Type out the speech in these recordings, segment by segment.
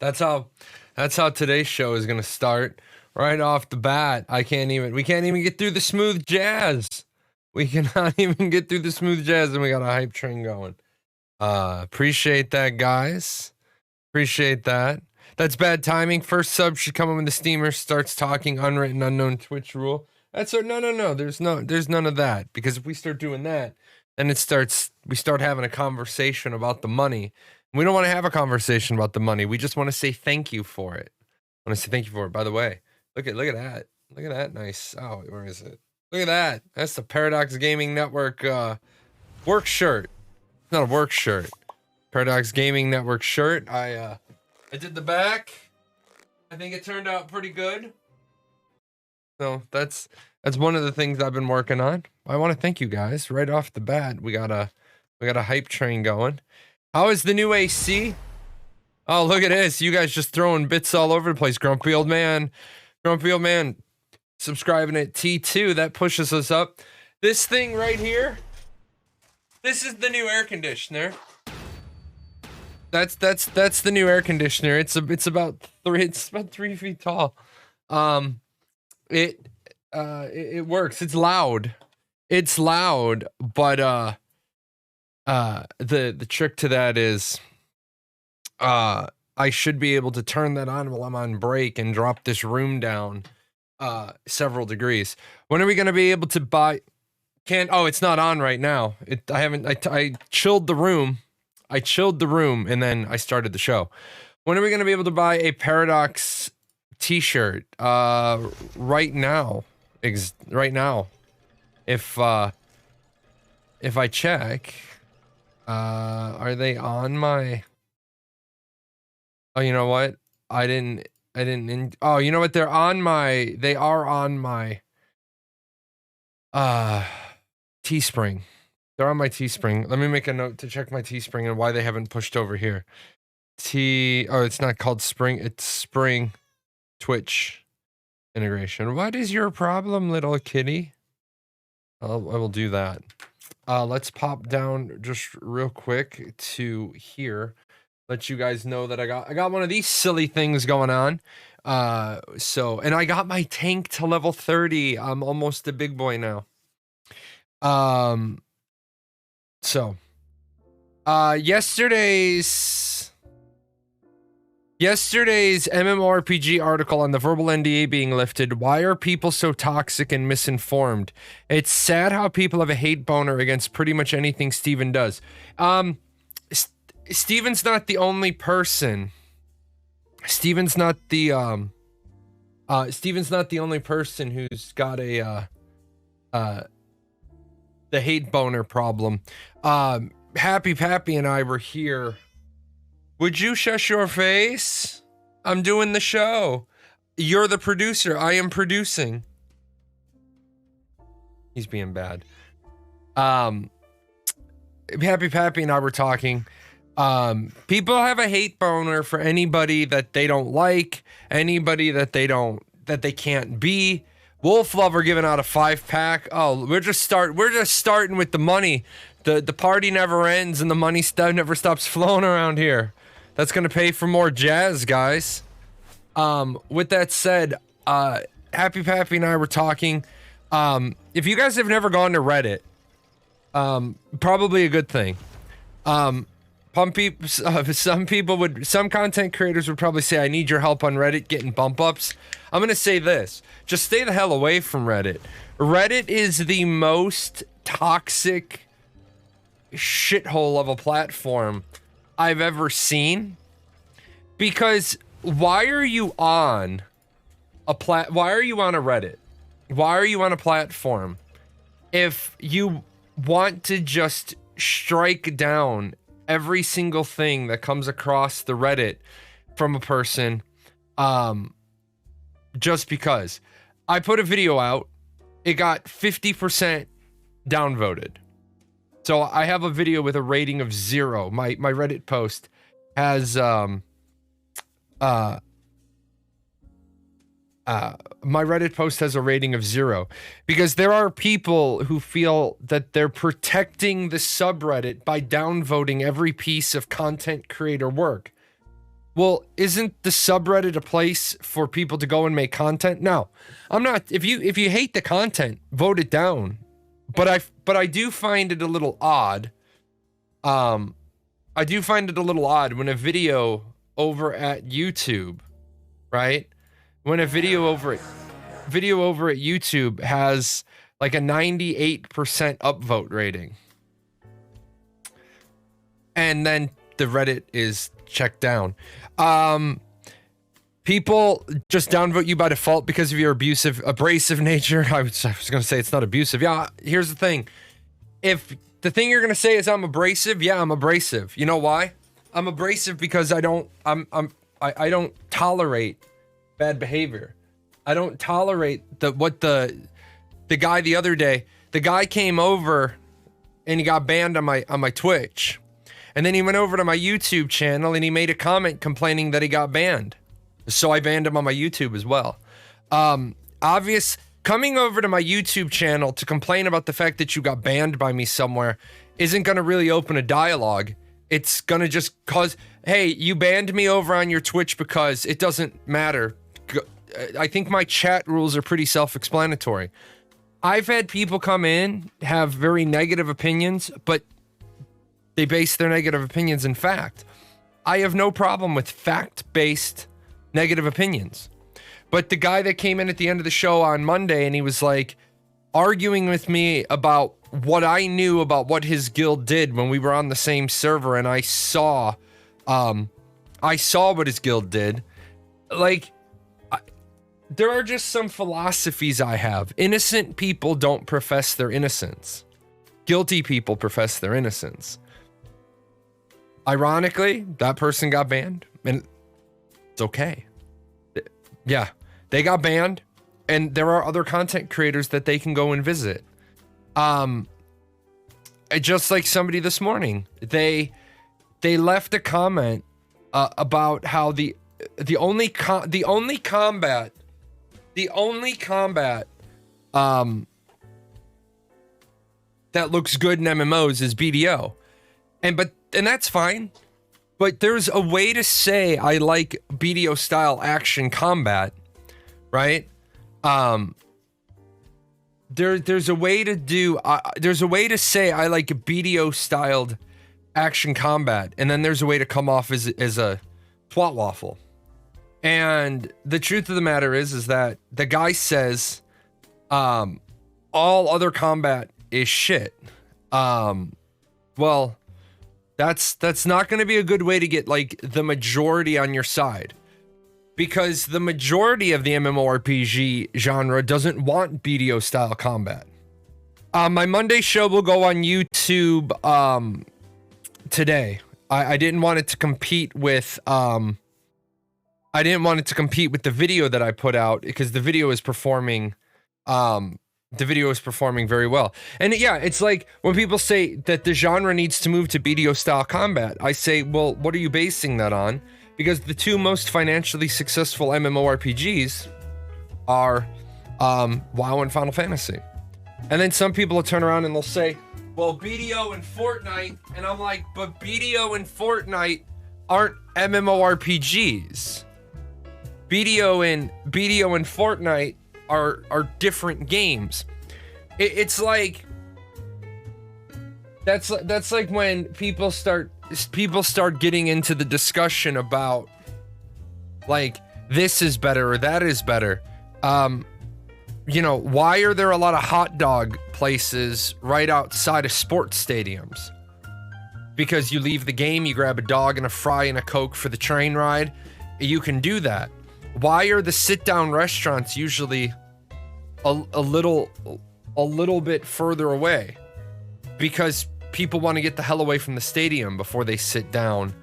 That's how today's show is gonna start. Right off the bat. We can't even get through the smooth jazz. We cannot even get through the smooth jazz, and we got a hype train going. Appreciate that, guys. Appreciate that. That's bad timing. First sub should come in when the steamer starts talking unwritten unknown Twitch rule. That's no. There's none of that, because if we start doing that, then we start having a conversation about the money. We don't want to have a conversation about the money. We just want to say thank you for it. I want to say thank you for it. By the way, look at that. Look at that nice. Oh, where is it? Look at that. That's the Paradox Gaming Network work shirt. Not a work shirt. Paradox Gaming Network shirt. I did the back. I think it turned out pretty good. So that's one of the things I've been working on. I want to thank you guys right off the bat. We got a hype train going. How is the new AC? Oh, look at this. You guys just throwing bits all over the place. Grumpy old man. Subscribing at T2. That pushes us up. This thing right here. This is the new air conditioner. That's the new air conditioner. It's about 3 feet tall. It works. It's loud. But the trick to that is I should be able to turn that on while I'm on break and drop this room down several degrees. When are we going to be able to buy? It's not on right now. I chilled the room. And then I started the show. When are we going to be able to buy a Paradox t-shirt? Right now. Right now. If I check, are they on my? Oh, you know what? you know what? They are on my Teespring. They're on my Teespring. Let me make a note to check my Teespring and why they haven't pushed over here. Oh, it's not called Spring. It's Spring Twitch integration. What is your problem, little kitty? I will do that. Let's pop down just real quick to here. Let you guys know that I got one of these silly things going on. And I got my tank to level 30. I'm almost a big boy now. Yesterday's MMORPG article on the verbal NDA being lifted. Why are people so toxic and misinformed? It's sad how people have a hate boner against pretty much anything Steven does. Steven's not the only person. Steven's not the only person who's got the hate boner problem. Happy Pappy and I were here. Would you shush your face? I'm doing the show. You're the producer. I am producing. He's being bad. Happy Pappy and I were talking. People have a hate boner for anybody that they don't like, anybody that they can't be. Wolf Lover giving out a 5-pack. Oh, we're just starting with the money. The party never ends and the money never stops flowing around here. That's gonna pay for more jazz, guys. With that said, Happy Pappy and I were talking. If you guys have never gone to Reddit, probably a good thing. Some content creators would probably say, I need your help on Reddit getting bump ups. I'm gonna say this, just stay the hell away from Reddit. Reddit is the most toxic shithole of a platform I've ever seen. Because why are you on a Reddit? Why are you on a platform if you want to just strike down every single thing that comes across the Reddit from a person, just because? I put a video out, it got 50% downvoted. So I have a video with a rating of 0. My Reddit post has my Reddit post has a rating of 0 because there are people who feel that they're protecting the subreddit by downvoting every piece of content creator work. Well, isn't the subreddit a place for people to go and make content? No, I'm not. If you hate the content, vote it down. But I do find it a little odd. I do find it a little odd when a video over at YouTube, right? When a video over at YouTube has like a 98% upvote rating. And then the Reddit is checked down. People just downvote you by default because of your abrasive nature. I was going to say it's not abusive. Yeah, here's the thing. If the thing you're going to say is I'm abrasive, yeah, I'm abrasive. You know why? I'm abrasive because I don't tolerate bad behavior. I don't tolerate the guy the other day. The guy came over and he got banned on my Twitch. And then he went over to my YouTube channel and he made a comment complaining that he got banned. So I banned him on my YouTube as well. Coming over to my YouTube channel to complain about the fact that you got banned by me somewhere isn't going to really open a dialogue. It's going to just cause, hey, you banned me over on your Twitch because it doesn't matter. I think my chat rules are pretty self-explanatory. I've had people come in, have very negative opinions, but they base their negative opinions in fact. I have no problem with fact-based negative opinions. But the guy that came in at the end of the show on Monday and he was like arguing with me about what I knew about what his guild did when we were on the same server, and I saw what his guild did. Like, there are just some philosophies I have. Innocent people don't profess their innocence. Guilty people profess their innocence. Ironically, that person got banned, and it's okay. Yeah, they got banned, and there are other content creators that they can go and visit. Just like somebody this morning, they left a comment about how the only combat that looks good in MMOs is BDO, and that's fine. But there's a way to say I like BDO style action combat, right? There's a way to do. There's a way to say I like BDO styled action combat, and then there's a way to come off as a twat waffle. And the truth of the matter is that the guy says, all other combat is shit. Well, that's not going to be a good way to get like the majority on your side, because the majority of the MMORPG genre doesn't want BDO style combat. My Monday show will go on YouTube today. I didn't want it to compete with the video that I put out, because the video is performing very well. And yeah, it's like when people say that the genre needs to move to BDO style combat, I say, well, what are you basing that on? Because the two most financially successful MMORPGs are WoW and Final Fantasy. And then some people will turn around and they'll say, well, BDO and Fortnite, and I'm like, but BDO and Fortnite aren't MMORPGs. BDO and Fortnite are different games. It's like that's like when people start getting into the discussion about like this is better or that is better. You know, why are there a lot of hot dog places right outside of sports stadiums? Because you leave the game, you grab a dog and a fry and a Coke for the train ride. You can do that. Why are the sit-down restaurants usually a little bit further away? Because people want to get the hell away from the stadium before they sit down.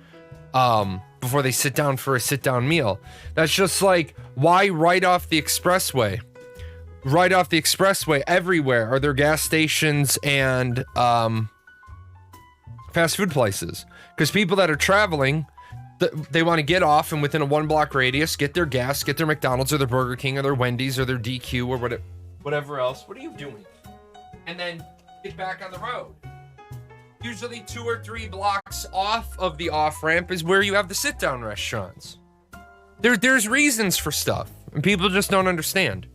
Before they sit down for a sit-down meal. That's just like, why right off the expressway? Right off the expressway, everywhere are there gas stations and fast food places. Because people that are traveling, they want to get off and within a 1 block radius, get their gas, get their McDonald's or their Burger King or their Wendy's or their DQ or whatever else. What are you doing? And then get back on the road. Usually 2 or 3 blocks off of the off-ramp is where you have the sit-down restaurants. There's reasons for stuff, and people just don't understand.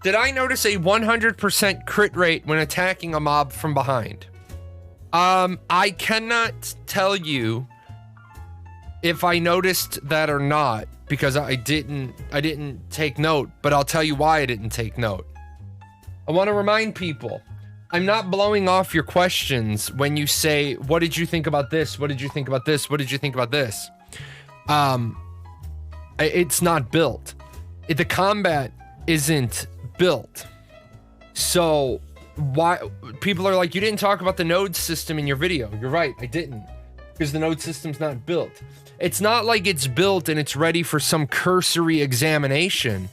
Did I notice a 100% crit rate when attacking a mob from behind? I cannot tell you if I noticed that or not, because I didn't take note, but I'll tell you why I didn't take note. I want to remind people, I'm not blowing off your questions when you say, what did you think about this? What did you think about this? What did you think about this? It's not built. The combat isn't built. So why people are like, you didn't talk about the node system in your video. You're right, I didn't, because the node system's not built. It's not like it's built and it's ready for some cursory examination.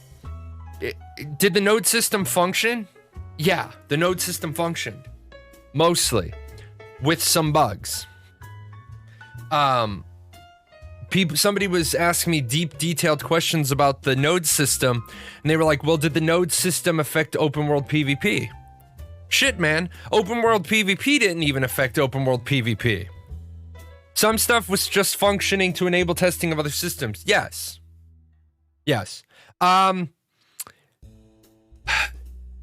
Did the node system function? Yeah, the node system functioned. Mostly. With some bugs. Somebody was asking me deep, detailed questions about the node system, and they were like, well, did the node system affect open world PvP? Shit, man. Open world PvP didn't even affect open world PvP. Some stuff was just functioning to enable testing of other systems. Yes. Yes.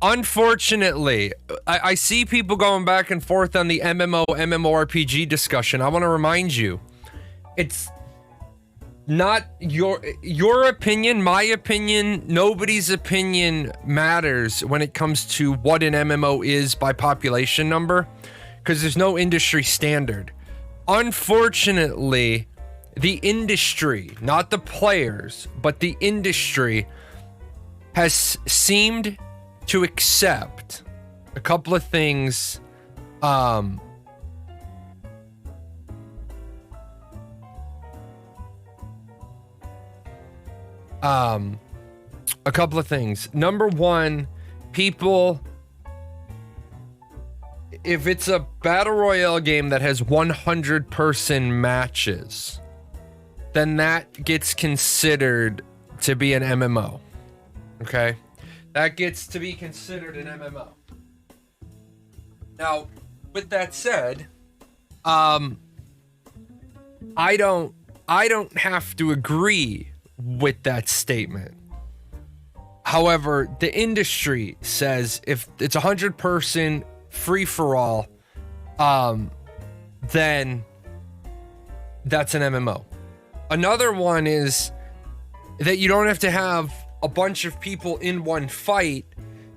Unfortunately, I see people going back and forth on the MMORPG discussion. I want to remind you, it's not your opinion, my opinion, nobody's opinion matters when it comes to what an MMO is by population number, because there's no industry standard. Unfortunately, the industry, not the players, but the industry has seemed to accept a couple of things. A couple of things. Number one, people, if it's a battle royale game that has 100-person matches, then that gets considered to be an MMO. Okay? That gets to be considered an MMO. Now, with that said, I don't have to agree with that statement. However, the industry says if it's 100-person free-for-all, then that's an MMO. Another one is that you don't have to have a bunch of people in one fight.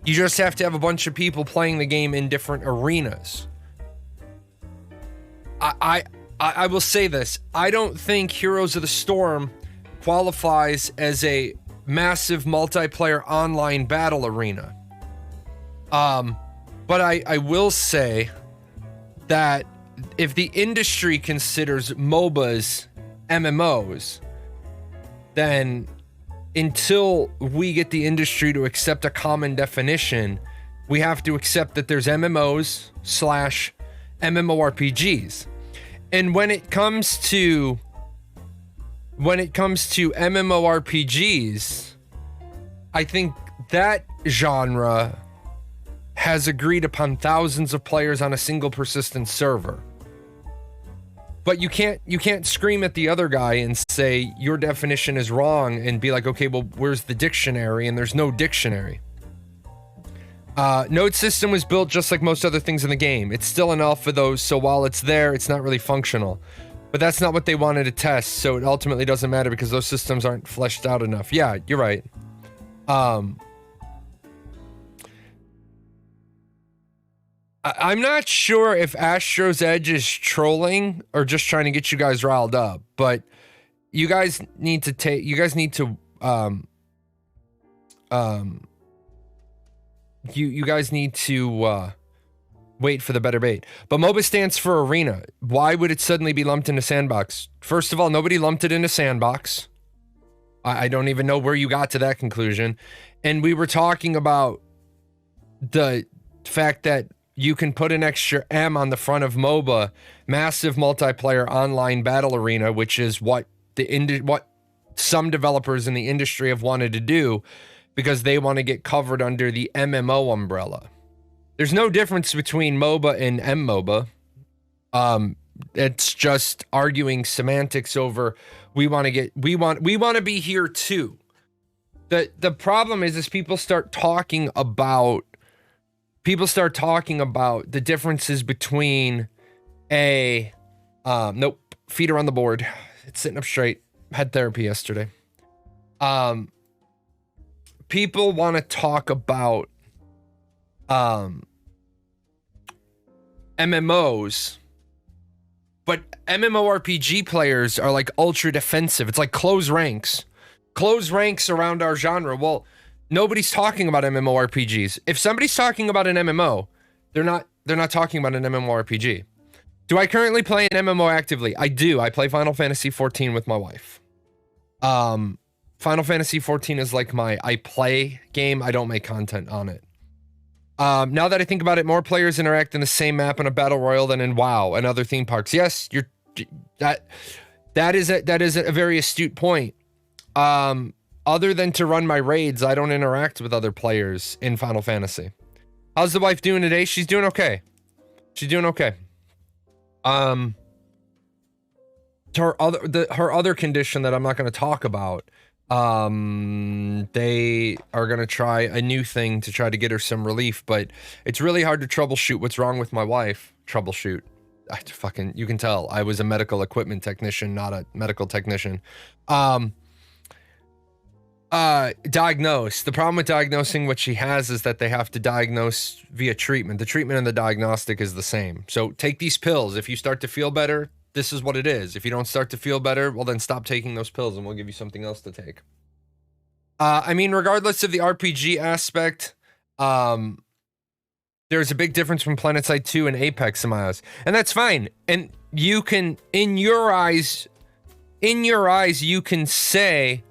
You just have to have a bunch of people playing the game in different arenas. I will say this. I don't think Heroes of the Storm qualifies as a massive multiplayer online battle arena. But I will say that if the industry considers MOBAs MMOs, then until we get the industry to accept a common definition, we have to accept that there's MMOs / MMORPGs. And when it comes to MMORPGs, I think that genre has agreed upon thousands of players on a single persistent server. But you can't scream at the other guy and say your definition is wrong and be like, okay, well, where's the dictionary? And there's no dictionary. Node system was built just like most other things in the game. It's still an alpha though, so while it's there, it's not really functional. But that's not what they wanted to test, so it ultimately doesn't matter because those systems aren't fleshed out enough. Yeah, you're right. I'm not sure if Astro's Edge is trolling or just trying to get you guys riled up, but you guys need to you guys need to wait for the better bait. But MOBA stands for arena. Why would it suddenly be lumped into sandbox? First of all, nobody lumped it into sandbox. I don't even know where you got to that conclusion. And we were talking about the fact that you can put an extra M on the front of MOBA, massive multiplayer online battle arena, which is what some developers in the industry have wanted to do because they want to get covered under the MMO umbrella. There's no difference between MOBA and MMOBA. It's just arguing semantics over we want to be here too. The problem is people start talking about the differences between a nope, feet are on the board. It's sitting up straight. Had therapy yesterday. People want to talk about MMOs, but MMORPG players are like ultra defensive. It's like close ranks around our genre. Well, nobody's talking about MMORPGs. If somebody's talking about an MMO, they're not talking about an MMORPG. Do I currently play an MMO actively? I do. I play Final Fantasy 14 with my wife. Final Fantasy 14 is like I play game. I don't make content on it. Now that I think about it, more players interact in the same map in a battle royale than in WoW and other theme parks. Yes, that is a very astute point. Other than to run my raids, I don't interact with other players in Final Fantasy. How's the wife doing today? She's doing okay. Her other condition that I'm not going to talk about, they are going to try a new thing to try to get her some relief, but it's really hard to troubleshoot what's wrong with my wife. Troubleshoot. You can tell I was a medical equipment technician, not a medical technician. Diagnose. The problem with diagnosing what she has is that they have to diagnose via treatment. The treatment and the diagnostic is the same. So take these pills. If you start to feel better, this is what it is. If you don't start to feel better, well then stop taking those pills and we'll give you something else to take. I mean, regardless of the RPG aspect, there's a big difference from Planetside 2 and Apex in my eyes. And that's fine. And you can, in your eyes, you can say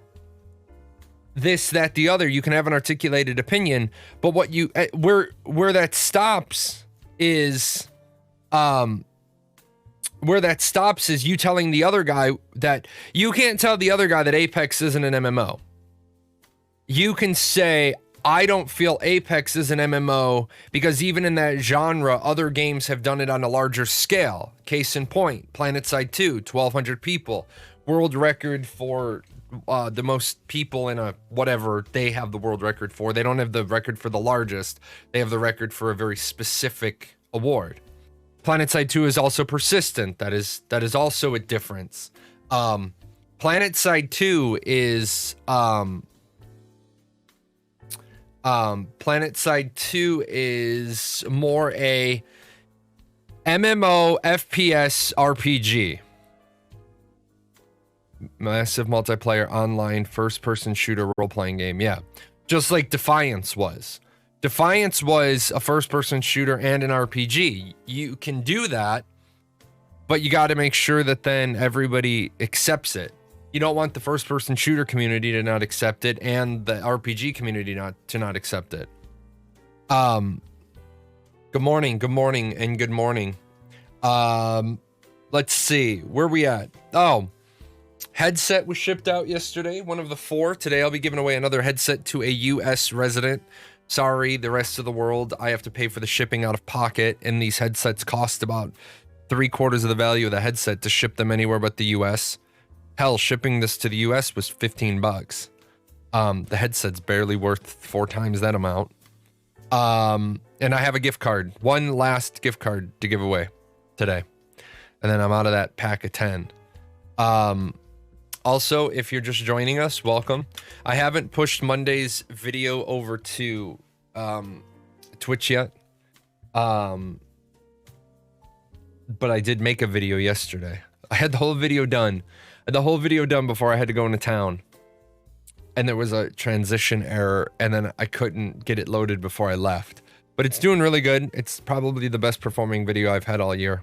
this, that, the other. You can have an articulated opinion, but what you where that stops is where that stops is you telling the other guy that you can't tell the other guy that Apex isn't an MMO. You can say, I don't feel Apex is an MMO because even in that genre, other games have done it on a larger scale. Case in point, Planetside 2, 1,200 people. World record for the most people in a whatever they have the world record for. They don't have the record for the largest. They have the record for a very specific award. Planetside 2 is also persistent. That is also a difference. Planetside 2 is Planetside 2 is more a MMO FPS RPG. Massive multiplayer online first-person shooter role-playing game. Yeah, just like Defiance was. Defiance was a first-person shooter and an RPG. You can do that, but you got to make sure that then everybody accepts it. You don't want the first-person shooter community to not accept it and the RPG community not accept it. Good morning, and good morning. Let's see, where we at? Oh, headset was shipped out yesterday, one of the 4. Today I'll be giving away another headset to a US resident. Sorry, the rest of the world, I have to pay for the shipping out of pocket, and these headsets cost about 3/4 of the value of the headset to ship them anywhere but the US. Hell, shipping this to the US was $15. The headset's barely worth 4 times that amount. And I have a gift card, one last gift card to give away today. And then I'm out of that pack of 10. Also, if you're just joining us, welcome. I haven't pushed Monday's video over to Twitch yet. But I did make a video yesterday. I had the whole video done. Before I had to go into town. And there was a transition error, and then I couldn't get it loaded before I left. But it's doing really good. It's probably the best performing video I've had all year.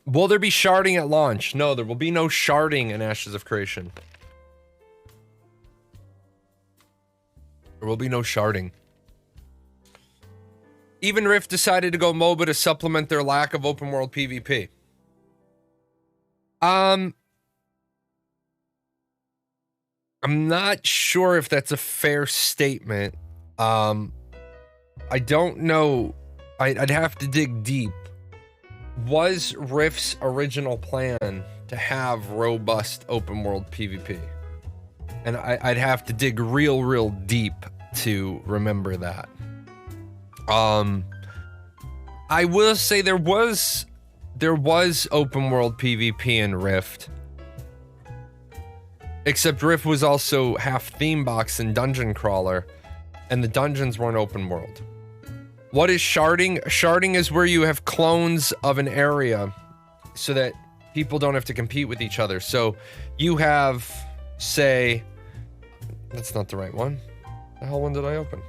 Will there be sharding at launch? No, there will be no sharding in Ashes of Creation. There will be no sharding. Even Rift decided to go MOBA to supplement their lack of open world PvP. I'm not sure if that's a fair statement. I don't know. I'd have to dig deep. Was Rift's original plan to have robust open world PvP? And I'd have to dig real deep to remember that. I will say there was open world PvP in Rift. Except Rift was also half theme box and dungeon crawler, and the dungeons weren't open world. What is sharding? Sharding is where you have clones of an area so that people don't have to compete with each other. So you have, say, that's not the right one. The hell one did I open?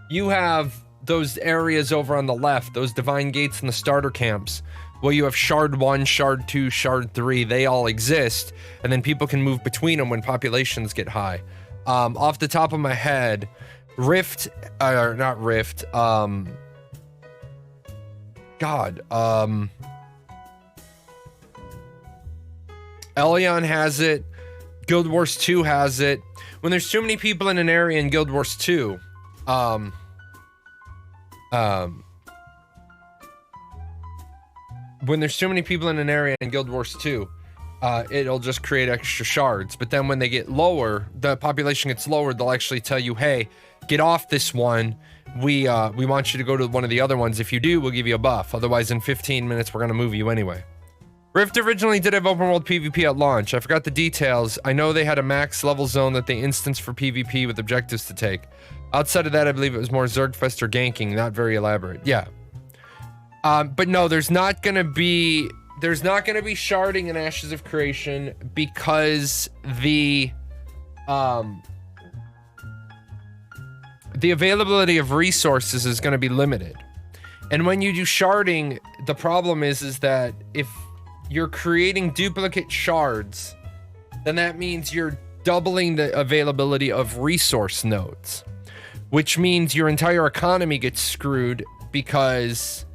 You have those areas over on the left, those divine gates and the starter camps. Well, you have Shard 1, Shard 2, Shard 3. They all exist, and then people can move between them when populations get high. Off the top of my head, Rift, or not Rift, Albion has it, Guild Wars 2 has it. When there's too many people in an area in Guild Wars 2, when there's too many people in an area in Guild Wars 2, it'll just create extra shards. But then when they get lower, the population gets lower, they'll actually tell you, hey, get off this one. We want you to go to one of the other ones. If you do, we'll give you a buff. Otherwise, in 15 minutes, we're going to move you anyway. Rift originally did have open world PvP at launch. I forgot the details. I know they had a max level zone that they instanced for PvP with objectives to take. Outside of that, I believe it was more Zergfest or ganking, not very elaborate. Yeah. But no, there's not gonna be sharding in Ashes of Creation because the availability of resources is gonna be limited. And when you do sharding, the problem is that if you're creating duplicate shards, then that means you're doubling the availability of resource nodes, which means your entire economy gets screwed because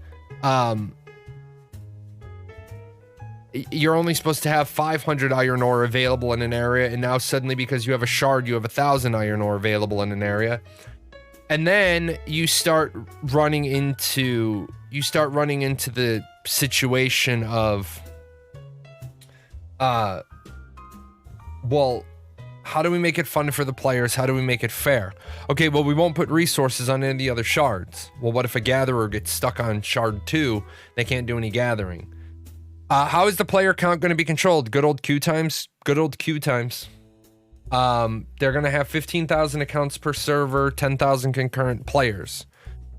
you're only supposed to have 500 iron ore available in an area, and now suddenly because you have a shard, you have 1,000 iron ore available in an area. And then you start running into the situation of well, how do we make it fun for the players? How do we make it fair? Okay, well, we won't put resources on any of the other shards. Well, what if a gatherer gets stuck on shard 2? They can't do any gathering. How is the player count going to be controlled? Good old queue times. Good old queue times. They're going to have 15,000 accounts per server, 10,000 concurrent players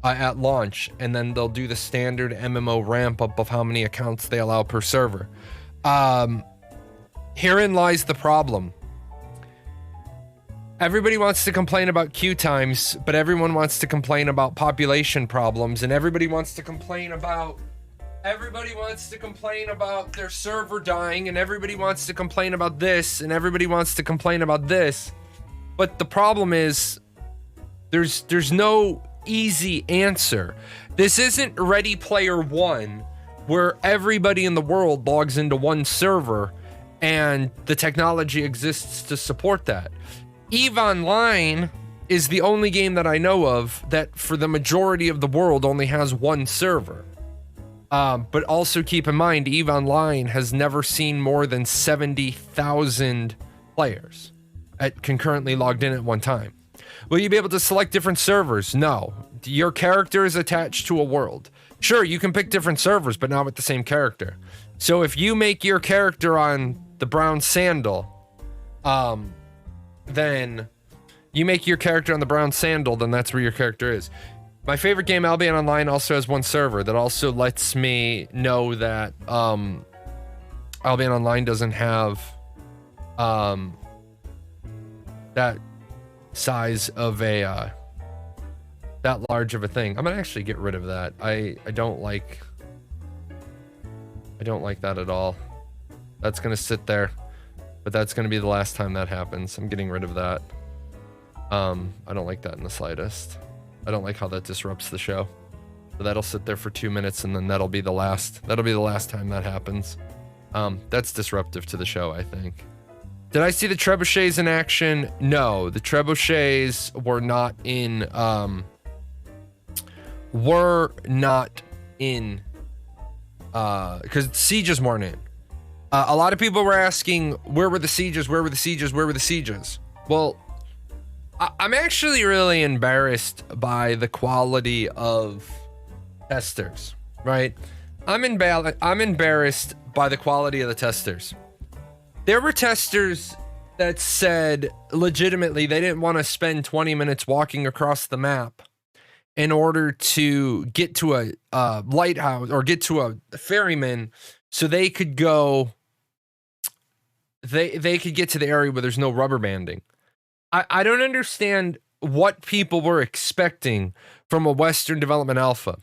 at launch, and then they'll do the standard MMO ramp up of how many accounts they allow per server. Herein lies the problem. Everybody wants to complain about queue times, but everyone wants to complain about population problems, and everybody wants to complain about their server dying, and everybody wants to complain about this, and everybody wants to complain about this. But the problem is there's no easy answer. This isn't Ready Player One, where everybody in the world logs into one server and the technology exists to support that. EVE Online is the only game that I know of that for the majority of the world only has one server. But also keep in mind, EVE Online has never seen more than 70,000 players concurrently logged in at one time. Will you be able to select different servers? No. Your character is attached to a world. Sure, you can pick different servers, but not with the same character. So if you make your character on the brown sandal, then that's where your character is. My favorite game, Albion Online, also has one server. That also lets me know that Albion Online doesn't have that size of a that large of a thing. I'm gonna actually get rid of that. I don't like that at all. That's gonna sit there, but that's gonna be the last time that happens. I'm getting rid of that. I don't like that in the slightest. I don't like how that disrupts the show. So that'll sit there for 2 minutes, and then that'll be the last time that happens. That's disruptive to the show, I think. Did I see the trebuchets in action? No, the trebuchets were not in because sieges weren't in. A lot of people were asking, where were the sieges? Where were the sieges? Where were the sieges? Well, I'm actually really embarrassed by the quality of testers, right? I'm embarrassed by the quality of the testers. There were testers that said legitimately they didn't want to spend 20 minutes walking across the map in order to get to a lighthouse or get to a ferryman so they could go, they could get to the area where there's no rubber banding. I don't understand what people were expecting from a Western Development Alpha.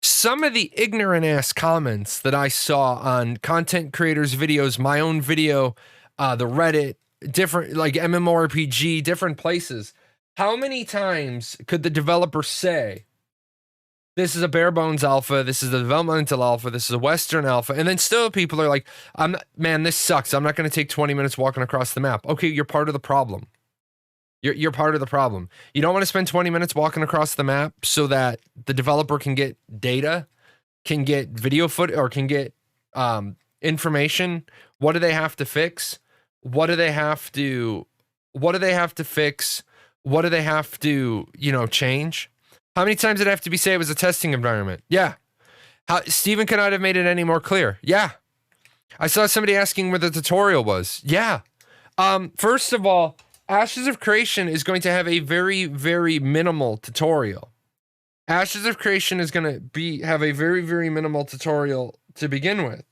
Some of the ignorant ass comments that I saw on content creators' videos, my own video, the Reddit, different like MMORPG, different places. How many times could the developer say, this is a bare bones alpha, this is a developmental alpha, this is a Western alpha, and then still people are like, man, this sucks. I'm not going to take 20 minutes walking across the map. Okay, you're part of the problem. You're part of the problem. You don't want to spend 20 minutes walking across the map so that the developer can get data, can get video footage, or can get information. What do they have to fix? What do they have to fix? What do they have to, change? How many times did it have to be said it was a testing environment? Yeah. Steven could not have made it any more clear. Yeah. I saw somebody asking where the tutorial was. Yeah. First of all, Ashes of Creation is going to have a very, very minimal tutorial. Ashes of Creation is going to have a very, very minimal tutorial to begin with.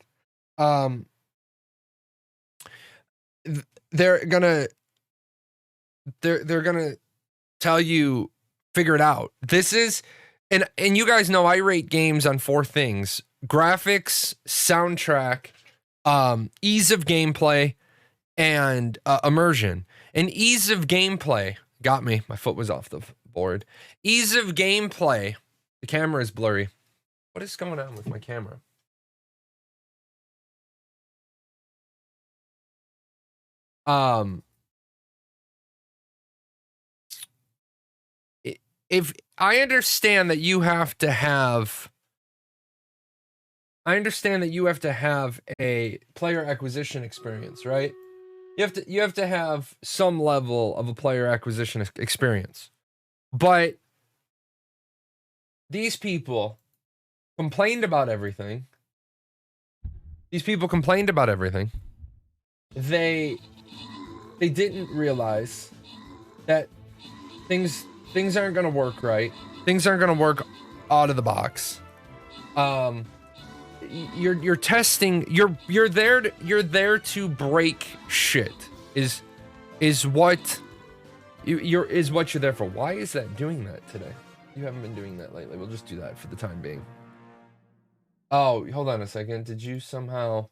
They're gonna tell you, figure it out. This is, and you guys know I rate games on 4 things: graphics, soundtrack, ease of gameplay, and immersion. And ease of gameplay got me. My foot was off the board. Ease of gameplay. The camera is blurry. What is going on with my camera? If I understand that you have to have, a player acquisition experience, right? You have to have some level of a player acquisition experience. But these people complained about everything. They didn't realize that things aren't going to work right. Things aren't going to work out of the box. You're testing. You're there to break shit. Is what you're there for. Why is that doing that today? You haven't been doing that lately. We'll just do that for the time being. Oh, hold on a second. Did you somehow?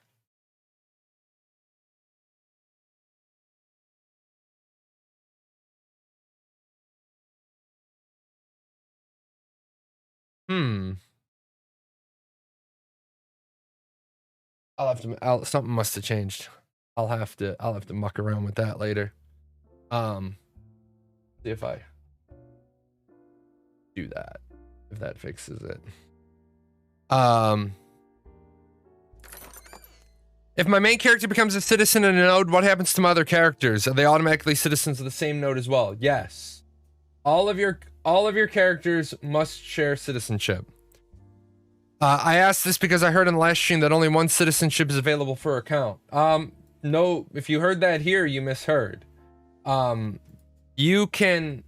Something must have changed. I'll have to muck around with that later. See if I do that, if that fixes it. If my main character becomes a citizen in a node, what happens to my other characters? Are they automatically citizens of the same node as well? Yes. All of your characters must share citizenship. I asked this because I heard in the last stream that only one citizenship is available per account. No, if you heard that here, you misheard. You can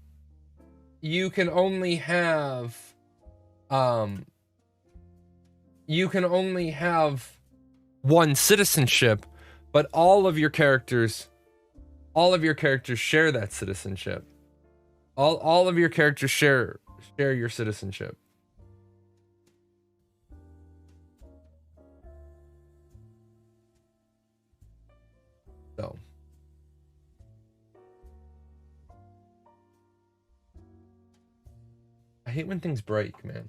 only have one citizenship, but all of your characters share that citizenship. All of your characters share your citizenship. So I hate when things break, man.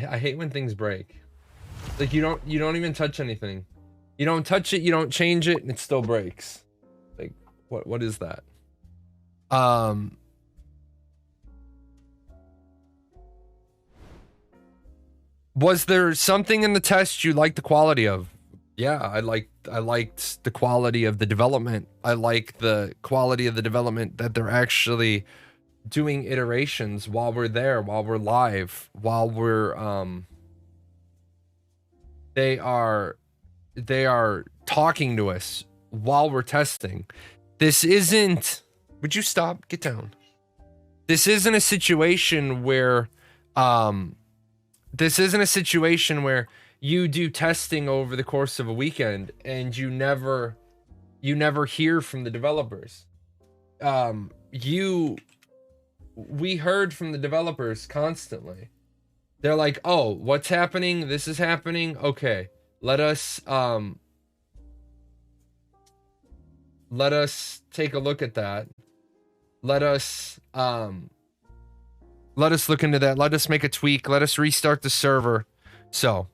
I hate when things break. Like you don't even touch anything. You don't touch it, you don't change it, and it still breaks. Like what is that? Was there something in the test you liked the quality of? Yeah, I liked the quality of the development. I like the quality of the development that they're actually doing iterations while we're there, while we're live, while we're they are talking to us while we're testing. This isn't, would you stop? Get down. This isn't a situation where you do testing over the course of a weekend and you never hear from the developers. We heard from the developers constantly. They're like, oh, what's happening? This is happening. Okay, let us take a look at that. Let us look into that. Let us make a tweak. Let us restart the server. So,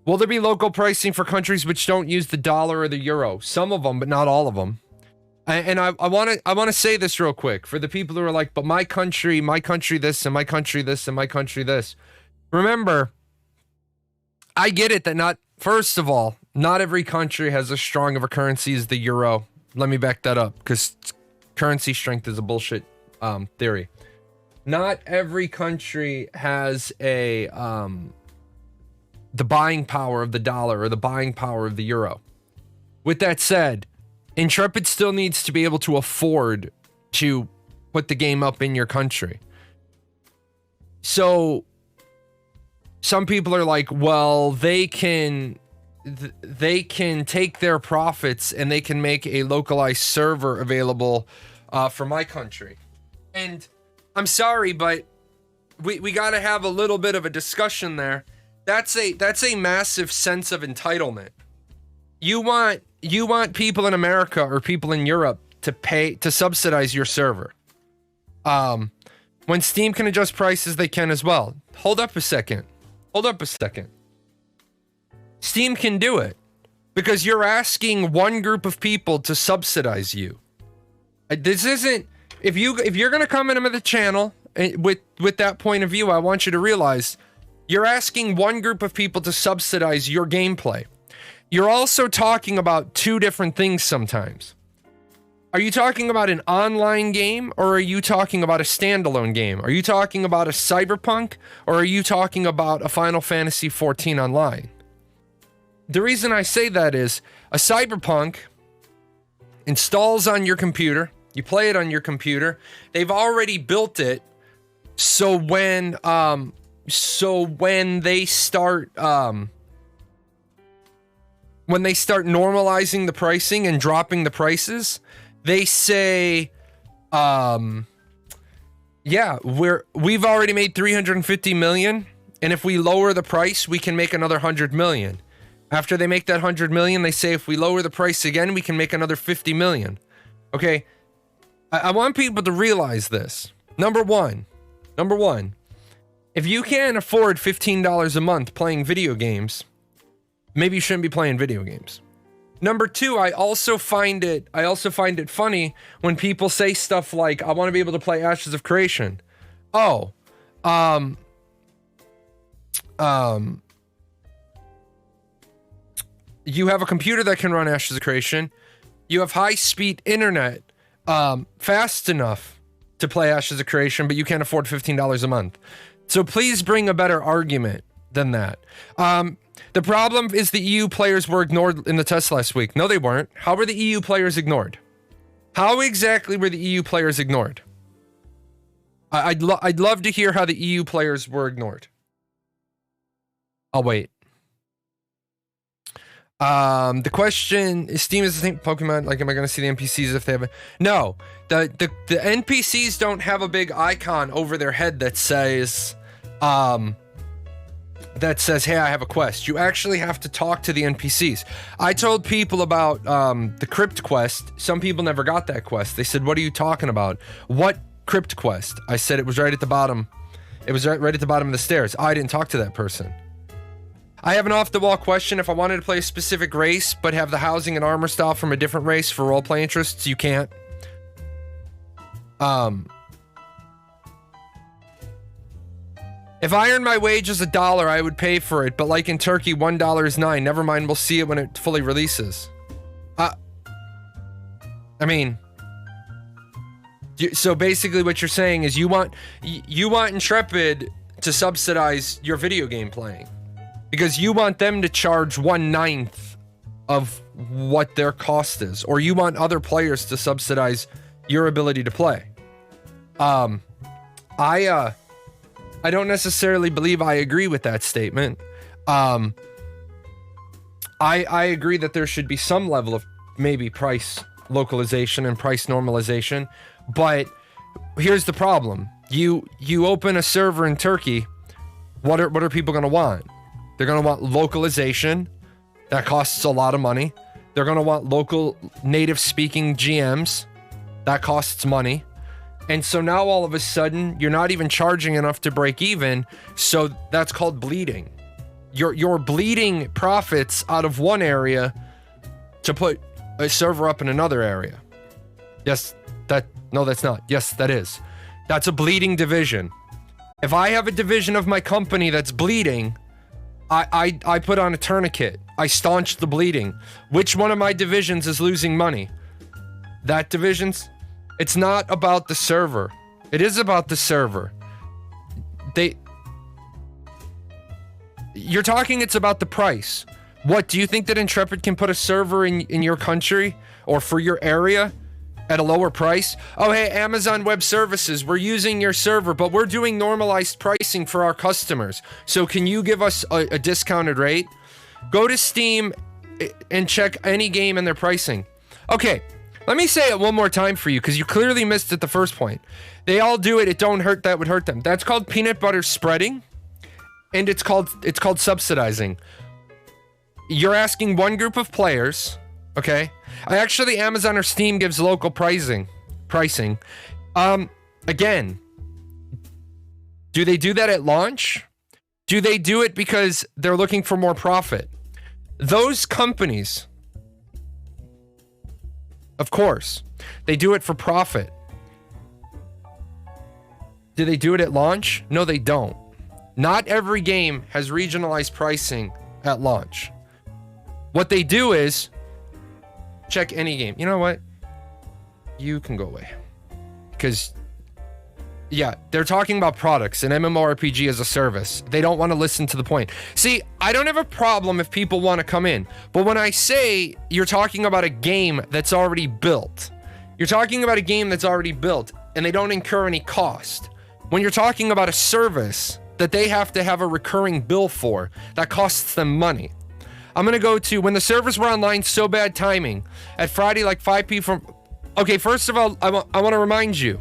will there be local pricing for countries which don't use the dollar or the euro? Some of them, but not all of them. And I want to say this real quick for the people who are like, but my country this, and my country this, and my country this. Remember, I get it that first of all, not every country has as strong of a currency as the euro. Let me back that up, because currency strength is a bullshit theory. Not every country has the buying power of the dollar or the buying power of the euro. With that said, Intrepid still needs to be able to afford to put the game up in your country. So some people are like, well, they can take their profits and they can make a localized server available for my country. And I'm sorry, but we got to have a little bit of a discussion there. That's a massive sense of entitlement. You want people in America or people in Europe to subsidize your server. When Steam can adjust prices, they can as well. Hold up a second. Hold up a second. Steam can do it because you're asking one group of people to subsidize you. This isn't, if you're going to come into the channel with that point of view, I want you to realize you're asking one group of people to subsidize your gameplay. You're also talking about two different things sometimes. Are you talking about an online game, or are you talking about a standalone game? Are you talking about a Cyberpunk, or are you talking about a Final Fantasy XIV Online? The reason I say that is a Cyberpunk installs on your computer. You play it on your computer. They've already built it so when they start normalizing the pricing and dropping the prices, they say, yeah, we've already made 350 million, and if we lower the price, we can make another 100 million. After they make that 100 million, they say if we lower the price again, we can make another 50 million. Okay, I want people to realize this. Number one, if you can't afford $15 a month playing video games, maybe you shouldn't be playing video games. Number two, I also find it funny when people say stuff like, I want to be able to play Ashes of Creation. Oh, you have a computer that can run Ashes of Creation. You have high-speed internet, fast enough to play Ashes of Creation, but you can't afford $15 a month. So please bring a better argument than that. The problem is the EU players were ignored in the test last week. No, they weren't. How were the EU players ignored? How exactly were the EU players ignored? I'd love to hear how the EU players were ignored. I'll wait. The question is, Steam is the same Pokemon. Like, am I going to see the NPCs if they have a... No, the NPCs don't have a big icon over their head that says, hey, I have a quest. You actually have to talk to the NPCs. I told people about the crypt quest. Some people never got that quest. They said, what are you talking about? What crypt quest? I said it was right at the bottom. It was right at the bottom of the stairs. I didn't talk to that person. I have an off-the-wall question. If I wanted to play a specific race, but have the housing and armor style from a different race for roleplay interests, you can't. If I earned my wage as $1, I would pay for it, but like in Turkey, $1 is $9. Never mind, we'll see it when it fully releases. I mean... So basically what you're saying is you want Intrepid to subsidize your video game playing. Because you want them to charge 1/9 of what their cost is, or you want other players to subsidize your ability to play. I don't necessarily believe I agree with that statement. I agree that there should be some level of maybe price localization and price normalization, but here's the problem. You open a server in Turkey, what are people going to want? They're going to want localization. That costs a lot of money. They're going to want local native speaking GMs. That costs money. And so now all of a sudden, you're not even charging enough to break even. So that's called bleeding. You're bleeding profits out of one area to put a server up in another area. Yes, no, that's not. Yes, that is. That's a bleeding division. If I have a division of my company that's bleeding, I put on a tourniquet. I staunch the bleeding. Which one of my divisions is losing money? That division's... It's not about the server. It is about the server. You're talking it's about the price. What, do you think that Intrepid can put a server in your country or for your area at a lower price? Oh, hey, Amazon Web Services, we're using your server, but we're doing normalized pricing for our customers. So can you give us a discounted rate? Go to Steam and check any game and their pricing. Okay, let me say it one more time for you, because you clearly missed it the first point. They all do it. It don't hurt. That would hurt them. That's called peanut butter spreading, and it's called subsidizing. You're asking one group of players, okay? Actually, Amazon or Steam gives local pricing. Again, do they do that at launch? Do they do it because they're looking for more profit? Those companies, of course, they do it for profit. Do they do it at launch? No, they don't. Not every game has regionalized pricing at launch. What they do is check any game. You know what? You can go away. Because, yeah, they're talking about products and MMORPG as a service. They don't want to listen to the point. See, I don't have a problem if people want to come in. But when I say you're talking about a game that's already built, you're talking about a game that's already built and they don't incur any cost. When you're talking about a service that they have to have a recurring bill for, that costs them money. I'm going to go to when the servers were online, so bad timing at Friday, like 5 p.m. Okay, first of all, I want to remind you,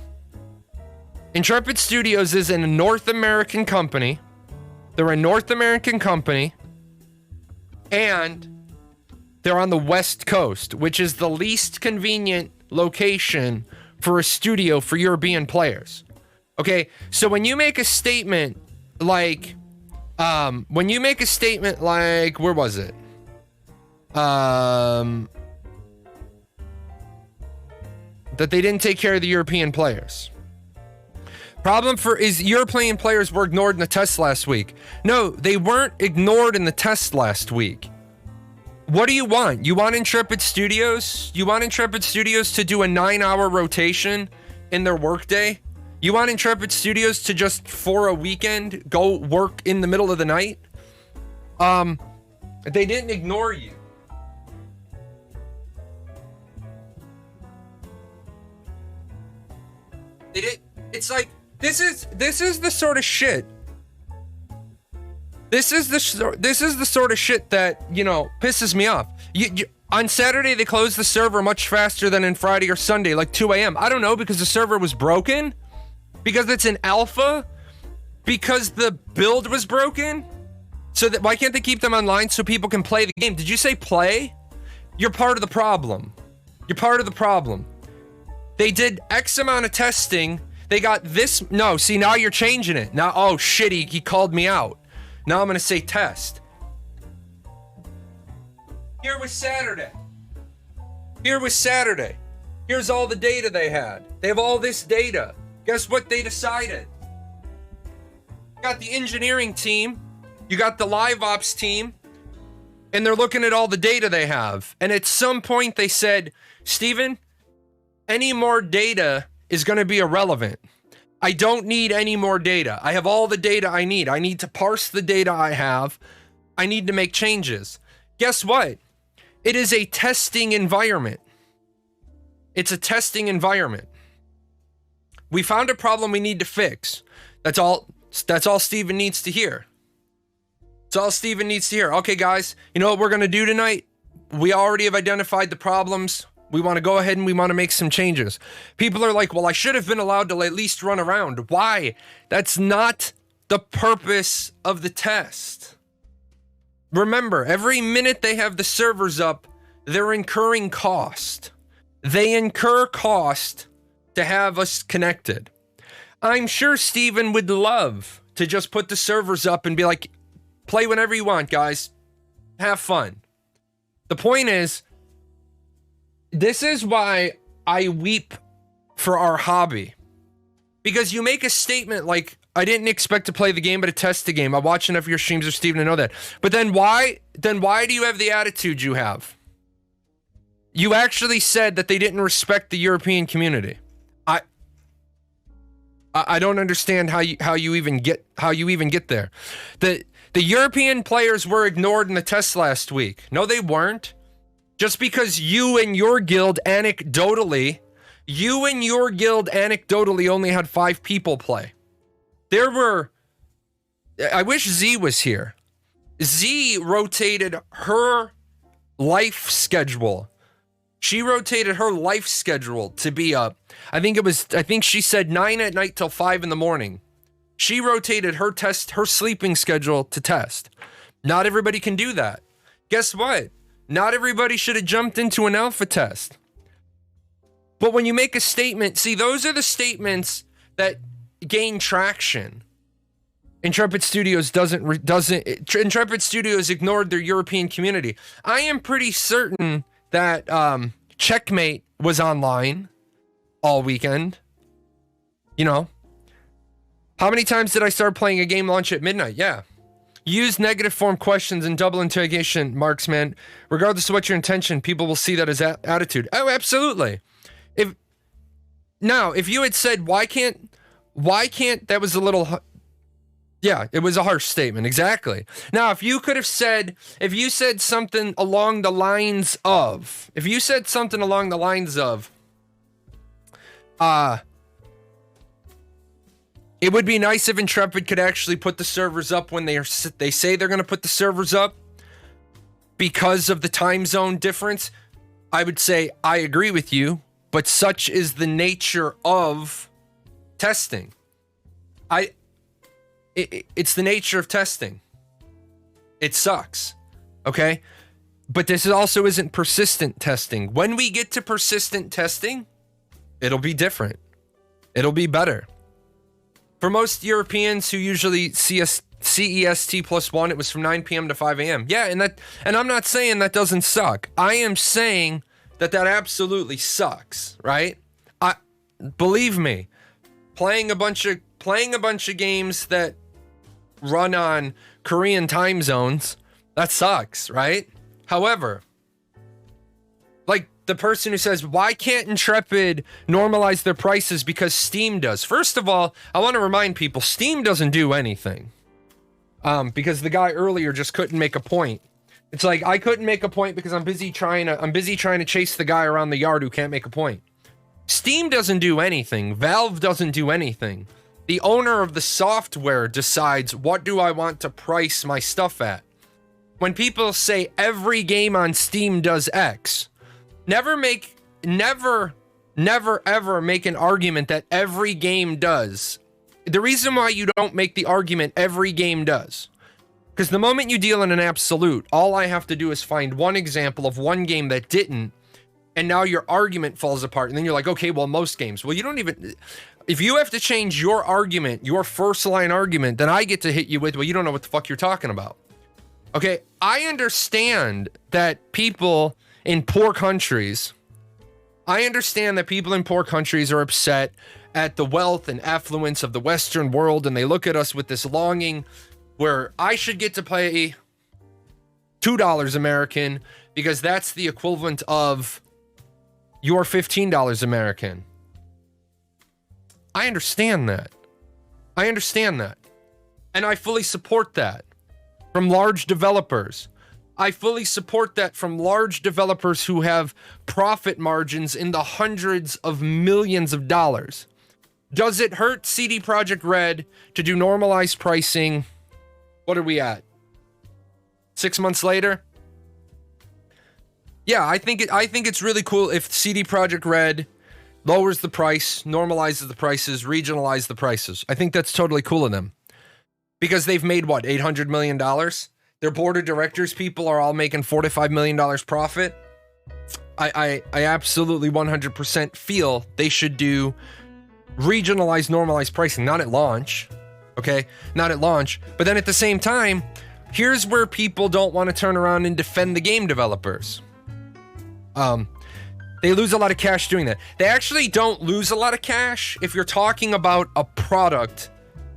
Intrepid Studios is a North American company. They're a North American company, and they're on the West Coast, which is the least convenient location for a studio for European players. Okay, so when you make a statement like, where was it? That they didn't take care of the European players. Problem is European players were ignored in the test last week. No, they weren't ignored in the test last week. What do you want? You want Intrepid Studios? You want Intrepid Studios to do a 9-hour rotation in their workday? You want Intrepid Studios to just, for a weekend, go work in the middle of the night? They didn't ignore you. They did. It's like, this is the sort of shit. This is the sort of shit that, you know, pisses me off. On Saturday, they closed the server much faster than in Friday or Sunday, like 2 a.m. I don't know, because the server was broken? Because it's an alpha? Because the build was broken? So that, why can't they keep them online so people can play the game? Did you say play? You're part of the problem. You're part of the problem. They did X amount of testing. They got this. No, see, now you're changing it. Now, oh shit, he called me out. Now I'm going to say test. Here was Saturday. Here was Saturday. Here's all the data they had. They have all this data. Guess what they decided? You got the engineering team. You got the live ops team. And they're looking at all the data they have. And at some point they said, Steven, any more data is going to be irrelevant. I don't need any more data. I have all the data I need. I need to parse the data I have. I need to make changes. Guess what? It is a testing environment. It's a testing environment. We found a problem we need to fix. That's all Steven needs to hear. That's all Steven needs to hear. Okay, guys, you know what we're going to do tonight? We already have identified the problems. We want to go ahead and we want to make some changes. People are like, well, I should have been allowed to at least run around. Why? That's not the purpose of the test. Remember, every minute they have the servers up, they're incurring cost. They incur cost to have us connected. I'm sure Steven would love to just put the servers up and be like, play whenever you want, guys. Have fun. The point is, this is why I weep for our hobby. Because you make a statement like, I didn't expect to play the game, but to test the game. I watch enough of your streams or Steven to know that. But then why do you have the attitude you have? You actually said that they didn't respect the European community. I don't understand how you even get there. The European players were ignored in the test last week. No, they weren't. Just because you and your guild anecdotally only had 5 people play. I wish Z was here. Z rotated her life schedule. She rotated her life schedule to be up. I think she said 9 at night till 5 in the morning. She rotated her sleeping schedule to test. Not everybody can do that. Guess what? Not everybody should have jumped into an alpha test. But when you make a statement, see, those are the statements that gain traction. Intrepid Studios Intrepid Studios ignored their European community. I am pretty certain that Checkmate was online all weekend. You know, how many times did I start playing a game launch at midnight? Yeah. Use negative form questions and double interrogation marks, man. Regardless of what your intention, people will see that as attitude. Oh, absolutely. If you had said, why can't, that was a little, yeah, it was a harsh statement. Exactly. Now, if you said something along the lines of, it would be nice if Intrepid could actually put the servers up when they say they're going to put the servers up because of the time zone difference. I would say I agree with you, but such is the nature of testing. It's the nature of testing. It sucks, okay? But this also isn't persistent testing. When we get to persistent testing, it'll be different. It'll be better. For most Europeans who usually CEST +1, it was from 9 p.m. to 5 a.m. Yeah, and I'm not saying that doesn't suck. I am saying that absolutely sucks, right? Believe me, playing a bunch of games that run on Korean time zones, that sucks, right? However, like the person who says, why can't Intrepid normalize their prices because Steam does? First of all, I want to remind people, Steam doesn't do anything. Because the guy earlier just couldn't make a point. It's like, I couldn't make a point because I'm busy trying to chase the guy around the yard who can't make a point. Steam doesn't do anything. Valve doesn't do anything. The owner of the software decides, what do I want to price my stuff at? When people say every game on Steam does X, never ever make an argument that every game does. The reason why you don't make the argument every game does, because the moment you deal in an absolute, all I have to do is find one example of one game that didn't, and now your argument falls apart. And then you're like, okay, well, most games. Well, you don't even... If you have to change your argument, your first line argument, then I get to hit you with, well, you don't know what the fuck you're talking about. Okay, I understand that people in poor countries... are upset at the wealth and affluence of the Western world, and they look at us with this longing where I should get to pay $2 American because that's the equivalent of your $15 American. I understand that. And I fully support that from large developers. I fully support that from large developers who have profit margins in the hundreds of millions of dollars. Does it hurt CD Projekt Red to do normalized pricing? What are we at? 6 months later? Yeah, I think it's really cool if CD Projekt Red lowers the price, normalizes the prices, regionalizes the prices. I think that's totally cool of them. Because they've made what, $800 million? Their board of directors people are all making $4 to $5 million profit. I absolutely 100% feel they should do regionalized, normalized pricing, not at launch. Okay, not at launch. But then at the same time, here's where people don't want to turn around and defend the game developers. They lose a lot of cash doing that. They actually don't lose a lot of cash if you're talking about a product,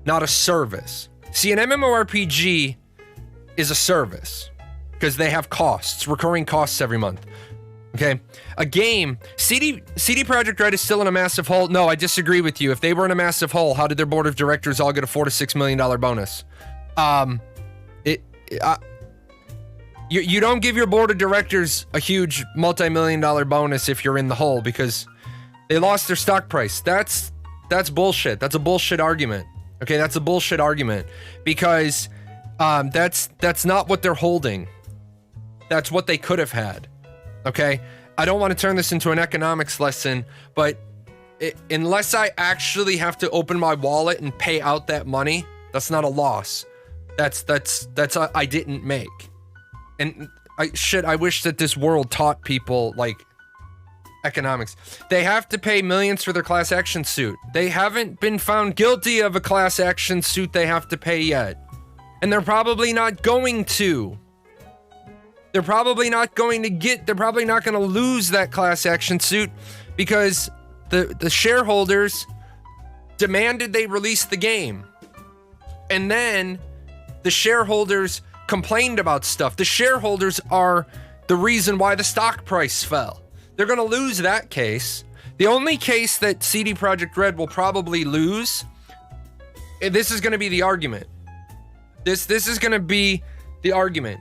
not a service. See, an MMORPG is a service because they have costs, recurring costs every month. Okay, a game, CD Projekt Red is still in a massive hole. No, I disagree with you. If they were in a massive hole, how did their board of directors all get a $4 to $6 million bonus? You don't give your board of directors a huge multi-million-dollar bonus if you're in the hole because they lost their stock price. That's bullshit. That's a bullshit argument. Okay, that's a bullshit argument because that's not what they're holding. That's what they could have had. Okay, I don't want to turn this into an economics lesson, but unless I actually have to open my wallet and pay out that money, that's not a loss. That's I didn't make. And I wish that this world taught people, like, economics. They have to pay millions for their class action suit. They haven't been found guilty of a class action suit they have to pay yet. And they're probably not going to. They're probably not going to lose that class action suit because the shareholders demanded they release the game. And then the shareholders complained about stuff. The shareholders are the reason why the stock price fell. They're going to lose that case. The only case that CD Projekt Red will probably lose, this is going to be the argument. This is going to be the argument.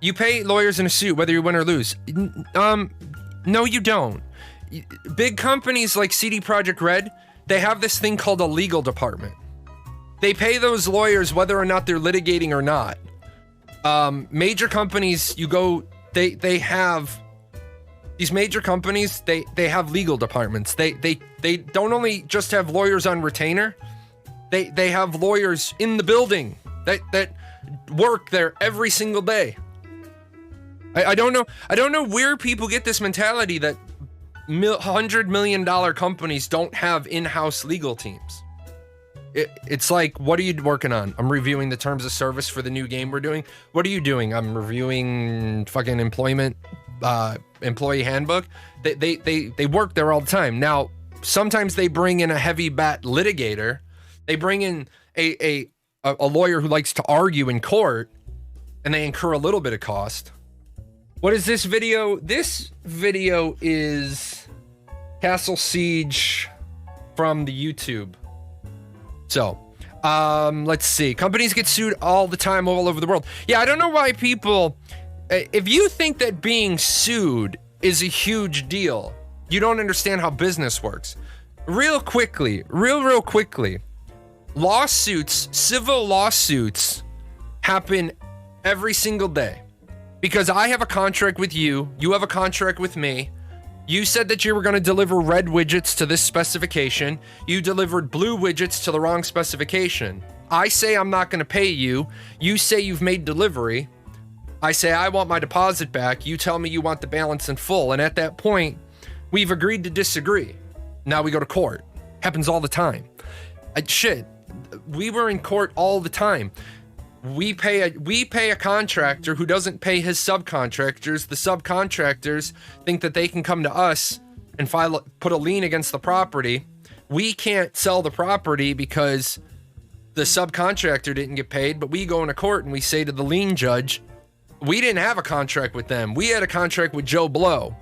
You pay lawyers in a suit whether you win or lose. No, you don't. Big companies like CD Projekt Red, they have this thing called a legal department. They pay those lawyers whether or not they're litigating or not. Major companies, they have these major companies, they have legal departments. They don't only just have lawyers on retainer, they have lawyers in the building that work there every single day. I don't know where people get this mentality that $100 million companies don't have in-house legal teams. It's like, what are you working on? I'm reviewing the terms of service for the new game we're doing. What are you doing? I'm reviewing fucking employee handbook. They work there all the time. Now, sometimes they bring in a heavy bat litigator. They bring in a lawyer who likes to argue in court, and they incur a little bit of cost. What is this video? This video is Castle Siege from the YouTube. So, let's see. Companies get sued all the time all over the world. Yeah, I don't know why people... If you think that being sued is a huge deal, you don't understand how business works. Real quickly, lawsuits, civil lawsuits happen every single day. Because I have a contract with you, you have a contract with me. You said that you were going to deliver red widgets to this specification. You delivered blue widgets to the wrong specification. I say I'm not going to pay you. You say you've made delivery. I say I want my deposit back. You tell me you want the balance in full. And at that point, we've agreed to disagree. Now we go to court. Happens all the time. We were in court all the time. We pay a contractor who doesn't pay his subcontractors. The subcontractors think that they can come to us and put a lien against the property. We can't sell the property because the subcontractor didn't get paid, but we go into court and we say to the lien judge, we didn't have a contract with them. We had a contract with Joe Blow.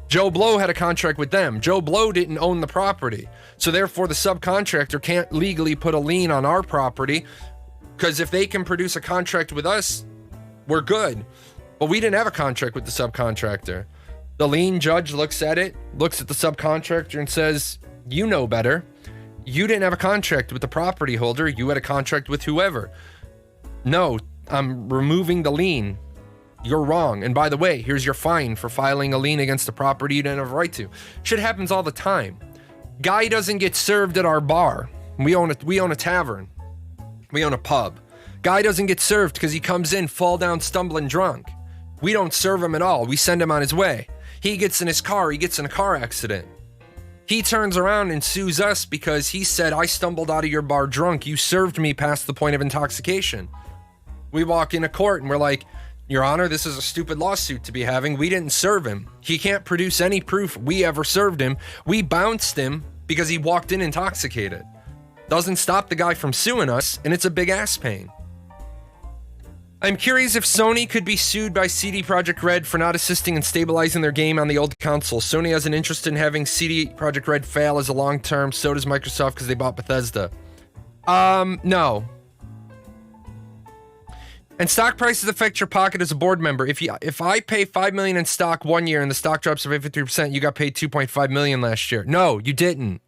Joe Blow had a contract with them. Joe Blow didn't own the property. So therefore the subcontractor can't legally put a lien on our property. Because if they can produce a contract with us, we're good. But we didn't have a contract with the subcontractor. The lien judge looks at it, looks at the subcontractor and says, you know better. You didn't have a contract with the property holder. You had a contract with whoever. No, I'm removing the lien. You're wrong. And by the way, here's your fine for filing a lien against the property you didn't have a right to. Shit happens all the time. Guy doesn't get served at our bar. We own a tavern. We own a pub. Guy doesn't get served because he comes in, fall down, stumbling drunk. We don't serve him at all. We send him on his way. He gets in his car. He gets in a car accident. He turns around and sues us because he said, I stumbled out of your bar drunk. You served me past the point of intoxication. We walk into court and we're like, Your Honor, this is a stupid lawsuit to be having. We didn't serve him. He can't produce any proof we ever served him. We bounced him because he walked in intoxicated. Doesn't stop the guy from suing us, and it's a big ass pain. I'm curious if Sony could be sued by CD Projekt Red for not assisting in stabilizing their game on the old console. Sony has an interest in having CD Projekt Red fail as a long-term, so does Microsoft because they bought Bethesda. No. And stock prices affect your pocket as a board member. If I pay $5 million in stock 1 year and the stock drops to 53%, you got paid $2.5 million last year. No, you didn't.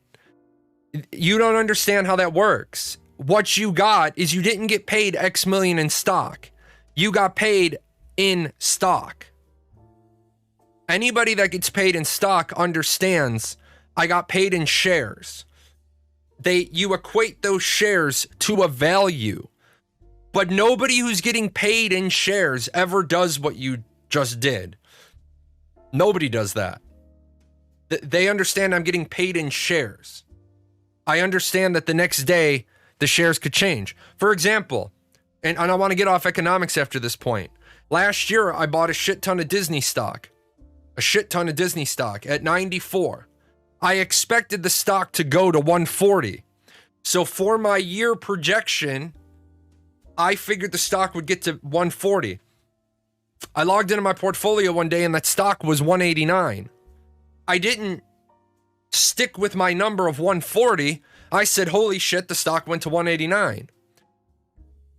You don't understand how that works. What you got is you didn't get paid X million in stock. You got paid in stock. Anybody that gets paid in stock understands I got paid in shares. You equate those shares to a value. But nobody who's getting paid in shares ever does what you just did. Nobody does that. They understand I'm getting paid in shares. I understand that the next day the shares could change. For example, and I want to get off economics after this point. Last year, I bought a shit ton of Disney stock. At 94. I expected the stock to go to 140. So for my year projection, I figured the stock would get to 140. I logged into my portfolio one day and that stock was 189. I didn't stick with my number of 140. I said, holy shit, the stock went to 189.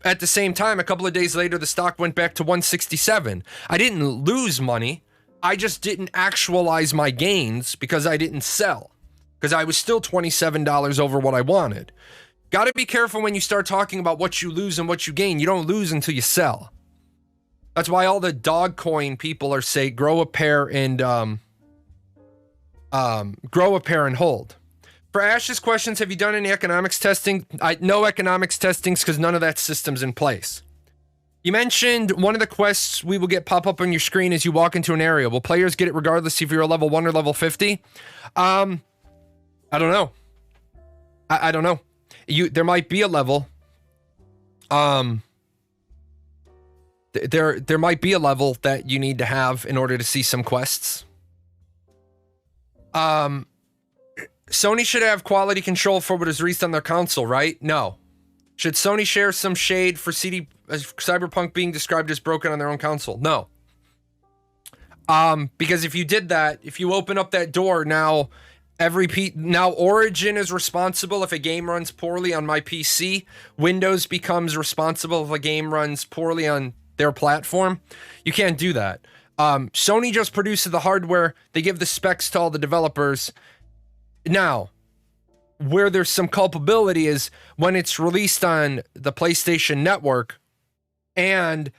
At the same time, a couple of days later, the stock went back to 167. I didn't lose money. I just didn't actualize my gains because I didn't sell. Because I was still $27 over what I wanted. Got to be careful when you start talking about what you lose and what you gain. You don't lose until you sell. That's why all the dog coin people are say grow a pair and hold. For Ash's questions, have you done any economics testing? No economics testings because none of that system's in place. You mentioned one of the quests we will get pop up on your screen as you walk into an area. Will players get it regardless if you're a level 1 or level 50? I don't know. I don't know. There might be a level. There might be a level that you need to have in order to see some quests. Sony should have quality control for what is released on their console, right? No. Should Sony share some shade for Cyberpunk being described as broken on their own console? No. Because if you did that, if you open up that door, now Origin is responsible if a game runs poorly on my PC. Windows becomes responsible if a game runs poorly on their platform. You can't do that. Sony just produces the hardware. They give the specs to all the developers. Now, where there's some culpability is when it's released on the PlayStation Network, and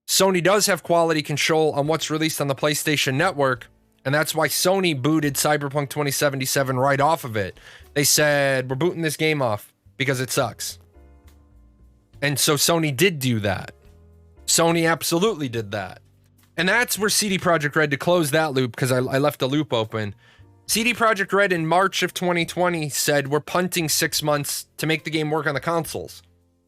Sony does have quality control on what's released on the PlayStation Network, and that's why Sony booted Cyberpunk 2077 right off of it. They said, we're booting this game off because it sucks. And so Sony did do that. Sony absolutely did that. And that's where CD Projekt Red, to close that loop, because I left the loop open, CD Projekt Red in March of 2020 said, we're punting 6 months to make the game work on the consoles.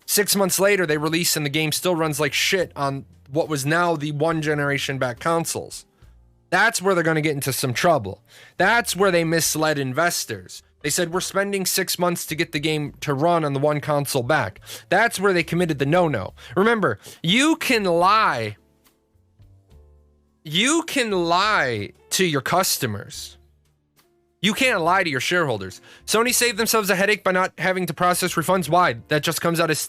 6 months later, they release and the game still runs like shit on what was now the one generation back consoles. That's where they're going to get into some trouble. That's where they misled investors. They said, we're spending 6 months to get the game to run on the one console back. That's where they committed the no-no. Remember, you can lie. You can lie to your customers. You can't lie to your shareholders. Sony saved themselves a headache by not having to process refunds. Why? That just comes out of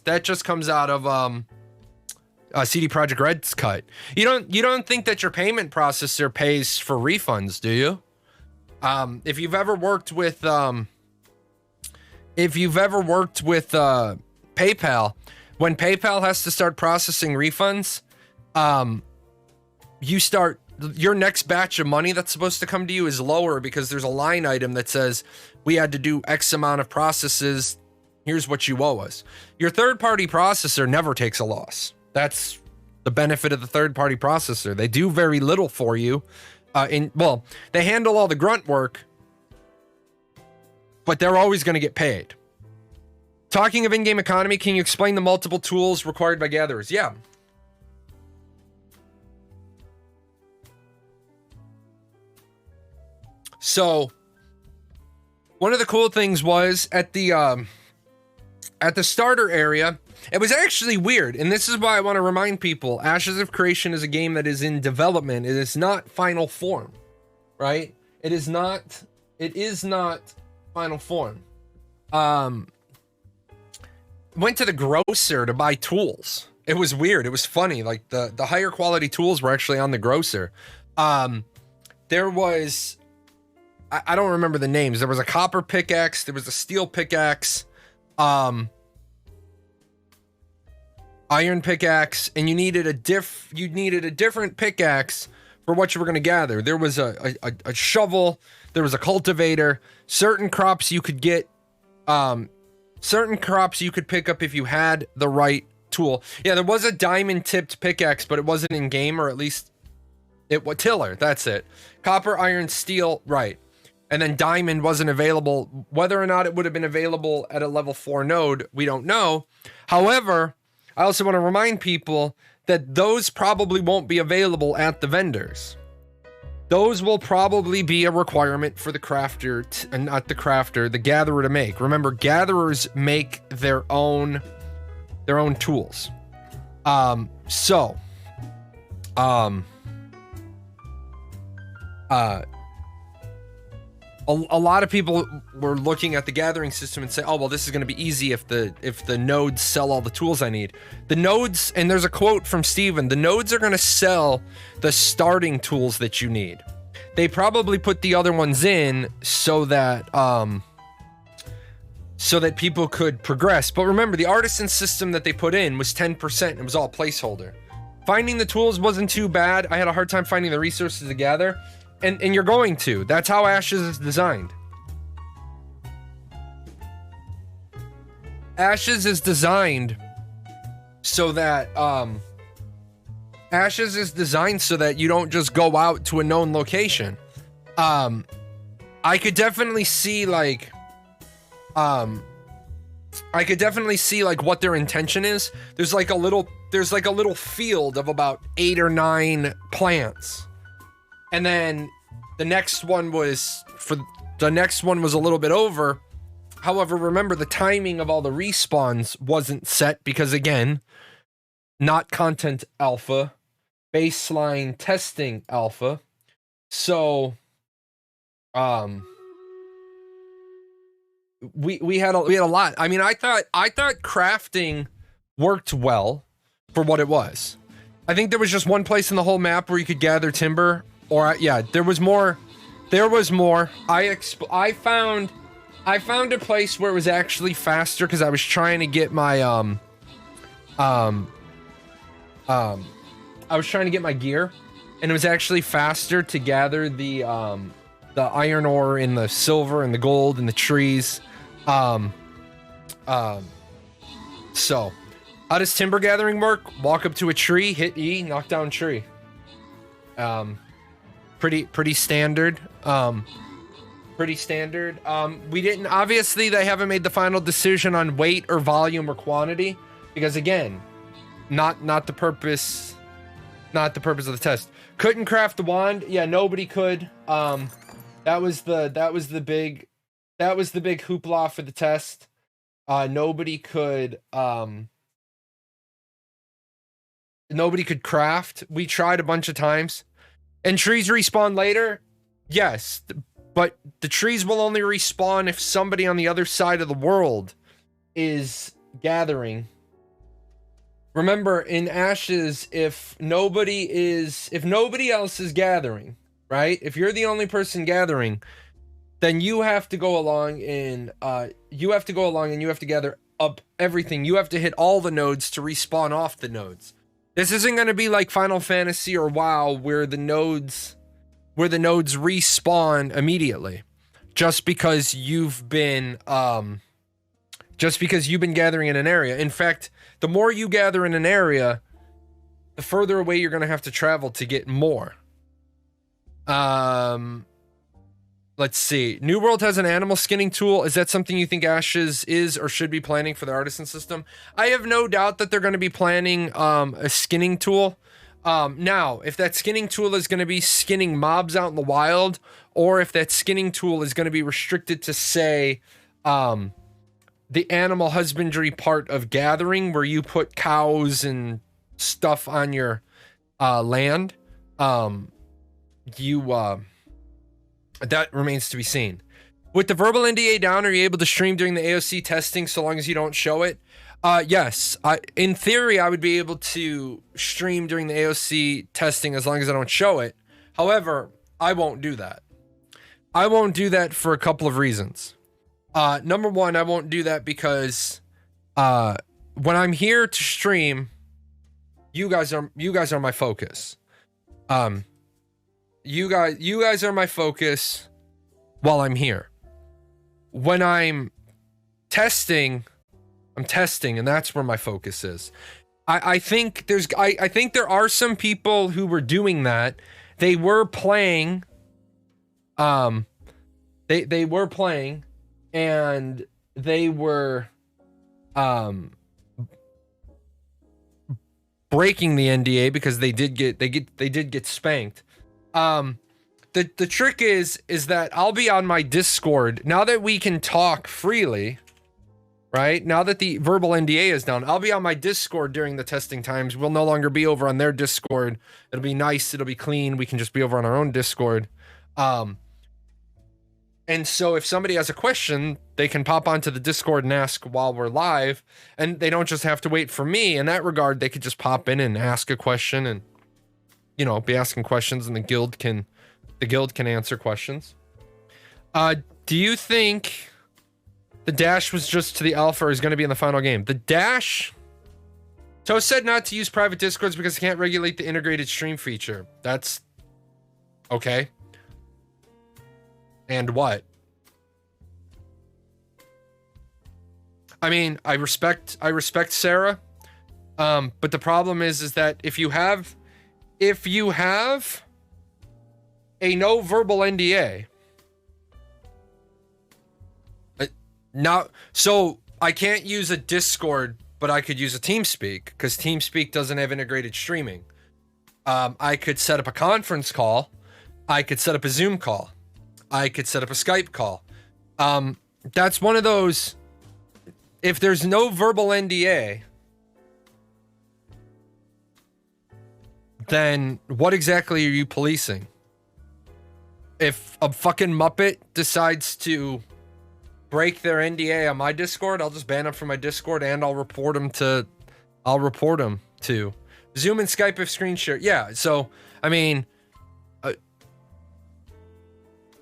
CD Projekt Red's cut. You don't think that your payment processor pays for refunds, do you? If you've ever worked with PayPal, when PayPal has to start processing refunds, your next batch of money that's supposed to come to you is lower because there's a line item that says we had to do X amount of processes. Here's what you owe us. Your third-party processor never takes a loss. That's the benefit of the third-party processor. They do very little for you. They handle all the grunt work, but they're always going to get paid. Talking of in-game economy, can you explain the multiple tools required by gatherers? Yeah. So, one of the cool things was at the starter area, it was actually weird, and this is why I want to remind people, Ashes of Creation is a game that is in development. It is not final form, right? It is not final form. Went to the grocer to buy tools. It was weird. It was funny. Like the higher quality tools were actually on the grocer. There was, I don't remember the names. There was a copper pickaxe. There was a steel pickaxe. Iron pickaxe, and you needed a different pickaxe for what you were going to gather. There was a shovel, there was a cultivator, certain crops you could get, certain crops you could pick up if you had the right tool. Yeah, there was a diamond tipped pickaxe, but it wasn't in game, or at least it was tiller. That's it. Copper, iron, steel, right. And then Diamond wasn't available. Whether or not it would have been available at a level 4 node, we don't know. However, I also want to remind people that those probably won't be available at the vendors. Those will probably be a requirement for the crafter, and not the crafter, the gatherer to make. Remember, gatherers make their own tools. A lot of people were looking at the gathering system and say, oh, well, this is going to be easy if the nodes sell all the tools I need. The nodes, and there's a quote from Steven, the nodes are going to sell the starting tools that you need. They probably put the other ones in so that people could progress. But remember, the artisan system that they put in was 10%. It was all placeholder. Finding the tools wasn't too bad. I had a hard time finding the resources to gather. And you're going to. That's how Ashes is designed. Ashes is designed so that you don't just go out to a known location. I could definitely see like what their intention is. There's like a little field of about 8 or 9 plants. And then the next one was a little bit over. However, remember the timing of all the respawns wasn't set because, again, not content alpha, baseline testing alpha. So we had a lot. I mean, I thought crafting worked well for what it was. I think there was just one place in the whole map where you could gather timber. Or yeah, there was more. I found a place where it was actually faster because I was trying to get my I was trying to get my gear, and it was actually faster to gather the iron ore and the silver and the gold and the trees. So how does timber gathering work? Walk up to a tree, hit E, knock down tree. Pretty standard. Pretty standard. We didn't, obviously they haven't made the final decision on weight or volume or quantity because, again, not the purpose of the test. Couldn't craft the wand. Yeah, nobody could. That was the big hoopla for the test. Nobody could craft. We tried a bunch of times. And trees respawn later? Yes, but the trees will only respawn if somebody on the other side of the world is gathering. Remember, in Ashes, if nobody else is gathering, right? If you're the only person gathering, then you have to go along and you have to gather up everything. You have to hit all the nodes to respawn off the nodes. This isn't going to be like Final Fantasy or WoW where the nodes respawn immediately just because you've been gathering in an area. In fact, the more you gather in an area, the further away you're going to have to travel to get more. Let's see. New World has an animal skinning tool. Is that something you think Ashes is or should be planning for the artisan system? I have no doubt that they're going to be planning a skinning tool. Now, if that skinning tool is going to be skinning mobs out in the wild, or if that skinning tool is going to be restricted to, say, the animal husbandry part of gathering, where you put cows and stuff on your land, that remains to be seen. With the verbal NDA down, are you able to stream during the AOC testing so long as you don't show it? Yes. In theory, I would be able to stream during the AOC testing as long as I don't show it. However, I won't do that. I won't do that for a couple of reasons. Number one, I won't do that because when I'm here to stream, you guys are my focus. You guys are my focus while I'm here. When I'm testing, and that's where my focus is. I think there are some people who were doing that. They were playing They were playing, and they were breaking the NDA because they did get spanked. The trick is that I'll be on my Discord now that we can talk freely, right? Now that the verbal NDA is down, I'll be on my Discord during the testing times. We'll no longer be over on their Discord. It'll be nice. It'll be clean. We can just be over on our own Discord. And so if somebody has a question, they can pop onto the Discord and ask while we're live, and they don't just have to wait for me. In that regard, they could just pop in and ask a question and, you know, be asking questions, and the guild can answer questions. Do you think the dash was just to the alpha or is going to be in the final game? The dash... Toe said not to use private Discords because it can't regulate the integrated stream feature. That's... okay. And what? I mean, I respect Sarah. But the problem is that if you have a no verbal NDA, now, so I can't use a Discord, but I could use a TeamSpeak because TeamSpeak doesn't have integrated streaming. I could set up a conference call. I could set up a Zoom call. I could set up a Skype call. That's one of those, if there's no verbal NDA, then what exactly are you policing? If a fucking Muppet decides to break their NDA on my Discord, I'll just ban them from my Discord and I'll report them to Zoom and Skype if screen share. Yeah, so, I mean...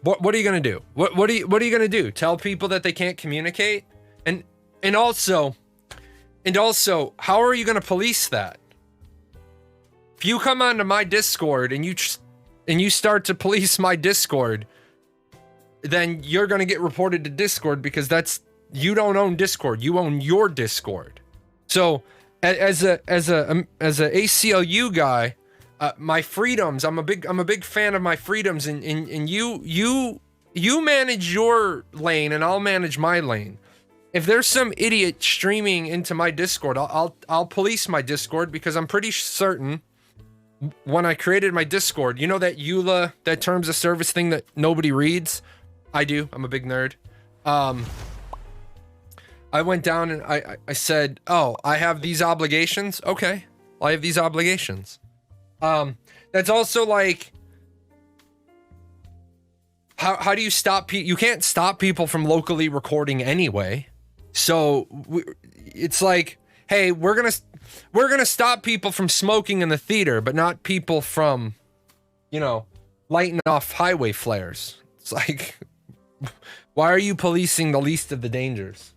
What are you gonna do? What are you gonna do? Tell people that they can't communicate? And also, how are you gonna police that? If you come onto my Discord and you start to police my Discord, then you're gonna get reported to Discord because you don't own Discord. You own your Discord. So as a ACLU guy. My freedoms. I'm a big fan of my freedoms, and you manage your lane, and I'll manage my lane. If there's some idiot streaming into my Discord, I'll police my Discord because I'm pretty certain when I created my Discord, you know that EULA, that terms of service thing that nobody reads. I do. I'm a big nerd. I went down and I said, oh, I have these obligations. Okay, well, I have these obligations. That's also like, how do you stop people? You can't stop people from locally recording anyway. So it's like, hey, we're gonna stop people from smoking in the theater, but not people from, you know, lighting off highway flares. It's like, why are you policing the least of the dangers?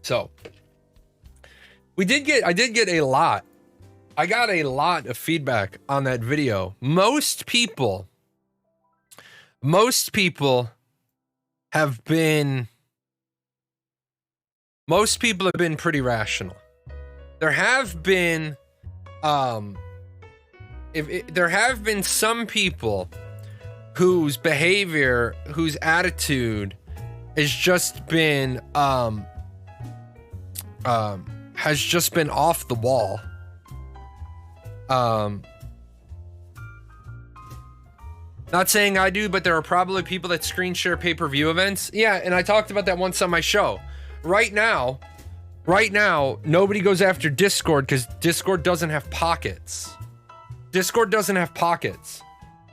So I did get a lot. I got a lot of feedback on that video. Most people have been pretty rational. There have been there have been some people whose behavior, whose attitude has just been off the wall. Not saying I do, but there are probably people that screen share pay-per-view events. Yeah, and I talked about that once on my show. Right now, nobody goes after Discord because Discord doesn't have pockets. Discord doesn't have pockets.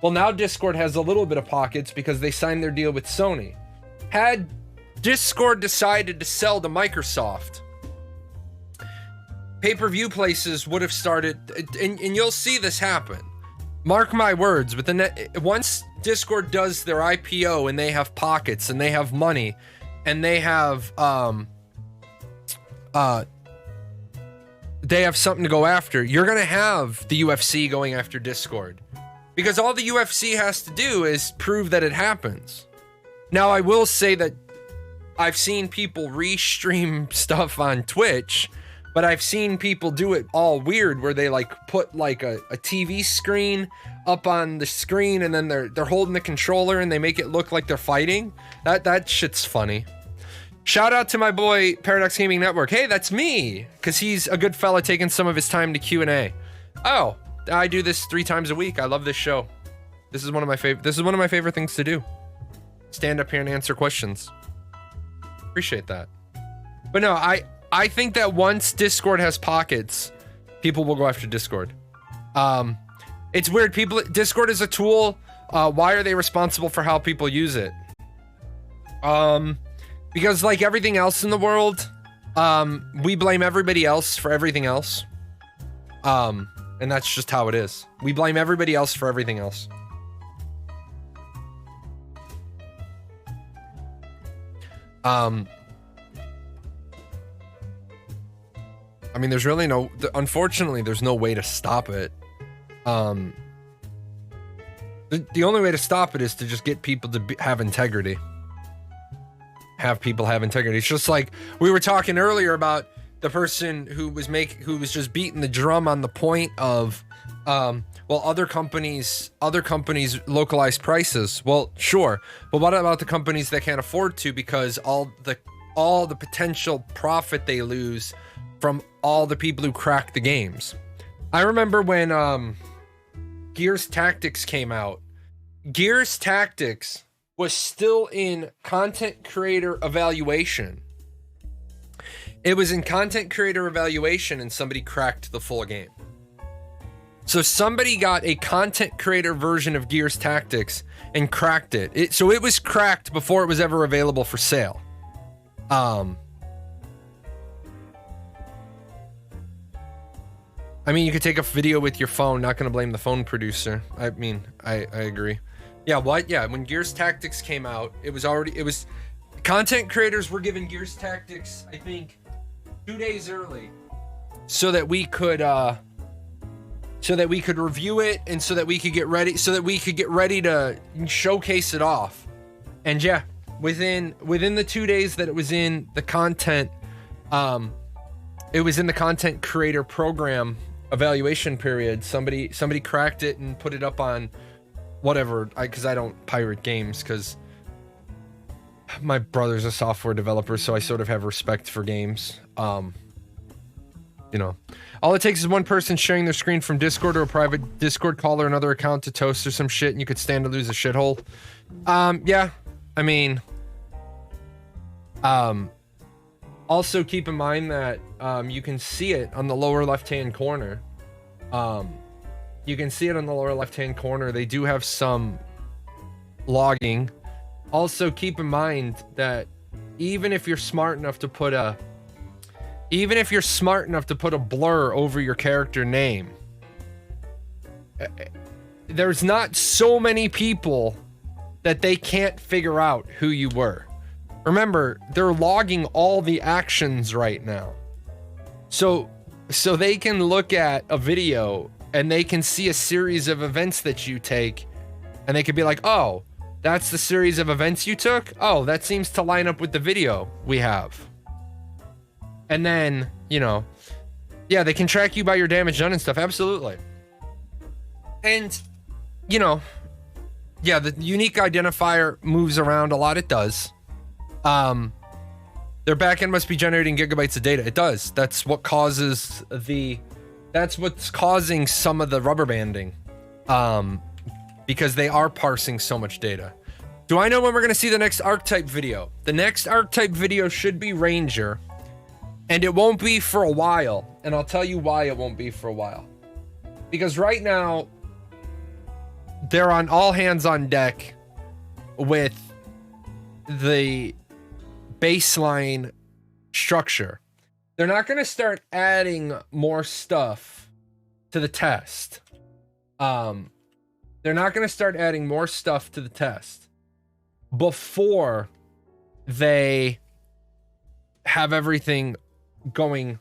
Well, now Discord has a little bit of pockets because they signed their deal with Sony. Had Discord decided to sell to Microsoft, pay-per-view places would have started, and you'll see this happen. Mark my words, but once Discord does their IPO and they have pockets and they have money and they have something to go after, you're gonna have the UFC going after Discord. Because all the UFC has to do is prove that it happens. Now, I will say that I've seen people re-stream stuff on Twitch, but I've seen people do it all weird where they like put like a TV screen up on the screen and then they're holding the controller and they make it look like they're fighting. That shit's funny. Shout out to my boy Paradox Gaming Network. Hey, that's me, because he's a good fella taking some of his time to Q&A. Oh, I do this 3 times a week. I love this show. This is one of my favorite things to do. Stand up here and answer questions. Appreciate that. But no, I think that once Discord has pockets, people will go after Discord. It's weird. Discord is a tool. Why are they responsible for how people use it? Because like everything else in the world, we blame everybody else for everything else. And that's just how it is. We blame everybody else for everything else. I mean, there's really unfortunately, there's no way to stop it. The only way to stop it is to just get people to have integrity. Have people have integrity. It's just like we were talking earlier about the person who was just beating the drum on the point of, well, other companies localize prices. Well, sure, but what about the companies that can't afford to, because all the potential profit they lose from all the people who crack the games. I remember when Gears Tactics came out. Gears Tactics was still in content creator evaluation. It was in content creator evaluation and somebody cracked the full game. So somebody got a content creator version of Gears Tactics and cracked it. So it was cracked before it was ever available for sale. I mean, you could take a video with your phone, not gonna blame the phone producer. I mean, I agree. Yeah, what? Yeah, when Gears Tactics came out, it was content creators were given Gears Tactics, I think, 2 days early, so that we could review it and so that we could get ready to showcase it off. And yeah, within the 2 days that it was in the content, it was in the content creator program evaluation period. Somebody cracked it and put it up on whatever, because I don't pirate games, because my brother's a software developer, so I sort of have respect for games. You know, all it takes is one person sharing their screen from Discord or a private Discord call or another account to toast or some shit, and you could stand to lose a shithole. Yeah, I mean, also keep in mind that you can see it on the lower left-hand corner. You can see it on the lower left-hand corner. They do have some logging. Also, keep in mind that even if you're smart enough to put a blur over your character name, there's not so many people that they can't figure out who you were. Remember, they're logging all the actions right now. So they can look at a video and they can see a series of events that you take, and they could be like, oh, that's the series of events you took? Oh, that seems to line up with the video we have. And then, you know, yeah, they can track you by your damage done and stuff. Absolutely. And, you know, yeah, the unique identifier moves around a lot. It does. Their backend must be generating gigabytes of data. It does. That's what's causing some of the rubber banding. Because they are parsing so much data. Do I know when we're going to see the next archetype video? The next archetype video should be Ranger. And it won't be for a while. And I'll tell you why it won't be for a while. Because right now, they're on all hands on deck with the baseline structure. They're not going to start adding more stuff to the test. They're not going to start adding more stuff to the test before they have everything going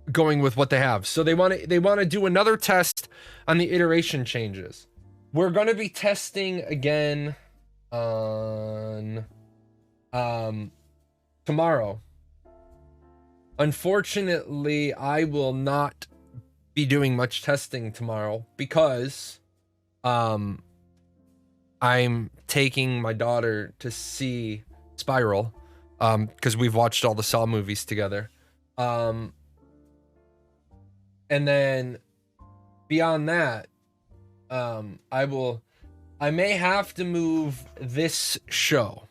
with what they have. So they want to do another test on the iteration changes. We're going to be testing again on tomorrow. Unfortunately, I will not be doing much testing tomorrow because I'm taking my daughter to see Spiral because we've watched all the Saw movies together. And then beyond that, I may have to move this show.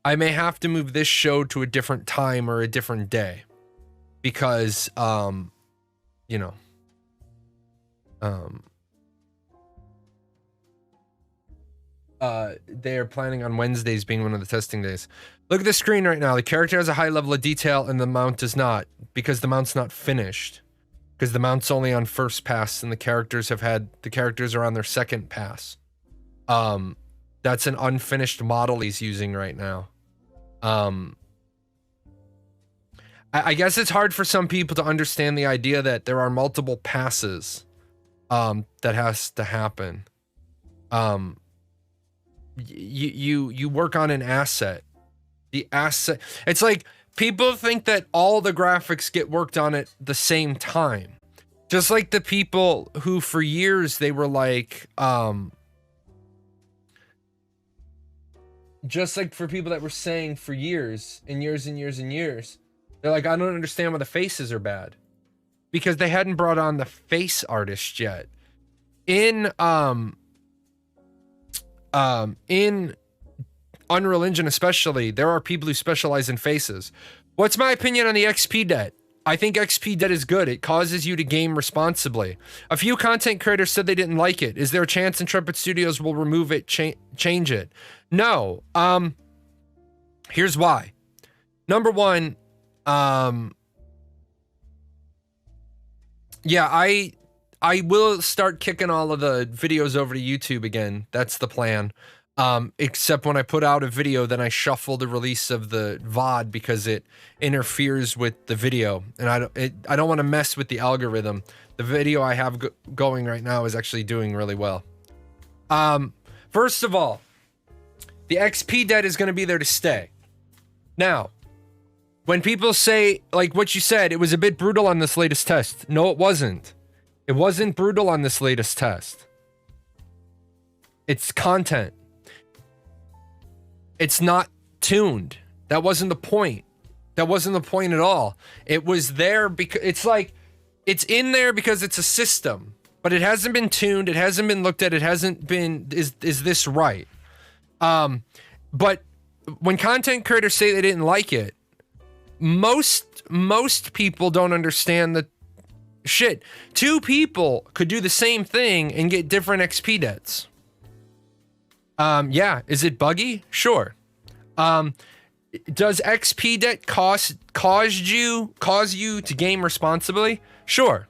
I may have to move this show to a different time or a different day because, you know, they're planning on Wednesdays being one of the testing days. Look at the screen right now. The character has a high level of detail and the mount does not, because the mount's not finished. Because the mount's only on first pass and the characters are on their second pass. That's an unfinished model he's using right now. I guess it's hard for some people to understand the idea that there are multiple passes that has to happen. You work on an asset. The asset, it's like people think that all the graphics get worked on at the same time. Just like the people who for years they were like, just like for people that were saying for years and years and years and years, they're like, I don't understand why the faces are bad. Because they hadn't brought on the face artist yet. In Unreal Engine especially, there are people who specialize in faces. What's my opinion on the XP debt? I think XP debt is good. It causes you to game responsibly. A few content creators said they didn't like it. Is there a chance Intrepid Studios will remove it, change it? No. Here's why. Number one, yeah, I will start kicking all of the videos over to YouTube again. That's the plan. Except when I put out a video, then I shuffle the release of the VOD because it interferes with the video, and I don't want to mess with the algorithm. The video I have going right now is actually doing really well. First of all, the XP debt is going to be there to stay. Now, when people say, like what you said, it was a bit brutal on this latest test. No, it wasn't. It wasn't brutal on this latest test. It's content. It's not tuned. That wasn't the point. That wasn't the point at all. It was there because it's like, it's in there because it's a system, but it hasn't been tuned. It hasn't been looked at. It hasn't been, is this right? But when content creators say they didn't like it, most people don't understand that shit. Two people could do the same thing and get different XP debts. Yeah, is it buggy? Sure. Does XP debt cause you to game responsibly? Sure.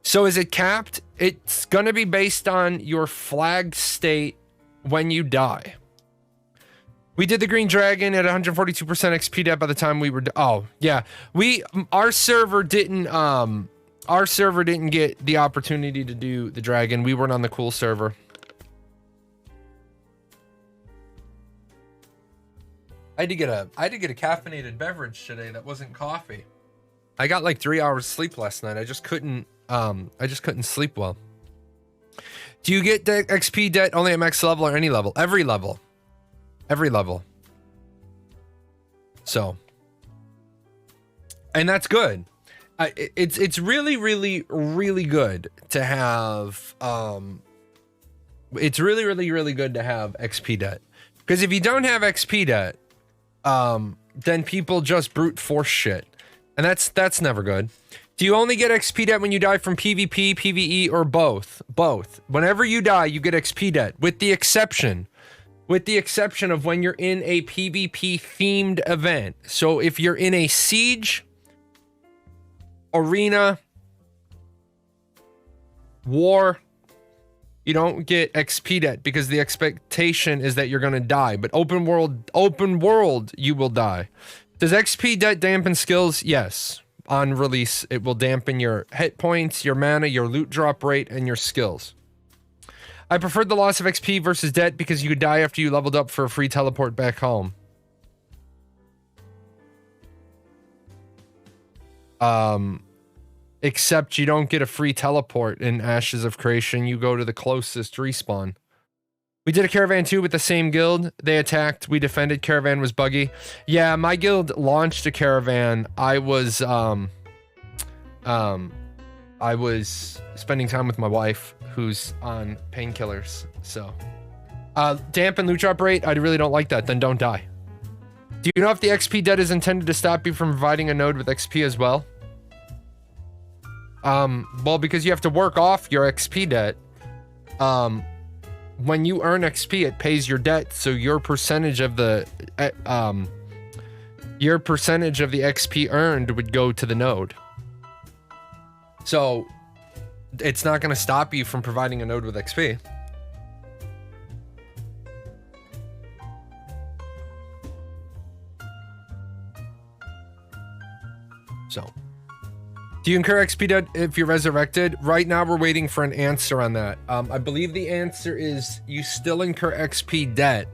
So is it capped? It's gonna be based on your flag state when you die. We did the Green Dragon at 142% XP debt by the time we were. Oh yeah, our server didn't get the opportunity to do the dragon. We weren't on the cool server. I had to get a caffeinated beverage today that wasn't coffee. I got like 3 hours sleep last night. I just couldn't sleep well. Do you get the XP debt only at max level or any level? Every level. Every level. So, and that's good. It's really, really, really good to have. It's really, really, really good to have XP debt, because if you don't have XP debt, then people just brute force shit, and that's never good. Do you only get XP debt when you die from PvP, PvE, or both? Both. Whenever you die, you get XP debt, with the exception of when you're in a PvP themed event. So if you're in a siege, arena, war, you don't get XP debt because the expectation is that you're going to die. But open world, you will die. Does XP debt dampen skills? Yes. On release, it will dampen your hit points, your mana, your loot drop rate, and your skills. I preferred the loss of XP versus debt because you could die after you leveled up for a free teleport back home. Except you don't get a free teleport in Ashes of Creation. You go to the closest respawn. We did a caravan too with the same guild. They attacked, we defended, caravan was buggy. Yeah, my guild launched a caravan. I was spending time with my wife who's on painkillers. So dampen loot drop rate, I really don't like that. Then don't die. Do you know if the XP debt is intended to stop you from providing a node with XP as well? Well, because you have to work off your XP debt. When you earn XP, it pays your debt, so your percentage of the XP earned would go to the node. So it's not going to stop you from providing a node with XP. So, do you incur XP debt if you're resurrected? Right now, we're waiting for an answer on that. I believe the answer is you still incur XP debt,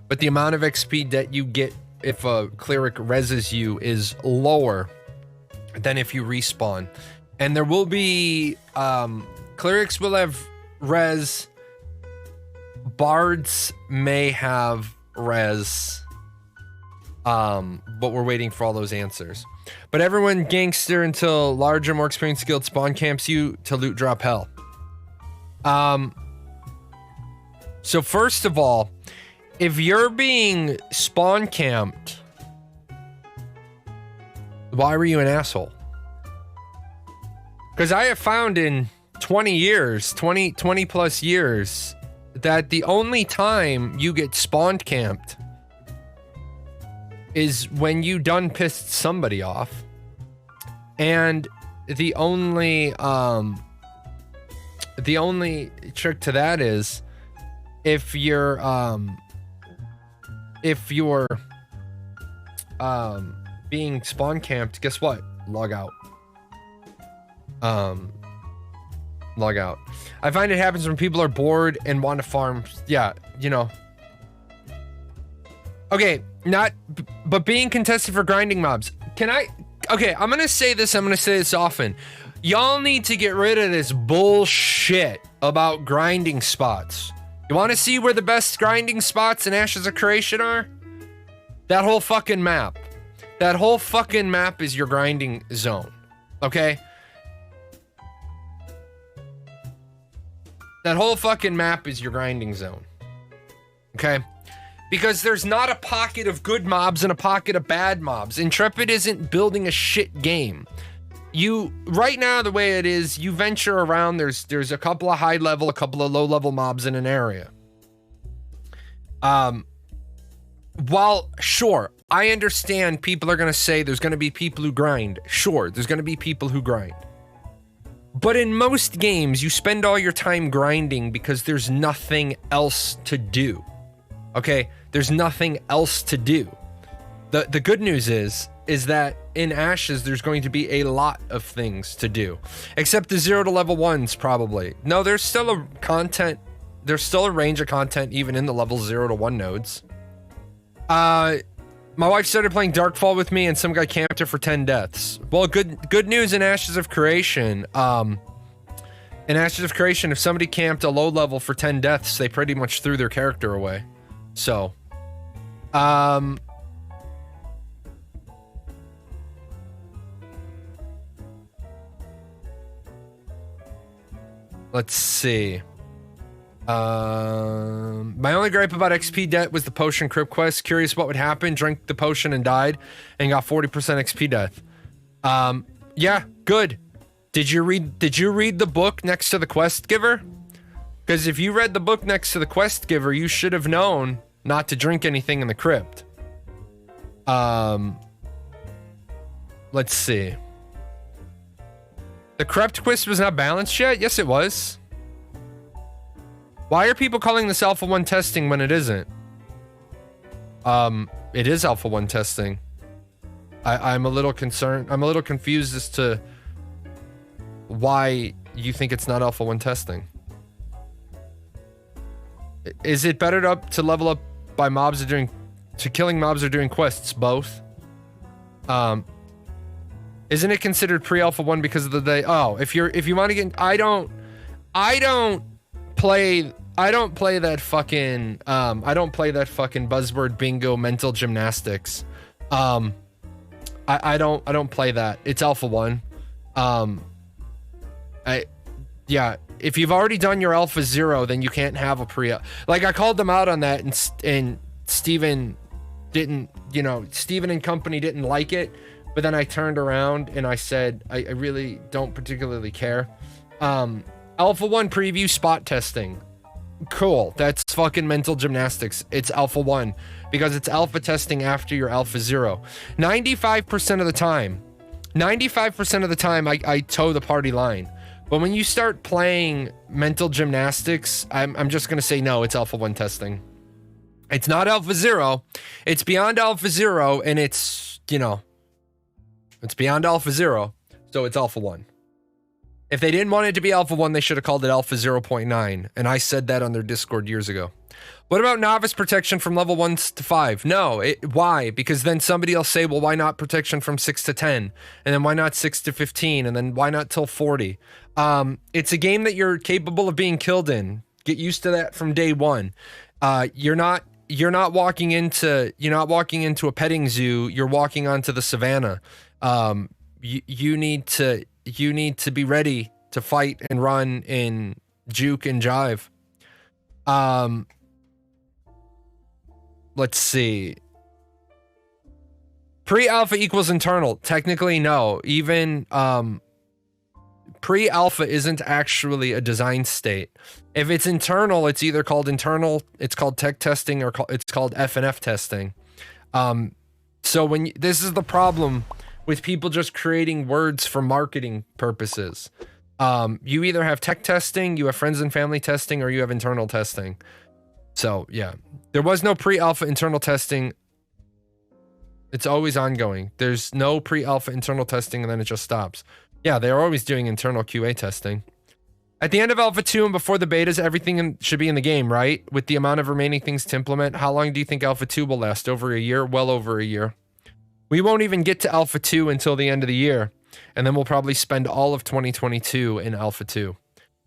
but the amount of XP debt you get if a cleric reses you is lower than if you respawn. And there will be, clerics will have res, bards may have res, but we're waiting for all those answers. But everyone gangster until larger, more experienced guild spawn camps you to loot drop hell. So first of all, if you're being spawn camped, why were you an asshole? Because I have found in 20 plus years, that the only time you get spawn camped is when you done pissed somebody off. And the only trick to that is if you're being spawn camped, guess what? Log out. Log out. I find it happens when people are bored and want to farm. Yeah, you know. Okay, but being contested for grinding mobs. Okay, I'm gonna say this often. Y'all need to get rid of this bullshit about grinding spots. You want to see where the best grinding spots in Ashes of Creation are? That whole fucking map. That whole fucking map is your grinding zone. Okay? That whole fucking map is your grinding zone. Okay? Because there's not a pocket of good mobs and a pocket of bad mobs. Intrepid isn't building a shit game. Right now, the way it is, you venture around, there's a couple of high level, a couple of low level mobs in an area. While, sure, I understand people are going to say there's going to be people who grind. Sure, there's going to be people who grind. But in most games, you spend all your time grinding because there's nothing else to do. Okay? There's nothing else to do. The good news is that in Ashes, there's going to be a lot of things to do. Except the 0 to level 1s, probably. No, there's still a range of content even in the level 0 to 1 nodes. My wife started playing Darkfall with me and some guy camped her for 10 deaths. Well, good news in Ashes of Creation. In Ashes of Creation, if somebody camped a low level for 10 deaths, they pretty much threw their character away. So, let's see. My only gripe about XP debt was the potion crypt quest. Curious what would happen. Drank the potion and died and got 40% XP death. Yeah, good. Did you read the book next to the quest giver? Because if you read the book next to the quest giver, you should have known not to drink anything in the crypt. Let's see. The crypt quest was not balanced yet? Yes, it was. Why are people calling this Alpha 1 testing when it isn't? It is Alpha 1 testing. I'm a little concerned. I'm a little confused as to why you think it's not Alpha 1 testing. Is it better to level up by mobs killing mobs or doing quests? Both. Isn't it considered pre-alpha 1 because of the day? Oh, if you want to get, I don't play that fucking buzzword bingo mental gymnastics. I don't play that. It's alpha 1. If you've already done your alpha 0, then you can't have a pre. Like, I called them out on that, and Steven didn't, Steven and company didn't like it, but then I turned around and I said, I really don't particularly care. Alpha 1 preview spot testing. Cool. That's fucking mental gymnastics. It's alpha 1 because it's alpha testing after your alpha 0. 95% of the time, I toe the party line. But when you start playing mental gymnastics, I'm just going to say no, it's alpha 1 testing. It's not alpha 0. It's beyond alpha 0, and it's beyond alpha 0, so it's alpha 1. If they didn't want it to be alpha 1, they should have called it alpha 0.9, and I said that on their Discord years ago. What about novice protection from level 1 to 5? No, why? Because then somebody will say, well, why not protection from 6 to 10? And then why not 6 to 15? And then why not till 40? It's a game that you're capable of being killed in. Get used to that from day one. You're not walking into a petting zoo. You're walking onto the savannah. You need to be ready to fight and run and juke and jive. Let's see. Pre-alpha equals internal. Technically, no. Even pre-alpha isn't actually a design state. If it's internal, it's either called internal, it's called tech testing, or it's called F&F testing. So this is the problem with people just creating words for marketing purposes. You either have tech testing, you have friends and family testing, or you have internal testing. So yeah, there was no pre-alpha internal testing. It's always ongoing. There's no pre-alpha internal testing and then it just stops. Yeah, they're always doing internal QA testing. At the end of Alpha 2 and before the betas, everything should be in the game, right? With the amount of remaining things to implement, how long do you think Alpha 2 will last? Over a year? Well over a year. We won't even get to Alpha 2 until the end of the year, and then we'll probably spend all of 2022 in Alpha 2.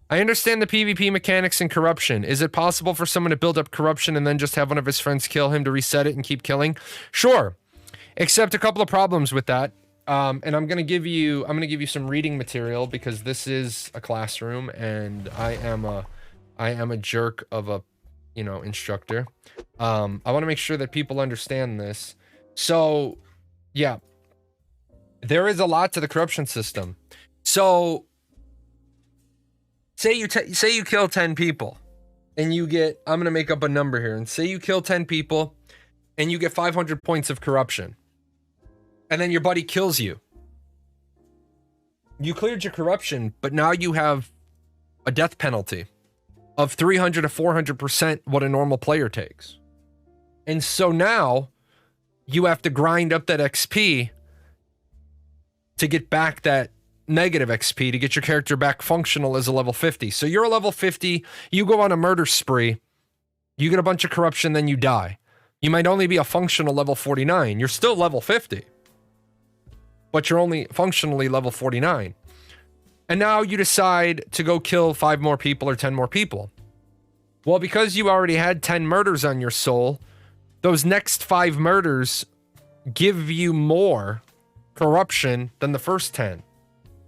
I understand the PvP mechanics and corruption. Is it possible for someone to build up corruption and then just have one of his friends kill him to reset it and keep killing? Sure, except a couple of problems with that. And I'm gonna give you some reading material because this is a classroom and I am a jerk of a instructor. I want to make sure that people understand this. So yeah, there is a lot to the corruption system. So say you kill 10 people and you get, I'm gonna make up a number here, and say you kill 10 people and you get 500 points of corruption. And then your buddy kills you. You cleared your corruption, but now you have a death penalty of 300 to 400% what a normal player takes. And so now you have to grind up that XP to get back that negative XP to get your character back functional as a level 50. So you're a level 50, you go on a murder spree, you get a bunch of corruption, then you die. You might only be a functional level 49. You're still level 50. But you're only functionally level 49. And now you decide to go kill 5 more people or 10 more people. Well, because you already had 10 murders on your soul, those next 5 murders give you more corruption than the first 10.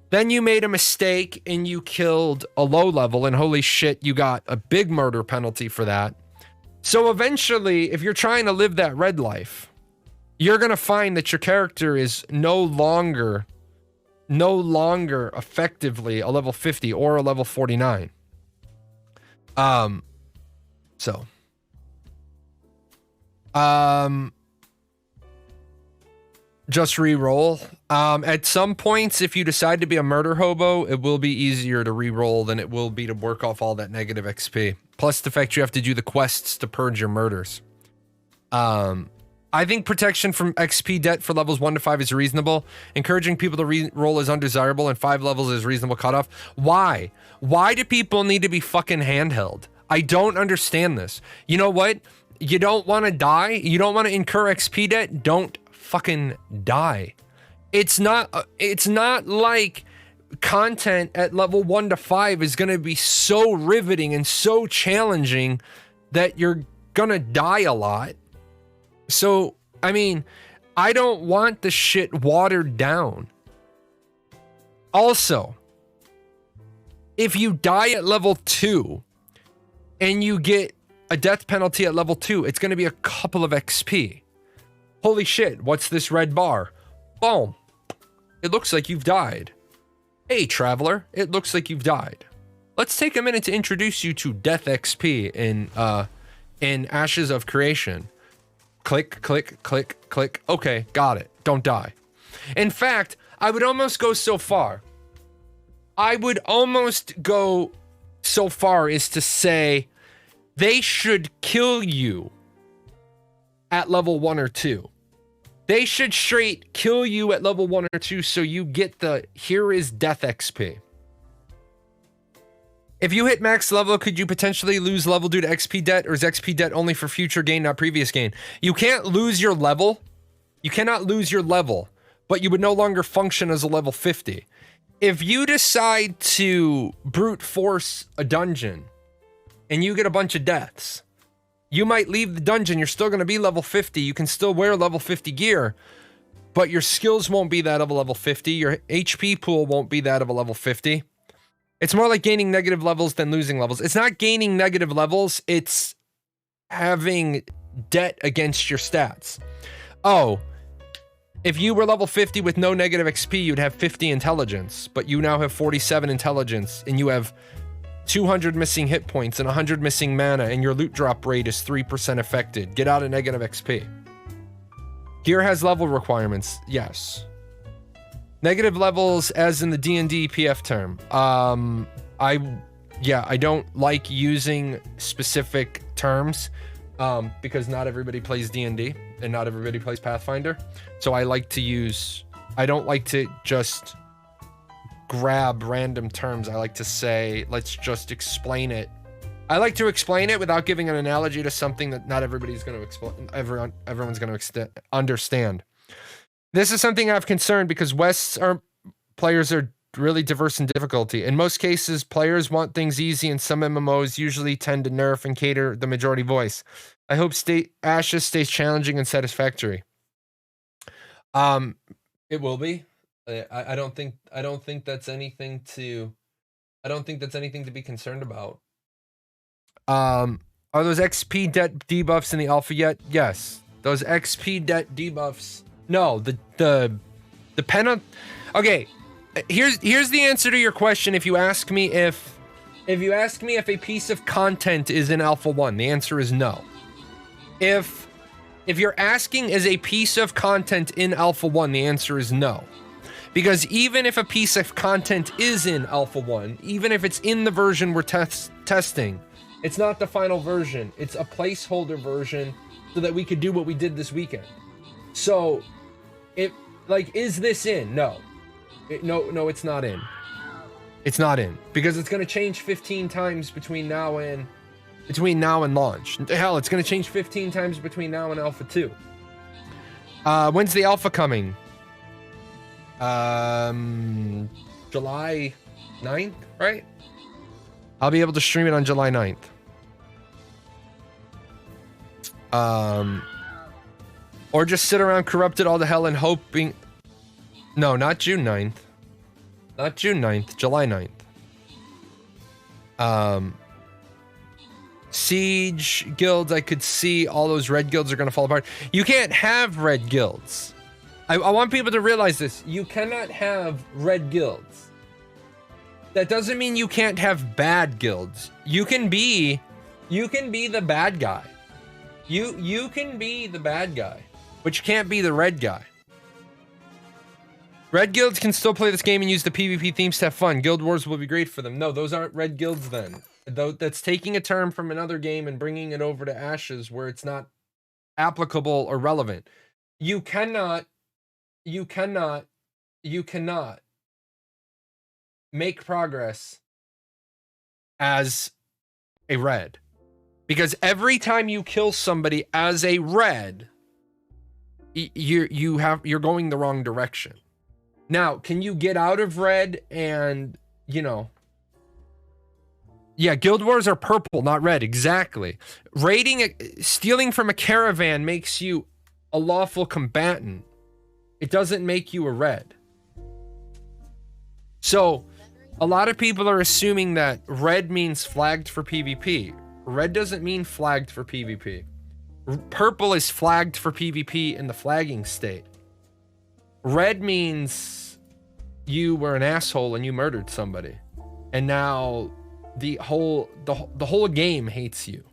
Then you made a mistake and you killed a low level, and holy shit, you got a big murder penalty for that. So eventually, if you're trying to live that red life, you're going to find that your character is no longer effectively a level 50 or a level 49. Just re-roll. At some points, if you decide to be a murder hobo, it will be easier to re-roll than it will be to work off all that negative XP. Plus the fact you have to do the quests to purge your murders. I think protection from XP debt for levels 1 to 5 is reasonable. Encouraging people to re-roll is undesirable, and 5 levels is reasonable cutoff. Why? Why do people need to be fucking handheld? I don't understand this. You know what? You don't want to die? You don't want to incur XP debt? Don't fucking die. It's not like content at level 1 to 5 is going to be so riveting and so challenging that you're going to die a lot. So, I mean, I don't want the shit watered down. Also, if you die at level 2 and you get a death penalty at level 2, it's going to be a couple of XP. Holy shit, what's this red bar? Boom. It looks like you've died. Hey, traveler, it looks like you've died. Let's take a minute to introduce you to Death XP in Ashes of Creation. Click, click, click, click. Okay, got it. Don't die. In fact, I would almost go so far. I would almost go so far as to say they should kill you at level 1 or 2. They should straight kill you at level 1 or 2 so you get the here is death XP. If you hit max level, could you potentially lose level due to XP debt, or is XP debt only for future gain, not previous gain? You can't lose your level. You cannot lose your level, but you would no longer function as a level 50. If you decide to brute force a dungeon and you get a bunch of deaths, you might leave the dungeon, you're still going to be level 50, you can still wear level 50 gear, but your skills won't be that of a level 50, your HP pool won't be that of a level 50. It's more like gaining negative levels than losing levels. It's not gaining negative levels, it's having debt against your stats. Oh, if you were level 50 with no negative XP, you'd have 50 intelligence, but you now have 47 intelligence, and you have 200 missing hit points and 100 missing mana, and your loot drop rate is 3% affected. Get out of negative XP. Gear has level requirements. Yes. Negative levels as in the D&D PF term. I don't like using specific terms because not everybody plays D&D and not everybody plays Pathfinder. So I don't like to just grab random terms. I like to say, let's just explain it. I like to explain it without giving an analogy to something that not everybody's going to explain. Everyone's going to understand. This is something I have concern because players are really diverse in difficulty. In most cases, players want things easy, and some MMOs usually tend to nerf and cater the majority voice. I hope Ashes stays challenging and satisfactory. It will be. I don't think that's anything to be concerned about. Are those XP debt debuffs in the alpha yet? Yes. Those XP debt debuffs. No, the penalty. Okay, here's the answer to your question. If you ask me if a piece of content is in Alpha 1, the answer is no. If you're asking is a piece of content in Alpha 1, the answer is no. Because even if a piece of content is in Alpha 1, even if it's in the version we're testing, it's not the final version. It's a placeholder version so that we could do what we did this weekend. So, is this in? No. No, it's not in. It's not in. Because it's going to change 15 times between now and launch. Hell, it's going to change 15 times between now and Alpha 2. When's the Alpha coming? July 9th, right? I'll be able to stream it on July 9th. Or just sit around corrupted all to hell and hoping... No, not June 9th. Not June 9th, July 9th. Siege guilds, I could see all those red guilds are going to fall apart. You can't have red guilds. I want people to realize this. You cannot have red guilds. That doesn't mean you can't have bad guilds. You can be the bad guy. You can be the bad guy, but you can't be the red guy. Red guilds can still play this game and use the PvP themes to have fun. Guild wars will be great for them. No, those aren't red guilds then. That's taking a term from another game and bringing it over to Ashes where it's not applicable or relevant. You cannot make progress as a red. Because every time you kill somebody as a red, you're going the wrong direction. Now, can you get out of red and, you know... Yeah, guild wars are purple, not red. Exactly. Stealing from a caravan makes you a lawful combatant. It doesn't make you a red. So, a lot of people are assuming that red means flagged for PvP. Red doesn't mean flagged for PvP. Purple is flagged for PvP in the flagging state. Red means you were an asshole and you murdered somebody. And now the whole game hates you.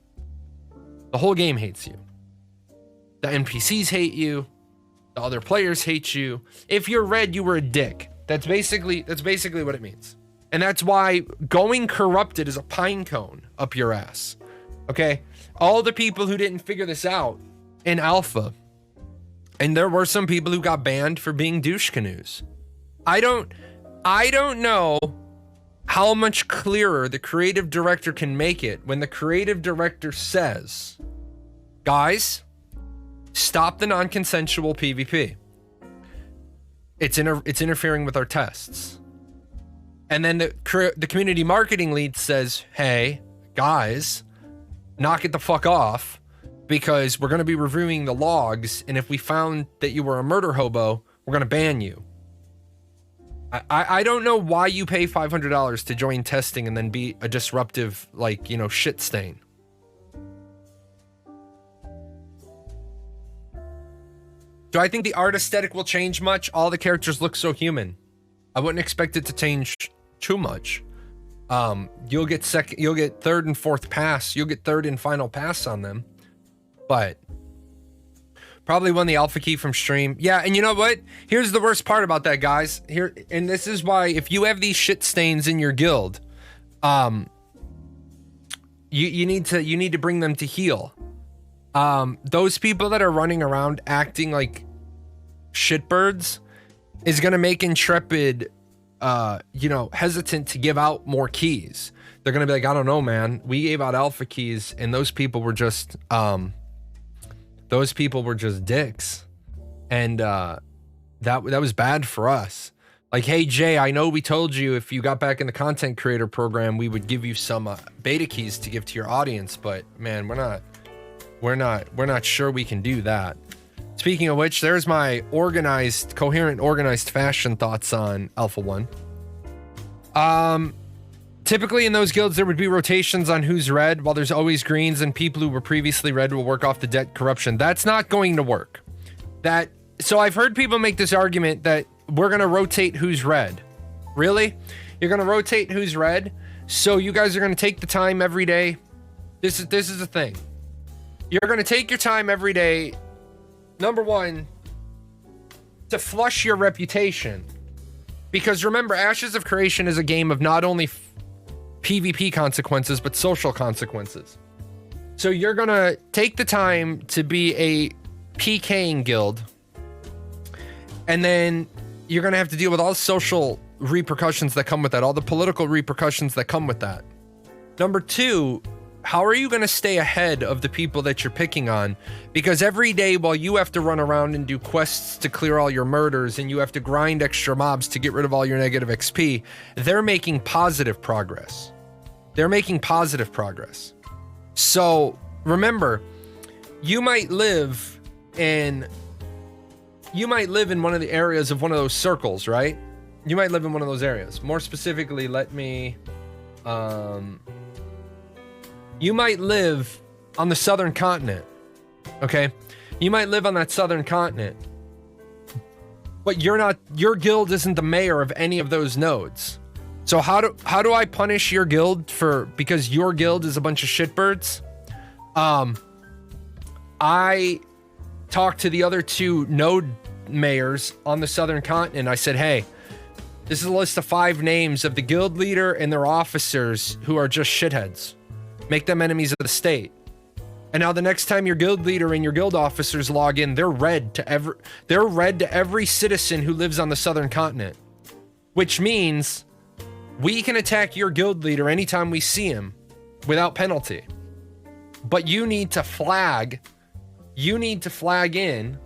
The whole game hates you. The NPCs hate you. The other players hate you. If you're red, you were a dick. That's basically what it means. And that's why going corrupted is a pine cone up your ass. Okay? All the people who didn't figure this out in alpha, and there were some people who got banned for being douche canoes. I don't know how much clearer the creative director can make it when the creative director says, guys, stop the non-consensual PvP. It's interfering with our tests. And then the community marketing lead says, hey, guys, knock it the fuck off, because we're going to be reviewing the logs, and if we found that you were a murder hobo, we're going to ban you. I don't know why you pay $500 to join testing and then be a disruptive, like, you know, shit stain. Do I think the art aesthetic will change much? All the characters look so human. I wouldn't expect it to change too much. You'll get third and fourth pass. You'll get third and final pass on them. But probably won the alpha key from stream. Yeah, and you know what? Here's the worst part about that, guys. Here, and this is why if you have these shit stains in your guild, you need to bring them to heel. Those people that are running around acting like shitbirds is gonna make Intrepid hesitant to give out more keys. They're gonna be like, I don't know, man. We gave out alpha keys and those people were just dicks. And that was bad for us. Like, hey Jay, I know we told you if you got back in the content creator program, we would give you some beta keys to give to your audience, but man, we're not sure we can do that. Speaking of which, there's my coherent, organized fashion thoughts on Alpha 1. Typically in those guilds, there would be rotations on who's red, while there's always greens, and people who were previously red will work off the debt corruption. That's not going to work. So I've heard people make this argument that we're going to rotate who's red. Really? You're going to rotate who's red? So you guys are going to take the time every day? This is the thing. You're going to take your time every day, number one, to flush your reputation. Because remember, Ashes of Creation is a game of not only PvP consequences, but social consequences. So you're going to take the time to be a PKing guild, and then you're going to have to deal with all the social repercussions that come with that, all the political repercussions that come with that. Number two, how are you going to stay ahead of the people that you're picking on? Because every day while you have to run around and do quests to clear all your murders, and you have to grind extra mobs to get rid of all your negative XP, they're making positive progress. So remember, you might live in one of the areas of one of those circles, right? You might live in one of those areas. More specifically, you might live on the southern continent, okay? You might live on that southern continent, but your guild isn't the mayor of any of those nodes. So how do I punish your guild because your guild is a bunch of shitbirds? I talked to the other two node mayors on the southern continent. I said, hey, this is a list of 5 names of the guild leader and their officers who are just shitheads. Make them enemies of the state. And now the next time your guild leader and your guild officers log in, they're red to every citizen who lives on the southern continent. Which means we can attack your guild leader anytime we see him without penalty. But you need to flag in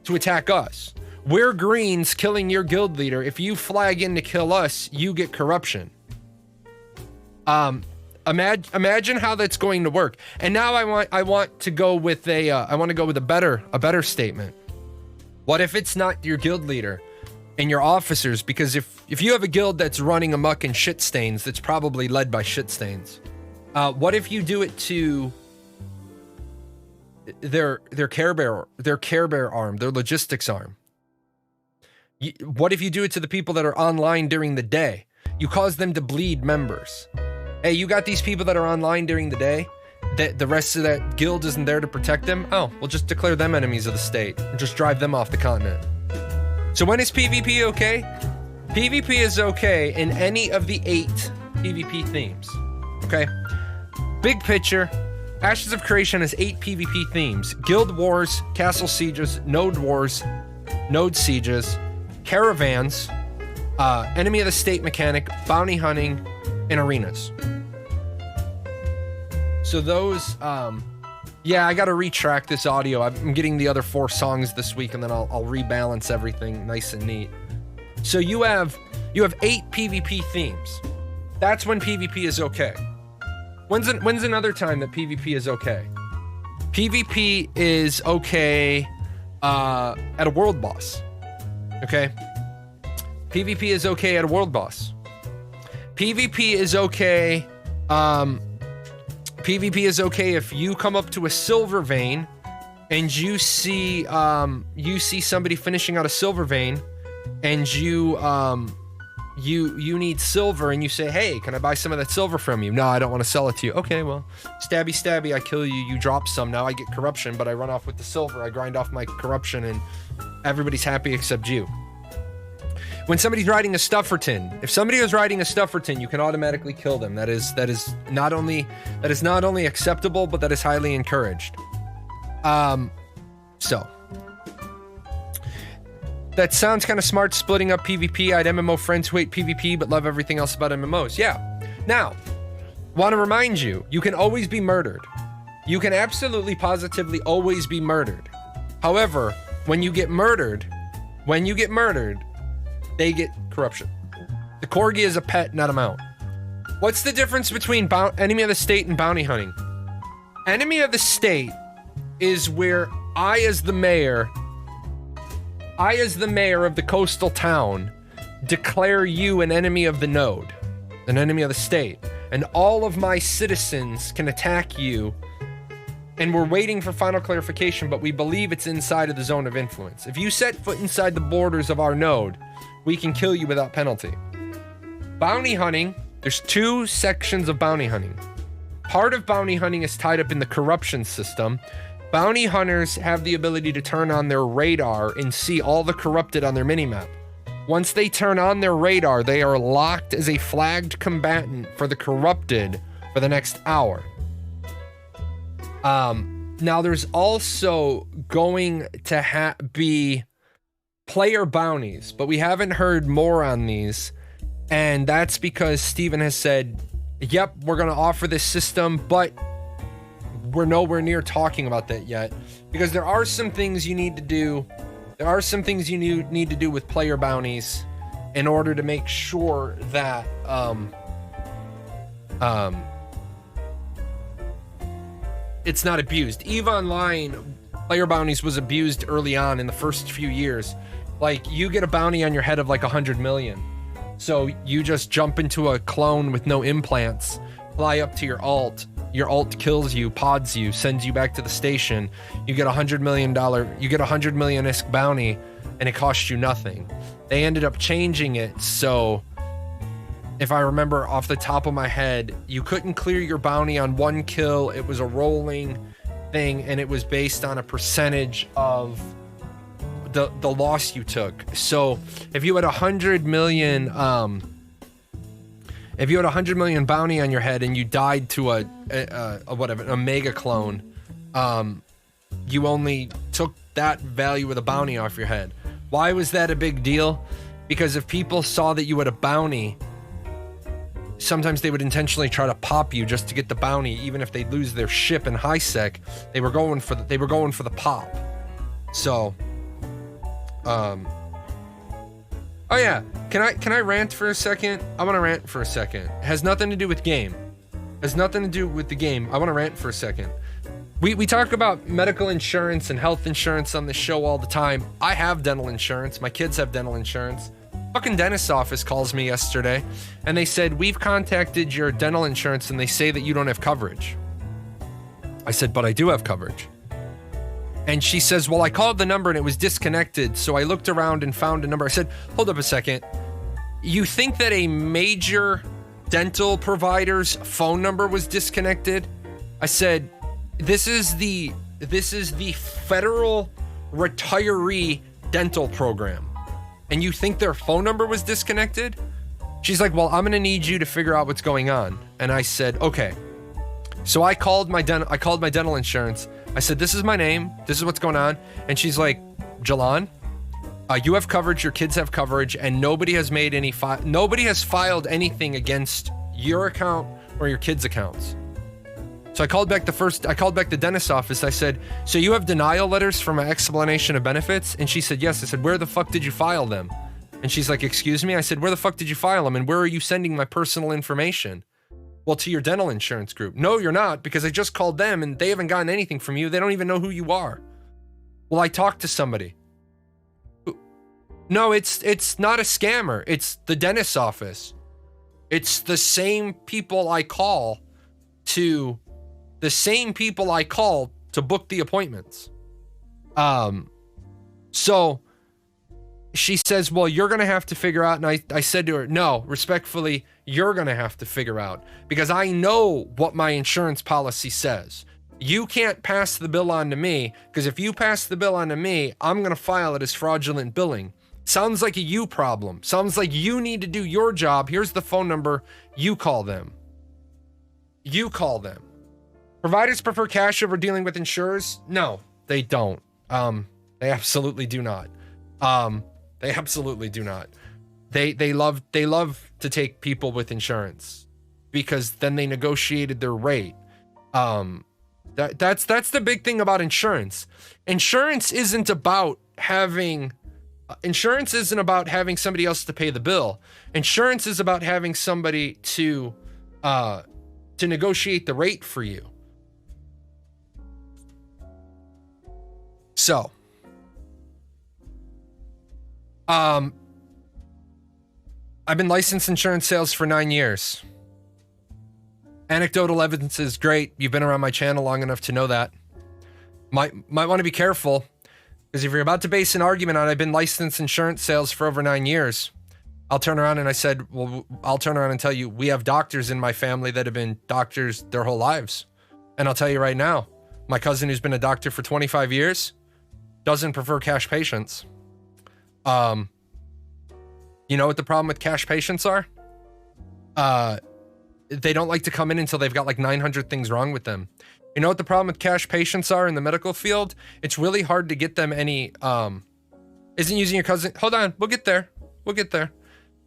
to attack us. We're greens killing your guild leader. If you flag in to kill us, you get corruption. Imagine how that's going to work. And now I want to go with a better statement. What if it's not your guild leader and your officers? Because if you have a guild that's running amok in shit stains, that's probably led by shit stains. What if you do it to their care bearer arm, their logistics arm? What if you do it to the people that are online during the day? You cause them to bleed members. Hey, you got these people that are online during the day, that the rest of that guild isn't there to protect them. Oh, we'll just declare them enemies of the state and just drive them off the continent. So when is PvP okay? PvP is okay in any of the 8 PvP themes. Okay? Big picture, Ashes of Creation has 8 PvP themes: guild wars, castle sieges, node wars, node sieges, caravans, enemy of the state mechanic, bounty hunting, and arenas. So those, yeah, I gotta retrack this audio. I'm getting the other 4 songs this week, and then I'll rebalance everything nice and neat. So you have 8 PvP themes. That's when PvP is okay. When's another time that PvP is okay? PvP is okay at a world boss. Okay? PvP is okay at a world boss. PvP is okay. PvP is okay if you come up to a silver vein and you see somebody finishing out a silver vein, and you need silver, and you say, hey, can I buy some of that silver from you? No, I don't want to sell it to you. Okay, well, stabby, I kill you, you drop some, now I get corruption, but I run off with the silver, I grind off my corruption, and everybody's happy except you. When somebody's riding a Stufferton, if somebody is riding a Stufferton, you can automatically kill them. That is not only acceptable, but that is highly encouraged. So that sounds kind of smart, splitting up PvP. I had MMO friends who hate PvP but love everything else about MMOs. Yeah. Now, want to remind you, you can always be murdered. You can absolutely, positively always be murdered. However, when you get murdered, they get corruption. The Corgi is a pet, not a mount. What's the difference between enemy of the state and bounty hunting? Enemy of the state is where I as the mayor of the coastal town, declare you an enemy of the node, an enemy of the state, and all of my citizens can attack you. And we're waiting for final clarification, but we believe it's inside of the zone of influence. If you set foot inside the borders of our node, we can kill you without penalty. Bounty hunting, there's 2 sections of bounty hunting. Part of bounty hunting is tied up in the corruption system. Bounty hunters have the ability to turn on their radar and see all the corrupted on their minimap. Once they turn on their radar, they are locked as a flagged combatant for the corrupted for the next hour. Now there's also going to be player bounties, but we haven't heard more on these, and that's because Steven has said, yep, we're going to offer this system, but we're nowhere near talking about that yet, because there are some things you need to do. There are some things you need to do with player bounties in order to make sure that it's not abused. EVE Online player bounties was abused early on in the first few years. Like, you get a bounty on your head of like 100 million. So you just jump into a clone with no implants, fly up to your alt kills you, pods you, sends you back to the station. You get $100 million-isk bounty, and it costs you nothing. They ended up changing it, so if I remember off the top of my head, you couldn't clear your bounty on 1 kill. It was a rolling thing, and it was based on a percentage of the loss you took. So if you had 100 million bounty on your head and you died to a mega clone, you only took that value of the bounty off your head. Why was that a big deal? Because if people saw that you had a bounty, sometimes they would intentionally try to pop you just to get the bounty, even if they lose their ship in high sec. They were going for the pop. So Oh yeah, can I rant for a second? I want to rant for a second. It has nothing to do with game. Has nothing to do with the game. I want to rant for a second. We talk about medical insurance and health insurance on the show all the time. I have dental insurance. My kids have dental insurance. Fucking dentist's office calls me yesterday and they said, we've contacted your dental insurance and they say that you don't have coverage. I said, but I do have coverage. And she says, well, I called the number and it was disconnected. So I looked around and found a number. I said, hold up a second. You think that a major dental provider's phone number was disconnected? I said, this is the federal retiree dental program. And you think their phone number was disconnected? She's like, well, I'm going to need you to figure out what's going on. And I said, okay. So I called my dental insurance. I said, this is my name. This is what's going on. And she's like, Jahlon, you have coverage. Your kids have coverage, and nobody has made any nobody has filed anything against your account or your kids' accounts. So I called back the dentist's office. I said, so you have denial letters for my explanation of benefits? And she said, yes. I said, where the fuck did you file them? And she's like, excuse me? I said, where the fuck did you file them? And where are you sending my personal information? Well, to your dental insurance group. No, you're not, because I just called them and they haven't gotten anything from you. They don't even know who you are. Well, I talked to somebody. No, it's not a scammer. It's the dentist's office. It's the same people I call to book the appointments. So she says, well, you're going to have to figure out. And I said to her, no, respectfully, you're going to have to figure out, because I know what my insurance policy says. You can't pass the bill on to me, because if you pass the bill on to me, I'm going to file it as fraudulent billing. Sounds like a you problem. Sounds like you need to do your job. Here's the phone number. You call them. You call them. Providers prefer cash over dealing with insurers? No, they don't. They absolutely do not. They absolutely do not. They love to take people with insurance because then they negotiated their rate. That's the big thing about insurance. Insurance isn't about having somebody else to pay the bill. Insurance is about having somebody to negotiate the rate for you. So, I've been licensed insurance sales for 9 years. Anecdotal evidence is great. You've been around my channel long enough to know that. Might want to be careful, because if you're about to base an argument on I've been licensed insurance sales for over 9 years, I'll turn around and I'll turn around and tell you, we have doctors in my family that have been doctors their whole lives. And I'll tell you right now, my cousin who's been a doctor for 25 years doesn't prefer cash patients. You know what the problem with cash patients are? They don't like to come in until they've got like 900 things wrong with them. You know what the problem with cash patients are in the medical field? It's really hard to get them any, isn't using your cousin. Hold on, we'll get there.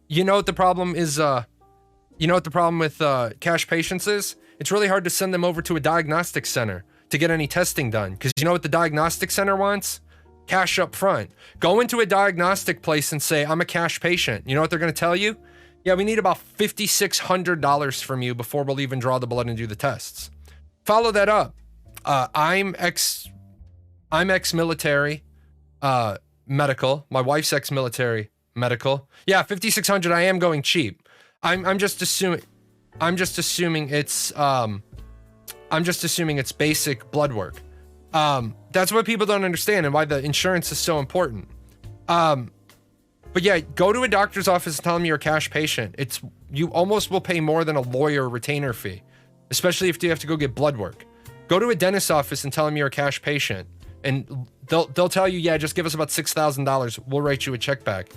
You know what the problem is, you know what the problem with cash patients is? It's really hard to send them over to a diagnostic center to get any testing done. Because you know what the diagnostic center wants? Cash up front. Go into a diagnostic place and say, I'm a cash patient. You know what they're going to tell you? Yeah, we need about $5,600 from you before we'll even draw the blood and do the tests. Follow that up. I'm ex-military medical. My wife's ex-military medical. Yeah, $5,600. I am going cheap. I'm just assuming it's basic blood work. That's what people don't understand and why the insurance is so important. But yeah, go to a doctor's office and tell them you're a cash patient. You almost will pay more than a lawyer retainer fee, especially if you have to go get blood work. Go to a dentist's office and tell them you're a cash patient, and they'll tell you, yeah, just give us about $6,000. We'll write you a check back.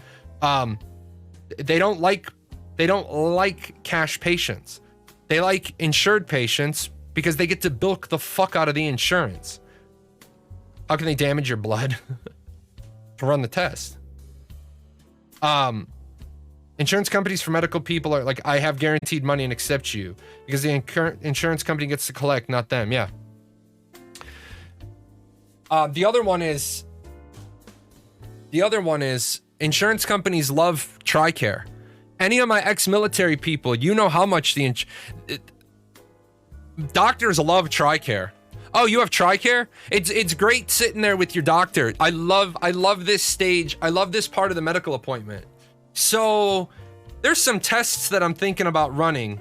They don't like cash patients. They like insured patients because they get to bilk the fuck out of the insurance. How can they damage your blood to run the test? Insurance companies for medical people are like, I have guaranteed money and accept you, because the insurance company gets to collect, not them. Yeah. The other one is The other one is insurance companies love TRICARE. Any of my ex-military people, you know how much doctors love TRICARE. Oh, you have TRICARE? It's great sitting there with your doctor. I love this stage. I love this part of the medical appointment. So there's some tests that I'm thinking about running.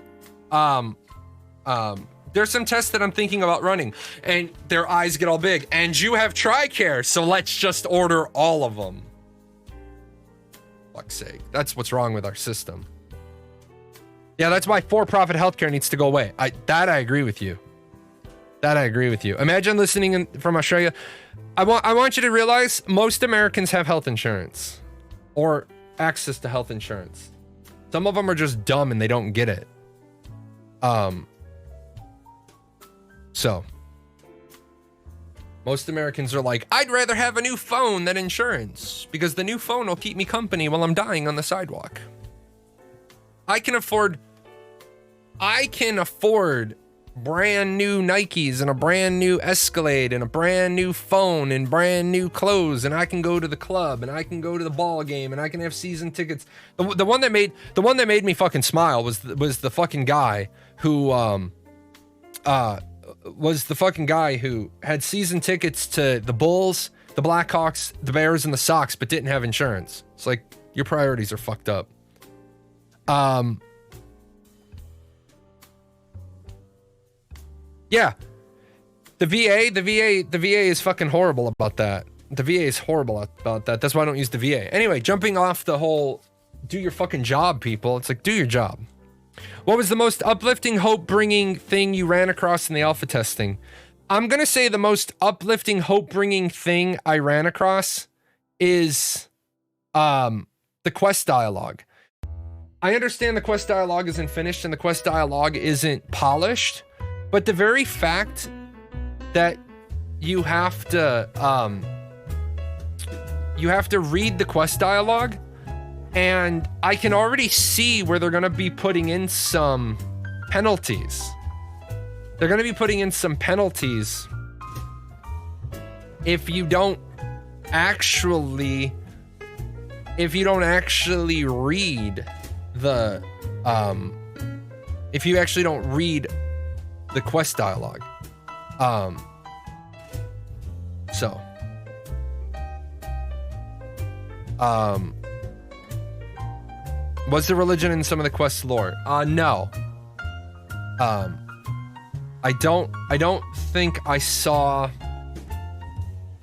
There's some tests that I'm thinking about running, and their eyes get all big. And you have TRICARE, so let's just order all of them. Fuck's sake. That's what's wrong with our system. Yeah, that's why for-profit healthcare needs to go away. I agree with you. That I agree with you. Imagine listening from Australia. I want you to realize most Americans have health insurance or access to health insurance. Some of them are just dumb and they don't get it. So most Americans are like, I'd rather have a new phone than insurance because the new phone will keep me company while I'm dying on the sidewalk. I can afford brand new Nikes and a brand new Escalade and a brand new phone and brand new clothes, and I can go to the club and I can go to the ball game and I can have season tickets. The one that made me fucking smile was the fucking guy who had season tickets to the Bulls, the Blackhawks, the Bears, and the Sox, but didn't have insurance. It's like, your priorities are fucked up. Yeah, the VA is fucking horrible about that. The VA is horrible about that. That's why I don't use the VA. Anyway, jumping off the whole do your fucking job, people. It's like, do your job. What was the most uplifting, hope-bringing thing you ran across in the alpha testing? I'm going to say the most uplifting, hope-bringing thing I ran across is the quest dialogue. I understand the quest dialogue isn't finished and the quest dialogue isn't polished, but the very fact that you have to read the quest dialogue, and I can already see where they're going to be putting in some penalties. They're going to be putting in some penalties if you don't actually read the if you actually don't read the quest dialogue. Was there religion in some of the quest lore? No. I don't think I saw.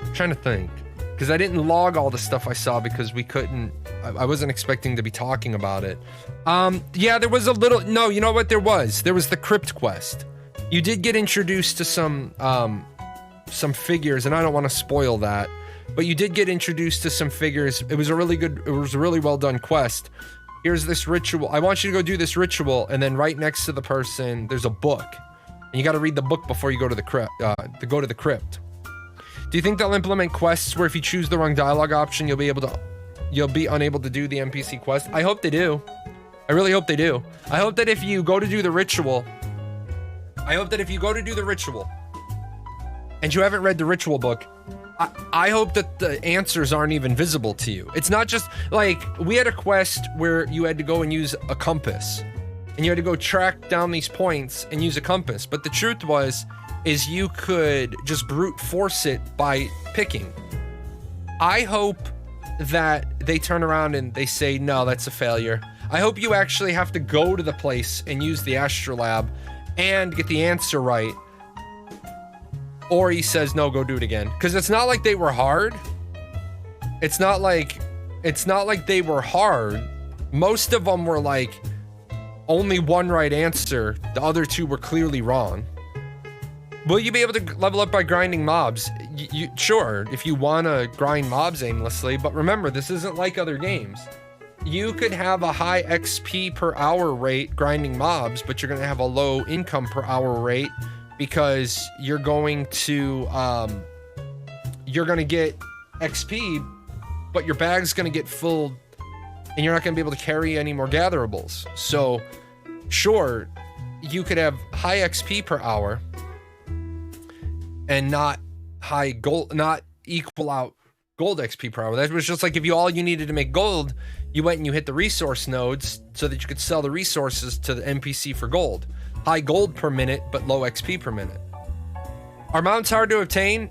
I'm trying to think, because I didn't log all the stuff I saw because we couldn't. I wasn't expecting to be talking about it. Yeah, there was a little. No, you know what? There was the crypt quest. You did get introduced to some figures, and I don't want to spoil that, but you did get introduced to some figures. It was a really well done quest. Here's this ritual. I want you to go do this ritual, and then right next to the person, there's a book, and you got to read the book before you go to the crypt. Do you think they'll implement quests where if you choose the wrong dialogue option, you'll be unable to do the NPC quest? I hope they do. I really hope they do. I hope that if you go to do the ritual, and you haven't read the ritual book, I hope that the answers aren't even visible to you. It's not just like we had a quest where you had to go and use a compass, and you had to go track down these points and use a compass. But the truth is you could just brute force it by picking. I hope that they turn around and they say, no, that's a failure. I hope you actually have to go to the place and use the astrolab and get the answer right. Or he says, no, go do it again. Because it's not like they were hard. It's not like they were hard. Most of them were like only one right answer. The other two were clearly wrong. Will you be able to level up by grinding mobs? Sure, if you want to grind mobs aimlessly. But remember, this isn't like other games. You could have a high XP per hour rate grinding mobs, but you're going to have a low income per hour rate, because you're going to get XP, but your bag's going to get full, and you're not going to be able to carry any more gatherables. So, sure, you could have high XP per hour and not high gold, not equal out gold XP per hour. That was just like if all you needed to make gold, you went and you hit the resource nodes so that you could sell the resources to the NPC for gold. High gold per minute, but low XP per minute. Are mounts hard to obtain?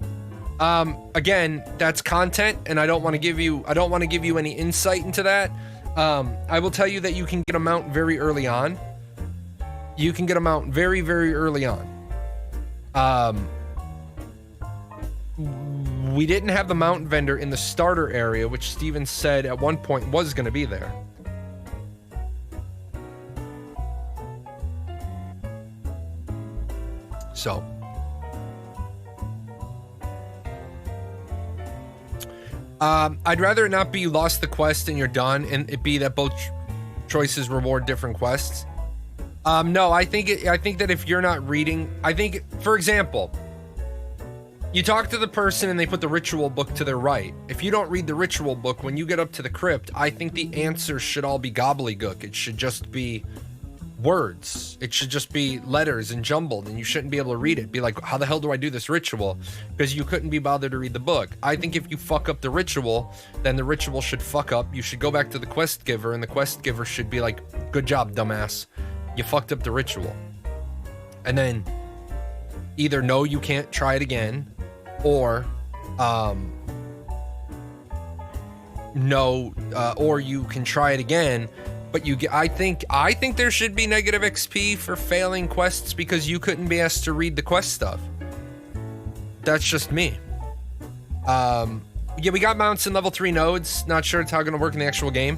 Again, that's content, and I don't want to give you any insight into that. I will tell you that you can get a mount very early on. You can get a mount very, very early on. We didn't have the mount vendor in the starter area, which Steven said at one point was going to be there. So, I'd rather it not be you lost the quest and you're done, and it be that both choices reward different quests. No, I think that if you're not reading, for example, you talk to the person and they put the ritual book to their right. If you don't read the ritual book, when you get up to the crypt, I think the answers should all be gobbledygook. It should just be words. It should just be letters and jumbled, and you shouldn't be able to read it. Be like, how the hell do I do this ritual? Because you couldn't be bothered to read the book. I think if you fuck up the ritual, then the ritual should fuck up. You should go back to the quest giver, and the quest giver should be like, good job, dumbass. You fucked up the ritual. And then either no, you can't try it again, or or you can try it again, but you get, I think there should be negative XP for failing quests because you couldn't be asked to read the quest stuff. That's just me. Yeah, we got mounts in level 3 nodes. Not sure it's how gonna work in the actual game.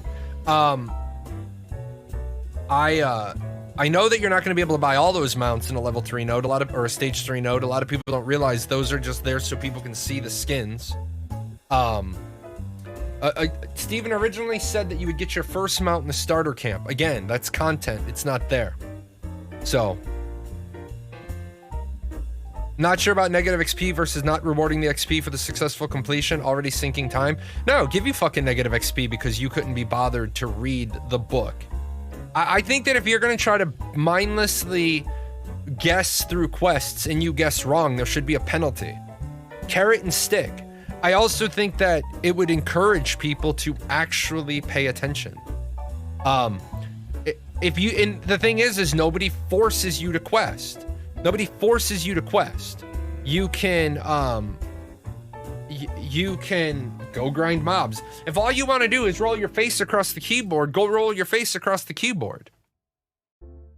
I know that you're not going to be able to buy all those mounts in a level 3 node, or a stage 3 node. A lot of people don't realize those are just there so people can see the skins. Steven originally said that you would get your first mount in the starter camp. Again, that's content. It's not there. So, not sure about negative XP versus not rewarding the XP for the successful completion, already sinking time. No, give you fucking negative XP because you couldn't be bothered to read the book. I think that if you're going to try to mindlessly guess through quests and you guess wrong, there should be a penalty. Carrot and stick. I also think that it would encourage people to actually pay attention. If you, and the thing is nobody forces you to quest. Nobody forces you to quest. You can go grind mobs. If all you want to do is roll your face across the keyboard, go roll your face across the keyboard.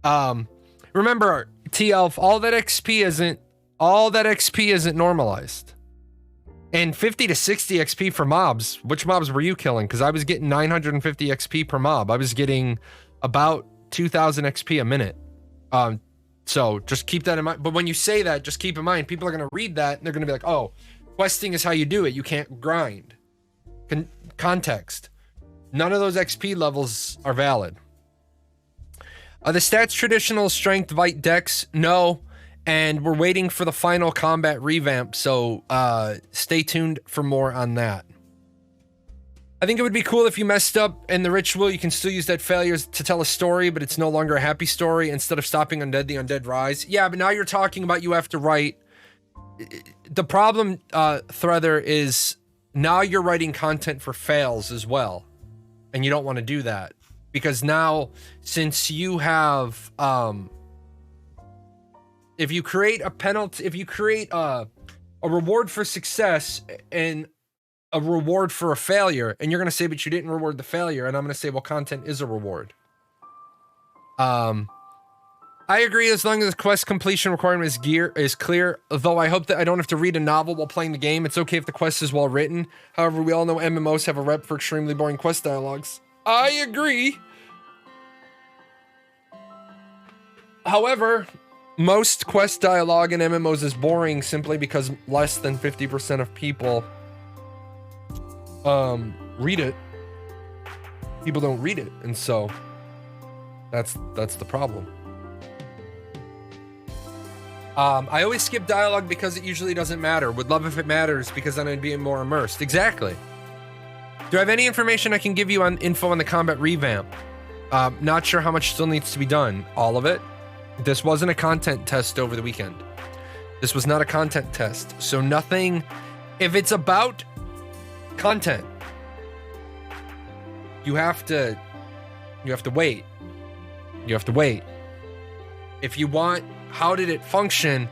Remember, T-Elf, all that XP isn't normalized. And 50 to 60 XP for mobs. Which mobs were you killing? Because I was getting 950 XP per mob. I was getting about 2,000 XP a minute. So just keep that in mind. But when you say that, just keep in mind, people are going to read that and they're going to be like, oh, questing is how you do it. You can't grind. Context. None of those XP levels are valid. The stats traditional strength, vite, dex, no. And we're waiting for the final combat revamp, so stay tuned for more on that. I think it would be cool if you messed up in the ritual. You can still use that failure to tell a story, but it's no longer a happy story. Instead of stopping undead, the undead rise. Yeah, but now you're talking about you have to write. The problem, Threather, is now you're writing content for fails as well. And you don't want to do that. Because now, since you have... if you create a penalty, if you create a reward for success and a reward for a failure, and you're going to say, but you didn't reward the failure, and I'm going to say, well, content is a reward. I agree as long as the quest completion requirement is clear, though I hope that I don't have to read a novel while playing the game. It's okay if the quest is well written. However, we all know MMOs have a rep for extremely boring quest dialogues. I agree. However, most quest dialogue in MMOs is boring simply because less than 50% of people read it. People don't read it, and so that's the problem. I always skip dialogue because it usually doesn't matter. Would love if it matters because then I'd be more immersed. Exactly. Do I have any information I can give you on info on the combat revamp? Not sure how much still needs to be done. All of it? This wasn't a content test over the weekend. This was not a content test. So nothing, if it's about content. You have to wait. You have to wait. If you want, how did it function?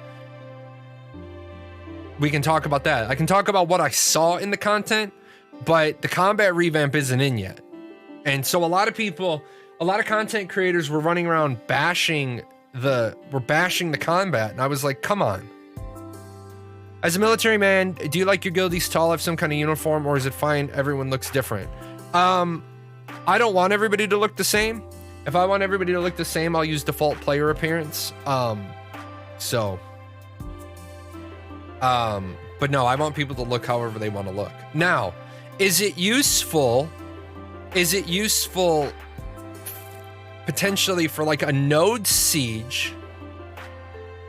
We can talk about that. I can talk about what I saw in the content, but the combat revamp isn't in yet. And so a lot of content creators were running around bashing the combat. And I was like, come on. As a military man, do you like your guildies to all have some kind of uniform, or is it fine everyone looks different? I don't want everybody to look the same. If I want everybody to look the same, I'll use default player appearance. But no, I want people to look however they want to look. Now, is it useful potentially for like a node siege?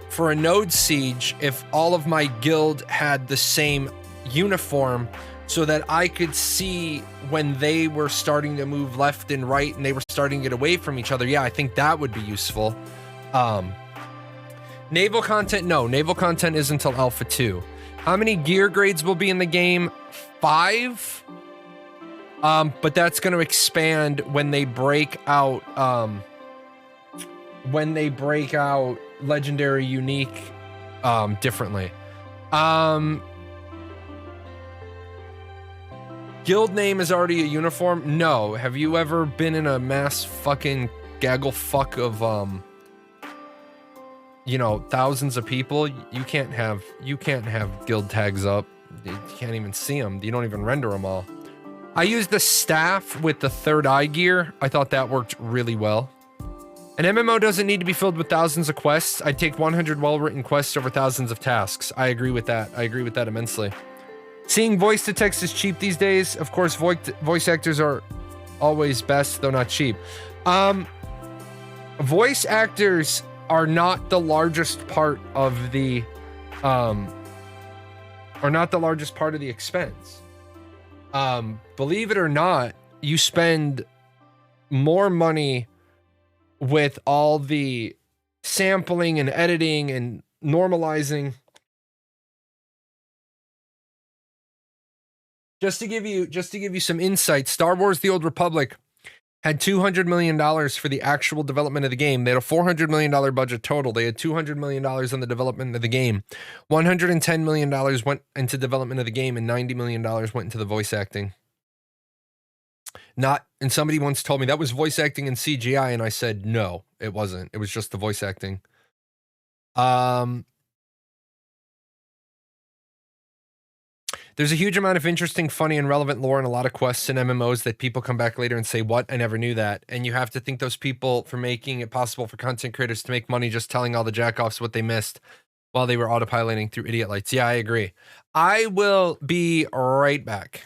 For a node siege, if all of my guild had the same uniform, so that I could see when they were starting to move left and right and they were starting to get away from each other. Yeah, I think that would be useful. Naval content, no. Naval content is until Alpha 2. How many gear grades will be in the game? 5. But that's going to expand when they break out legendary unique differently. Guild name is already a uniform? No. Have you ever been in a mass fucking gaggle fuck of thousands of people? You can't have guild tags up. You can't even see them. You don't even render them all. I used the staff with the third eye gear. I thought that worked really well. An MMO doesn't need to be filled with thousands of quests. I'd take 100 well-written quests over thousands of tasks. I agree with that. I agree with that immensely. Seeing voice to text is cheap these days. Of course, voice actors are always best, though not cheap. Voice actors are not the largest part of the expense. Believe it or not, you spend more money with all the sampling and editing and normalizing. Just to give you some insight, Star Wars: The Old Republic had $200 million for the actual development of the game. They had a $400 million budget total. They had $200 million on the development of the game. $110 million went into development of the game, and $90 million went into the voice acting. And somebody once told me that was voice acting and CGI, and I said, no, it wasn't. It was just the voice acting. There's a huge amount of interesting, funny, and relevant lore and a lot of quests and MMOs that people come back later and say, what? I never knew that. And you have to thank those people for making it possible for content creators to make money just telling all the jackoffs what they missed while they were autopiloting through idiot lights. Yeah, I agree. I will be right back.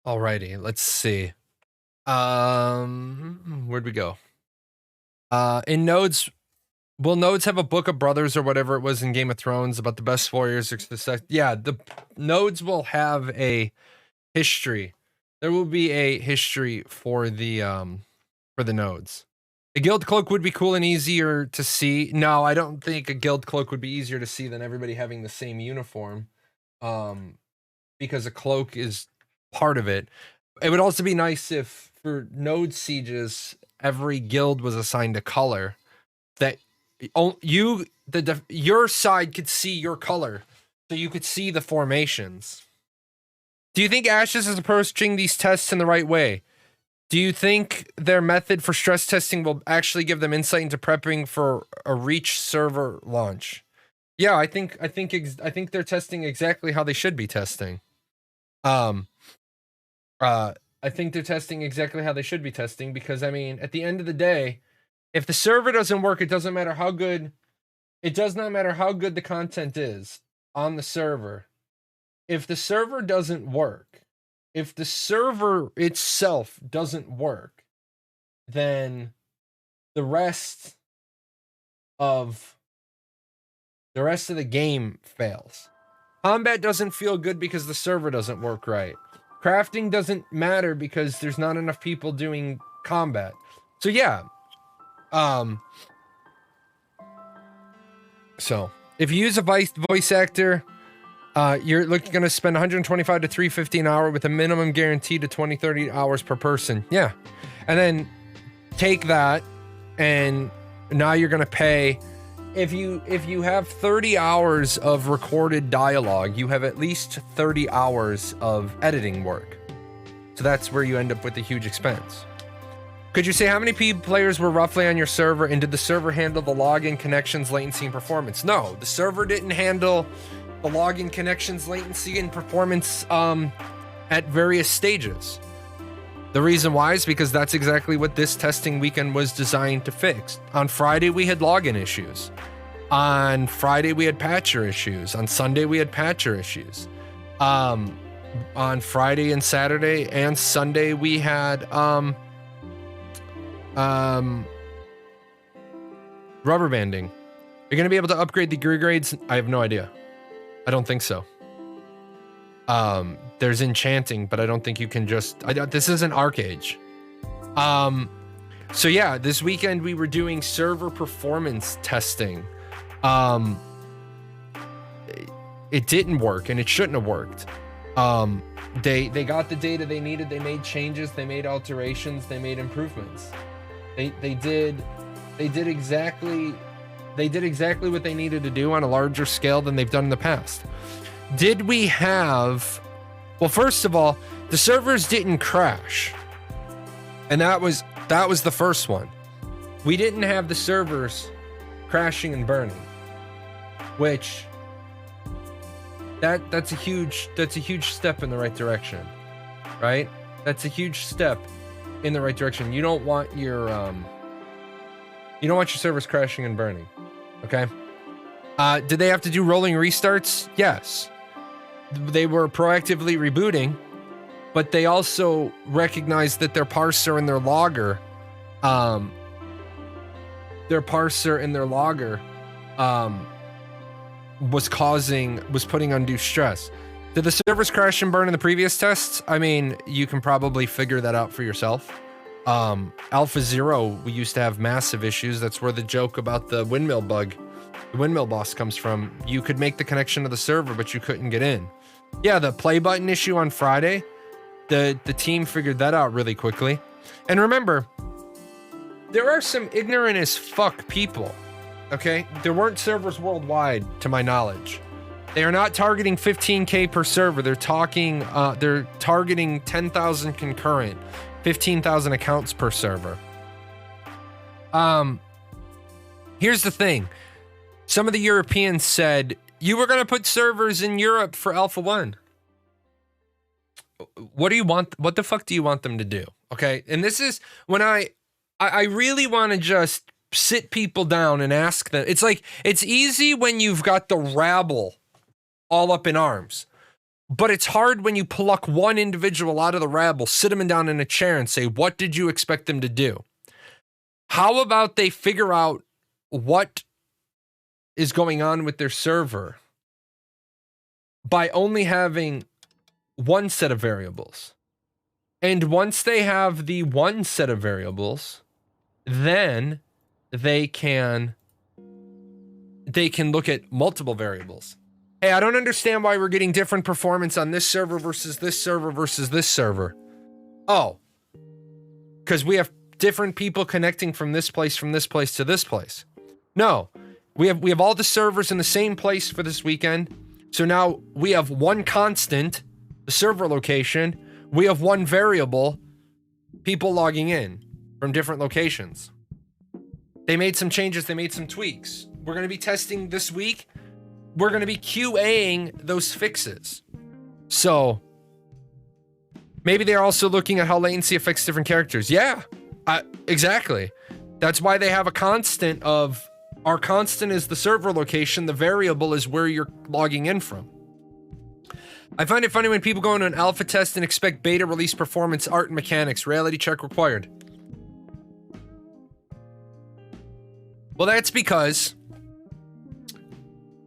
Alrighty, let's see. Where'd we go? In nodes, will nodes have a book of brothers or whatever it was in Game of Thrones about the best warriors? Yeah, the nodes will have a history. There will be a history for the nodes. A guild cloak would be cool and easier to see. No, I don't think a guild cloak would be easier to see than everybody having the same uniform. Because a cloak is part of it. It would also be nice if for node sieges every guild was assigned a color, that your side could see your color, so you could see the formations. Do you think Ashes is approaching these tests in the right way? Do you think their method for stress testing will actually give them insight into prepping for a Reach server launch? Yeah, I think they're testing exactly how they should be testing. I think they're testing exactly how they should be testing, because I mean, at the end of the day, if the server doesn't work, it doesn't matter how good. It does not matter how good the content is on the server. If the server doesn't work, if the server itself doesn't work, then the rest of the game fails. Combat doesn't feel good because the server doesn't work right. Crafting doesn't matter because there's not enough people doing combat. So yeah. So if you use a voice actor, you're going to spend 125 to 350 an hour with a minimum guarantee to 20-30 hours per person. Yeah. And then take that, and now you're going to pay. If you have 30 hours of recorded dialogue, you have at least 30 hours of editing work. So that's where you end up with a huge expense. Could you say how many players were roughly on your server, and did the server handle the login, connections, latency, and performance? No, the server didn't handle the login, connections, latency, and performance at various stages. The reason why is because that's exactly what this testing weekend was designed to fix. On Friday, we had login issues. On Friday, we had patcher issues. On Sunday, we had patcher issues. On Friday and Saturday and Sunday, we had rubber banding. You're going to be able to upgrade the gear grades? I have no idea. I don't think so. There's enchanting, but I don't think you can just... this isn't Arcage. So yeah, this weekend we were doing server performance testing. It didn't work, and it shouldn't have worked. They got the data they needed. They made changes. They made alterations. They made improvements. They did exactly what they needed to do on a larger scale than they've done in the past. Did we have... Well, first of all, the servers didn't crash. And that was the first one. We didn't have the servers crashing and burning. Which... That's a huge step in the right direction. Right? That's a huge step in the right direction. You don't want your servers crashing and burning. Okay. Did they have to do rolling restarts? Yes. They were proactively rebooting, but they also recognized that their parser and their logger, was putting undue stress. Did the servers crash and burn in the previous tests? I mean, you can probably figure that out for yourself. Alpha Zero, we used to have massive issues. That's where the joke about the windmill bug, the windmill boss comes from. You could make the connection to the server, but you couldn't get in. Yeah, the play button issue on Friday, the team figured that out really quickly. And remember, there are some ignorant as fuck people, okay? There weren't servers worldwide, to my knowledge. They are not targeting 15K per server. They're targeting 10,000 concurrent, 15,000 accounts per server. Here's the thing. Some of the Europeans said, you were going to put servers in Europe for Alpha 1. What do you want? What the fuck do you want them to do? Okay. And this is when I really want to just sit people down and ask them. It's like, it's easy when you've got the rabble all up in arms, but it's hard when you pluck one individual out of the rabble, sit them down in a chair and say, what did you expect them to do? How about they figure out what is going on with their server by only having one set of variables. And once they have the one set of variables, then they can look at multiple variables. Hey, I don't understand why we're getting different performance on this server versus this server versus this server. Oh, because we have different people connecting from this place to this place. No, we have all the servers in the same place for this weekend. So now we have one constant, the server location. We have one variable, people logging in from different locations. They made some changes. They made some tweaks. We're going to be testing this week. We're going to be QAing those fixes. So maybe they're also looking at how latency affects different characters. Yeah, exactly. That's why they have a constant of, our constant is the server location. The variable is where you're logging in from. I find it funny when people go into an alpha test and expect beta release performance, art, and mechanics. Reality check required. Well, that's because,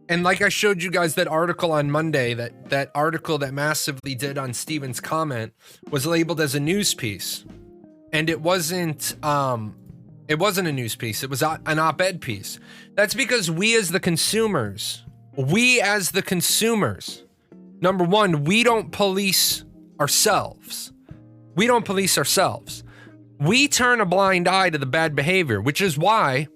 and like I showed you guys that article on Monday, that article that massively did on Steven's comment was labeled as a news piece. And it wasn't a news piece. It was an op-ed piece. That's because we as the consumers, number one, we don't police ourselves. We don't police ourselves. We turn a blind eye to the bad behavior, which is why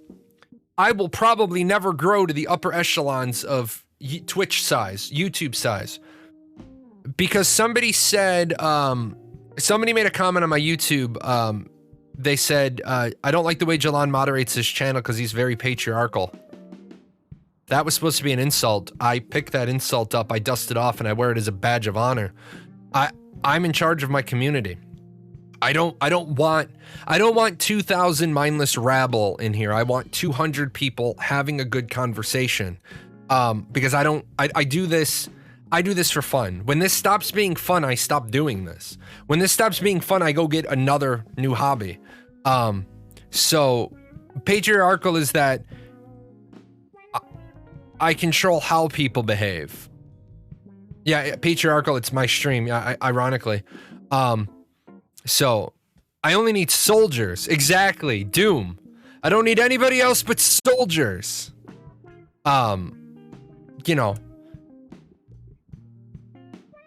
I will probably never grow to the upper echelons of Twitch size, YouTube size. Because somebody said, somebody made a comment on my YouTube. They said, I don't like the way Jahlon moderates his channel because he's very patriarchal. That was supposed to be an insult. I picked that insult up, I dust it off, and I wear it as a badge of honor. I'm in charge of my community. I don't want 2,000 mindless rabble in here. I want 200 people having a good conversation. Because I do this for fun. When this stops being fun, I stop doing this. When this stops being fun, I go get another new hobby. So patriarchal is that I control how people behave. Yeah, patriarchal, it's my stream, yeah, ironically. So I only need soldiers. Exactly. Doom. I don't need anybody else but soldiers. You know,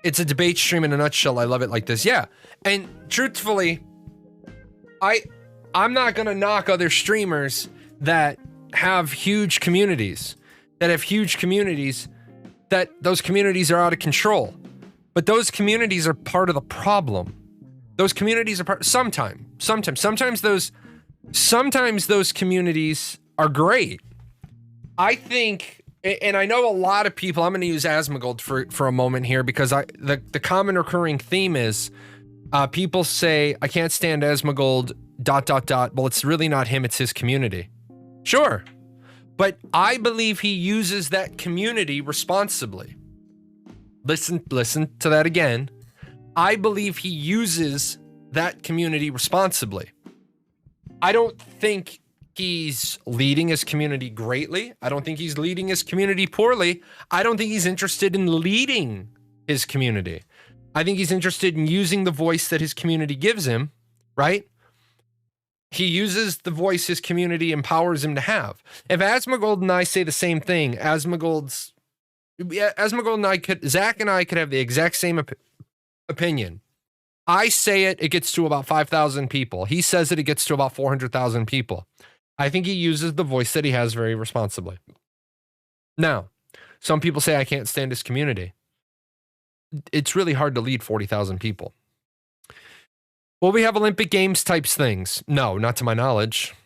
it's a debate stream in a nutshell. I love it like this. Yeah. And truthfully, I'm not going to knock other streamers that have huge communities, that those communities are out of control. But those communities are part of the problem. Those communities are sometimes those communities are great. I think, and I know a lot of people, I'm going to use Asmongold for a moment here because the common recurring theme is people say, I can't stand Asmongold, ... Well, it's really not him, it's his community. Sure. But I believe he uses that community responsibly. Listen to that again. I believe he uses that community responsibly. I don't think he's leading his community greatly. I don't think he's leading his community poorly. I don't think he's interested in leading his community. I think he's interested in using the voice that his community gives him, right? He uses the voice his community empowers him to have. If Asmongold and I say the same thing, Asmongold and I Zach and I could have the exact same opinion. I say it gets to about 5,000 people. He says it gets to about 400,000 people. I think he uses the voice that he has very responsibly. Now, some people say I can't stand his community. It's really hard to lead 40,000 people. Will we have Olympic Games types things? No, not to my knowledge.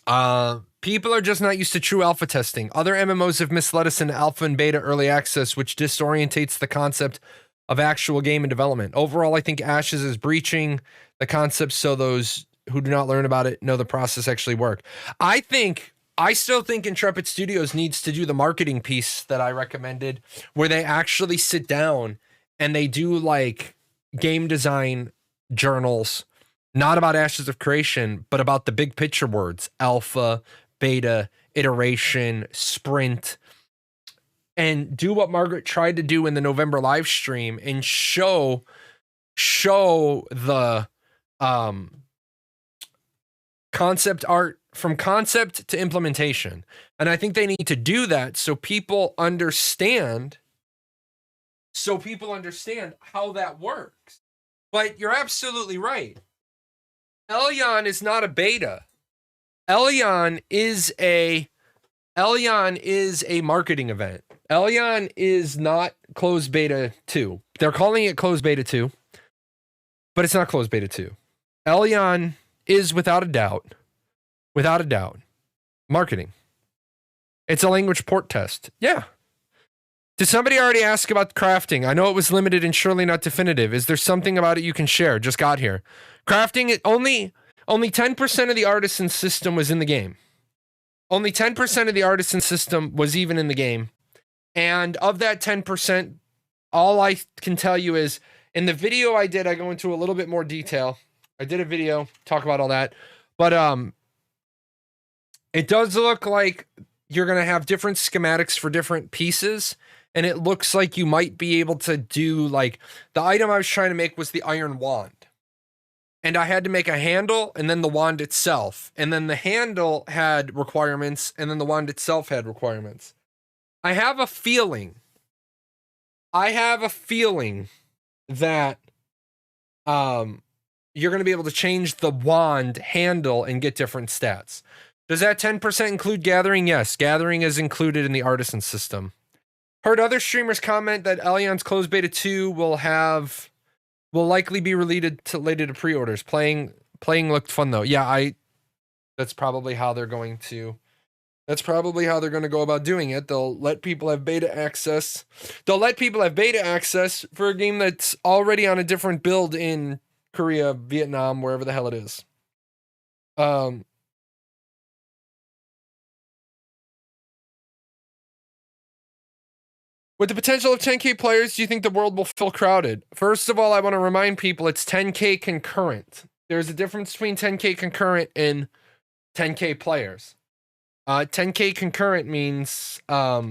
People are just not used to true alpha testing. Other MMOs have misled us into alpha and beta early access, which disorientates the concept of actual game and development. Overall, I think Ashes is breaching the concept so those who do not learn about it know the process actually work. I still think Intrepid Studios needs to do the marketing piece that I recommended, where they actually sit down and they do like game design journals, not about Ashes of Creation, but about the big picture words, alpha, beta, iteration, sprint, and do what Margaret tried to do in the November live stream and show the concept art from concept to implementation. And I think they need to do that so people understand how that works. But you're absolutely right. Albion is not a beta. Albion is a marketing event. Albion is not closed beta 2. They're calling it closed beta 2, but it's not closed beta 2. Albion is without a doubt, marketing. It's a language port test. Yeah. Did somebody already ask about crafting? I know it was limited and surely not definitive. Is there something about it you can share? Just got here. Crafting, only 10% of the artisan system was in the game. Only 10% of the artisan system was even in the game. And of that 10%, all I can tell you is, in the video I did, I go into a little bit more detail. I did a video, talk about all that. But it does look like you're going to have different schematics for different pieces. And it looks like you might be able to do, like, the item I was trying to make was the iron wand. And I had to make a handle and then the wand itself. And then the handle had requirements and then the wand itself had requirements. I have a feeling that you're going to be able to change the wand handle and get different stats. Does that 10% include gathering? Yes, gathering is included in the artisan system. Heard other streamers comment that Albion's closed beta 2 will likely be related to pre-orders. Playing looked fun though. Yeah, that's probably how they're going to go about doing it. They'll let people have beta access. They'll let people have beta access for a game that's already on a different build in Korea, Vietnam, wherever the hell it is. With the potential of 10K players, do you think the world will feel crowded? First of all, I want to remind people it's 10K concurrent. There's a difference between 10K concurrent and 10K players. 10K concurrent means how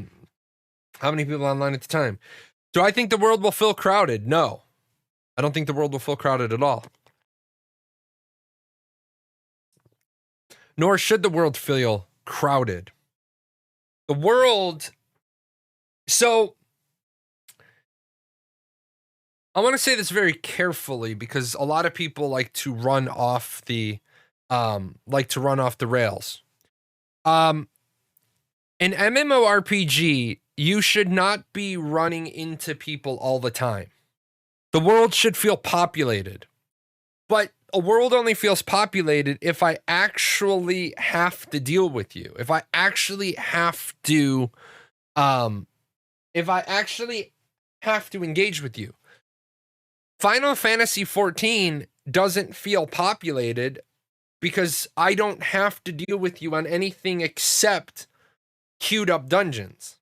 many people online at the time. Do I think the world will feel crowded? No. I don't think the world will feel crowded at all. Nor should the world feel crowded. The world... So, I want to say this very carefully because a lot of people like to run off the rails. In MMORPG, you should not be running into people all the time. The world should feel populated. But a world only feels populated if I actually have to deal with you. If I actually have to engage with you. Final Fantasy XIV doesn't feel populated because I don't have to deal with you on anything except queued up dungeons.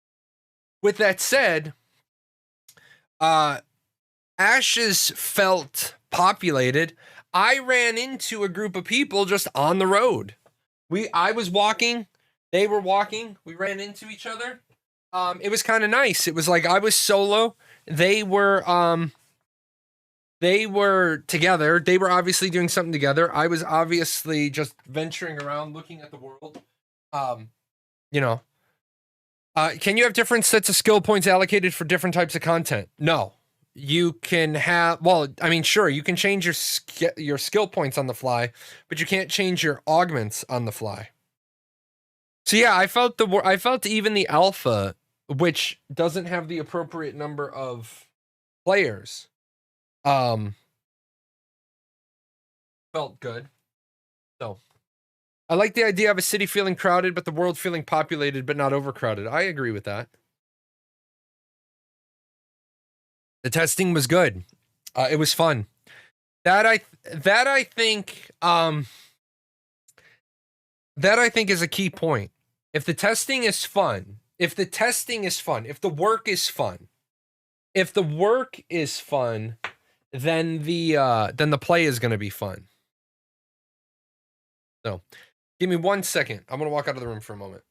With that said, Ashes felt populated. I ran into a group of people just on the road. I was walking, they were walking, we ran into each other. It was kind of nice. It was like I was solo. They were together. They were obviously doing something together. I was obviously just venturing around, looking at the world. Can you have different sets of skill points allocated for different types of content? No. You can have, sure, you can change your skill points on the fly, but you can't change your augments on the fly. So yeah, I felt even the alpha, which doesn't have the appropriate number of players, felt good. So I like the idea of a city feeling crowded, but the world feeling populated, but not overcrowded. I agree with that. The testing was good. It was fun. That I think is a key point. If the testing is fun, if the work is fun, then the play is going to be fun. So, give me 1 second. I'm going to walk out of the room for a moment.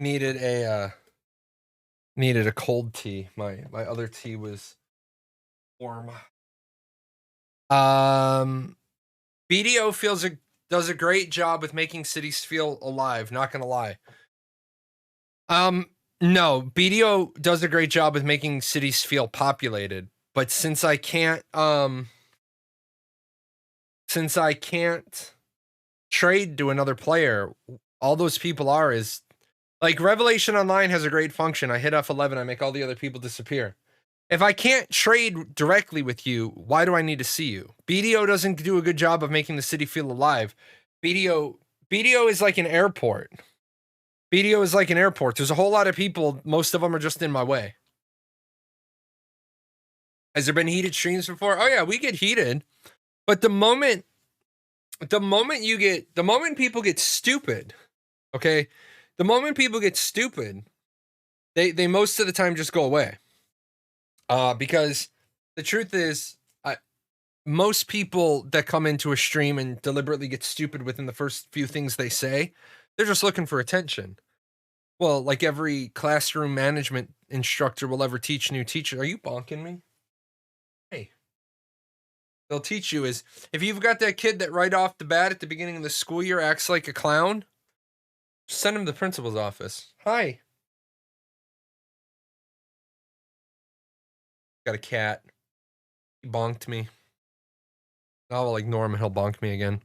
Needed a cold tea. My other tea was warm. BDO does a great job with making cities feel alive, not gonna lie. No, BDO does a great job with making cities feel populated, but since I can't trade to another player, all those people is like Revelation Online has a great function. I hit F11, I make all the other people disappear. If I can't trade directly with you, why do I need to see you? BDO doesn't do a good job of making the city feel alive. BDO is like an airport. BDO is like an airport. There's a whole lot of people. Most of them are just in my way. Has there been heated streams before? Oh yeah, we get heated. But the moment people get stupid, okay? The moment people get stupid, they most of the time just go away. Because the truth is, most people that come into a stream and deliberately get stupid within the first few things they say, they're just looking for attention. Well, like every classroom management instructor will ever teach new teachers. Are you bonking me? Hey. They'll teach you is, if you've got that kid that right off the bat at the beginning of the school year acts like a clown, send him to the principal's office. Hi. Got a cat. He bonked me. I'll ignore him and he'll bonk me again.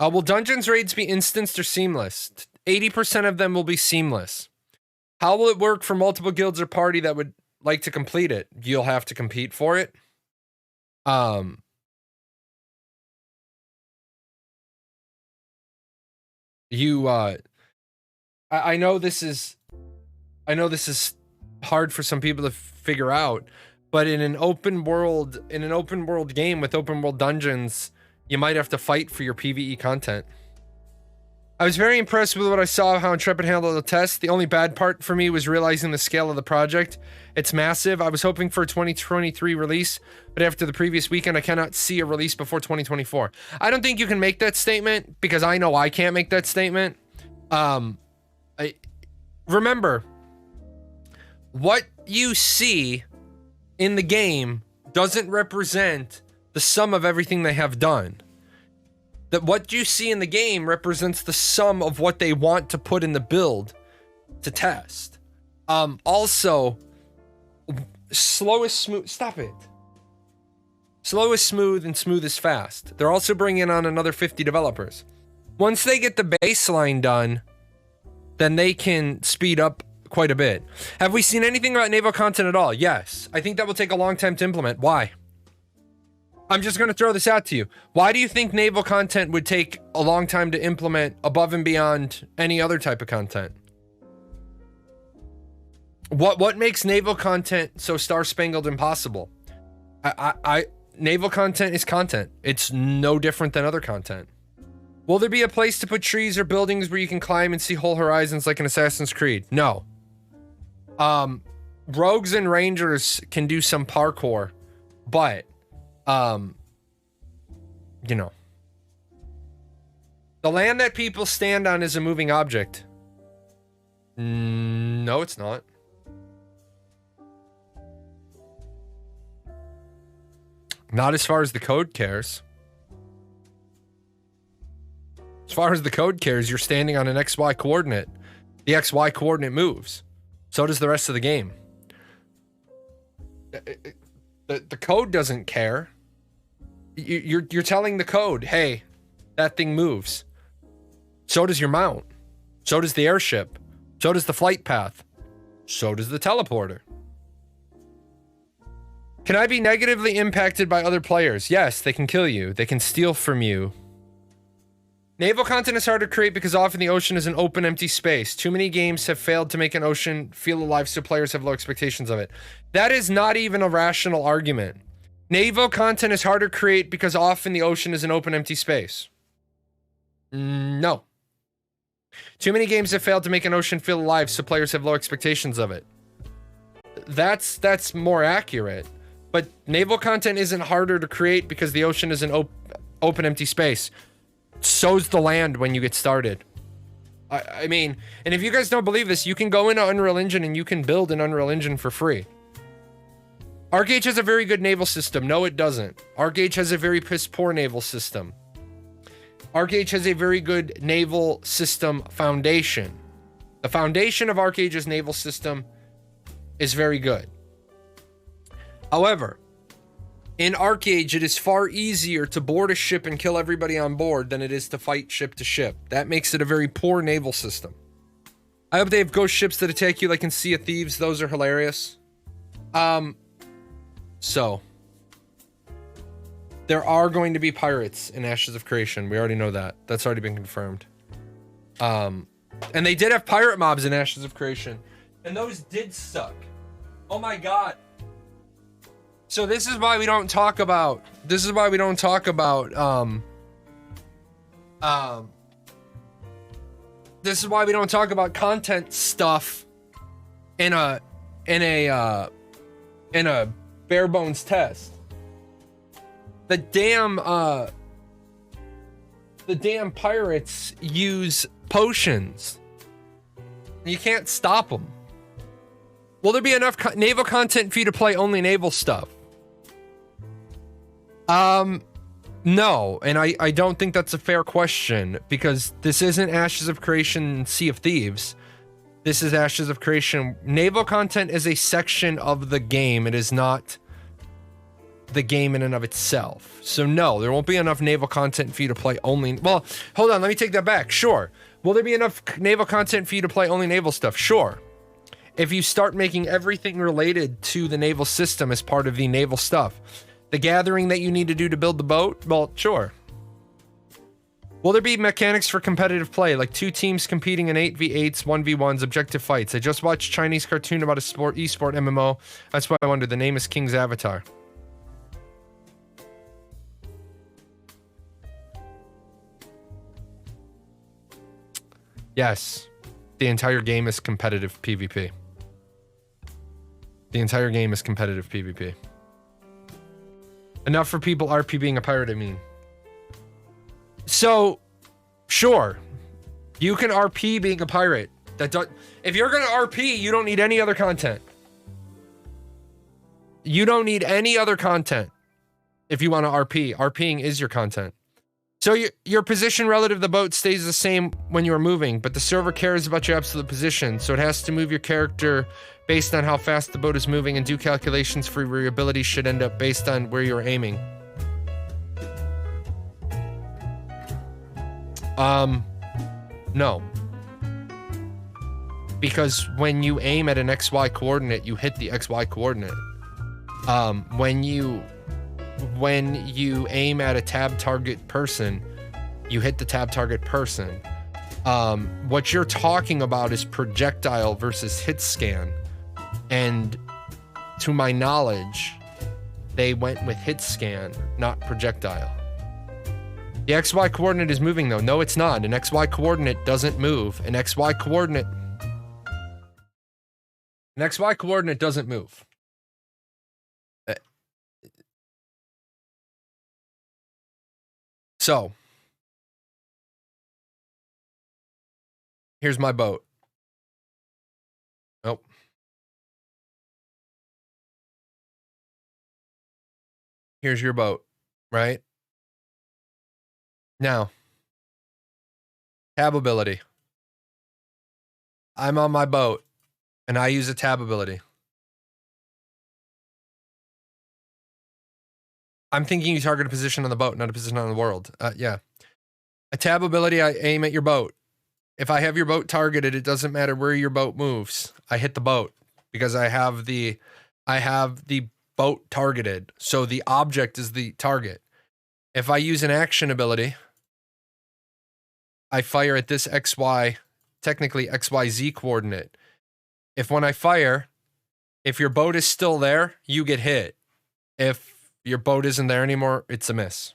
Will dungeons raids be instanced or seamless? 80% of them will be seamless. How will it work for multiple guilds or party that would like to complete it? You'll have to compete for it. I know this is hard for some people to figure out, but in an open world game with open world dungeons, you might have to fight for your PvE content. I was very impressed with what I saw of how Intrepid handled the test. The only bad part for me was realizing the scale of the project. It's massive. I was hoping for a 2023 release, but after the previous weekend, I cannot see a release before 2024. I don't think you can make that statement because I know I can't make that statement. Remember, what you see in the game doesn't represent the sum of everything they have done. That what you see in the game represents the sum of what they want to put in the build to test. Also, slow is smooth. Stop it. Slow is smooth and smooth is fast. They're also bringing on another 50 developers. Once they get the baseline done, then they can speed up quite a bit. Have we seen anything about naval content at all? Yes. I think that will take a long time to implement. Why? I'm just going to throw this out to you. Why do you think naval content would take a long time to implement above and beyond any other type of content? What makes naval content so star-spangled impossible? Naval content is content. It's no different than other content. Will there be a place to put trees or buildings where you can climb and see whole horizons like in Assassin's Creed? No. Rogues and rangers can do some parkour, but you know, the land that people stand on is a moving object. No, it's not. Not as far as the code cares. As far as the code cares, you're standing on an XY coordinate. The XY coordinate moves. So does the rest of the game. The code doesn't care. You're telling the code, hey, that thing moves. So does your mount. So does the airship. So does the flight path. So does the teleporter. Can I be negatively impacted by other players? Yes, they can kill you. They can steal from you. Naval content is hard to create because often the ocean is an open, empty space. Too many games have failed to make an ocean feel alive, so players have low expectations of it. That is not even a rational argument. Naval content is hard to create because often the ocean is an open, empty space. No. Too many games have failed to make an ocean feel alive, so players have low expectations of it. That's more accurate. But naval content isn't harder to create because the ocean is an open, empty space. So's the land when you get started. I mean, and if you guys don't believe this, you can go into Unreal Engine and you can build an Unreal Engine for free. ArcH has a very good naval system. No, it doesn't. ArcH has a very piss poor naval system. ArcH has a very good naval system foundation. The foundation of ArcH's naval system is very good. However, in ArcH, it is far easier to board a ship and kill everybody on board than it is to fight ship to ship. That makes it a very poor naval system. I hope they have ghost ships that attack you like in Sea of Thieves. Those are hilarious. So, there are going to be pirates in Ashes of Creation. We already know that. That's already been confirmed. And they did have pirate mobs in Ashes of Creation. And those did suck. Oh my god. So this is why we don't talk about... This is why we don't talk about... This is why we don't talk about content stuff in a bare bones test. The damn pirates use potions. You can't stop them. Will there be enough naval content for you to play only naval stuff? No, and I don't think that's a fair question, because this isn't Ashes of Creation Sea of Thieves. This is Ashes of Creation. Naval content is a section of the game. It is not the game in and of itself. So no, there won't be enough naval content for you to play only... Well, hold on, let me take that back. Sure. Will there be enough naval content for you to play only naval stuff? Sure. If you start making everything related to the naval system as part of the naval stuff. The gathering that you need to do to build the boat? Well, sure. Will there be mechanics for competitive play, like 2 teams competing in 8v8s, 1v1s, objective fights? I just watched a Chinese cartoon about a esport MMO. That's why I wonder. The name is King's Avatar. Yes. The entire game is competitive PvP. The entire game is competitive PvP. Enough for people RP being a pirate, I mean. So, sure. You can RP being a pirate. If you're gonna RP, you don't need any other content. You don't need any other content if you want to RP. RPing is your content. So your position relative to the boat stays the same when you're moving, but the server cares about your absolute position, so it has to move your character based on how fast the boat is moving and do calculations for where your abilities should end up based on where you're aiming. No. Because when you aim at an XY coordinate, you hit the XY coordinate. When you aim at a tab target person, you hit the tab target person. What you're talking about is projectile versus hit scan. And to my knowledge, they went with hit scan, not projectile. The XY coordinate is moving though. No, it's not. An XY coordinate doesn't move. An XY coordinate doesn't move. So, here's my boat. Oh. Here's your boat, right? Now, tab ability. I'm on my boat, and I use a tab ability. I'm thinking you target a position on the boat, not a position on the world. Yeah. A tab ability, I aim at your boat. If I have your boat targeted, it doesn't matter where your boat moves. I hit the boat because I have the boat targeted. So the object is the target. If I use an action ability, I fire at this XY, technically XYZ coordinate. If when I fire, if your boat is still there, you get hit. If your boat isn't there anymore, it's a miss.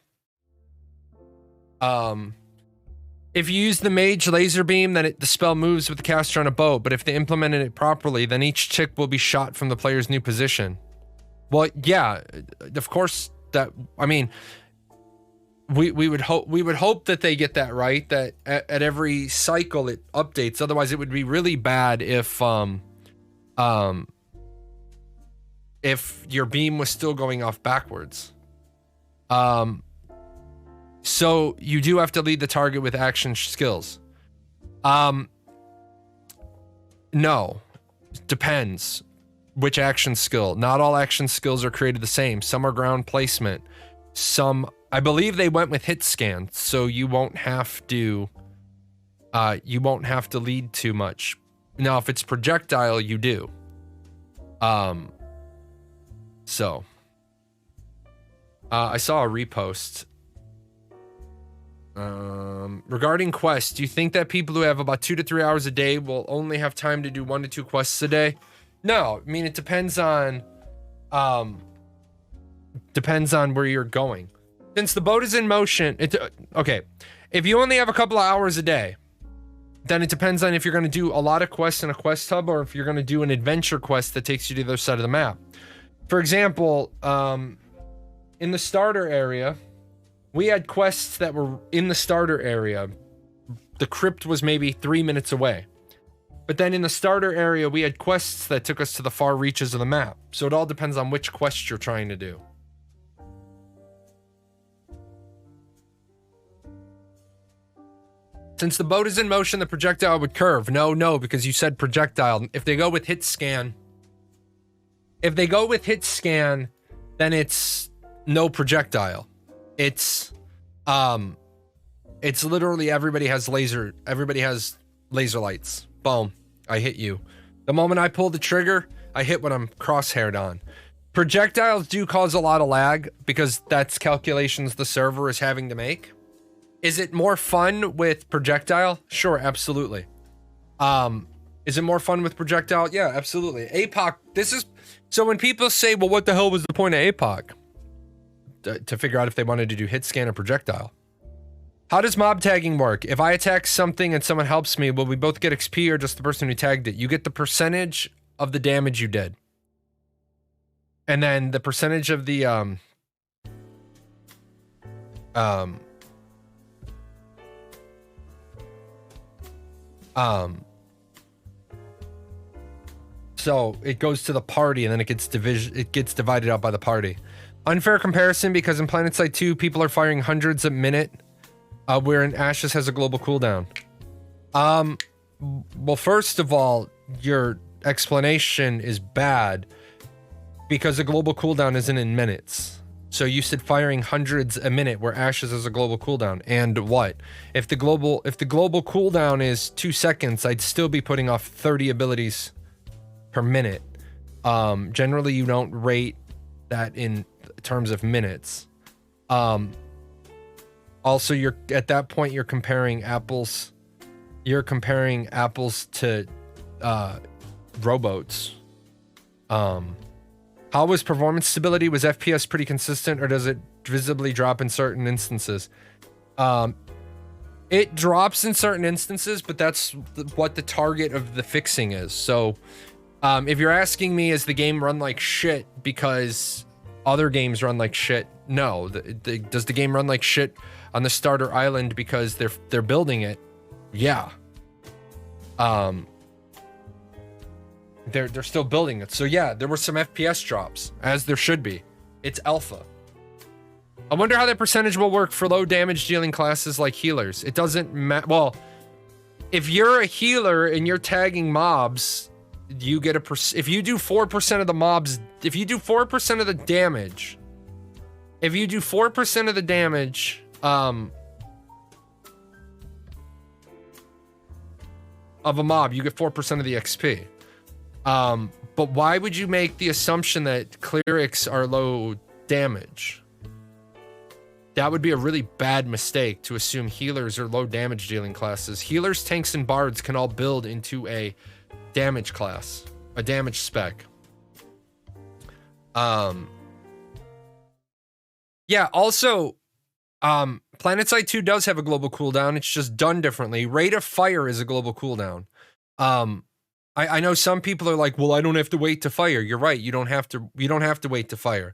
If you use the mage laser beam, then the spell moves with the caster on a boat, but if they implemented it properly, then each tick will be shot from the player's new position. Well, yeah, of course I mean, we would hope that they get that right, that at every cycle it updates. Otherwise it would be really bad if your beam was still going off backwards. So you do have to lead the target with action skills. No, depends which action skill. Not all action skills are created the same. Some are ground placement. Some, I believe they went with hit scan, so you won't have to lead too much. Now, if it's projectile, you do. So I saw a repost. Regarding quests, do you think that people who have about 2 to 3 hours a day will only have time to do 1 to 2 quests a day? No, I mean, it depends on where you're going. Since the boat is in motion, okay, if you only have a couple of hours a day, then it depends on if you're going to do a lot of quests in a quest hub or if you're going to do an adventure quest that takes you to the other side of the map. For example, in the starter area, we had quests that were in the starter area. The crypt was maybe 3 minutes away. But then in the starter area, we had quests that took us to the far reaches of the map. So it all depends on which quest you're trying to do. Since the boat is in motion, the projectile would curve. No, because you said projectile. If they go with hit scan, then it's no projectile. It's literally everybody has laser lights. Boom, I hit you. The moment I pull the trigger, I hit what I'm crosshaired on. Projectiles do cause a lot of lag because that's calculations the server is having to make. Is it more fun with projectile? Sure, absolutely. Is it more fun with projectile? Yeah, absolutely. Aoc, so when people say, well, what the hell was the point of Aoc? To figure out if they wanted to do hit scan or projectile. How does mob tagging work? If I attack something and someone helps me, will we both get XP or just the person who tagged it? You get the percentage of the damage you did. And then the percentage of the so it goes to the party and then it gets divided out by the party. Unfair comparison because in Planetside 2, people are firing hundreds a minute, wherein Ashes has a global cooldown. Well, first of all, your explanation is bad because a global cooldown isn't in minutes. So you said firing hundreds a minute where Ashes has a global cooldown. And what? If the global cooldown is 2 seconds, I'd still be putting off 30 abilities per minute. Generally, you don't rate that in terms of minutes. Also, at that point you're comparing apples to rowboats. How was performance stability? Was FPS pretty consistent, or does it visibly drop in certain instances? It drops in certain instances, but that's what the target of the fixing is. So if you're asking me, is the game run like shit because other games run like shit? No. Does the game run like shit on the starter island because they're building it? Yeah. They're still building it. So yeah, there were some FPS drops, as there should be. It's alpha. I wonder how that percentage will work for low damage dealing classes like healers. It doesn't matter. Well, if you're a healer and you're tagging mobs, you get if you do 4% of the mobs, if you do 4% of the damage, of a mob, you get 4% of the XP. But why would you make the assumption that clerics are low damage? That would be a really bad mistake to assume healers are low damage dealing classes. Healers, tanks, and bards can all build into a damage class, a damage spec. Yeah, also, Planetside 2 does have a global cooldown. It's just done differently. Rate of fire is a global cooldown. I know some people are like, well, I don't have to wait to fire. You're right. You don't have to wait to fire.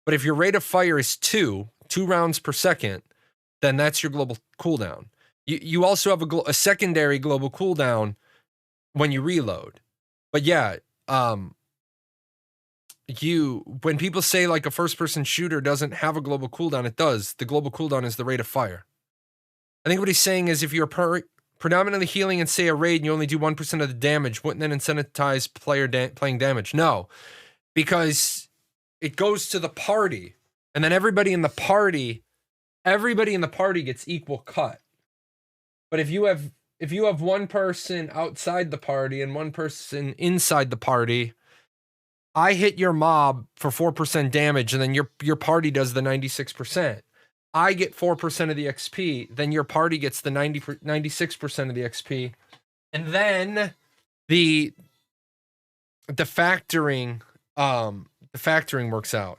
But if your rate of fire is 2 rounds per second, then that's your global cooldown. You also have a secondary global cooldown when you reload. But yeah, when people say like a first-person shooter doesn't have a global cooldown, it does. The global cooldown is the rate of fire. I think what he's saying is if you're predominantly healing in, say, a raid and you only do 1% of the damage, wouldn't that incentivize playing damage? No, because it goes to the party, and then everybody in the party gets equal cut. But if you have one person outside the party and one person inside the party, I hit your mob for 4% damage, and then your party does the 96%. I get 4% of the XP, then your party gets the 96% of the XP, and then the factoring works out.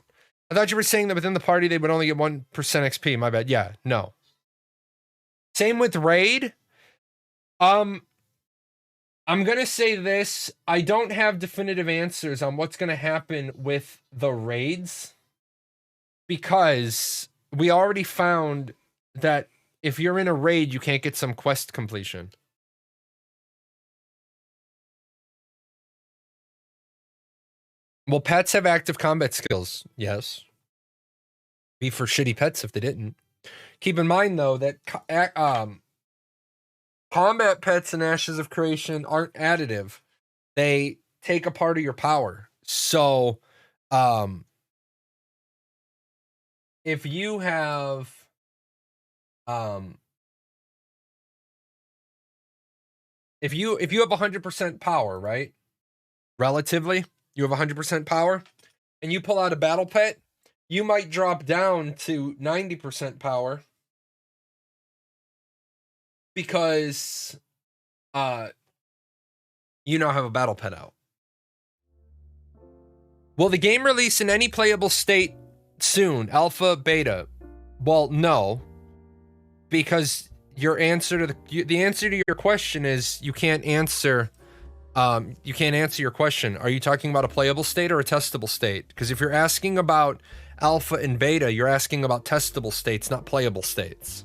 I thought you were saying that within the party they would only get 1% XP. My bad. Yeah, no. Same with raid. I'm gonna say this. I don't have definitive answers on what's gonna happen with the raids, because we already found that if you're in a raid, you can't get some quest completion. Well, pets have active combat skills. Yes. Be for shitty pets if they didn't. Keep in mind, though, that combat pets and Ashes of Creation aren't additive. They take a part of your power. So, if you have, if you have 100% power, right? Relatively, you have 100% power, and you pull out a battle pet, you might drop down to 90% power because you now have a battle pet out. Will the game release in any playable state soon? Alpha, beta? Well, no, because your answer to the answer to your question is you can't answer. You can't answer your question. Are you talking about a playable state or a testable state? Because if you're asking about alpha and beta, you're asking about testable states, not playable states.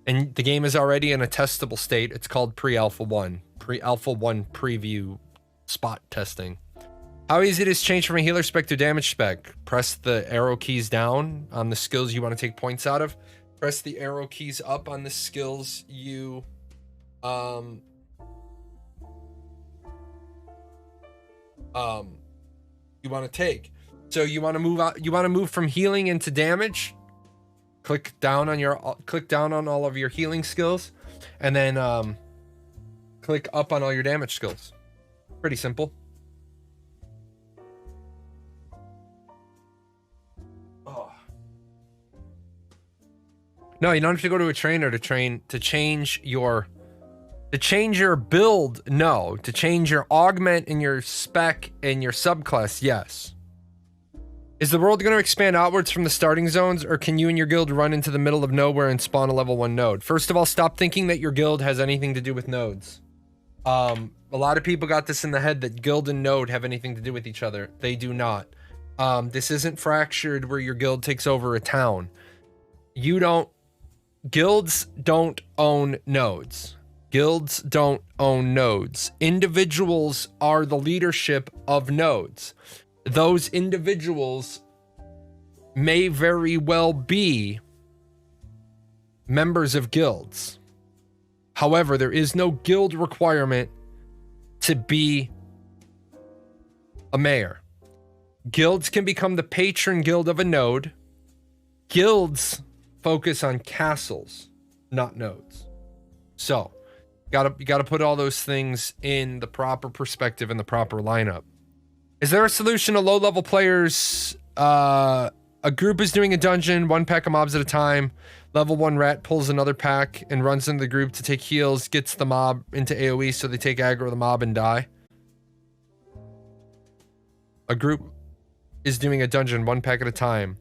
And the game is already in a testable state. It's called pre-alpha 1. Pre-alpha 1 preview spot testing. How easy it is to change from a healer spec to damage spec? Press the arrow keys down on the skills you want to take points out of. Press the arrow keys up on the skills you want to take. So you want to move out, you want to move from healing into damage. Click down on all of your healing skills, and then click up on all your damage skills. Pretty simple. Oh. No, you don't have to go to a trainer to change your build. No, to change your augment and your spec and your subclass. Yes. Is the world going to expand outwards from the starting zones, or can you and your guild run into the middle of nowhere and spawn a level 1 node? First of all, stop thinking that your guild has anything to do with nodes. A lot of people got this in the head that guild and node have anything to do with each other. They do not. This isn't fractured where your guild takes over a town. Guilds don't own nodes. Guilds don't own nodes. Individuals are the leadership of nodes. Those individuals may very well be members of guilds. However, there is no guild requirement to be a mayor. Guilds can become the patron guild of a node. Guilds focus on castles, not nodes. So, you gotta put all those things in the proper perspective and the proper lineup. Is there a solution to low-level players? A group is doing a dungeon, 1 pack of mobs at a time. Level 1 rat pulls another pack and runs into the group to take heals, gets the mob into AoE so they take aggro of the mob and die. A group is doing a dungeon, 1 pack at a time.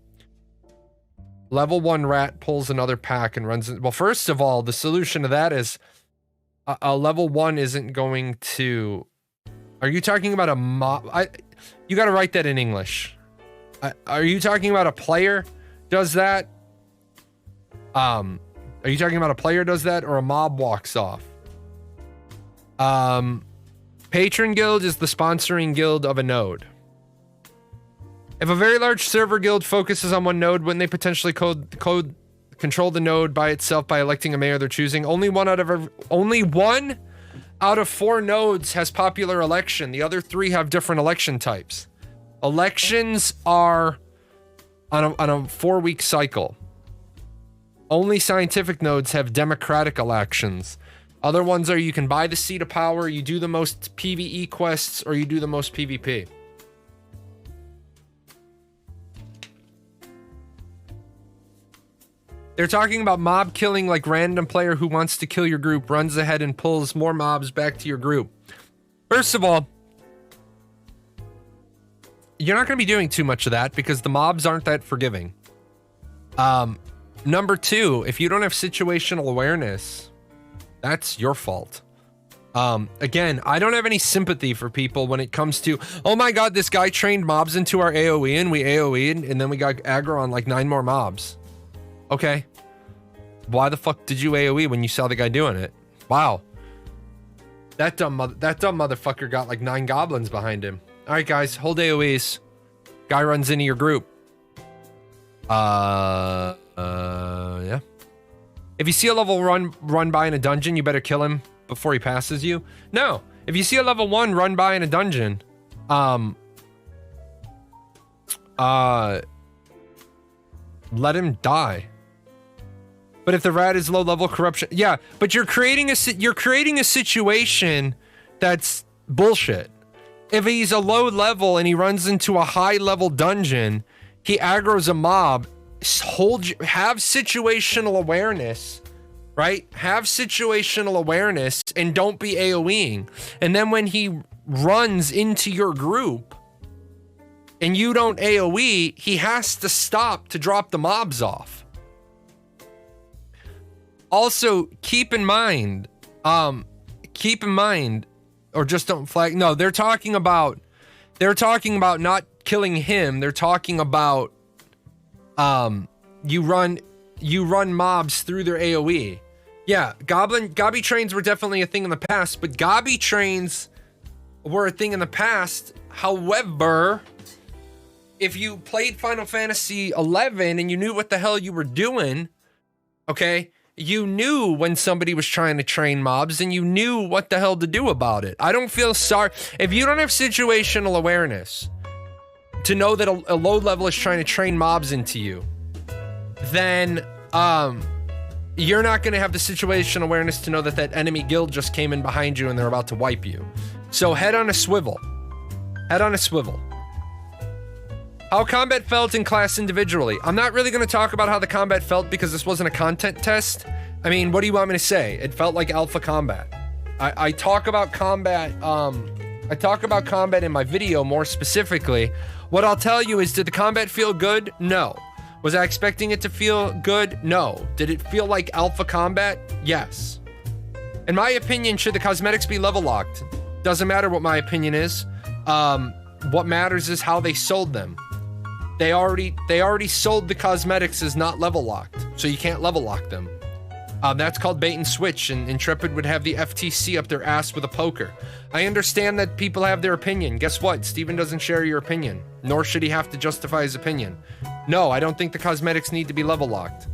Level 1 rat pulls another pack and runs in. Well, first of all, the solution to that is a level 1 isn't going to... Are you talking about a mob? You got to write that in English. Are you talking about a player does that? Are you talking about a player does that or a mob walks off? Patron guild is the sponsoring guild of a node. If a very large server guild focuses on one node, wouldn't they potentially control the node by itself by electing a mayor they're choosing? Only one out of 4 nodes has popular election. The other 3 have different election types. Elections are on a 4-week cycle. Only scientific nodes have democratic elections. Other ones are you can buy the seat of power, you do the most PvE quests, or you do the most PvP. They're talking about mob killing, like random player who wants to kill your group runs ahead and pulls more mobs back to your group. First of all, you're not going to be doing too much of that because the mobs aren't that forgiving. Number 2, if you don't have situational awareness, that's your fault. Again, I don't have any sympathy for people when it comes to, oh my god, this guy trained mobs into our AoE and we AoE'd and then we got aggro on like 9 more mobs. Okay. Why the fuck did you AoE when you saw the guy doing it? Wow. That dumb motherfucker got like 9 goblins behind him. All right, guys, hold AoEs. Guy runs into your group. Yeah. If you see a level run by in a dungeon, you better kill him before he passes you. No. If you see a level 1 run by in a dungeon, let him die. But if the rat is low level corruption, yeah, but you're creating a situation that's bullshit. If he's a low level and he runs into a high level dungeon, he aggro's a mob. Have situational awareness, right? Have situational awareness and don't be AoEing. And then when he runs into your group and you don't AoE, he has to stop to drop the mobs off. Also, keep in mind, or just don't flag. No, they're talking about not killing him. They're talking about, you run mobs through their AoE. Yeah, Gobby trains were definitely a thing in the past, but Gobby trains were a thing in the past. However, if you played Final Fantasy 11 and you knew what the hell you were doing, okay, you knew when somebody was trying to train mobs and you knew what the hell to do about it. I don't feel sorry. If you don't have situational awareness to know that a low level is trying to train mobs into you, then you're not going to have the situational awareness to know that that enemy guild just came in behind you and they're about to wipe you. So head on a swivel. Head on a swivel. How combat felt in class individually. I'm not really going to talk about how the combat felt because this wasn't a content test. I mean, what do you want me to say? It felt like alpha combat. I talk about combat. I talk about combat in my video more specifically. What I'll tell you is, did the combat feel good? No. Was I expecting it to feel good? No. Did it feel like alpha combat? Yes. In my opinion, should the cosmetics be level locked? Doesn't matter what my opinion is. What matters is how they sold them. They already sold the cosmetics as not level locked, so you can't level lock them. That's called bait and switch, and Intrepid would have the FTC up their ass with a poker. I understand that people have their opinion. Guess what? Steven doesn't share your opinion, nor should he have to justify his opinion. No, I don't think the cosmetics need to be level locked.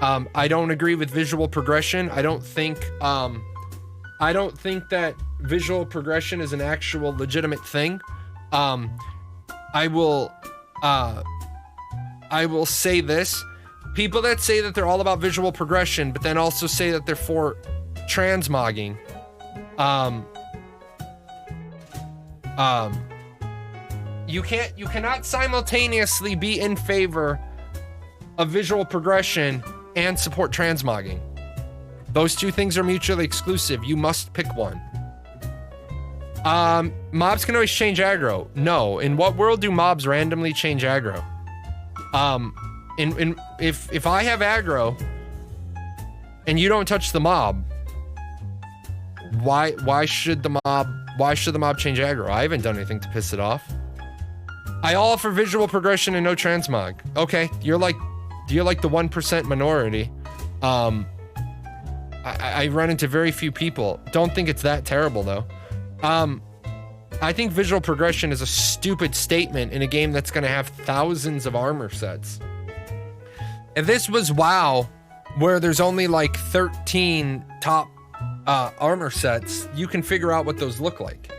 I don't agree with visual progression. I don't think that visual progression is an actual legitimate thing. I will say this. People that say that they're all about visual progression, but then also say that they're for transmogging, you cannot simultaneously be in favor of visual progression and support transmogging. Those two things are mutually exclusive. You must pick one. Mobs can always change aggro. No. In what world do mobs randomly change aggro? If I have aggro and you don't touch the mob, why should the mob change aggro? I haven't done anything to piss it off. I offer visual progression and no transmog. Okay, you're like the 1% minority. I run into very few people. Don't think it's that terrible though. I think visual progression is a stupid statement in a game that's going to have thousands of armor sets. If this was WoW, where there's only like 13 top armor sets, you can figure out what those look like.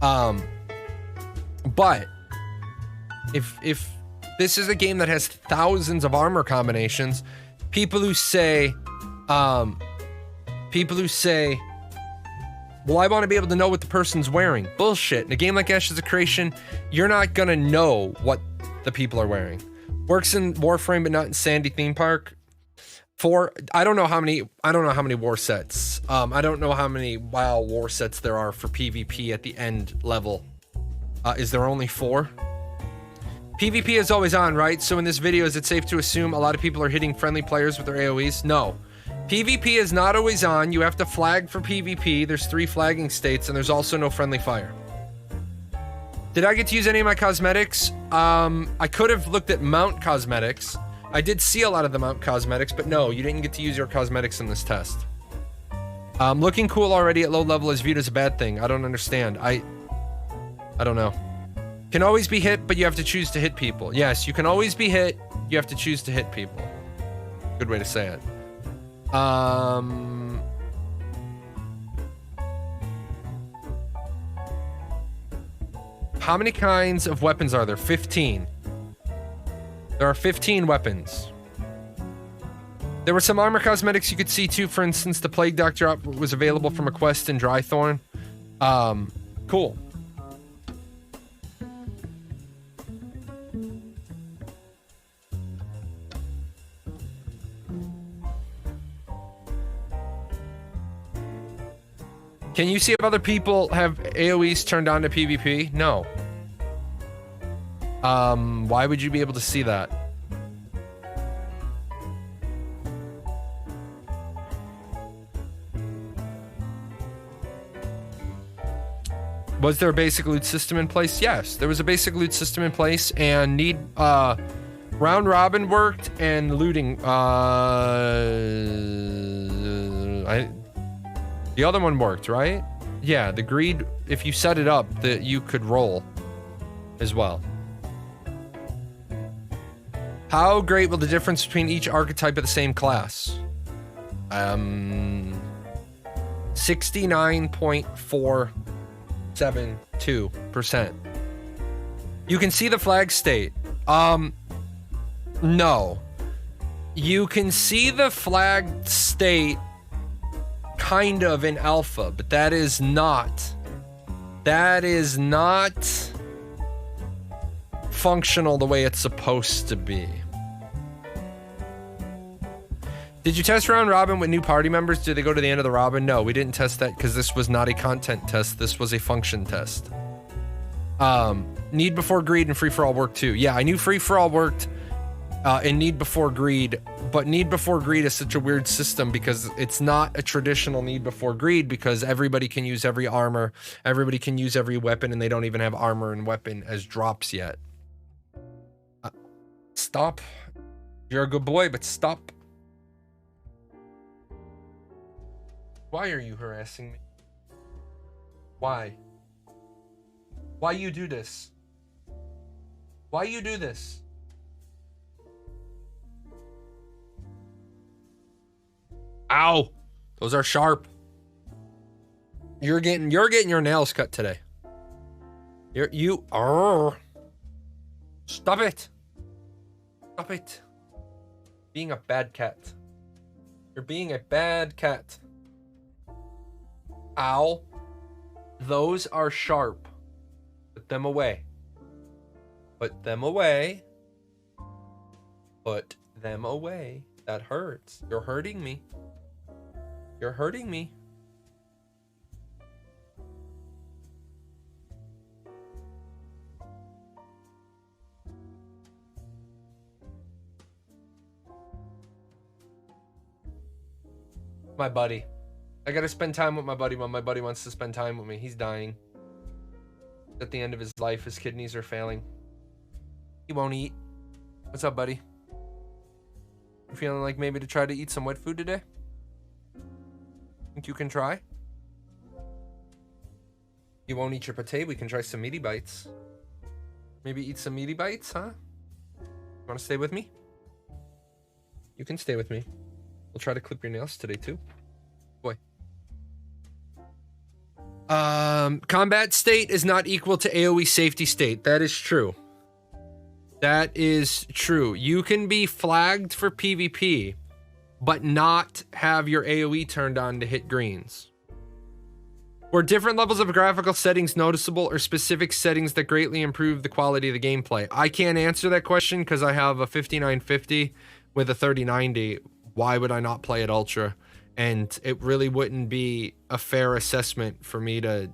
But if this is a game that has thousands of armor combinations, people who say, well, I want to be able to know what the person's wearing. Bullshit. In a game like Ashes of Creation, you're not gonna know what the people are wearing. Works in Warframe, but not in Sandy Theme Park. I don't know how many war sets. I don't know how many WoW war sets there are for PvP at the end level. Is there only 4? PvP is always on, right? So in this video, is it safe to assume a lot of people are hitting friendly players with their AoEs? No. PvP is not always on. You have to flag for PvP. There's 3 flagging states, and there's also no friendly fire. Did I get to use any of my cosmetics? I could have looked at mount cosmetics. I did see a lot of the mount cosmetics, but no, you didn't get to use your cosmetics in this test. Looking cool already at low level is viewed as a bad thing. I don't understand. I don't know. Can always be hit, but you have to choose to hit people. Yes, you can always be hit. You have to choose to hit people. Good way to say it. How many kinds of weapons are there? 15. There are 15 weapons. There were some armor cosmetics you could see too. For instance, the Plague Doctor drop was available from a quest in Drythorn. Cool. Can you see if other people have AoEs turned on to PvP? No. Why would you be able to see that? Was there a basic loot system in place? Yes, there was a basic loot system in place, and round robin worked, and looting, the other one worked, right? Yeah, the greed, if you set it up, that you could roll as well. How great will the difference between each archetype of the same class? 69.472%. You can see the flag state. No. You can see the flag state kind of in alpha, but that is not functional the way it's supposed to be. Did you test round robin with new party members? Did they go to the end of the robin? No, we didn't test that because this was not a content test. This was a function test. Need before greed and free for all worked too. Yeah, I knew free for all worked in need before greed, but need before greed is such a weird system because it's not a traditional need before greed, because everybody can use every armor, everybody can use every weapon, and they don't even have armor and weapon as drops yet. Stop. You're a good boy, but stop. Why are you harassing me? Why? Why you do this? Why you do this? Ow! Those are sharp. You're getting your nails cut today. Stop it. Stop it. Being a bad cat. You're being a bad cat. Ow. Those are sharp. Put them away. Put them away. Put them away. That hurts. You're hurting me. You're hurting me. My buddy. I gotta spend time with my buddy when my buddy wants to spend time with me. He's dying. At the end of his life, his kidneys are failing. He won't eat. What's up, buddy? You feeling like maybe to try to eat some wet food today? Think you can try? You won't eat your pate? We can try some meaty bites. Maybe eat some meaty bites, huh? Want to stay with me? You can stay with me. We'll try to clip your nails today too. Boy. Combat state is not equal to AoE safety state. That is true. That is true. You can be flagged for PvP, but not have your AoE turned on to hit greens. Were different levels of graphical settings noticeable, or specific settings that greatly improve the quality of the gameplay? I can't answer that question because I have a 5950 with a 3090. Why would I not play at Ultra? And it really wouldn't be a fair assessment for me to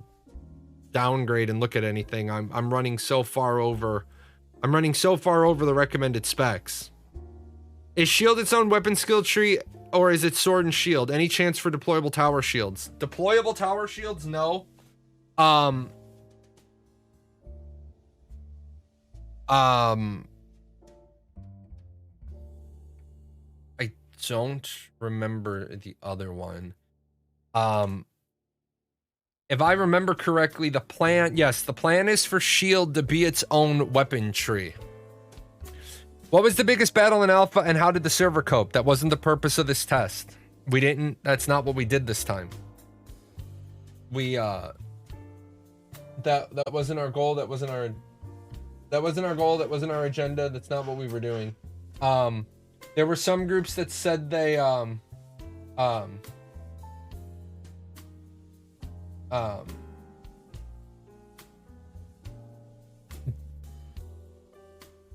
downgrade and look at anything. I'm running so far over. I'm running so far over the recommended specs. Is shield its own weapon skill tree, or is it sword and shield? Any chance for deployable tower shields? Deployable tower shields, no. I don't remember the other one. If I remember correctly, the plan, yes, the plan is for shield to be its own weapon tree. What was the biggest battle in alpha, and how did the server cope? That wasn't the purpose of this test. We didn't, that's not what we did this time. We, that wasn't our goal, that wasn't our goal, that wasn't our agenda, that's not what we were doing. There were some groups that said they,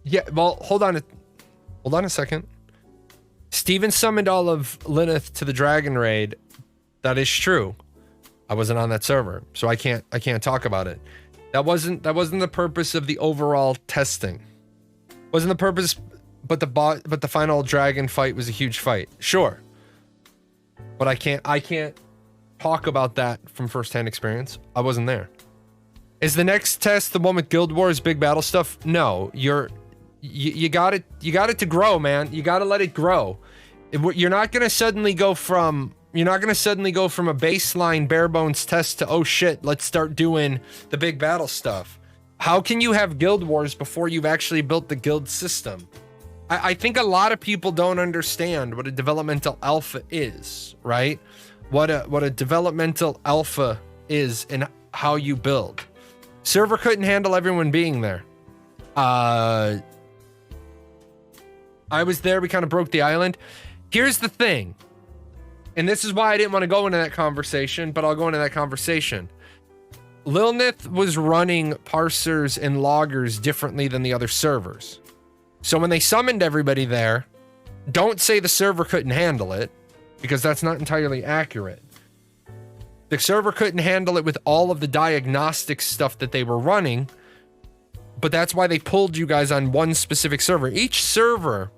yeah, well, hold on a second. Steven summoned all of Lilith to the Dragon Raid. That is true. I wasn't on that server, so I can't talk about it. That wasn't the purpose of the overall testing. Wasn't the purpose, but the final dragon fight was a huge fight. Sure. But I can't talk about that from firsthand experience. I wasn't there. Is the next test the one with Guild Wars big battle stuff? No, you got it to grow, man. You got to let it grow. You're not going to suddenly go from a baseline bare bones test to, oh shit, let's start doing the big battle stuff. How can you have Guild Wars before you've actually built the guild system? I think a lot of people don't understand what a developmental alpha is, right? What a developmental alpha is and how you build. Server couldn't handle everyone being there. I was there, we kind of broke the island. Here's the thing, and this is why I didn't want to go into that conversation, but I'll go into that conversation. Lilith was running parsers and loggers differently than the other servers. So when they summoned everybody there, don't say the server couldn't handle it, because that's not entirely accurate. The server couldn't handle it with all of the diagnostic stuff that they were running, but that's why they pulled you guys on one specific server. Each server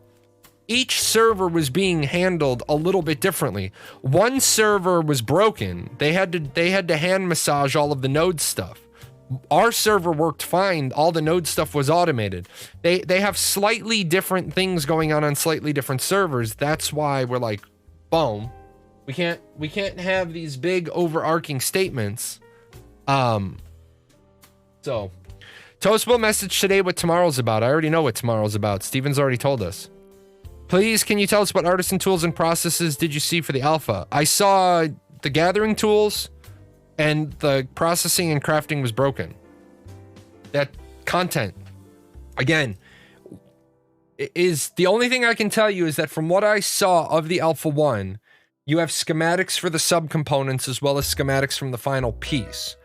was being handled a little bit differently. One server was broken. They had to hand massage all of the node stuff. Our server worked fine. All the node stuff was automated. They have slightly different things going on slightly different servers. That's why we're like, boom. We can't have these big overarching statements. So Toast will message today what tomorrow's about. I already know what tomorrow's about. Steven's already told us. Please, can you tell us what artisan tools and processes did you see for the alpha? I saw the gathering tools, and the processing and crafting was broken. That content, again, is the only thing I can tell you is that from what I saw of the Alpha 1, you have schematics for the subcomponents as well as schematics from the final piece.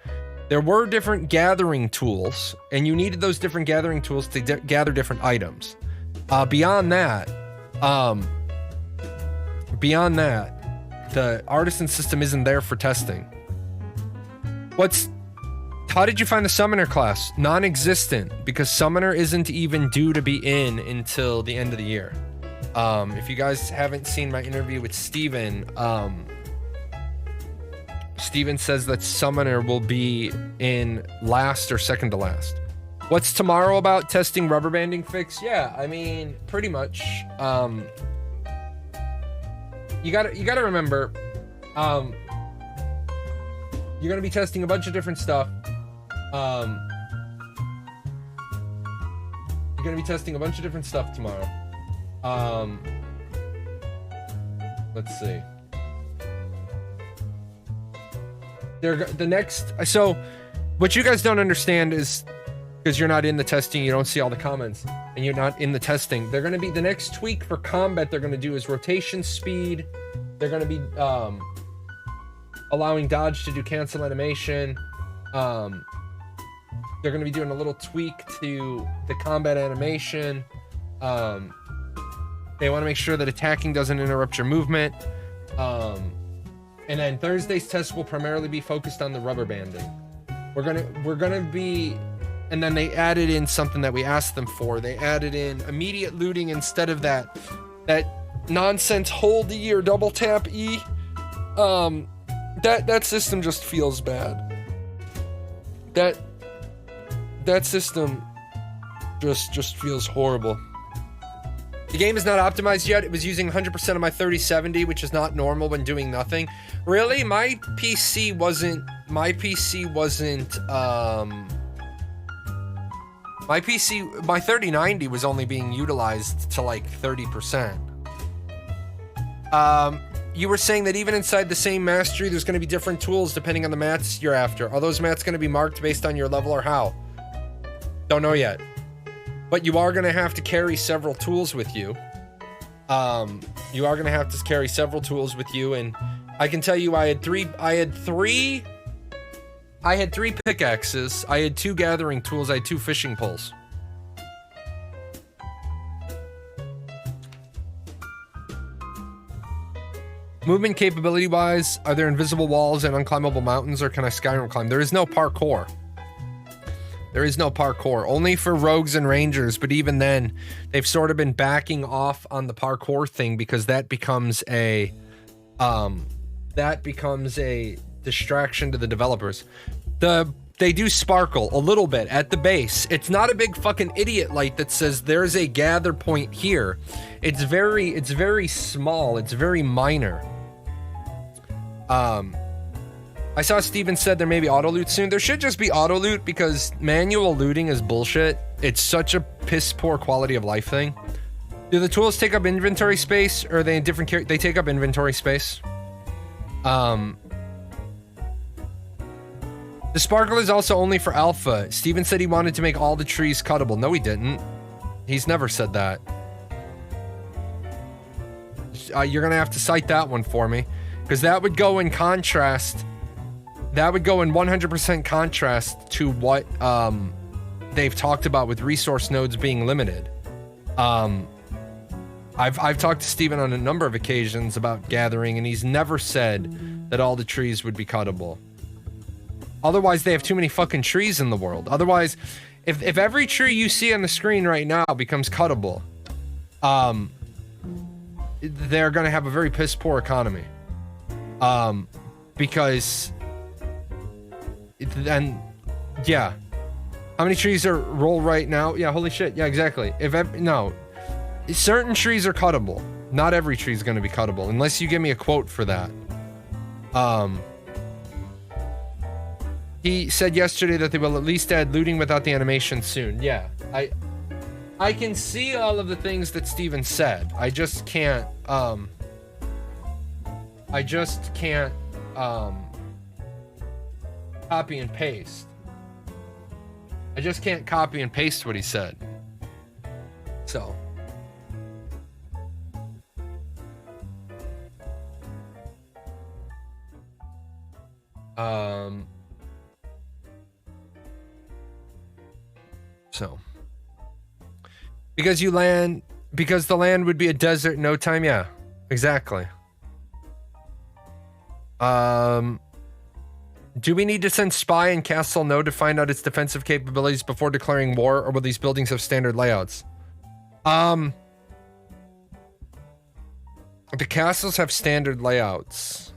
There were different gathering tools, and you needed those different gathering tools to gather different items. Beyond that, the artisan system isn't there for testing. How did you find the summoner class? Non-existent, because summoner isn't even due to be in until the end of the year. If you guys haven't seen my interview with Steven, Steven says that summoner will be in last or second to last. What's tomorrow about? Testing rubber banding fix? Yeah, I mean, pretty much. You gotta remember, you're gonna be testing a bunch of different stuff. You're gonna be testing a bunch of different stuff tomorrow. Let's see. The next, so what you guys don't understand is, because you're not in the testing, you don't see all the comments, and you're not in the testing, they're going to be, the next tweak for combat they're going to do is rotation speed. They're going to be allowing dodge to do cancel animation. They're going to be doing a little tweak to the combat animation. They want to make sure that attacking doesn't interrupt your movement. And then Thursday's test will primarily be focused on the rubber banding. We're gonna be, and then they added in something that we asked them for. They added in immediate looting instead of that nonsense hold E or double tap E. That system just feels bad. That system just feels horrible. The game is not optimized yet. It was using 100% of my 3070, which is not normal when doing nothing. Really? My 3090 was only being utilized to like 30%. You were saying that even inside the same mastery, there's going to be different tools depending on the mats you're after. Are those mats going to be marked based on your level or how? Don't know yet. But you are going to have to carry several tools with you. You are going to have to carry several tools with you, and I can tell you I had three pickaxes, I had 2 gathering tools, I had 2 fishing poles. Movement capability wise, are there invisible walls and unclimbable mountains, or can I Skyrim climb? There is no parkour. There is no parkour, only for rogues and rangers, but even then, they've sort of been backing off on the parkour thing because that becomes a distraction to the developers. They do sparkle a little bit at the base. It's not a big fucking idiot light that says there's a gather point here. It's very small, it's very minor. I saw Steven said there may be auto loot soon. There should just be auto loot because manual looting is bullshit. It's such a piss poor quality of life thing. Do the tools take up inventory space, or are they in different they take up inventory space? The sparkle is also only for alpha. Steven said he wanted to make all the trees cuttable. No, he didn't. He's never said that. You're gonna have to cite that one for me, because that would go in contrast. That would go in 100% contrast to what they've talked about with resource nodes being limited. I've talked to Steven on a number of occasions about gathering, and he's never said that all the trees would be cuttable. Otherwise, they have too many fucking trees in the world. Otherwise, if every tree you see on the screen right now becomes cuttable, they're gonna have a very piss poor economy. Because then, yeah. How many trees are roll right now? Yeah, holy shit. Yeah, exactly. No. Certain trees are cuttable. Not every tree is going to be cuttable, unless you give me a quote for that. He said yesterday that they will at least add looting without the animation soon. Yeah, I can see all of the things that Steven said. I just can't, copy and paste. I just can't copy and paste what he said. So. Because the land would be a desert in no time. Yeah, exactly. Do we need to send spy and castle node to find out its defensive capabilities before declaring war, or will these buildings have standard layouts? The castles have standard layouts.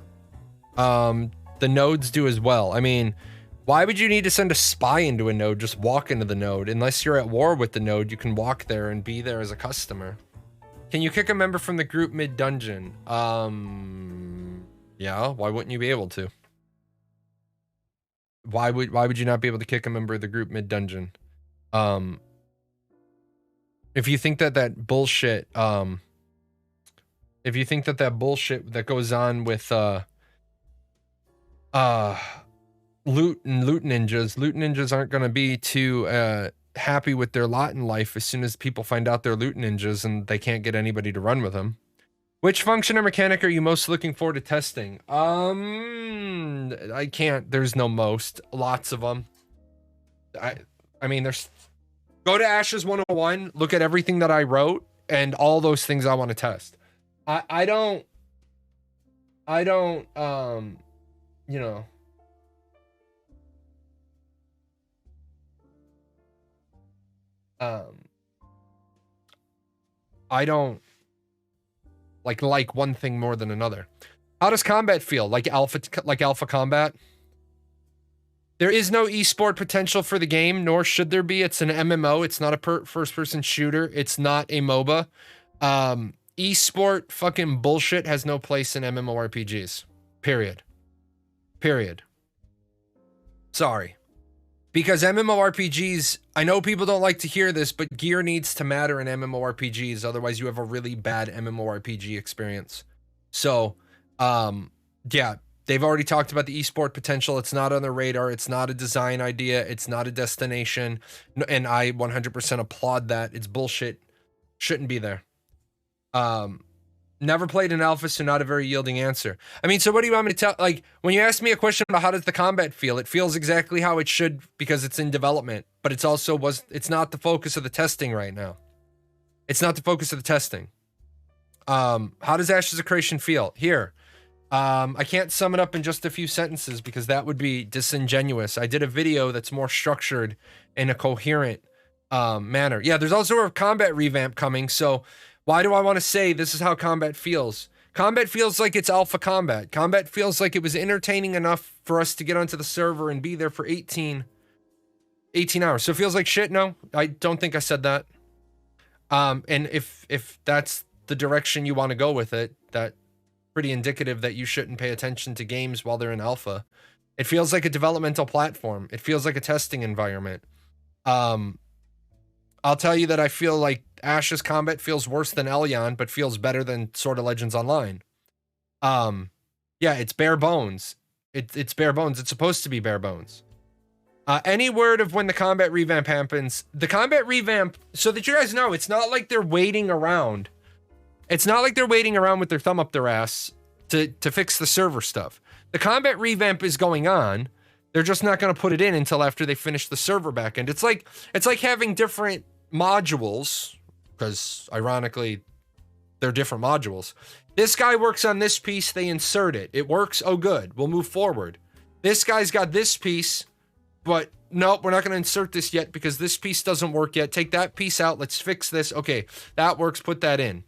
The nodes do as well. I mean, why would you need to send a spy into a node? Just walk into the node. Unless you're at war with the node, you can walk there and be there as a customer. Can you kick a member from the group mid-dungeon? Yeah, why wouldn't you be able to? Why would you not be able to kick a member of the group mid dungeon? If you think that bullshit, if you think that bullshit that goes on with loot ninjas aren't going to be too happy with their lot in life as soon as people find out they're loot ninjas and they can't get anybody to run with them. Which function or mechanic are you most looking forward to testing? I can't. There's no most. Lots of them. I mean, there's... Go to Ashes 101, look at everything that I wrote, and all those things I want to test. I don't, you know... I don't like one thing more than another. How does combat feel? Like alpha combat? There is no esport potential for the game, nor should there be. It's an MMO. It's not a first-person shooter. It's not a MOBA. Esport fucking bullshit has no place in MMORPGs. Period. Sorry. Because MMORPGs, I know people don't like to hear this, but gear needs to matter in MMORPGs. Otherwise, you have a really bad MMORPG experience. So, yeah, they've already talked about the esport potential. It's not on the radar. It's not a design idea. It's not a destination. And I 100% applaud that. It's bullshit. Shouldn't be there. Never played an alpha, so not a very yielding answer. I mean, so what do you want me to tell? Like, when you ask me a question about how does the combat feel, it feels exactly how it should because it's in development, but it's also it's not the focus of the testing right now. It's not the focus of the testing. How does Ashes of Creation feel? Here. I can't sum it up in just a few sentences because that would be disingenuous. I did a video that's more structured in a coherent manner. Yeah, there's also a combat revamp coming, so why do I want to say this is how combat feels? Combat feels like it's alpha combat. Combat feels like it was entertaining enough for us to get onto the server and be there for 18 hours. So it feels like shit? No, I don't think I said that. And if that's the direction you want to go with it, that's pretty indicative that you shouldn't pay attention to games while they're in alpha. It feels like a developmental platform. It feels like a testing environment. I'll tell you that I feel like Ashes combat feels worse than Albion, but feels better than Sword of Legends Online. Yeah, it's bare bones. It's bare bones. It's supposed to be bare bones. Any word of when the combat revamp happens? The combat revamp, so that you guys know, it's not like they're waiting around. It's not like they're waiting around with their thumb up their ass to fix the server stuff. The combat revamp is going on. They're just not going to put it in until after they finish the server backend. It's like having different modules, because ironically, they're different modules. This guy works on this piece, they insert it. It works, oh good, we'll move forward. This guy's got this piece, but nope, we're not going to insert this yet because this piece doesn't work yet. Take that piece out, let's fix this. Okay, that works, put that in.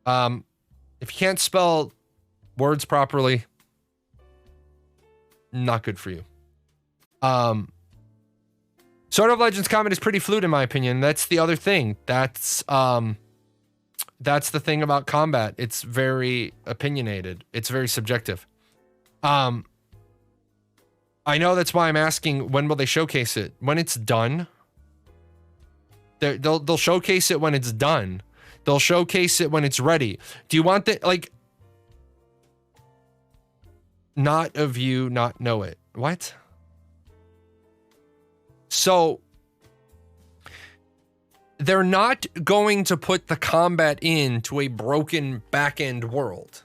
If you can't spell words properly, not good for you. Sword of Legends combat is pretty fluid in my opinion. That's the other thing. That's the thing about combat. It's very opinionated. It's very subjective. I know that's why I'm asking when will they showcase it? When it's done. They'll showcase it when it's done. They'll showcase it when it's ready. Do you want that, like, not of you not know it? What? So they're not going to put the combat into a broken back-end world.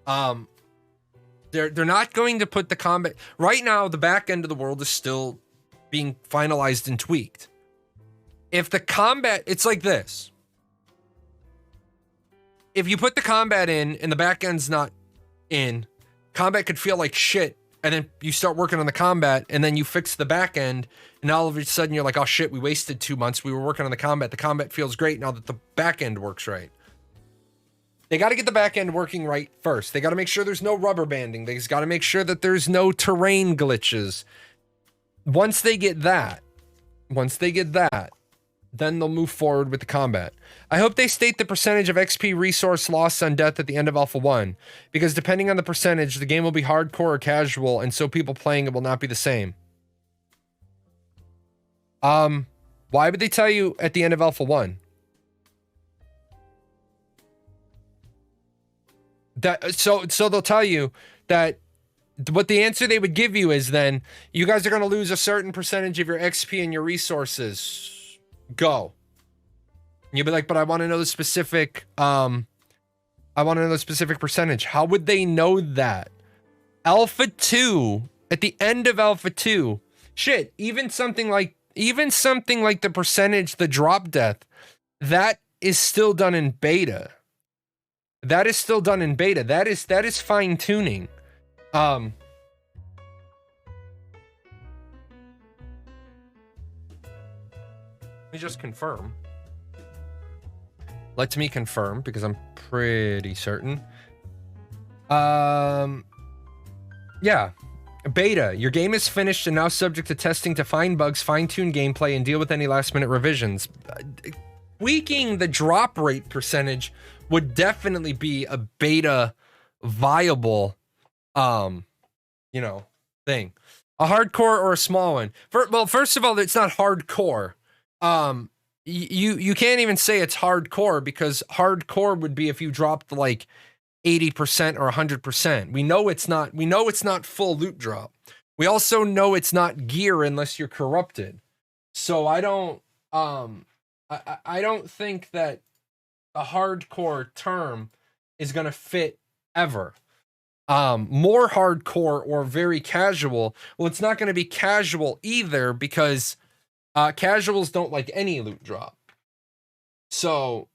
They're not going to put the combat right now. The back end of the world is still being finalized and tweaked. If the combat, it's like this. If you put the combat in and the back end's not in, combat could feel like shit. And then you start working on the combat and then you fix the back end and all of a sudden you're like, oh shit, we wasted 2 months. We were working on the combat. The combat feels great now that the back end works right. They got to get the back end working right first. They got to make sure there's no rubber banding. They got to make sure that there's no terrain glitches. Once they get that, then they'll move forward with the combat. I hope they state the percentage of XP resource lost on death at the end of Alpha 1, because depending on the percentage, the game will be hardcore or casual, and so people playing it will not be the same. Why would they tell you at the end of Alpha 1? So they'll tell you that what the answer they would give you is then you guys are going to lose a certain percentage of your XP and your resources. Go. And you'll be like, but I want to know the specific percentage. How would they know that? Alpha 2, at the end of Alpha 2, shit, even something like the percentage, the drop death, that is still done in beta. That is fine tuning. Let me just confirm. Let me confirm, because I'm pretty certain. Yeah. Beta. Your game is finished and now subject to testing to find bugs, fine-tune gameplay, and deal with any last-minute revisions. Tweaking the drop rate percentage would definitely be a beta viable, thing. A hardcore or a small one. Well, first of all, it's not hardcore. You can't even say it's hardcore, because hardcore would be if you dropped like 80% or 100%. We know it's not full loot drop. We also know it's not gear unless you're corrupted. So I don't think that a hardcore term is going to fit ever. More hardcore or very casual. Well, it's not going to be casual either, because casuals don't like any loot drop. So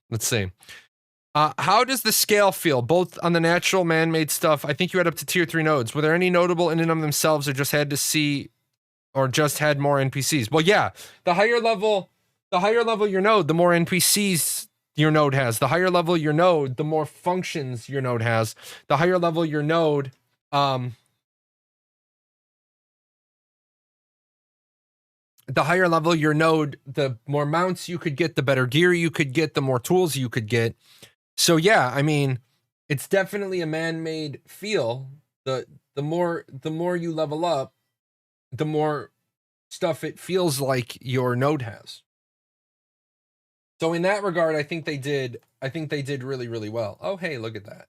let's see. How does the scale feel, both on the natural man-made stuff? I think you had up to tier 3 nodes. Were there any notable in and of themselves, or just had more NPCs? Well, yeah, the higher level your node, the more NPCs your node has. The higher level your node, the more functions your node has. The higher level your node, the more mounts you could get, the better gear you could get, the more tools you could get. So yeah, I mean, it's definitely a man-made feel. The more you level up, the more stuff it feels like your node has. So in that regard, I think they did really, really well. Oh, hey, look at that.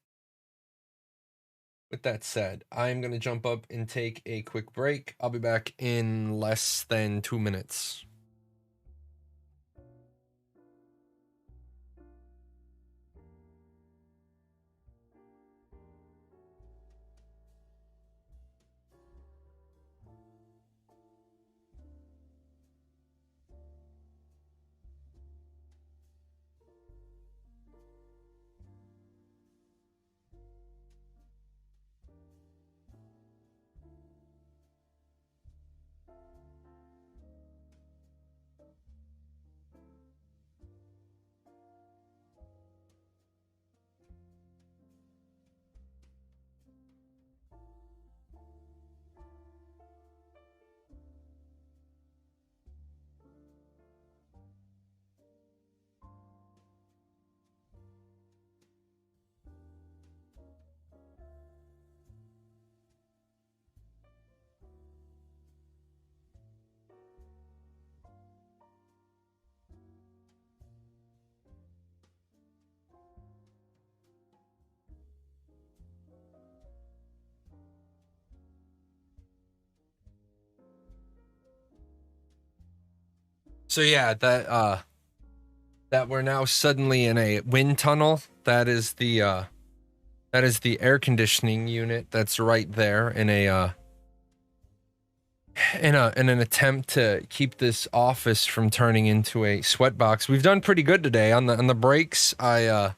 With that said, I'm going to jump up and take a quick break. I'll be back in less than 2 minutes. So yeah, that we're now suddenly in a wind tunnel. That is the air conditioning unit that's right there in an attempt to keep this office from turning into a sweatbox. We've done pretty good today on the brakes. On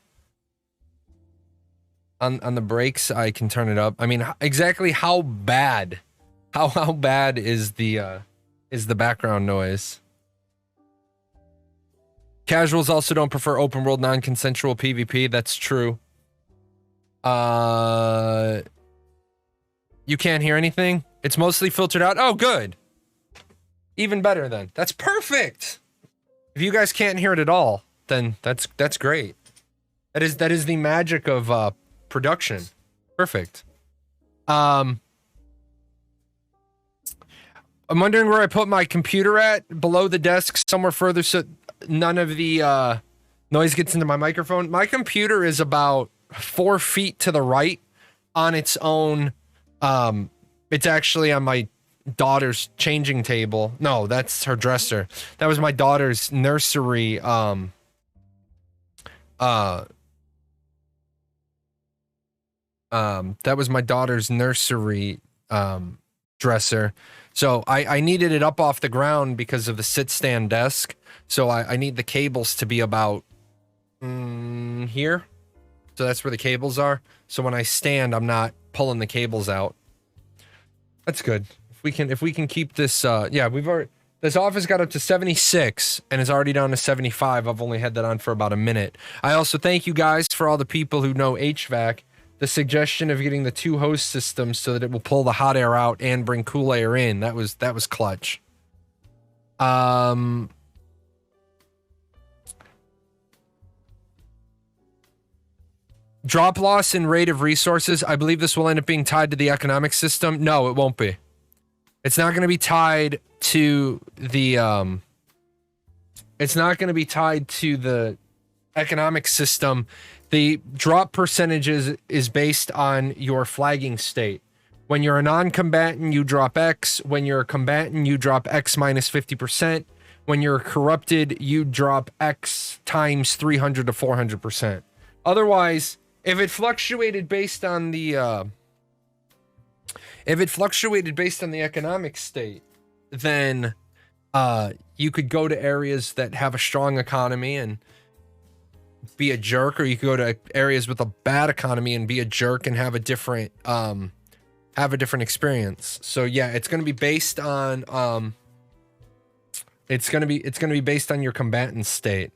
the brakes, I can turn it up. I mean, exactly how bad is the background noise? Casuals also don't prefer open world non-consensual PvP. That's true. You can't hear anything? It's mostly filtered out. Oh, good. Even better then. That's perfect. If you guys can't hear it at all, then that's great. That is the magic of production. Perfect. I'm wondering where I put my computer at. Below the desk, somewhere further, so none of the noise gets into my microphone. My computer is about 4 feet to the right on its own. It's actually on my daughter's changing table. No, that's her dresser. That was my daughter's nursery. That was my daughter's nursery dresser. So I needed it up off the ground because of the sit-stand desk. So I need the cables to be about here. So that's where the cables are. So when I stand, I'm not pulling the cables out. That's good. If we can keep this, yeah, this office got up to 76 and is already down to 75. I've only had that on for about a minute. I also thank you guys for all the people who know HVAC. The suggestion of getting the 2 host systems so that it will pull the hot air out and bring cool air in. That was clutch. Drop loss and rate of resources. I believe this will end up being tied to the economic system. No, it won't be. It's not going to be tied to the it's not going to be tied to the economic system. The drop percentages is based on your flagging state. When you're a non-combatant, you drop X. When you're a combatant, you drop X minus 50%. When you're corrupted, you drop X times 300 to 400%. Otherwise, if it fluctuated based on the economic state, then you could go to areas that have a strong economy and be a jerk, or you could go to areas with a bad economy and be a jerk and have a different experience. So yeah, it's going to be based on it's going to be based on your combatant state.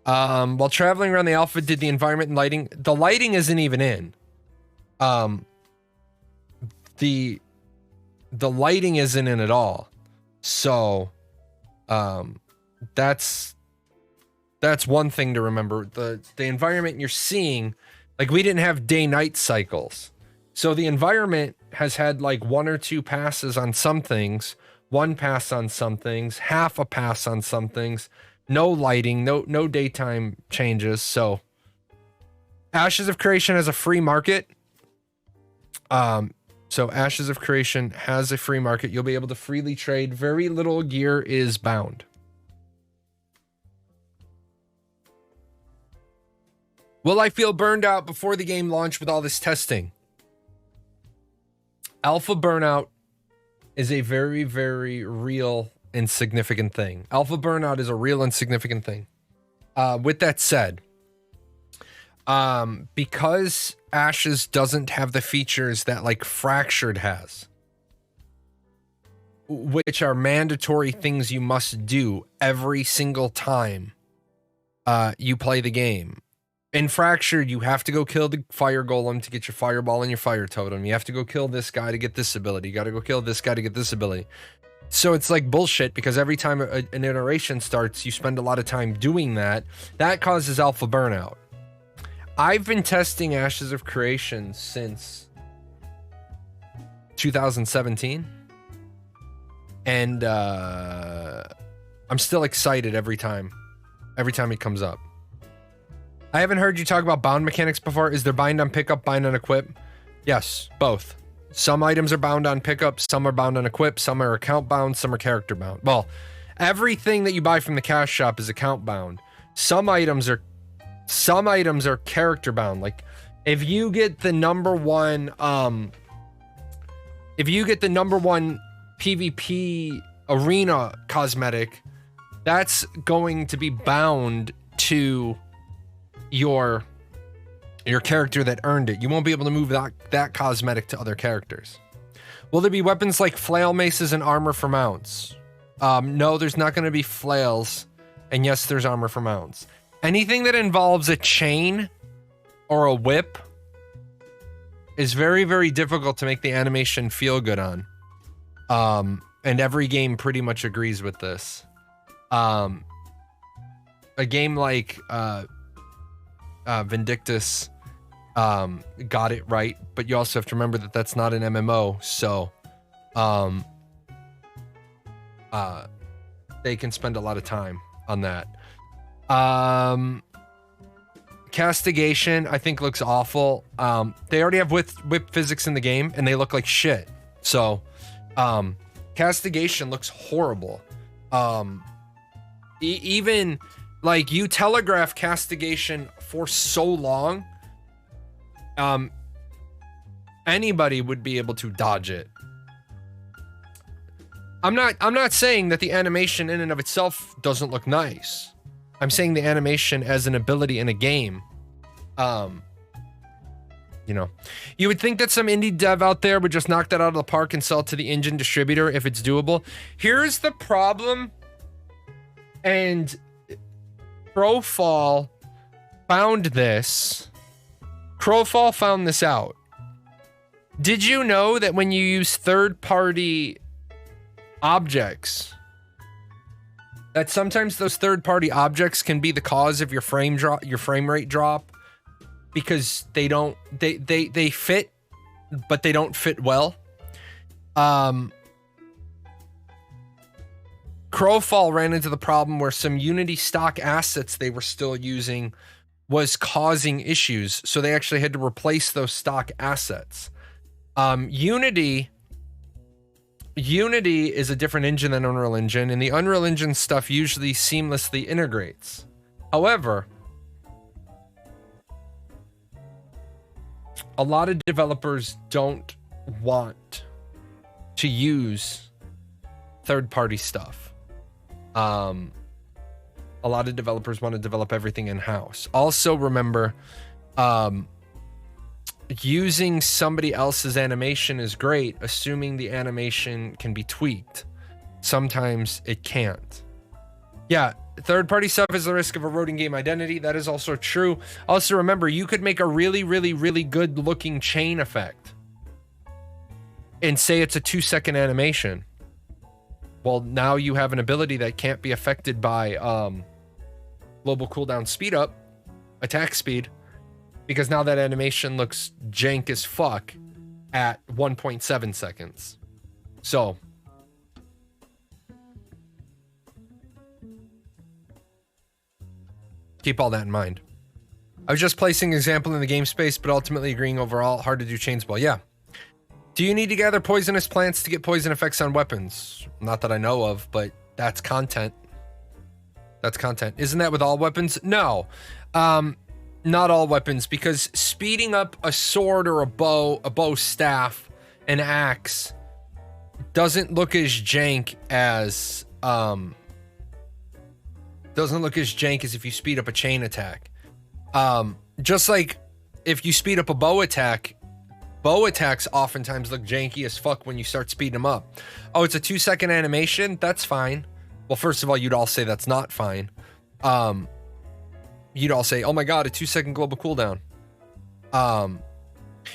While traveling around the alpha, did the environment and lighting? The lighting isn't even in. The lighting isn't in at all. So that's one thing to remember. The environment you're seeing, like, we didn't have day-night cycles. So the environment has had like 1 or 2 passes on some things, 1 pass on some things, half a pass on some things, no lighting, no daytime changes. So Ashes of Creation has a free market. So Ashes of Creation has a free market. You'll be able to freely trade. Very little gear is bound. Will I feel burned out before the game launch with all this testing? Alpha burnout is a very, very real and significant thing. Alpha burnout is a real and significant thing. With that said, because Ashes doesn't have the features that like Fractured has, which are mandatory things you must do every single time you play the game. In Fractured, you have to go kill the fire golem to get your fireball and your fire totem. You have to go kill this guy to get this ability. You got to go kill this guy to get this ability. So it's like bullshit, because every time an iteration starts, you spend a lot of time doing that. That causes alpha burnout. I've been testing Ashes of Creation since 2017. And I'm still excited every time it comes up. I haven't heard you talk about bound mechanics before. Is there bind on pickup, bind on equip? Yes, both. Some items are bound on pickup, some are bound on equip, some are account bound, some are character bound. Well, everything that you buy from the cash shop is account bound. Some items are character bound. Like if you get the number one PvP arena cosmetic, that's going to be bound to your character that earned it. You won't be able to move that cosmetic to other characters. Will there be weapons like flail maces and armor for mounts? No, there's not going to be flails, and yes, there's armor for mounts. Anything that involves a chain or a whip is very, very difficult to make the animation feel good on. And every game pretty much agrees with this. A game like Vindictus got it right, but you also have to remember that that's not an MMO, so they can spend a lot of time on that. Castigation, I think, looks awful. They already have whip physics in the game, and they look like shit. So, castigation looks horrible. Even, like, you telegraph castigation for so long, anybody would be able to dodge it. I'm not saying that the animation in and of itself doesn't look nice. I'm saying the animation as an ability in a game. You know, you would think that some indie dev out there would just knock that out of the park and sell it to the engine distributor if it's doable. Here's the problem, and Crowfall found this. Crowfall found this out. Did you know that when you use third-party objects, that sometimes those third-party objects can be the cause of your frame rate drop, because they fit, but they don't fit well? Crowfall ran into the problem where some Unity stock assets they were still using was causing issues, so they actually had to replace those stock assets. Unity is a different engine than Unreal Engine, and the Unreal Engine stuff usually seamlessly integrates. However, a lot of developers don't want to use third-party stuff. A lot of developers want to develop everything in-house. Also, remember, using somebody else's animation is great, assuming the animation can be tweaked. Sometimes it can't. Yeah, third-party stuff is the risk of eroding game identity. That is also true. Also, remember, you could make a really, really, really good-looking chain effect and say it's a 2-second animation. Well, now you have an ability that can't be affected by global cooldown speed up, attack speed, because now that animation looks jank as fuck at 1.7 seconds. So, keep all that in mind. I was just placing an example in the game space, but ultimately agreeing overall, hard to do chainsball. Yeah. Do you need to gather poisonous plants to get poison effects on weapons? Not that I know of, but that's content. That's content. Isn't that with all weapons? No. Not all weapons, because speeding up a sword or a bow staff, an axe, doesn't look as jank as if you speed up a chain attack. Just like if you speed up a bow attacks oftentimes look janky as fuck when you start speeding them up. Oh, it's a 2-second animation? That's fine. Well, first of all, you'd all say that's not fine. You'd all say, oh my god, a 2-second global cooldown.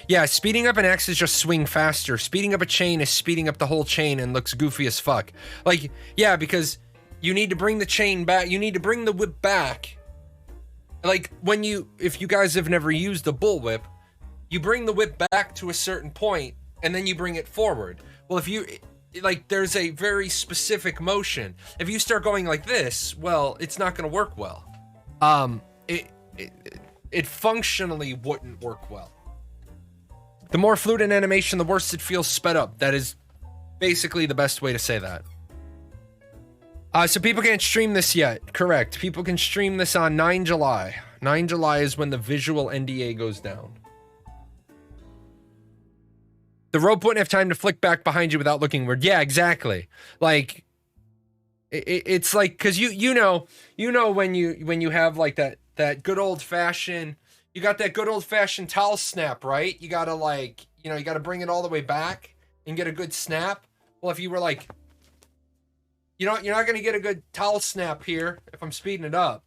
Yeah, speeding up an axe is just swing faster. Speeding up a chain is speeding up the whole chain and looks goofy as fuck. Like, yeah, because you need to bring the chain back. You need to bring the whip back. Like, if you guys have never used a bullwhip, you bring the whip back to a certain point, and then you bring it forward. Well, there's a very specific motion. If you start going like this, well, it's not going to work well. It functionally wouldn't work well. The more fluid an animation, the worse it feels sped up. That is basically the best way to say that. So people can't stream this yet. Correct. People can stream this on 9 July. 9 July is when the visual NDA goes down. The rope wouldn't have time to flick back behind you without looking weird. Yeah, exactly. Like, it's like, because you know when you have like that good old fashioned, you got that good old fashioned towel snap, right? You gotta you gotta bring it all the way back and get a good snap. Well, if you were like, you're not gonna get a good towel snap here if I'm speeding it up.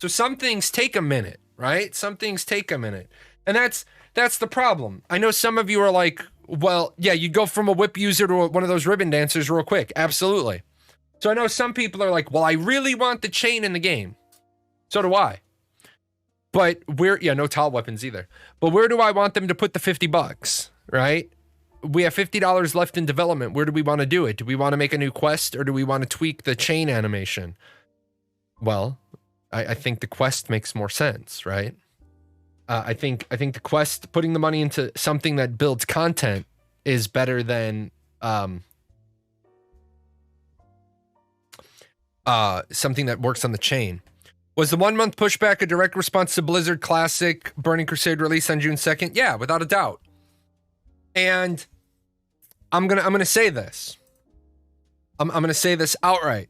So some things take a minute, right? Some things take a minute, and that's the problem. I know some of you are like, Well, yeah, you'd go from a whip user to one of those ribbon dancers real quick. Absolutely. So I know some people are like, well, I really want the chain in the game. So do I. But no tall weapons either. But where do I want them to put the $50, right? We have $50 left in development. Where do we want to do it? Do we want to make a new quest, or do we want to tweak the chain animation? Well, I think the quest makes more sense, right? I think the quest, putting the money into something that builds content, is better than something that works on the chain. Was the 1 month pushback a direct response to Blizzard Classic Burning Crusade release on June 2nd? Yeah, without a doubt. And I'm gonna say this. I'm gonna say this outright.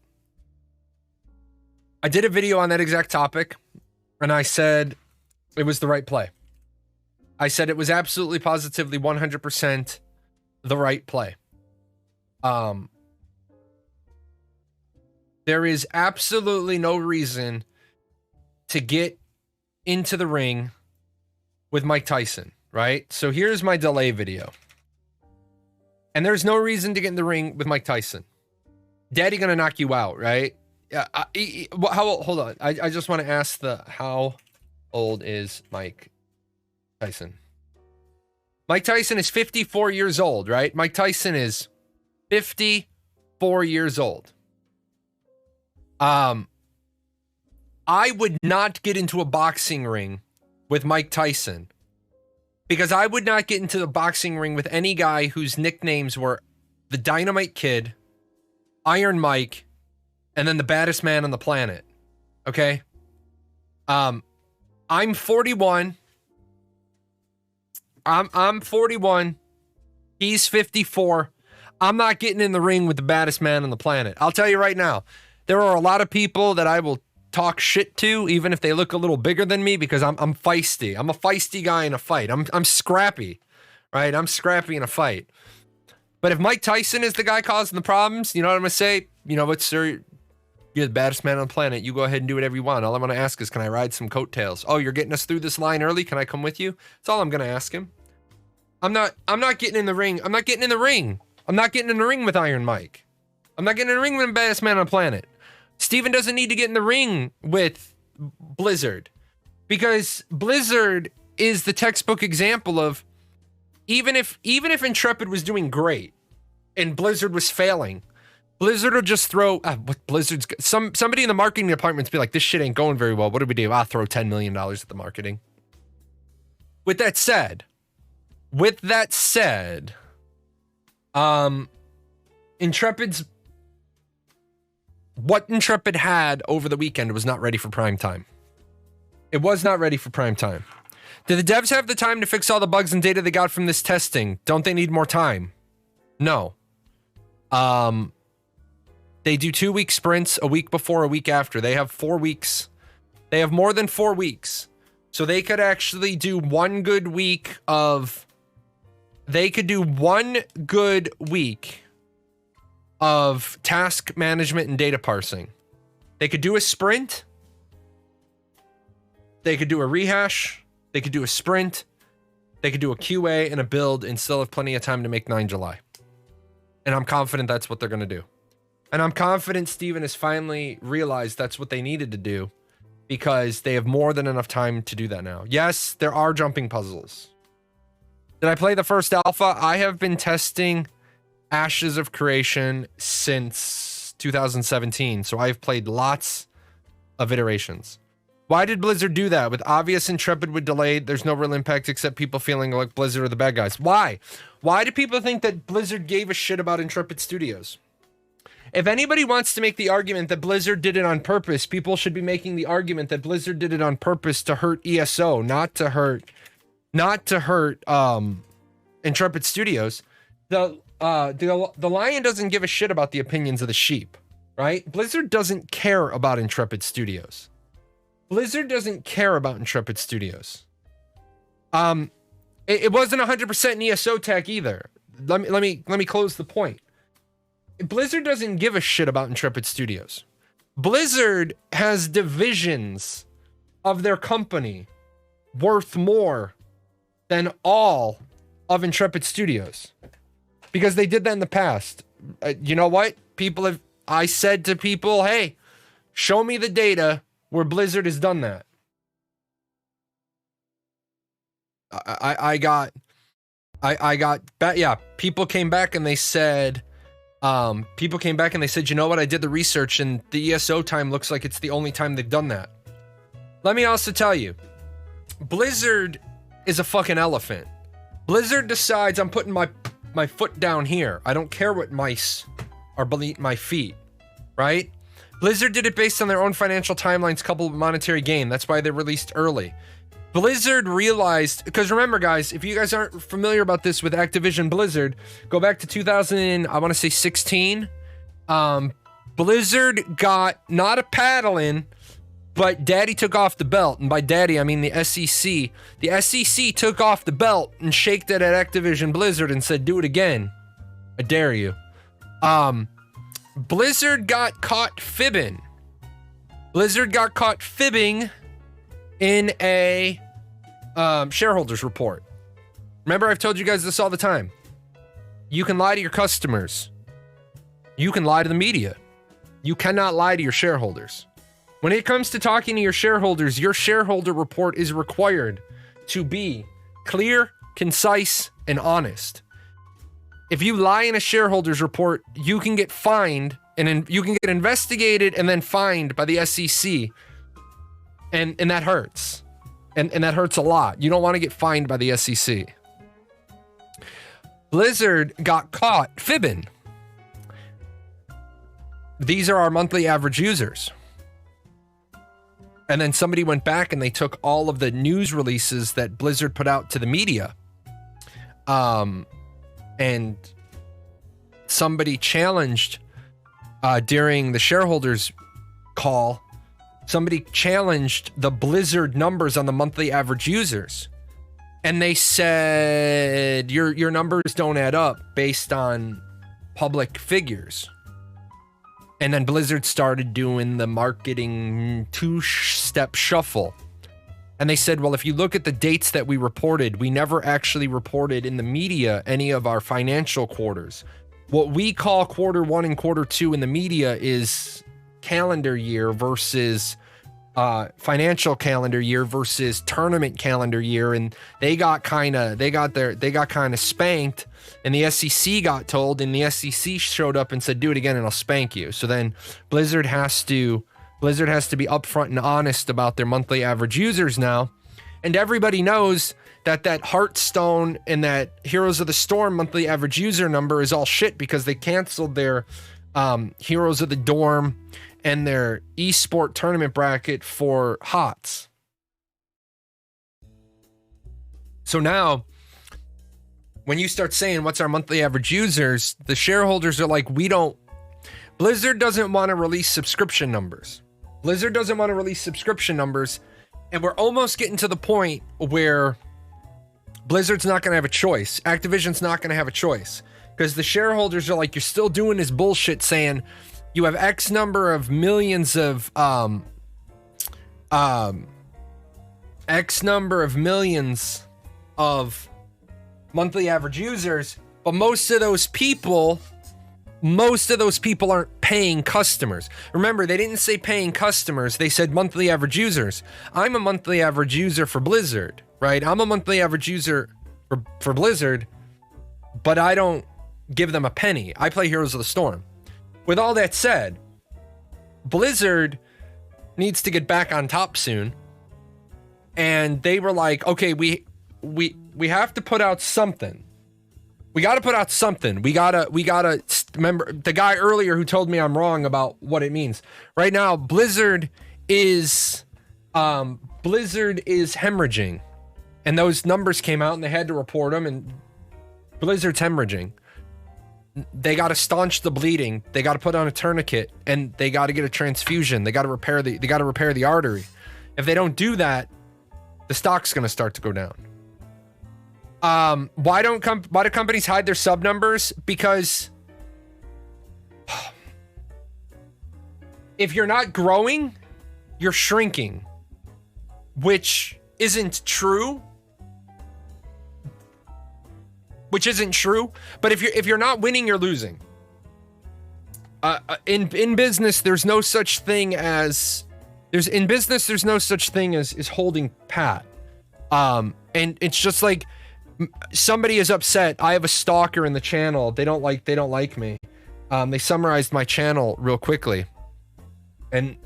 I did a video on that exact topic, and I said it was the right play. I said it was absolutely, positively, 100% the right play. There is absolutely no reason to get into the ring with Mike Tyson, right? So here's my delay video. And there's no reason to get in the ring with Mike Tyson. Daddy gonna knock you out, right? How old? Hold on. I just want to ask how old is Mike Tyson? Mike Tyson is 54 years old, right? Mike Tyson is 54 years old. I would not get into a boxing ring with Mike Tyson, because I would not get into the boxing ring with any guy whose nicknames were the Dynamite Kid, Iron Mike, and then the baddest man on the planet. Okay? I'm 41. I'm 41. He's 54. I'm not getting in the ring with the baddest man on the planet. I'll tell you right now, there are a lot of people that I will talk shit to, even if they look a little bigger than me, because I'm feisty. I'm a feisty guy in a fight. I'm scrappy, right? I'm scrappy in a fight. But if Mike Tyson is the guy causing the problems, you know what I'm gonna say? You know what, sir? You're the baddest man on the planet. You go ahead and do whatever you want. All I'm gonna ask is, can I ride some coattails? Oh, you're getting us through this line early. Can I come with you? That's all I'm gonna ask him. I'm not getting in the ring. I'm not getting in the ring. I'm not getting in the ring with Iron Mike. I'm not getting in the ring with the baddest man on the planet. Steven doesn't need to get in the ring with Blizzard, because Blizzard is the textbook example of, even if Intrepid was doing great and Blizzard was failing, Blizzard will just throw what Blizzard's somebody in the marketing department's be like, this shit ain't going very well. What do we do? I'll throw $10 million at the marketing. With that said, Intrepid's what Intrepid had over the weekend was not ready for prime time. It was not ready for prime time. Did the devs have the time to fix all the bugs and data they got from this testing? Don't they need more time? No. They do 2-week sprints, a week before, a week after. They have 4 weeks. They have more than 4 weeks. So they could actually do one good week of task management and data parsing. They could do a sprint. They could do a rehash. They could do a sprint. They could do a QA and a build and still have plenty of time to make 9 July. And I'm confident that's what they're going to do. And I'm confident Steven has finally realized that's what they needed to do, because they have more than enough time to do that now. Yes, there are jumping puzzles. Did I play the first alpha? I have been testing Ashes of Creation since 2017, so I've played lots of iterations. Why did Blizzard do that? With obvious Intrepid with delayed, there's no real impact except people feeling like Blizzard are the bad guys. Why? Why do people think that Blizzard gave a shit about Intrepid Studios? If anybody wants to make the argument that Blizzard did it on purpose, people should be making the argument that Blizzard did it on purpose to hurt ESO, not to hurt Intrepid Studios. The lion doesn't give a shit about the opinions of the sheep, right? Blizzard doesn't care about Intrepid Studios. Blizzard doesn't care about Intrepid Studios. It wasn't 100% an ESO tech either. Let me close the point. Blizzard doesn't give a shit about Intrepid Studios. Blizzard has divisions of their company worth more than all of Intrepid Studios because they did that in the past. You know what? I said to people, hey, show me the data where Blizzard has done that. People came back and they said, you know what? I did the research and the ESO time looks like it's the only time they've done that. Let me also tell you, Blizzard is a fucking elephant. Blizzard decides I'm putting my foot down here. I don't care what mice are beneath my feet, right? Blizzard did it based on their own financial timelines coupled with monetary gain. That's why they released early. Blizzard realized, because remember guys, if you guys aren't familiar about this with Activision Blizzard, go back to 2016. Blizzard got not a paddle in, but daddy took off the belt. And by daddy, I mean the SEC. The SEC took off the belt and shaked it at Activision Blizzard and said, do it again. I dare you. Blizzard got caught fibbing. Blizzard got caught fibbing in a shareholders report. Remember, I've told you guys this all the time. You can lie to your customers. You can lie to the media. You cannot lie to your shareholders. When it comes to talking to your shareholders, your shareholder report is required to be clear, concise, and honest. If you lie in a shareholders report, you can get fined and you can get investigated and then fined by the SEC. And that hurts. And that hurts a lot. You don't want to get fined by the SEC. Blizzard got caught fibbing. These are our monthly average users. And then somebody went back and they took all of the news releases that Blizzard put out to the media. And somebody challenged during the shareholders call, somebody challenged the Blizzard numbers on the monthly average users. And they said, your numbers don't add up based on public figures. And then Blizzard started doing the marketing two-step shuffle. And they said, well, if you look at the dates that we reported, we never actually reported in the media any of our financial quarters. What we call quarter one and quarter two in the media is calendar year versus financial calendar year versus tournament calendar year. And they got kind of spanked. And the SEC got told, and the SEC showed up and said, do it again and I'll spank you. So then Blizzard has to be upfront and honest about their monthly average users now. And everybody knows that Hearthstone and that Heroes of the Storm monthly average user number is all shit because they canceled their Heroes of the Dorm and their esport tournament bracket for HOTS. So now, when you start saying what's our monthly average users, the shareholders are like, Blizzard doesn't want to release subscription numbers. And we're almost getting to the point where Blizzard's not going to have a choice. Activision's not going to have a choice because the shareholders are like, you're still doing this bullshit saying you have X number of millions of monthly average users, but most of those people aren't paying customers. Remember, they didn't say paying customers, they said monthly average users. I'm a monthly average user for Blizzard, right? I'm a monthly average user for Blizzard, but I don't give them a penny. I play Heroes of the Storm. With all that said, Blizzard needs to get back on top soon. And they were like, okay, we have to put out something. We got to put out something. We gotta remember the guy earlier who told me I'm wrong about what it means. Right now, Blizzard is hemorrhaging, and those numbers came out and they had to report them. And Blizzard's hemorrhaging. They got to staunch the bleeding. They got to put on a tourniquet, and they got to get a transfusion. They got to repair the artery. If they don't do that, the stock's gonna start to go down. Why do companies hide their sub numbers? Because if you're not growing, you're shrinking, which isn't true. which isn't true. But if you're not winning, you're losing. In business, there's no such thing as there's no such thing as holding pat. And it's just like somebody is upset. I have a stalker in the channel. They don't like me. They summarized my channel real quickly. And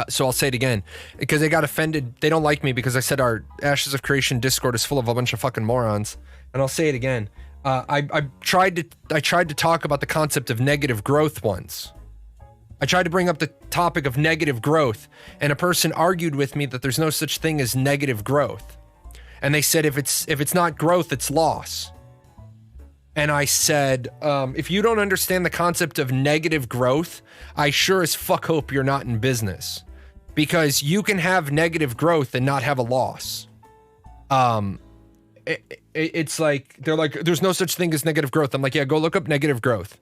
so I'll say it again, because they got offended. They don't like me because I said our Ashes of Creation Discord is full of a bunch of fucking morons. And I'll say it again. I tried to talk about the concept of negative growth once. I tried to bring up the topic of negative growth, and a person argued with me that there's no such thing as negative growth. And they said if it's not growth, it's loss. And I said, if you don't understand the concept of negative growth, I sure as fuck hope you're not in business, because you can have negative growth and not have a loss. It's like, they're like, there's no such thing as negative growth. I'm like, yeah, go look up negative growth.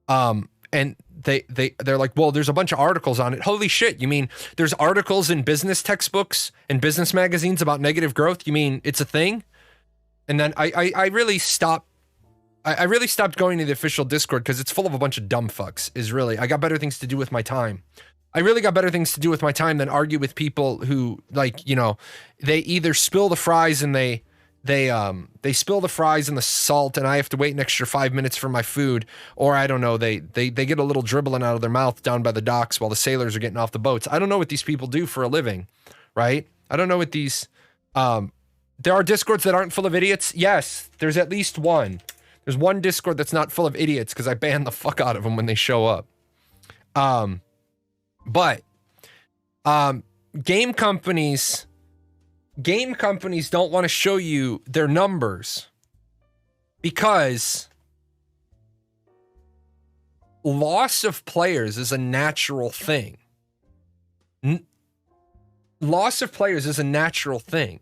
And they're like, well, there's a bunch of articles on it. Holy shit. You mean there's articles in business textbooks and business magazines about negative growth? You mean it's a thing? And then I really stopped going to the official Discord because it's full of a bunch of dumb fucks. I got better things to do with my time. I really got better things to do with my time than argue with people who, like, you know, they either spill the fries and they spill the fries and the salt and I have to wait an extra 5 minutes for my food, or I don't know, they get a little dribbling out of their mouth down by the docks while the sailors are getting off the boats. I don't know what these people do for a living, right? I don't know what these, there are Discords that aren't full of idiots. Yes, there's at least one. There's one Discord that's not full of idiots because I ban the fuck out of them when they show up. But game companies don't want to show you their numbers because loss of players is a natural thing. Loss of players is a natural thing.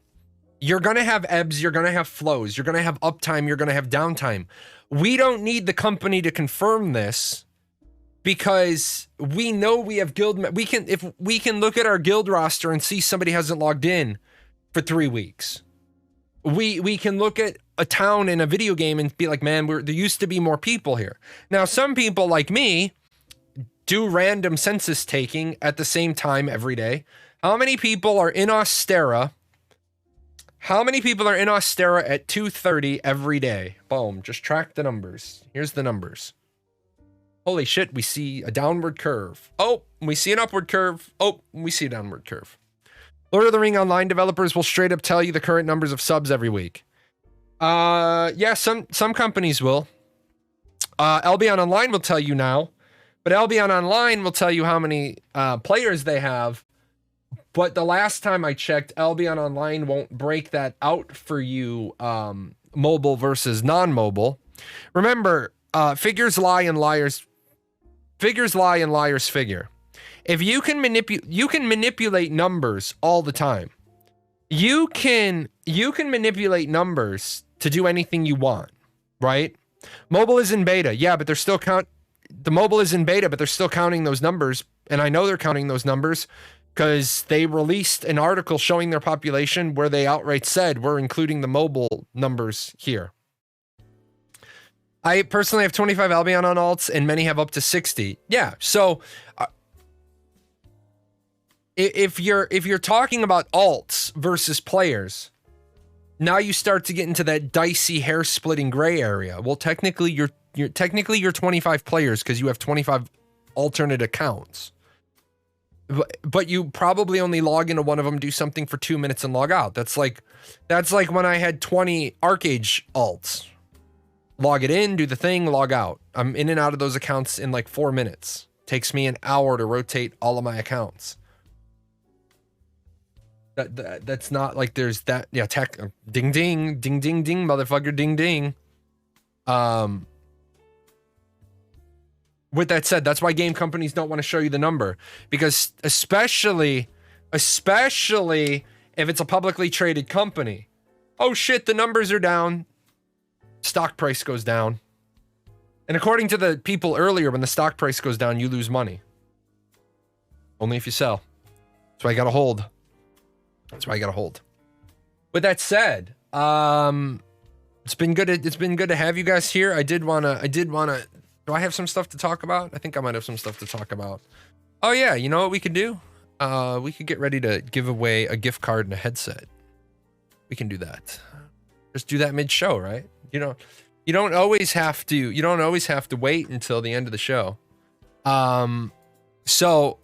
You're going to have ebbs, you're going to have flows, you're going to have uptime, you're going to have downtime. We don't need the company to confirm this because we know we have if we can look at our guild roster and see somebody hasn't logged in for 3 weeks. We can look at a town in a video game and be like, man, there used to be more people here. Now, some people like me do random census taking at the same time every day. How many people are in Ostera? How many people are in Ostera at 2:30 every day? Boom, just track the numbers. Here's the numbers. Holy shit, we see a downward curve. Oh, we see an upward curve. Oh, we see a downward curve. Lord of the Ring Online developers will straight up tell you the current numbers of subs every week. Yeah, some companies will. Albion Online will tell you now, but Albion Online will tell you how many players they have. But the last time I checked, Albion Online won't break that out for you, mobile versus non-mobile. Remember, figures lie and liars figure. If you can manipulate numbers all the time. You can manipulate numbers to do anything you want, right? Mobile is in beta, yeah, but they're still the mobile is in beta, but they're still counting those numbers, and I know they're counting those numbers because they released an article showing their population where they outright said we're including the mobile numbers here. I personally have 25 Albion on alts, and many have up to 60. Yeah, so if you're talking about alts versus players, now you start to get into that dicey, hair-splitting gray area. Well, technically you're 25 players because you have 25 alternate accounts. But you probably only log into one of them, do something for 2 minutes, and log out. That's like when I had 20 Arcage alts. Log it in, do the thing, log out. I'm in and out of those accounts in like 4 minutes. Takes me an hour to rotate all of my accounts. That's not like there's that. Yeah, tech. Ding ding ding ding ding, motherfucker, ding ding. With that said, that's why game companies don't want to show you the number, because especially if it's a publicly traded company. Oh shit, the numbers are down. Stock price goes down. And according to the people earlier, when the stock price goes down, you lose money. Only if you sell. That's why you gotta hold. With that said, It's been good. It's been good to have you guys here. I did wanna. Do I have some stuff to talk about? I think I might have some stuff to talk about. Oh yeah, you know what we could do? We could get ready to give away a gift card and a headset. We can do that. Just do that mid-show, right? You don't always have to wait until the end of the show. So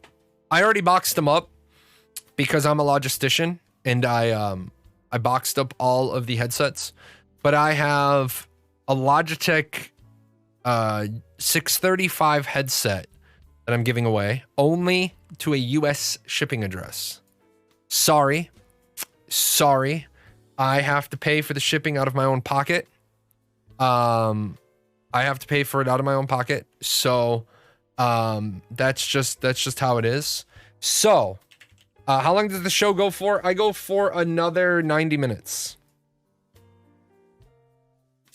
I already boxed them up because I'm a logistician, and I boxed up all of the headsets. But I have a Logitech 635 headset that I'm giving away only to a US shipping address. Sorry. I have to pay for the shipping out of my own pocket. I have to pay for it out of my own pocket. So that's just how it is. So how long does the show go for? I go for another 90 minutes.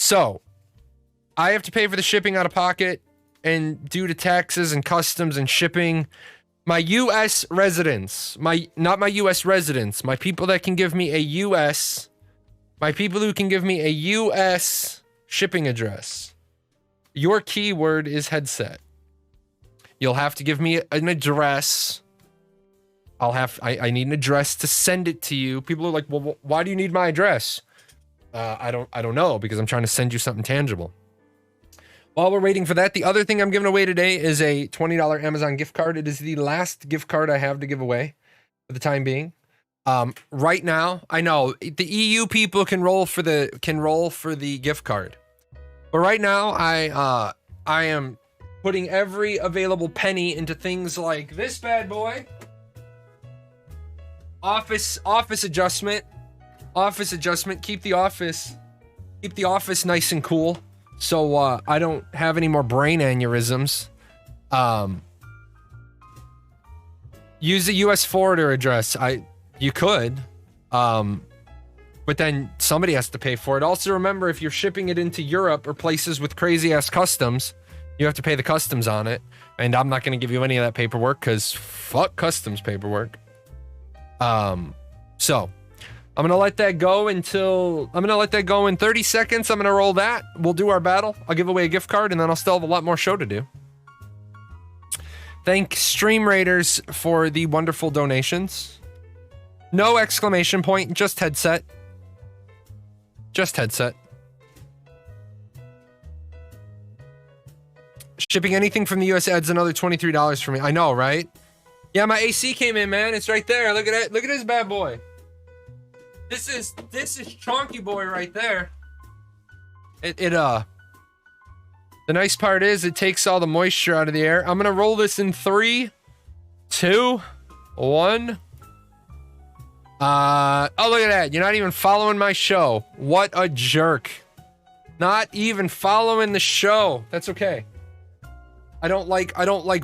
So I have to pay for the shipping out of pocket, and due to taxes and customs and shipping, my US residents, not my US residents, my people that can give me a US, my people who can give me a US shipping address. Your keyword is headset. You'll have to give me an address. I need an address to send it to you. People are like, well, why do you need my address? I don't know, because I'm trying to send you something tangible. While we're waiting for that, the other thing I'm giving away today is a $20 Amazon gift card. It is the last gift card I have to give away for the time being. Right now, I know the EU people can roll for the gift card, but right now I am putting every available penny into things like this bad boy, office adjustment. Keep the office nice and cool, so I don't have any more brain aneurysms. Use the US forwarder address. You could, but then somebody has to pay for it. Also, remember, if you're shipping it into Europe or places with crazy ass customs, you have to pay the customs on it, and I'm not going to give you any of that paperwork because fuck customs paperwork. So I'm going to let that go in 30 seconds. I'm going to roll that. We'll do our battle. I'll give away a gift card, and then I'll still have a lot more show to do. Thank Stream Raiders for the wonderful donations. No exclamation point, just headset. Just headset. Shipping anything from the US adds another $23 for me. I know, right? Yeah, my AC came in, man. It's right there. Look at it. Look at this bad boy. This is Chonky Boy right there. The nice part is it takes all the moisture out of the air. I'm gonna roll this in 3, 2, 1. Oh, look at that. You're not even following my show. What a jerk. Not even following the show. That's okay. I don't like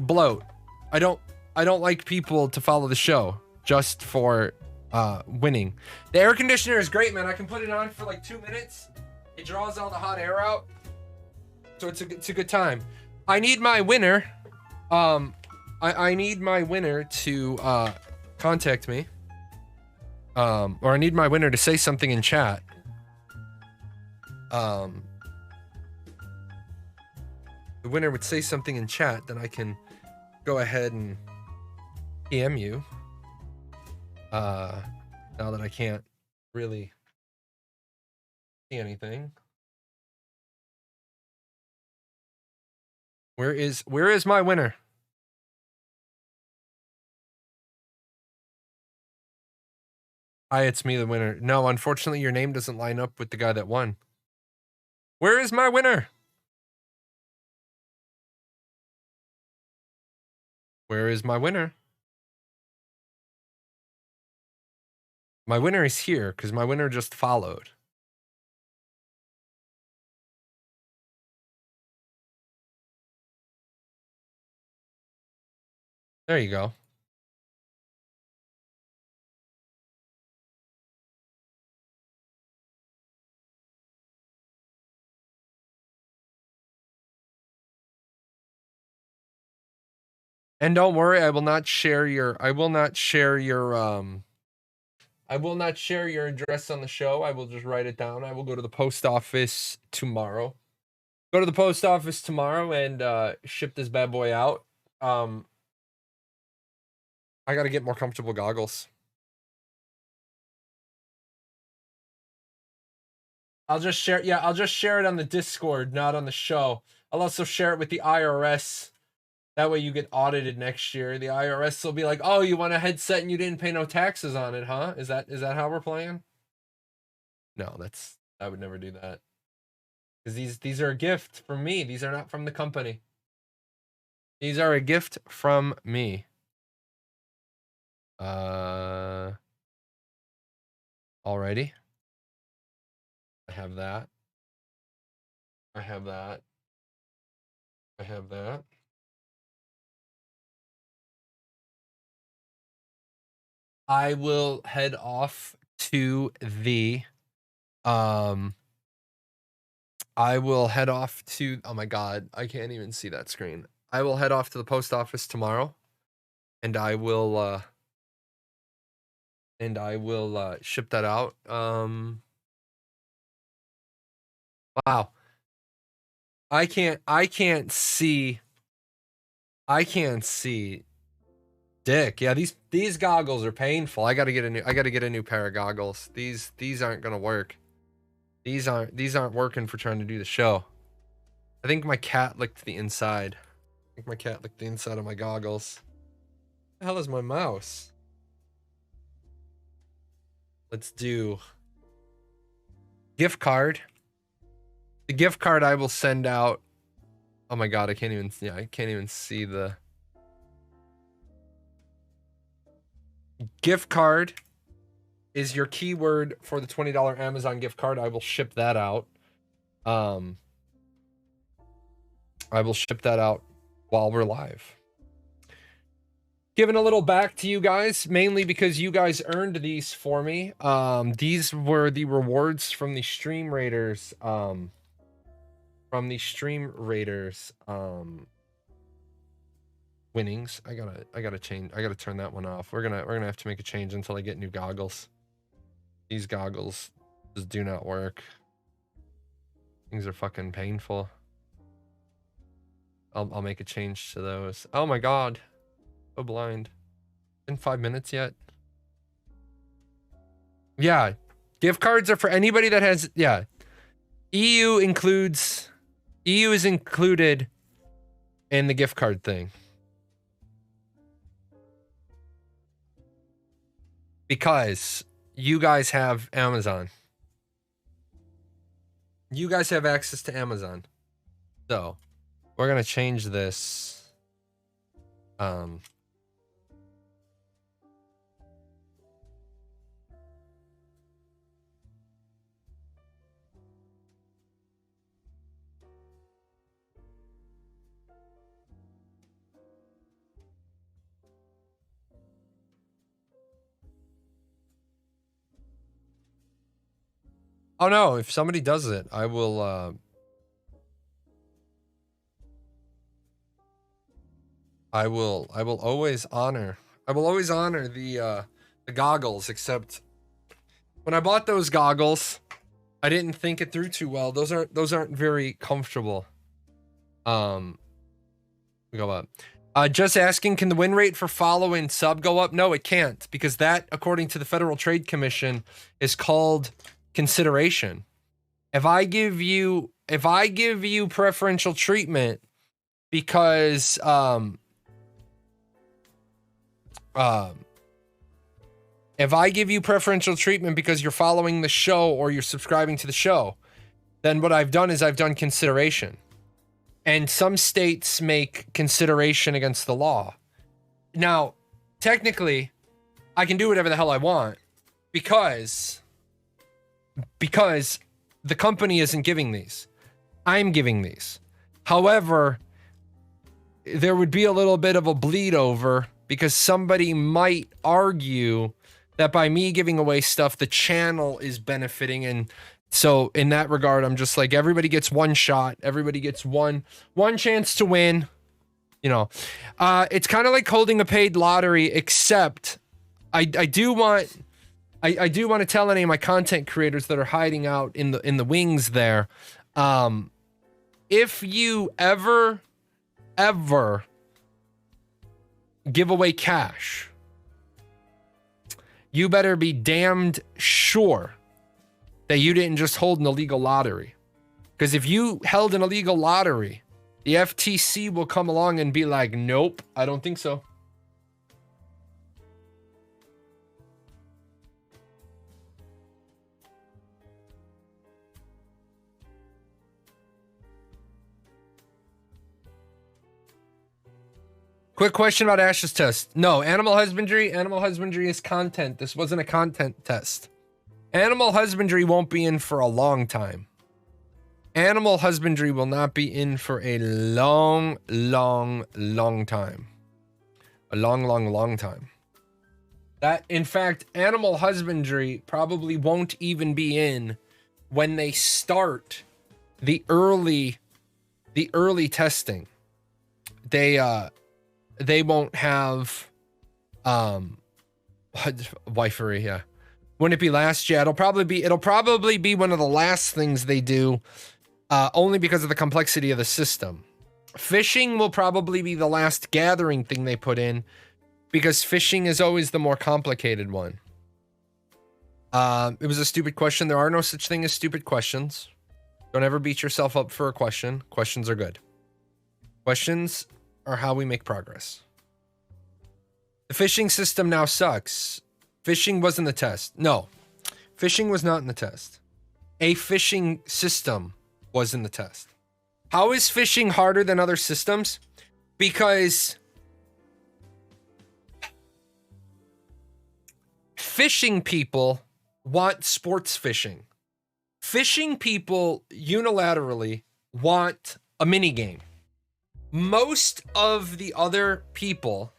bloat. I don't like people to follow the show just for winning. The air conditioner is great, man. I can put it on for like 2 minutes. It draws all the hot air out. So it's a good time. I need my winner. I need my winner to contact me. Or I need my winner to say something in chat. The winner would say something in chat, then I can go ahead and PM you. Now that I can't really see anything. Where is my winner? Hi, it's me, the winner. No, unfortunately, your name doesn't line up with the guy that won. Where is my winner? Where is my winner? My winner is here because my winner just followed. There you go. And don't worry, I will not share your I will not share your address on the show. I will just write it down. I will go to the post office tomorrow. Go to the post office tomorrow and ship this bad boy out. I got to get more comfortable goggles. I'll just share. Yeah, I'll just share it on the Discord, not on the show. I'll also share it with the IRS. That way you get audited next year. The IRS will be like, "Oh, you want a headset and you didn't pay no taxes on it, huh? Is that how we're playing?" No, I would never do that. Because these are a gift from me. These are not from the company. These are a gift from me. Alrighty. I have that. I have that. I have that. I will head off to the I will head off to, oh my god, I can't even see that screen. I will head off to the post office tomorrow and I will ship that out. Wow. I can't see dick. Yeah, these goggles are painful. I got to get a new pair of goggles. These aren't going to work. These aren't working for trying to do the show. I think my cat licked the inside. I think my cat licked the inside of my goggles. What the hell is my mouse? Let's do gift card. The gift card I will send out. Oh my god, I can't even see the gift card is your keyword for the $20 Amazon gift card. I will ship that out. I will ship that out while we're live. Giving a little back to you guys, mainly because you guys earned these for me. These were the rewards from the Stream Raiders. Winnings. I gotta change. I gotta turn that one off. We're gonna have to make a change until I get new goggles. These goggles just do not work. Things are fucking painful. I'll make a change to those. Oh my god. So blind. In 5 minutes yet? Yeah. Gift cards are for anybody that has, yeah. EU is included in the gift card thing. Because you guys have Amazon. You guys have access to Amazon. So, we're going to change this. Oh no, if somebody does it, I will always honor the goggles, except when I bought those goggles, I didn't think it through too well. Those aren't very comfortable. We go up. Just asking, can the win rate for follow and sub go up? No, it can't, because that, according to the Federal Trade Commission, is called consideration. If I give you preferential treatment because if I give you preferential treatment because you're following the show or you're subscribing to the show, then what I've done is I've done consideration. And some states make consideration against the law. Now, technically, I can do whatever the hell I want because the company isn't giving these. I'm giving these. However, there would be a little bit of a bleed over because somebody might argue that by me giving away stuff, the channel is benefiting. And so in that regard, I'm just like, everybody gets one shot. Everybody gets one chance to win. You know, it's kind of like holding a paid lottery, except I do want I do want to tell any of my content creators that are hiding out in the wings there, if you ever give away cash, you better be damned sure that you didn't just hold an illegal lottery. Because if you held an illegal lottery, the FTC will come along and be like, nope, I don't think so. Quick question about Ash's test. No, animal husbandry is content. This wasn't a content test. Animal husbandry won't be in for a long time. Animal husbandry will not be in for a long time. A long time. That, in fact, animal husbandry probably won't even be in when they start the early testing. They won't have wifery, yeah. Wouldn't it be last? Yeah, it'll probably be one of the last things they do, only because of the complexity of the system. Fishing will probably be the last gathering thing they put in, because fishing is always the more complicated one. It was a stupid question. There are no such thing as stupid questions. Don't ever beat yourself up for a question. Questions are good. Questions are how we make progress. The fishing system now sucks. Fishing wasn't the test. No, fishing was not in the test. A fishing system was in the test. How is fishing harder than other systems? Because fishing people want sports fishing. Fishing people unilaterally want a mini game. Most of the other people,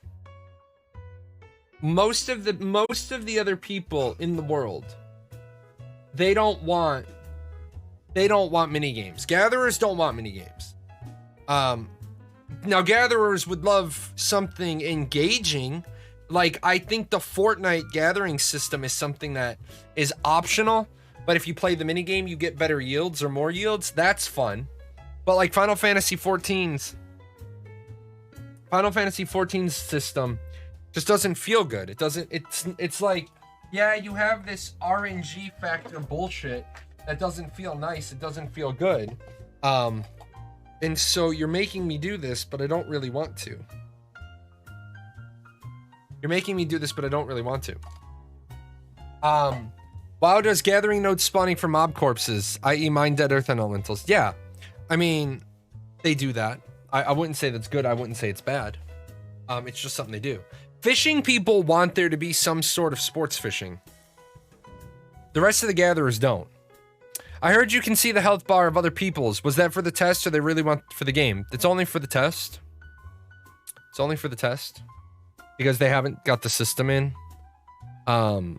most of the other people in the world, they don't want mini games. Gatherers don't want mini games. Now gatherers would love something engaging. Like, I think the Fortnite gathering system is something that is optional, but if you play the mini game, you get better yields or more yields. That's fun. But like Final Fantasy 14's system just doesn't feel good. It's like, yeah, you have this RNG factor bullshit that doesn't feel nice. It doesn't feel good. And so you're making me do this, but I don't really want to. You're making me do this, but I don't really want to. WoW does gathering nodes spawning for mob corpses, i.e. mine dead earth elementals. Yeah, I mean, they do that. I wouldn't say that's good. I wouldn't say it's bad. It's just something they do. Fishing people want there to be some sort of sports fishing. The rest of the gatherers don't. I heard you can see the health bar of other people's. Was that for the test, or they really want for the game? It's only for the test. It's only for the test. Because they haven't got the system in. I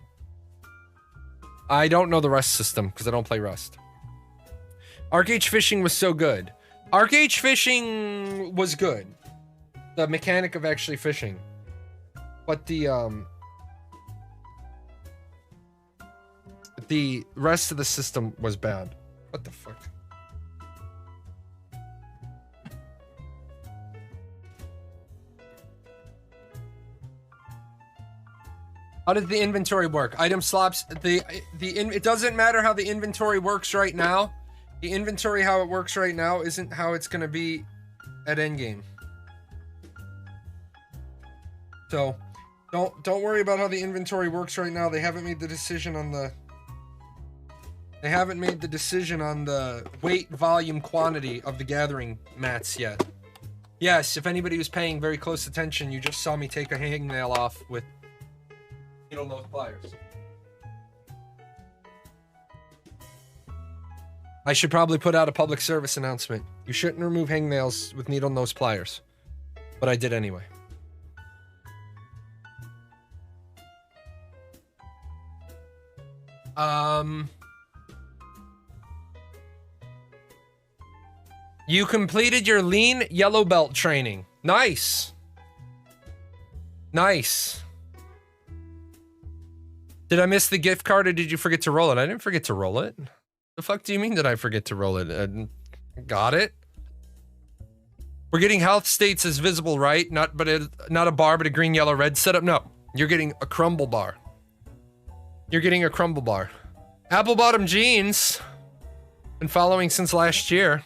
don't know the Rust system, because I don't play Rust. Arcade fishing was so good. Arcade fishing was good. The mechanic of actually fishing. But the rest of the system was bad. What the fuck? How does the inventory work? Item slots. It doesn't matter how the inventory works right now. The inventory, how it works right now, isn't how it's gonna be at endgame. So, don't worry about how the inventory works right now. They haven't made the decision on the. They haven't made the decision on the weight, volume, quantity of the gathering mats yet. Yes, if anybody was paying very close attention, you just saw me take a hangnail off with needle nose pliers. I should probably put out a public service announcement. You shouldn't remove hangnails with needle nose pliers. But I did anyway. You completed your lean yellow belt training. Nice. Nice. Did I miss the gift card or did you forget to roll it? I didn't forget to roll it. The fuck do you mean did I forget to roll it? Got it. We're getting health states as visible, right? Not a bar, but a green, yellow, red setup. No, you're getting a crumble bar. You're getting a crumble bar. Apple bottom jeans. Been following since last year.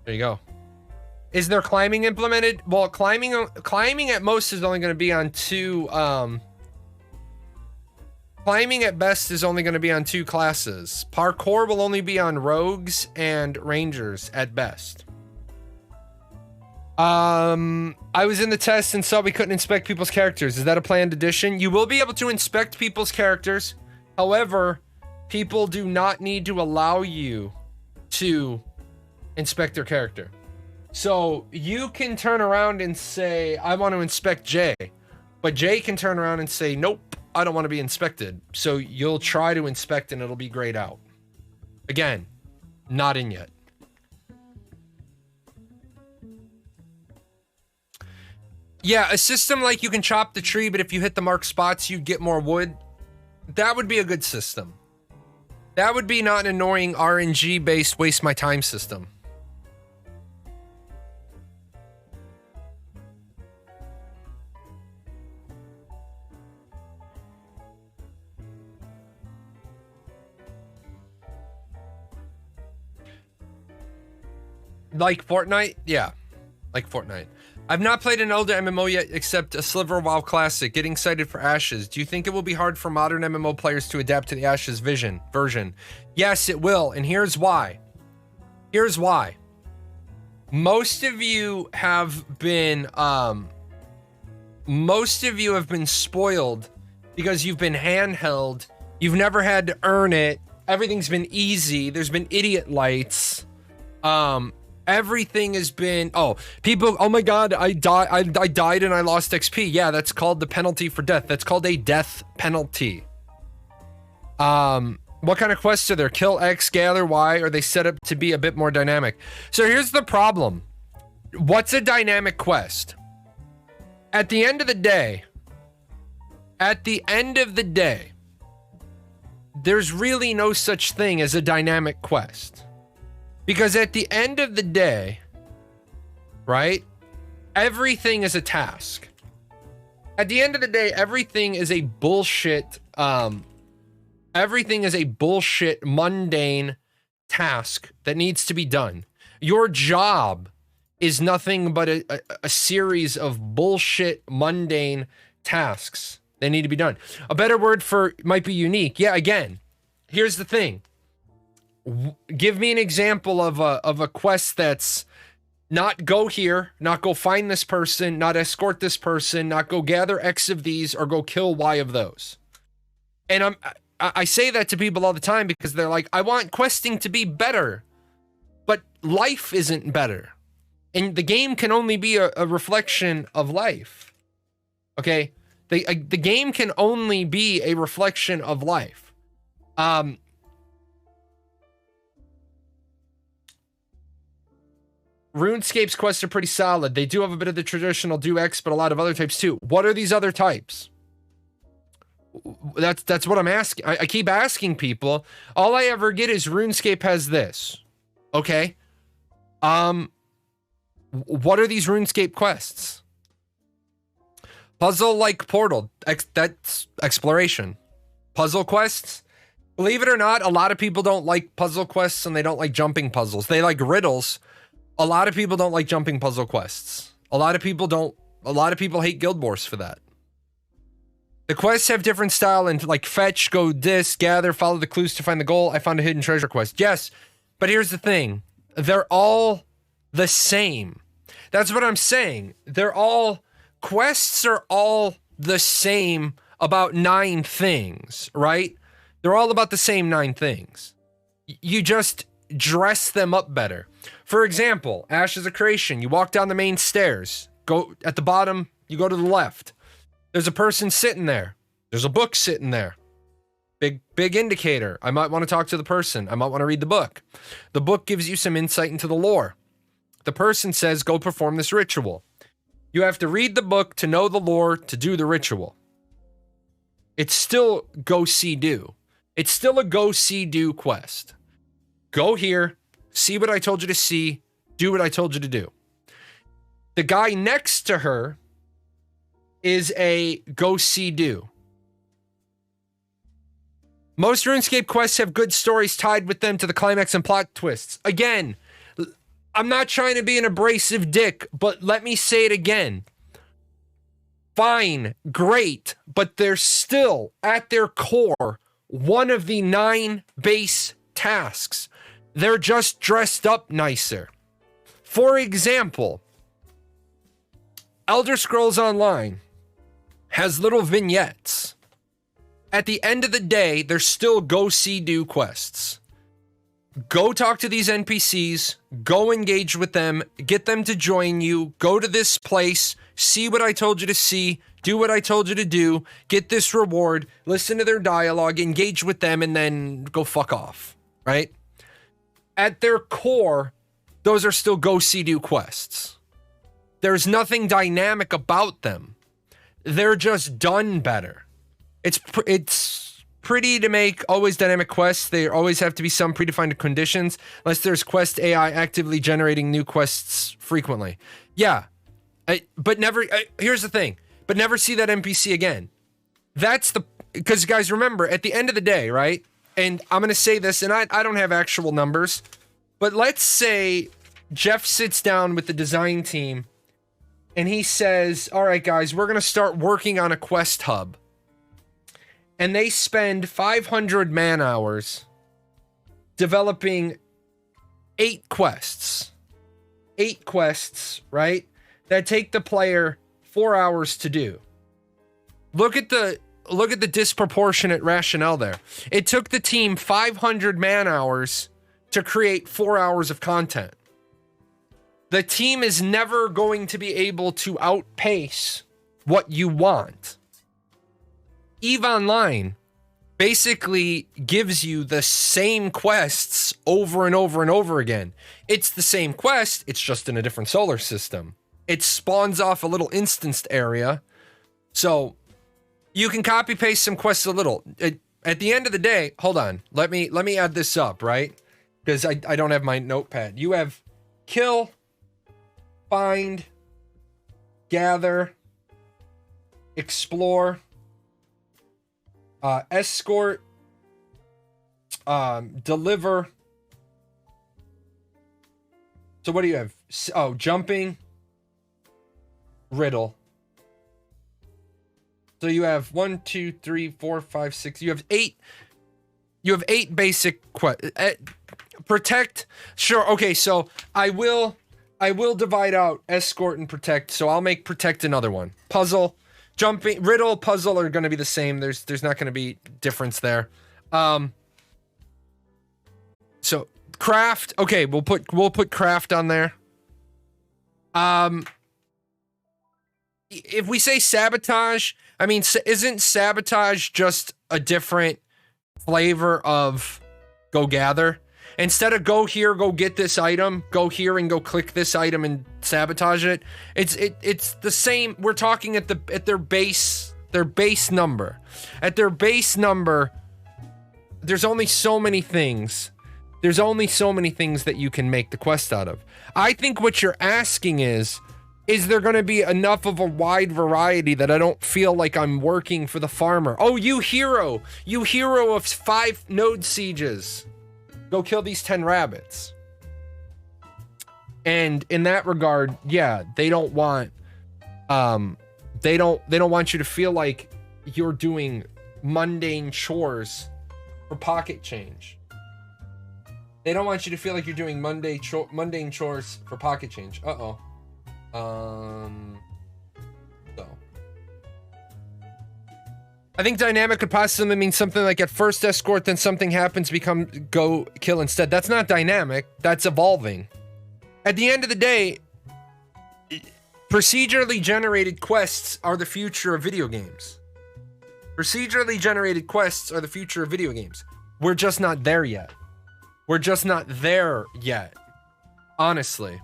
There you go. Is there climbing implemented? Well, climbing at most is only going to be on two. Climbing at best is only going to be on 2 classes. Parkour will only be on rogues and rangers at best. I was in the test and saw we couldn't inspect people's characters. Is that a planned addition? You will be able to inspect people's characters. However, people do not need to allow you to inspect their character. So you can turn around and say, I want to inspect Jay. But Jay can turn around and say, nope, I don't want to be inspected. So you'll try to inspect and it'll be grayed out. Again, not in yet. Yeah, a system like you can chop the tree, but if you hit the marked spots, you get more wood. That would be a good system. That would be not an annoying RNG-based waste my time system. Like Fortnite? Yeah, like Fortnite. I've not played an older MMO yet except a sliver of WoW Classic. Getting excited for Ashes. Do you think it will be hard for modern MMO players to adapt to the Ashes version? Yes, it will, and here's why. Here's why. Most of you have been spoiled because you've been handheld. You've never had to earn it. Everything's been easy. There's been idiot lights. Everything has been, people, oh my god, I died and I lost XP. Yeah, that's called the penalty for death. That's called a death penalty. What kind of quests are there? Kill X, gather Y, or are they set up to be a bit more dynamic? So here's the problem. What's a dynamic quest? At the end of the day, there's really no such thing as a dynamic quest. Because at the end of the day, right, everything is a task. At the end of the day, everything is a bullshit, mundane task that needs to be done. Your job is nothing but a series of bullshit, mundane tasks that need to be done. A better word for might be unique. Yeah, again, here's the thing. Give me an example of a quest that's not go here, not go find this person, not escort this person, not go gather X of these, or go kill Y of those. And I say that to people all the time because they're like, I want questing to be better, but life isn't better. And the game can only be a reflection of life. Okay? The game can only be a reflection of life. RuneScape's quests are pretty solid. They do have a bit of the traditional do X, but a lot of other types too. What are these other types? That's what I'm asking. I keep asking people. All I ever get is RuneScape has this. Okay. What are these RuneScape quests? Puzzle like Portal. That's exploration. Puzzle quests. Believe it or not, a lot of people don't like puzzle quests and they don't like jumping puzzles. They like riddles. A lot of people don't like jumping puzzle quests. A lot of people hate Guild Wars for that. The quests have different style and like fetch, go this, gather, follow the clues to find the goal. I found a hidden treasure quest. Yes, but here's the thing. They're all the same. That's what I'm saying. Quests are all the same about 9 things, right? They're all about the same 9 things. You just dress them up better. For example, Ashes of Creation. You walk down the main stairs. Go at the bottom, you go to the left. There's a person sitting there. There's a book sitting there. Big indicator. I might want to talk to the person. I might want to read the book. The book gives you some insight into the lore. The person says, go perform this ritual. You have to read the book to know the lore to do the ritual. It's still go see do. It's still a go see do quest. Go here, see what I told you to see, do what I told you to do. The guy next to her is a go see do. Most RuneScape quests have good stories tied with them to the climax and plot twists. Again, I'm not trying to be an abrasive dick, but let me say it again. Fine, great, but they're still, at their core, one of the 9 base tasks. They're just dressed up nicer. For example, Elder Scrolls Online has little vignettes. At the end of the day, they're still go see do quests. Go talk to these NPCs, go engage with them, get them to join you, go to this place, see what I told you to see, do what I told you to do, get this reward, listen to their dialogue, engage with them, and then go fuck off, right? At their core, those are still go see do quests. There's nothing dynamic about them. They're just done better. It's pretty to make always dynamic quests. They always have to be some predefined conditions, unless there's quest AI actively generating new quests frequently. Yeah, but never, here's the thing, but never see that NPC again. That's because guys, remember, at the end of the day, right? And I'm going to say this, and I don't have actual numbers, but let's say Jeff sits down with the design team and he says, all right, guys, we're going to start working on a quest hub. And they spend 500 man hours developing 8 quests. 8 quests, right? That take the player 4 hours to do. Look at the disproportionate rationale there. It took the team 500 man hours to create 4 hours of content. The team is never going to be able to outpace what you want. EVE Online basically gives you the same quests over and over and over again. It's the same quest, it's just in a different solar system. It spawns off a little instanced area, so you can copy paste some quests a little. At the end of the day, hold on, let me add this up, right? Because I don't have my notepad. You have kill, find, gather, explore, escort, deliver. So what do you have? Oh, jumping, riddle. So you have 1, 2, 3, 4, 5, 6. You have 8. You have 8 basic protect. Sure. Okay. So I will divide out escort and protect. So I'll make protect another one. Puzzle. Jumping, riddle, puzzle are going to be the same. There's not going to be difference there. So craft. Okay, we'll put craft on there. If we say sabotage, I mean, isn't sabotage just a different flavor of go gather? Instead of go here, go get this item, go here and go click this item and sabotage it. It's the same. We're talking at their base number. At their base number, there's only so many things. There's only so many things that you can make the quest out of. I think what you're asking is there going to be enough of a wide variety that I don't feel like I'm working for the farmer? Oh, you hero of 5 node sieges. Go kill these 10 rabbits. And in that regard, yeah, they don't want want you to feel like you're doing mundane chores for pocket change. They don't want you to feel like you're doing mundane chores for pocket change. So I think dynamic could possibly mean something like at first escort, then something happens, become go kill instead. That's not dynamic. That's evolving. At the end of the day, procedurally generated quests are the future of video games. Procedurally generated quests are the future of video games. We're just not there yet. We're just not there yet. Honestly.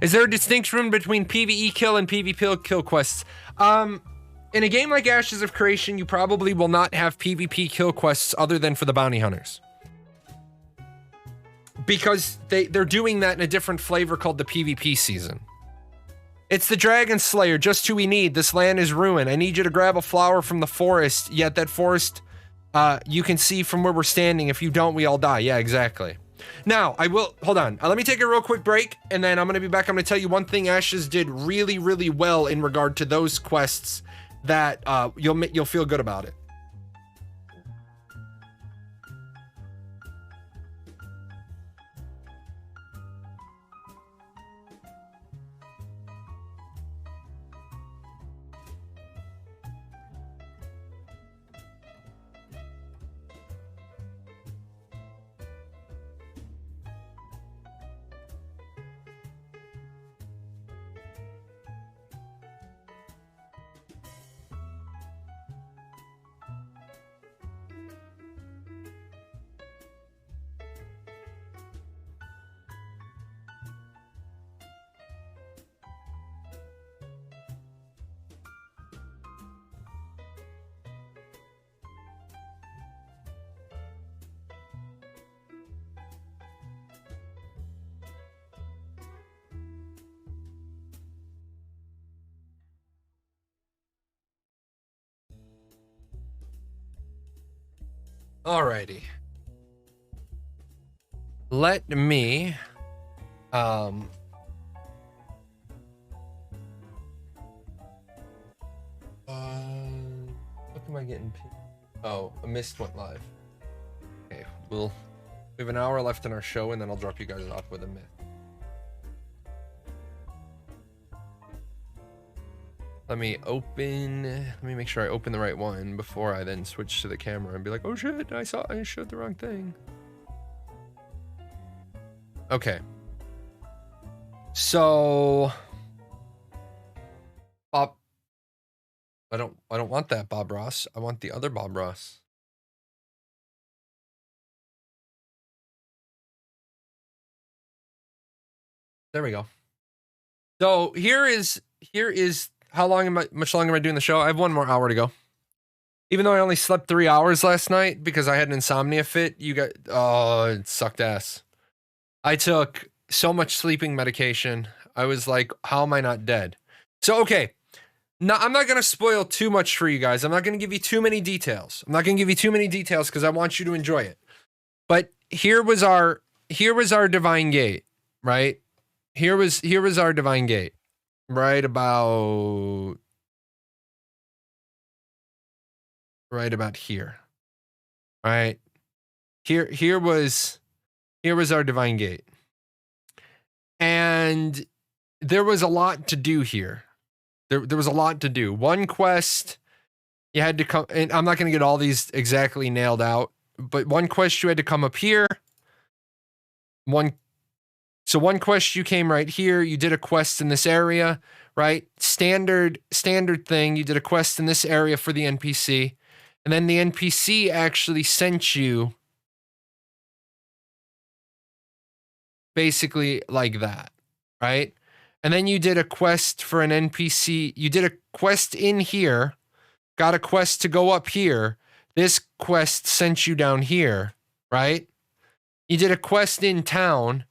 Is there a distinction between PvE kill and PvP kill quests? In a game like Ashes of Creation, you probably will not have PvP kill quests other than for the bounty hunters. Because they're doing that in a different flavor called the PvP season. It's the Dragon Slayer, just who we need. This land is ruined. I need you to grab a flower from the forest, yet that forest, you can see from where we're standing. If you don't, we all die. Yeah, exactly. Now, I will, hold on. Let me take a real quick break, and then I'm going to be back. I'm going to tell you one thing Ashes did really, really well in regard to those quests that you'll feel good about it. Alrighty. Let me what am I getting? Oh, a mist went live. Okay, we have an hour left in our show, and then I'll drop you guys off with a myth. Let me make sure I open the right one before I then switch to the camera and be like, oh shit, I showed the wrong thing. Okay. So Bob, I don't want that Bob Ross. I want the other Bob Ross. There we go. So here is how much longer am I doing the show? I have 1 more hour to go. Even though I only slept 3 hours last night because I had an insomnia fit, it sucked ass. I took so much sleeping medication. I was like, how am I not dead? So, okay. Now, I'm not going to spoil too much for you guys. I'm not going to give you too many details. Because I want you to enjoy it. But here was our divine gate, right? Here was our divine gate. Right about here. Right. Here was our divine gate. And there was a lot to do here. There was a lot to do. One quest you had to come, and I'm not going to get all these exactly nailed out, but one quest you had to come up here. So one quest you came right here, you did a quest in this area, right? Standard thing, you did a quest in this area for the NPC, and then the NPC actually sent you basically like that, right? And then you did a quest for an NPC, you did a quest in here, got a quest to go up here, this quest sent you down here, right? You did a quest in town,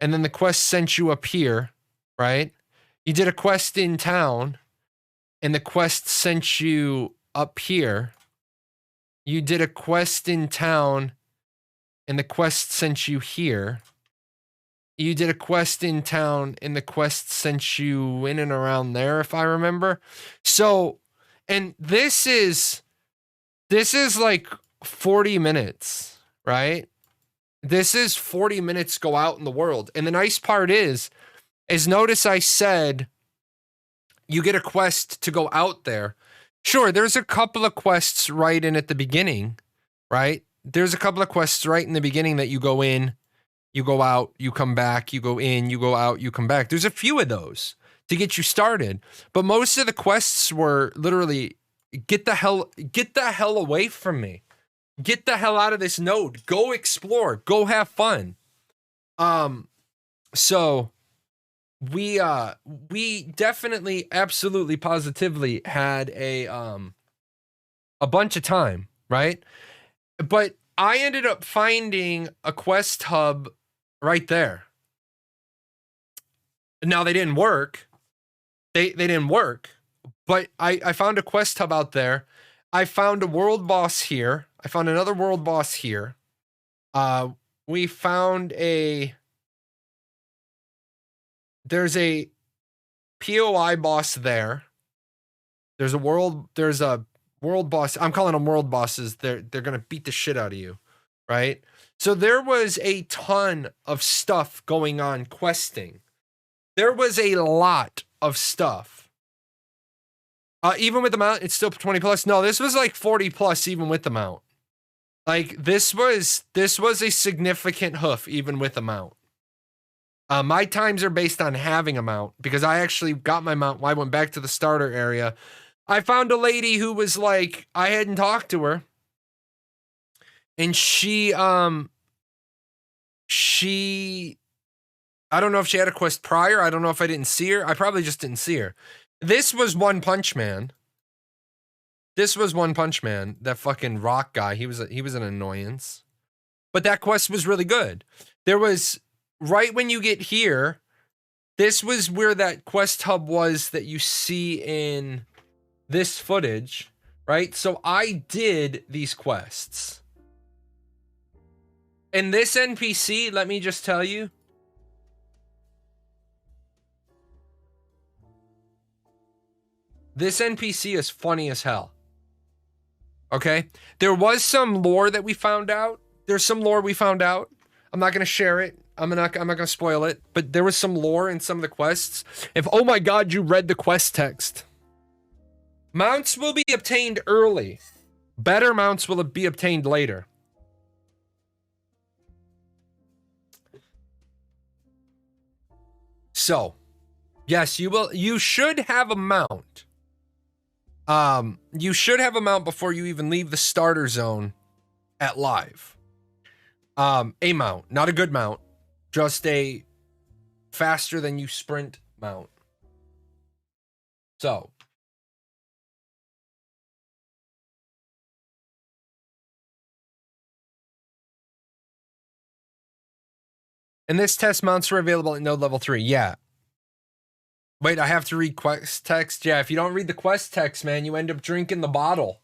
and then the quest sent you up here, right? You did a quest in town, and the quest sent you up here. You did a quest in town, and the quest sent you here. You did a quest in town, and the quest sent you in and around there, if I remember. So, and this is like 40 minutes, right? This is 40 minutes go out in the world. And the nice part is notice I said you get a quest to go out there. Sure, there's a couple of quests right in at the beginning, right? There's a couple of quests right in the beginning that you go in, you go out, you come back, you go in, you go out, you come back. There's a few of those to get you started. But most of the quests were literally, get the hell away from me. Get the hell out of this node. Go explore. Go have fun. So we definitely, absolutely, positively had a bunch of time, right? But I ended up finding a quest hub right there. Now they didn't work. They didn't work, but I found a quest hub out there. I found a world boss here. I found another world boss here. We found there's a POI boss there. There's a world boss. I'm calling them world bosses. They're gonna beat the shit out of you, right? So there was a ton of stuff going on questing. There was a lot of stuff. Even with the mount, it's still 20 plus. No, this was like 40 plus even with the mount. Like this was a significant hoof even with the mount. My times are based on having a mount because I actually got my mount. I went back to the starter area. I found a lady who was like, I hadn't talked to her. And she, I don't know if she had a quest prior. I don't know if I didn't see her. I probably just didn't see her. This was One Punch Man. That fucking rock guy. He was an annoyance. But that quest was really good. There was, right when you get here, this was where that quest hub was that you see in this footage, right? So I did these quests. And this NPC, let me just tell you, this NPC is funny as hell. Okay? There was some lore that we found out. There's some lore we found out. I'm not going to share it. I'm not going to spoil it, but there was some lore in some of the quests. Oh my God, you read the quest text. Mounts will be obtained early. Better mounts will be obtained later. So, yes, you should have a mount. You should have a mount before you even leave the starter zone at live. A mount, not a good mount, just a faster than you sprint mount. So, and this test mounts are available at node level 3. Yeah. Wait, I have to read quest text? Yeah, if you don't read the quest text, man, you end up drinking the bottle.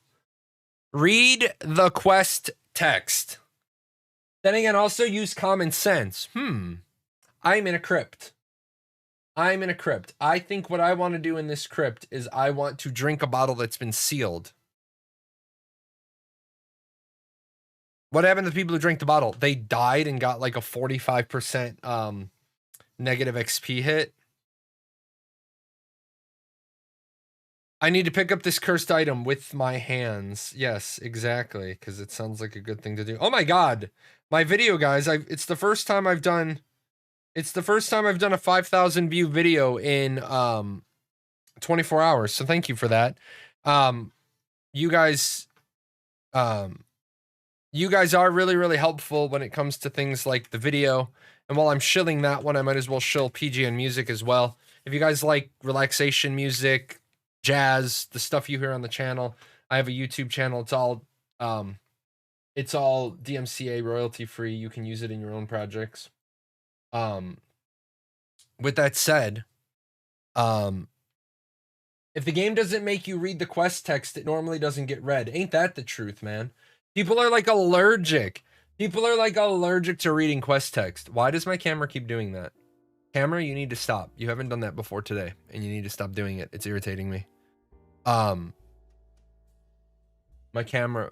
Read the quest text. Then again, also use common sense. I'm in a crypt. I think what I want to do in this crypt is I want to drink a bottle that's been sealed. What happened to the people who drank the bottle? They died and got like a 45% negative XP hit. I need to pick up this cursed item with my hands. Yes, exactly, because it sounds like a good thing to do. Oh my God, my video, guys! It's the first time I've done a 5,000 view video in 24 hours. So thank you for that. You guys are really, really helpful when it comes to things like the video. And while I'm shilling that one, I might as well shill PGN music as well. If you guys like relaxation music, jazz, the stuff you hear on the channel, I have a YouTube channel. It's all DMCA royalty free. You can use it in your own projects. With that said, if the game doesn't make you read the quest text, it normally doesn't get read. Ain't that the truth, man? People are like allergic. People are like allergic to reading quest text. Why does my camera keep doing that? Camera, you need to stop. You haven't done that before today, and you need to stop doing it. It's irritating me. My camera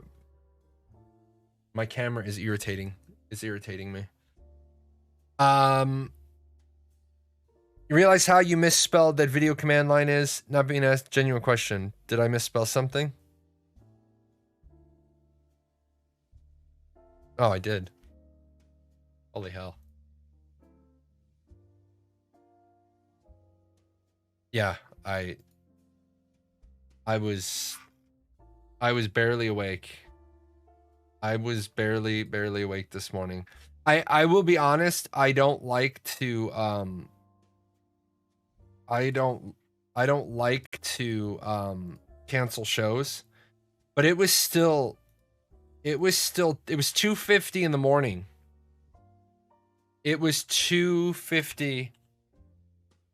is irritating. It's irritating me. You realize how you misspelled that video command line is? Not being asked, genuine question. Did I misspell something? Oh, I did. Holy hell. Yeah, I was barely awake. I was barely awake this morning. I will be honest, I don't like to I don't like to cancel shows, but it was 2:50 in the morning. It was 2:50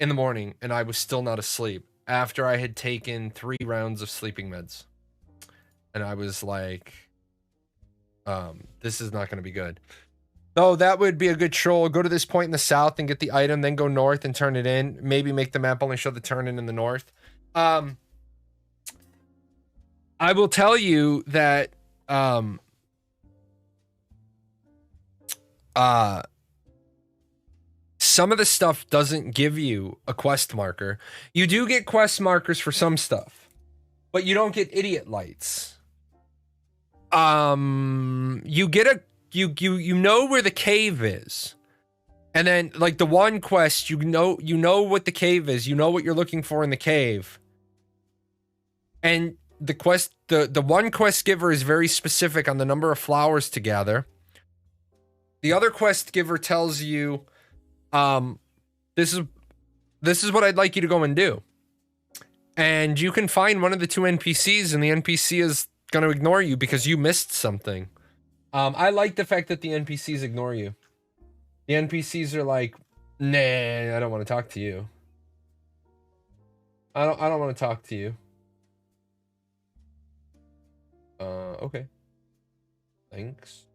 in the morning, and I was still not asleep after I had taken 3 rounds of sleeping meds. And I was like, this is not going to be good. So that would be a good troll. Go to this point in the south and get the item, then go north and turn it in. Maybe make the map only show the turn in the north. I will tell you that some of the stuff doesn't give you a quest marker. You do get quest markers for some stuff, but you don't get idiot lights. You get a you know where the cave is, and then like the one quest, you know what the cave is, you know what you're looking for in the cave, and the quest, the one quest giver is very specific on the number of flowers to gather. The other quest giver tells you, this is what I'd like you to go and do, and you can find one of the 2 NPCs, and the NPC is going to ignore you because you missed something. I like the fact that the NPCs ignore you. The NPCs are like, nah, I don't want to talk to you. I don't want to talk to you. Okay. Thanks.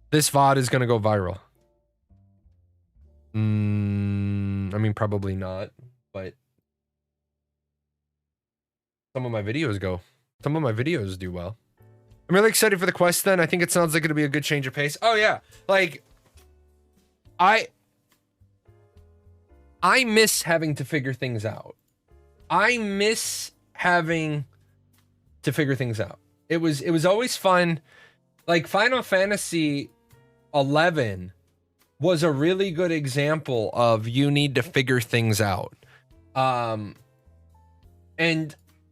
This VOD is going to go viral. I mean, probably not, but some of my videos go. Some of my videos do well. I'm really excited for the quest then. I think it sounds like it'll be a good change of pace. Oh yeah. Like, I miss having to figure things out. I miss having to figure things out. It was always fun. Like Final Fantasy 11 was a really good example of you need to figure things out. And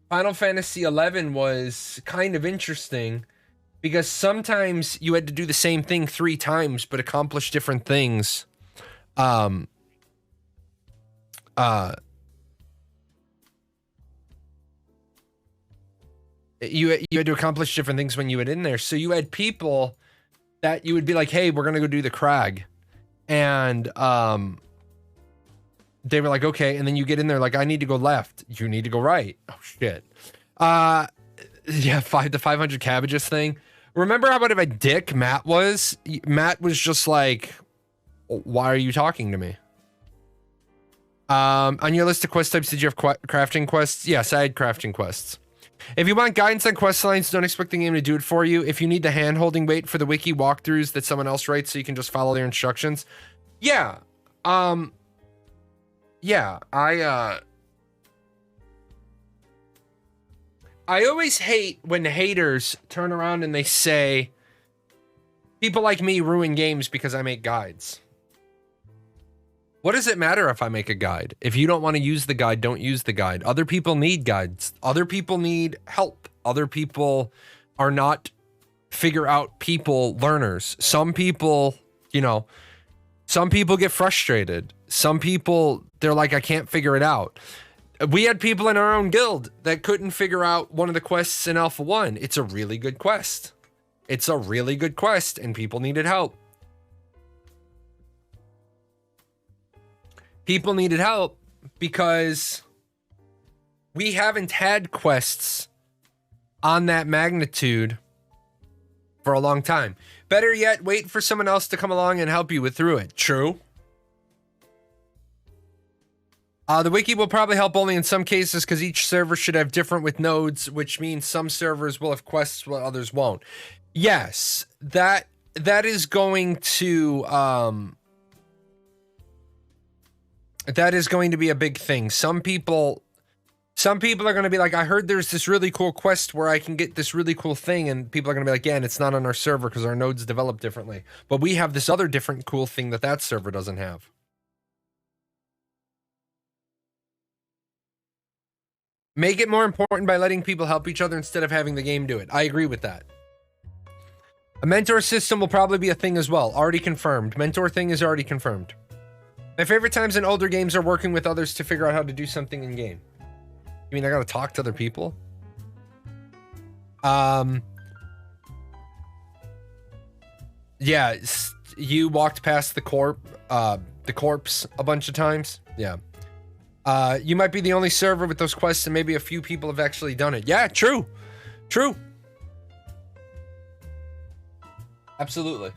Final Fantasy 11 was kind of interesting because sometimes you had to do the same thing 3 times but accomplish different things. You had to accomplish different things when you went in there. So you had people that you would be like, hey, we're gonna go do the crag, and they were like, okay, and then you get in there like, I need to go left, you need to go right. Oh shit. Yeah, the 500 cabbages thing. Remember how much of a dick Matt was? Matt was just like, why are you talking to me? On your list of quest types, did you have crafting quests? Yes, I had crafting quests. If you want guidance on quest lines, don't expect the game to do it for you. If you need the hand-holding, wait for the wiki walkthroughs that someone else writes so you can just follow their instructions. Yeah. Yeah, I always hate when haters turn around and they say, people like me ruin games because I make guides. What does it matter if I make a guide? If you don't want to use the guide, don't use the guide. Other people need guides. Other people need help. Other people are not figure out people learners. Some people, you know, some people get frustrated. Some people, they're like, I can't figure it out. We had people in our own guild that couldn't figure out one of the quests in Alpha 1. It's a really good quest. It's a really good quest, and people needed help. People needed help because we haven't had quests on that magnitude for a long time. Better yet, wait for someone else to come along and help you through it. True. The wiki will probably help only in some cases because each server should have different with nodes, which means some servers will have quests while others won't. Yes, that is going to be a big thing. Some people are going to be like, I heard there's this really cool quest where I can get this really cool thing, and people are going to be like, yeah, and it's not on our server because our nodes develop differently. But we have this other different cool thing that server doesn't have. Make it more important by letting people help each other instead of having the game do it. I agree with that. A mentor system will probably be a thing as well. Already confirmed. Mentor thing is already confirmed. My favorite times in older games are working with others to figure out how to do something in game. You mean I gotta talk to other people? Yeah, you walked past the corpse a bunch of times. Yeah. You might be the only server with those quests, and maybe a few people have actually done it. Yeah, true. True. Absolutely.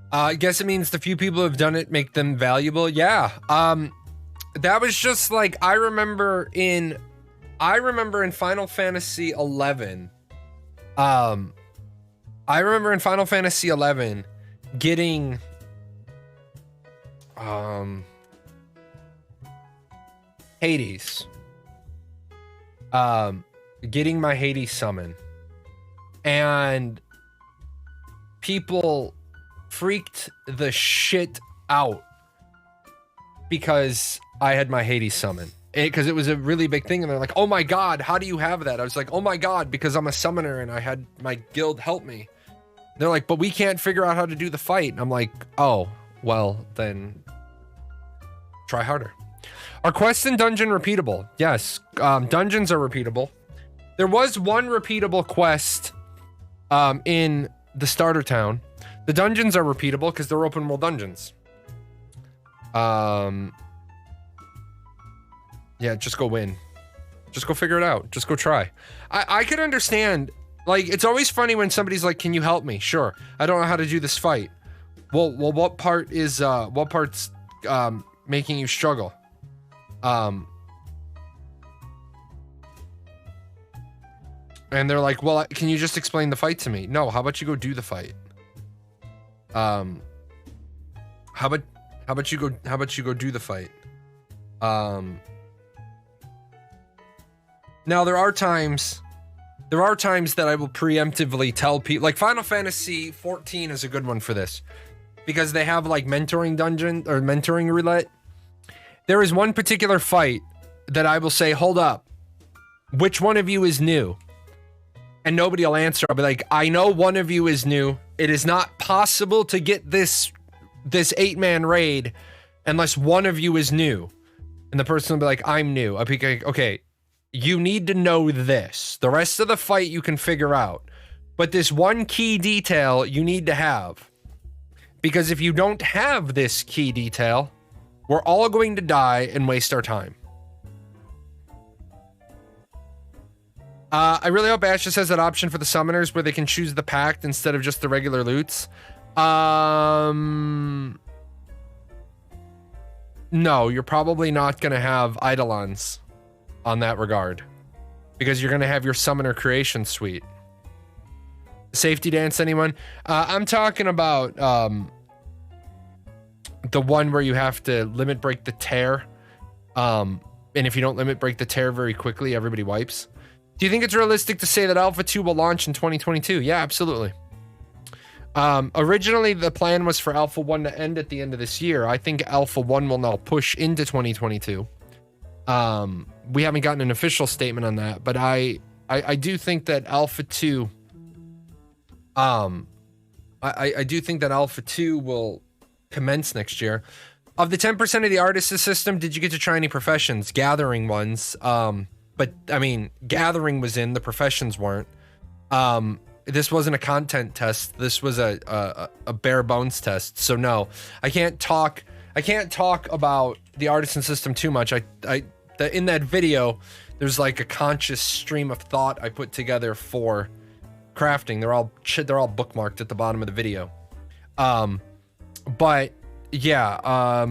I guess it means the few people who have done it make them valuable. Yeah. That was just like, I remember in Final Fantasy 11. I remember in Final Fantasy 11 getting Hades. Getting my Hades summon. And people freaked the shit out because I had my Hades summon. Because it was a really big thing, and they're like, oh my god, how do you have that? I was like, oh my god, because I'm a summoner and I had my guild help me. They're like, but we can't figure out how to do the fight. And I'm like, oh, well, then try harder. Are quests in dungeon repeatable? Yes, dungeons are repeatable. There was one repeatable quest in the starter town. The dungeons are repeatable because they're open world dungeons. Yeah, just go win. Just go figure it out. Just go try. I could understand. Like, it's always funny when somebody's like, can you help me? Sure. I don't know how to do this fight. Well, what part's making you struggle? And they're like, well, can you just explain the fight to me? No, how about you go do the fight? How about you go do the fight? Now there are times that I will preemptively tell people, like Final Fantasy 14 is a good one for this, because they have like mentoring dungeon or mentoring roulette. There is one particular fight that I will say, hold up, which one of you is new? And nobody will answer. I'll be like, I know one of you is new. It is not possible to get this 8-man raid unless one of you is new. And the person will be like, I'm new. I'll be like, okay, you need to know this. The rest of the fight you can figure out. But this one key detail you need to have. Because if you don't have this key detail, we're all going to die and waste our time. I really hope Ash just has that option for the summoners where they can choose the pact instead of just the regular loots. No, you're probably not going to have Eidolons on that regard, because you're going to have your summoner creation suite. Safety dance, anyone? I'm talking about the one where you have to limit break the tear. And if you don't limit break the tear very quickly, everybody wipes. Do you think it's realistic to say that Alpha 2 will launch in 2022? Yeah, absolutely. Originally, the plan was for Alpha 1 to end at the end of this year. I think Alpha 1 will now push into 2022. We haven't gotten an official statement on that, but I do think that Alpha 2... I do think that Alpha 2 will commence next year. Of the 10% of the artist system, did you get to try any professions? Gathering ones. But, I mean, gathering was in, the professions weren't. This wasn't a content test. This was a bare bones test. So no, I can't talk about the artisan system too much. In that video, there's like a conscious stream of thought I put together for crafting. They're all bookmarked at the bottom of the video. But yeah,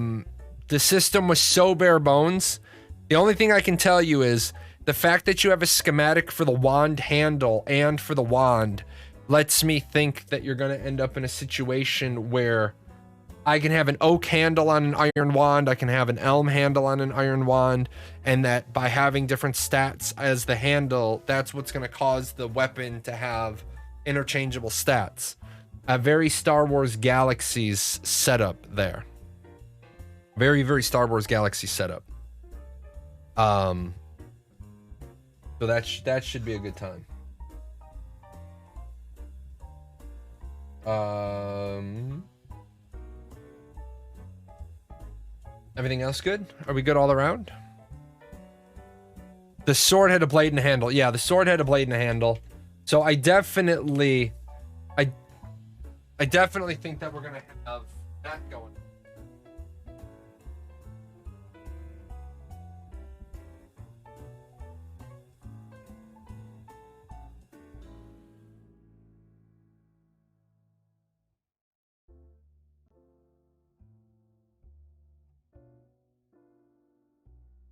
the system was so bare bones. The only thing I can tell you is the fact that you have a schematic for the wand handle and for the wand lets me think that you're going to end up in a situation where I can have an oak handle on an iron wand, I can have an elm handle on an iron wand, and that by having different stats as the handle, that's what's going to cause the weapon to have interchangeable stats. A very Star Wars Galaxies setup there. Very, very Star Wars Galaxy setup. So that should be a good time. Everything else good? Are we good all around? The sword had a blade and a handle. Yeah, the sword had a blade and a handle. So I definitely think that we're gonna have that going.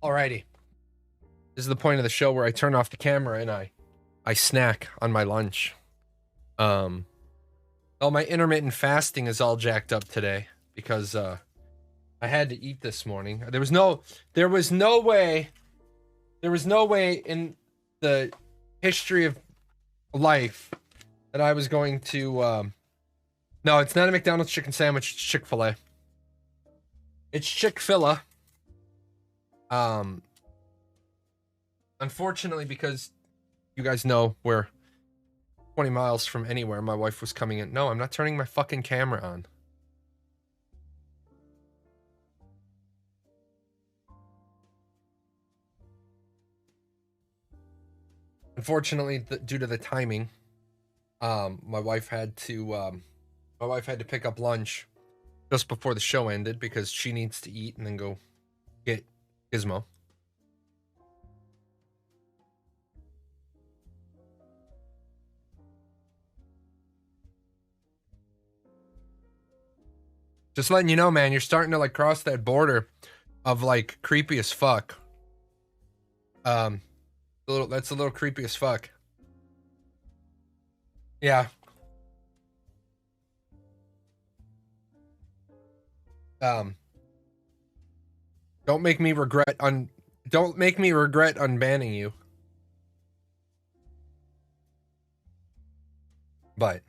Alrighty. This is the point of the show where I turn off the camera and I snack on my lunch. Oh, my intermittent fasting is all jacked up today because I had to eat this morning. There was no way in the history of life that I was going to no, it's not a McDonald's chicken sandwich, it's Chick-fil-A. It's Chick-fil-A. Unfortunately, because you guys know we're 20 miles from anywhere, my wife was coming in. No, I'm not turning my fucking camera on. Unfortunately, due to the timing, my wife had to pick up lunch just before the show ended because she needs to eat and then go get Gizmo. Just letting you know, man, you're starting to like cross that border of like creepy as fuck. That's a little creepy as fuck. Yeah. Don't make me regret unbanning you. But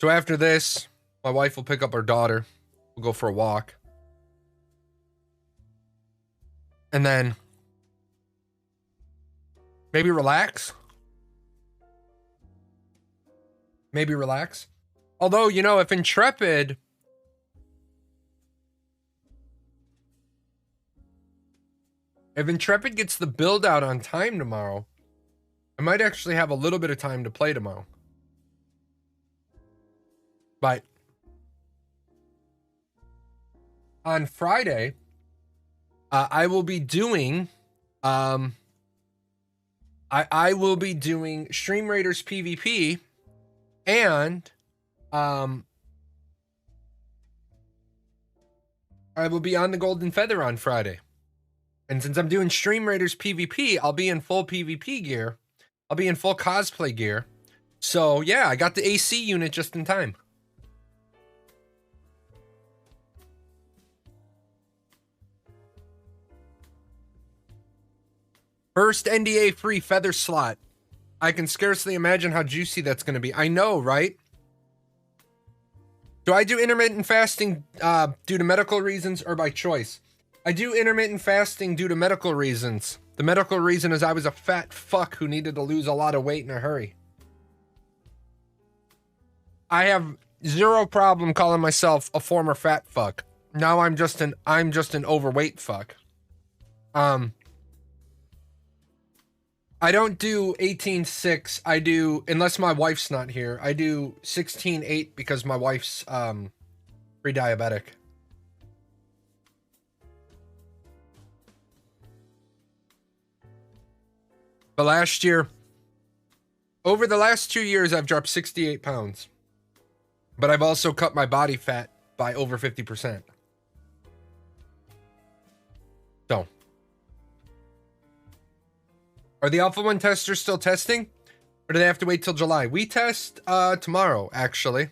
so after this, my wife will pick up her daughter. We'll go for a walk. And then maybe relax. Although, you know, if Intrepid gets the build out on time tomorrow, I might actually have a little bit of time to play tomorrow. But on Friday, I will be doing I will be doing Stream Raiders PvP and I will be on the Golden Feather on Friday. And since I'm doing Stream Raiders PvP, I'll be in full PvP gear. I'll be in full cosplay gear. So yeah, I got the AC unit just in time. First NDA free feather slot. I can scarcely imagine how juicy that's going to be. I know, right? Do I do intermittent fasting due to medical reasons or by choice? I do intermittent fasting due to medical reasons. The medical reason is I was a fat fuck who needed to lose a lot of weight in a hurry. I have zero problem calling myself a former fat fuck. Now I'm just an overweight fuck. I don't do 18-6. I do, unless my wife's not here, I do 16-8 because my wife's pre-diabetic. But last year, over the last 2 years, I've dropped 68 pounds. But I've also cut my body fat by over 50%. So. Are the Alpha 1 testers still testing? Or do they have to wait till July? We test tomorrow, actually.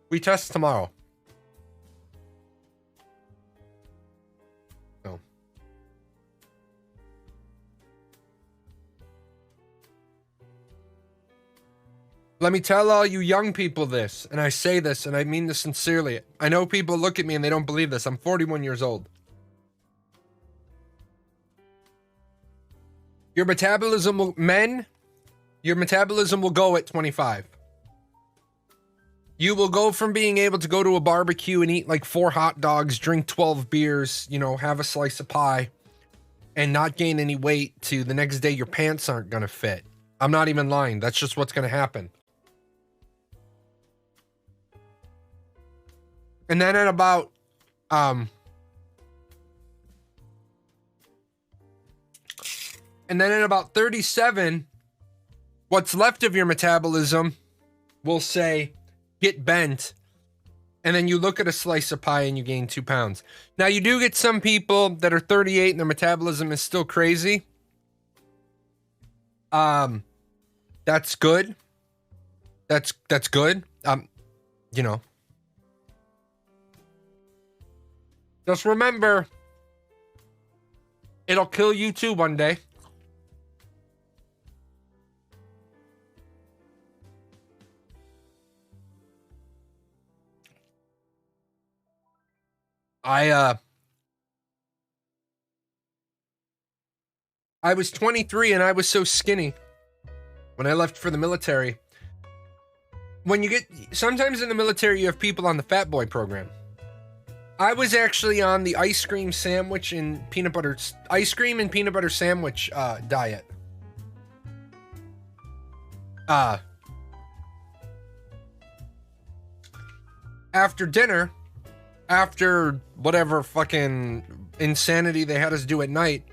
We test tomorrow. Oh. Let me tell all you young people this, and I say this, and I mean this sincerely. I know people look at me and they don't believe this. I'm 41 years old. Your metabolism will, your metabolism will go at 25. You will go from being able to go to a barbecue and eat like 4 hot dogs, drink 12 beers, you know, have a slice of pie, and not gain any weight to the next day your pants aren't going to fit. I'm not even lying. That's just what's going to happen. And then at about, and then at about 37, what's left of your metabolism will say, get bent. And then you look at a slice of pie and you gain 2 pounds. Now you do get some people that are 38 and their metabolism is still crazy. That's good. That's good. You know, just remember, it'll kill you too one day. I was 23 and I was so skinny when I left for the military. When you get, sometimes in the military, you have people on the Fat Boy program. I was actually on the ice cream sandwich and peanut butter sandwich diet. After dinner, after whatever fucking insanity they had us do at night,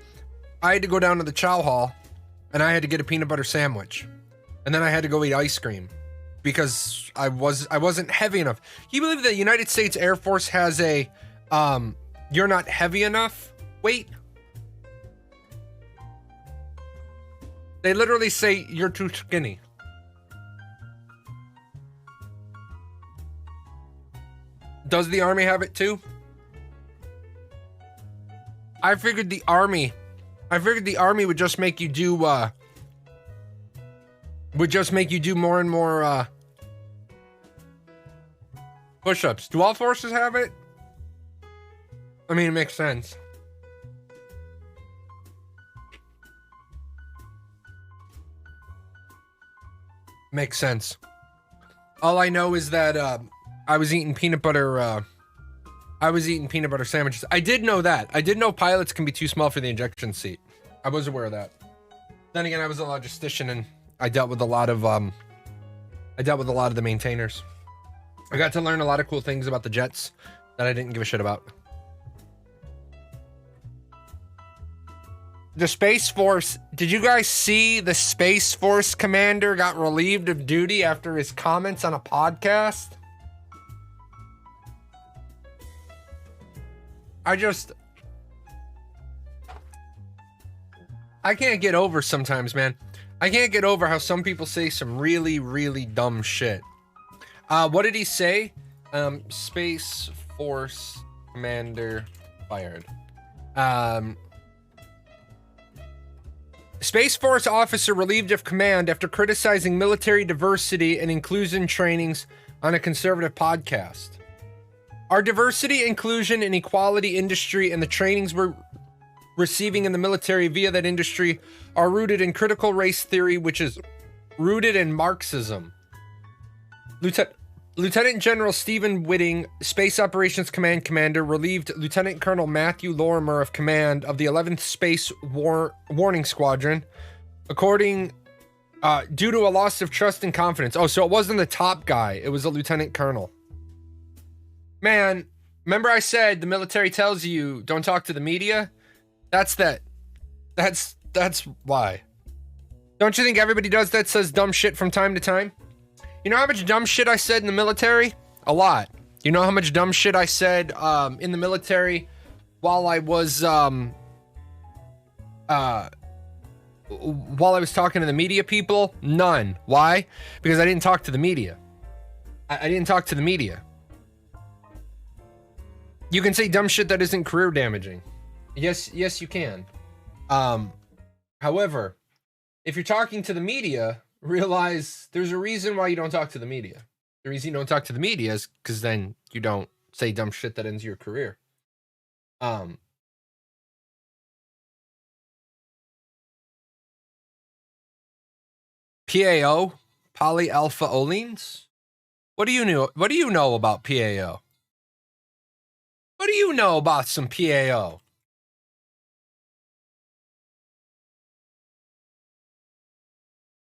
I had to go down to the chow hall and I had to get a peanut butter sandwich. And then I had to go eat ice cream because I wasn't heavy enough. You believe the United States Air Force has a you're not heavy enough weight? They literally say you're too skinny. Does the Army have it too? I figured the Army would just make you do more and more push-ups. Do all forces have it? I mean, it makes sense. Makes sense. All I know is that I was eating peanut butter sandwiches. I did know that. I did know pilots can be too small for the injection seat. I was aware of that. Then again, I was a logistician and I dealt with a lot of the maintainers. I got to learn a lot of cool things about the jets that I didn't give a shit about. The Space Force, did you guys see the Space Force commander got relieved of duty after his comments on a podcast? I can't get over sometimes, man. I can't get over how some people say some really, really dumb shit. What did he say? Space Force Commander fired. Space Force officer relieved of command after criticizing military diversity and inclusion trainings on a conservative podcast. Our diversity, inclusion, and equality industry and the trainings we're receiving in the military via that industry are rooted in critical race theory, which is rooted in Marxism. Lieutenant General Stephen Whitting, Space Operations Command Commander, relieved Lieutenant Colonel Matthew Lorimer of command of the 11th Space Warning Squadron, due to a loss of trust and confidence. Oh, so it wasn't the top guy. It was a lieutenant colonel. Man, remember I said the military tells you don't talk to the media? That's why. Don't you think everybody does that, says dumb shit from time to time? You know how much dumb shit I said in the military? A lot. You know how much dumb shit I said in the military while I was talking to the media people? None. Why? Because I didn't talk to the media. I didn't talk to the media. You can say dumb shit that isn't career damaging. Yes, you can. However, if you're talking to the media, realize there's a reason why you don't talk to the media. The reason you don't talk to the media is because then you don't say dumb shit that ends your career. PAO, polyalpha-olenes? What do you know? What do you know about PAO? What do you know about some PAO?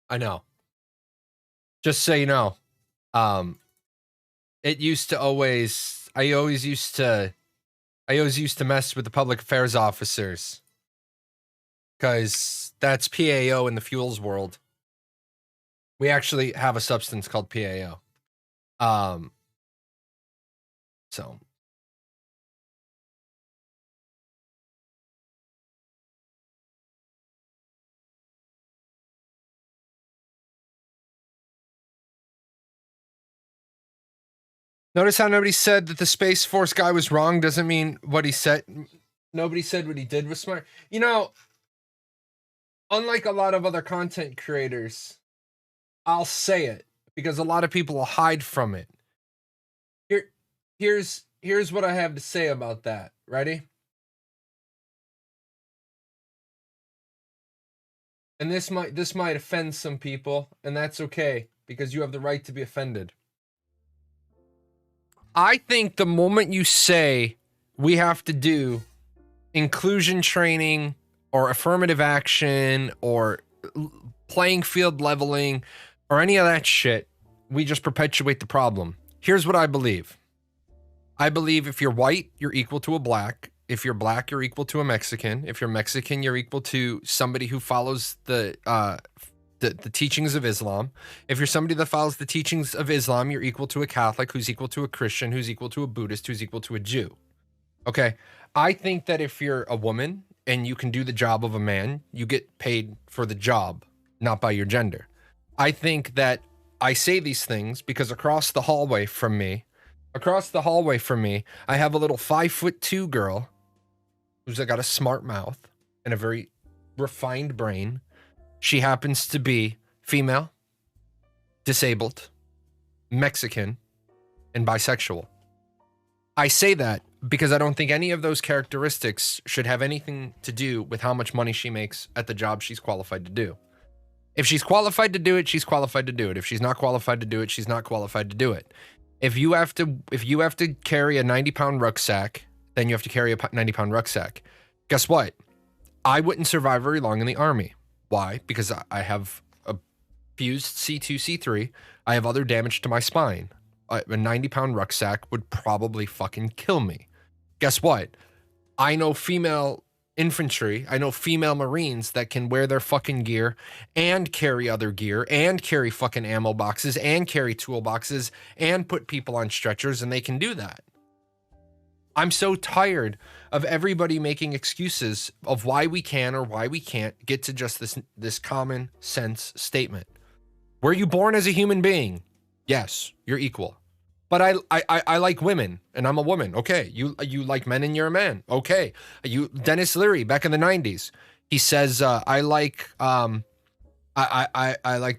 I know. Just so you know, it used to always. I always used to mess with the public affairs officers because that's PAO in the fuels world. We actually have a substance called PAO. So. Notice how nobody said that the Space Force guy was wrong doesn't mean what he said. Nobody said what he did was smart. You know, unlike a lot of other content creators, I'll say it because a lot of people will hide from it. Here's what I have to say about that. Ready? And this might offend some people, and that's okay because you have the right to be offended. I think the moment you say we have to do inclusion training or affirmative action or playing field leveling or any of that shit, we just perpetuate the problem. Here's what I believe. I believe if you're white, you're equal to a black. If you're black, you're equal to a Mexican. If you're Mexican, you're equal to somebody who follows the teachings of Islam. If you're somebody that follows the teachings of Islam, you're equal to a Catholic, who's equal to a Christian, who's equal to a Buddhist, who's equal to a Jew. Okay. I think that if you're a woman and you can do the job of a man, you get paid for the job, not by your gender. I think that I say these things because across the hallway from me, I have a little 5'2" girl who's got a smart mouth and a very refined brain. She happens to be female, disabled, Mexican, and bisexual. I say that because I don't think any of those characteristics should have anything to do with how much money she makes at the job she's qualified to do. If she's qualified to do it, she's qualified to do it. If she's not qualified to do it, she's not qualified to do it. If you have to carry a 90-pound rucksack, then you have to carry a 90-pound rucksack. Guess what? I wouldn't survive very long in the Army. Why? Because I have a fused C2, C3. I have other damage to my spine. A 90-pound rucksack would probably fucking kill me. Guess what? I know female infantry. I know female Marines that can wear their fucking gear and carry other gear and carry fucking ammo boxes and carry toolboxes and put people on stretchers, and they can do that. I'm so tired of everybody making excuses of why we can or why we can't get to just this common sense statement. Were you born as a human being? Yes, you're equal. But I like women, and I'm a woman. Okay, you like men, and you're a man. Okay, Dennis Leary back in the 90s. He says I like to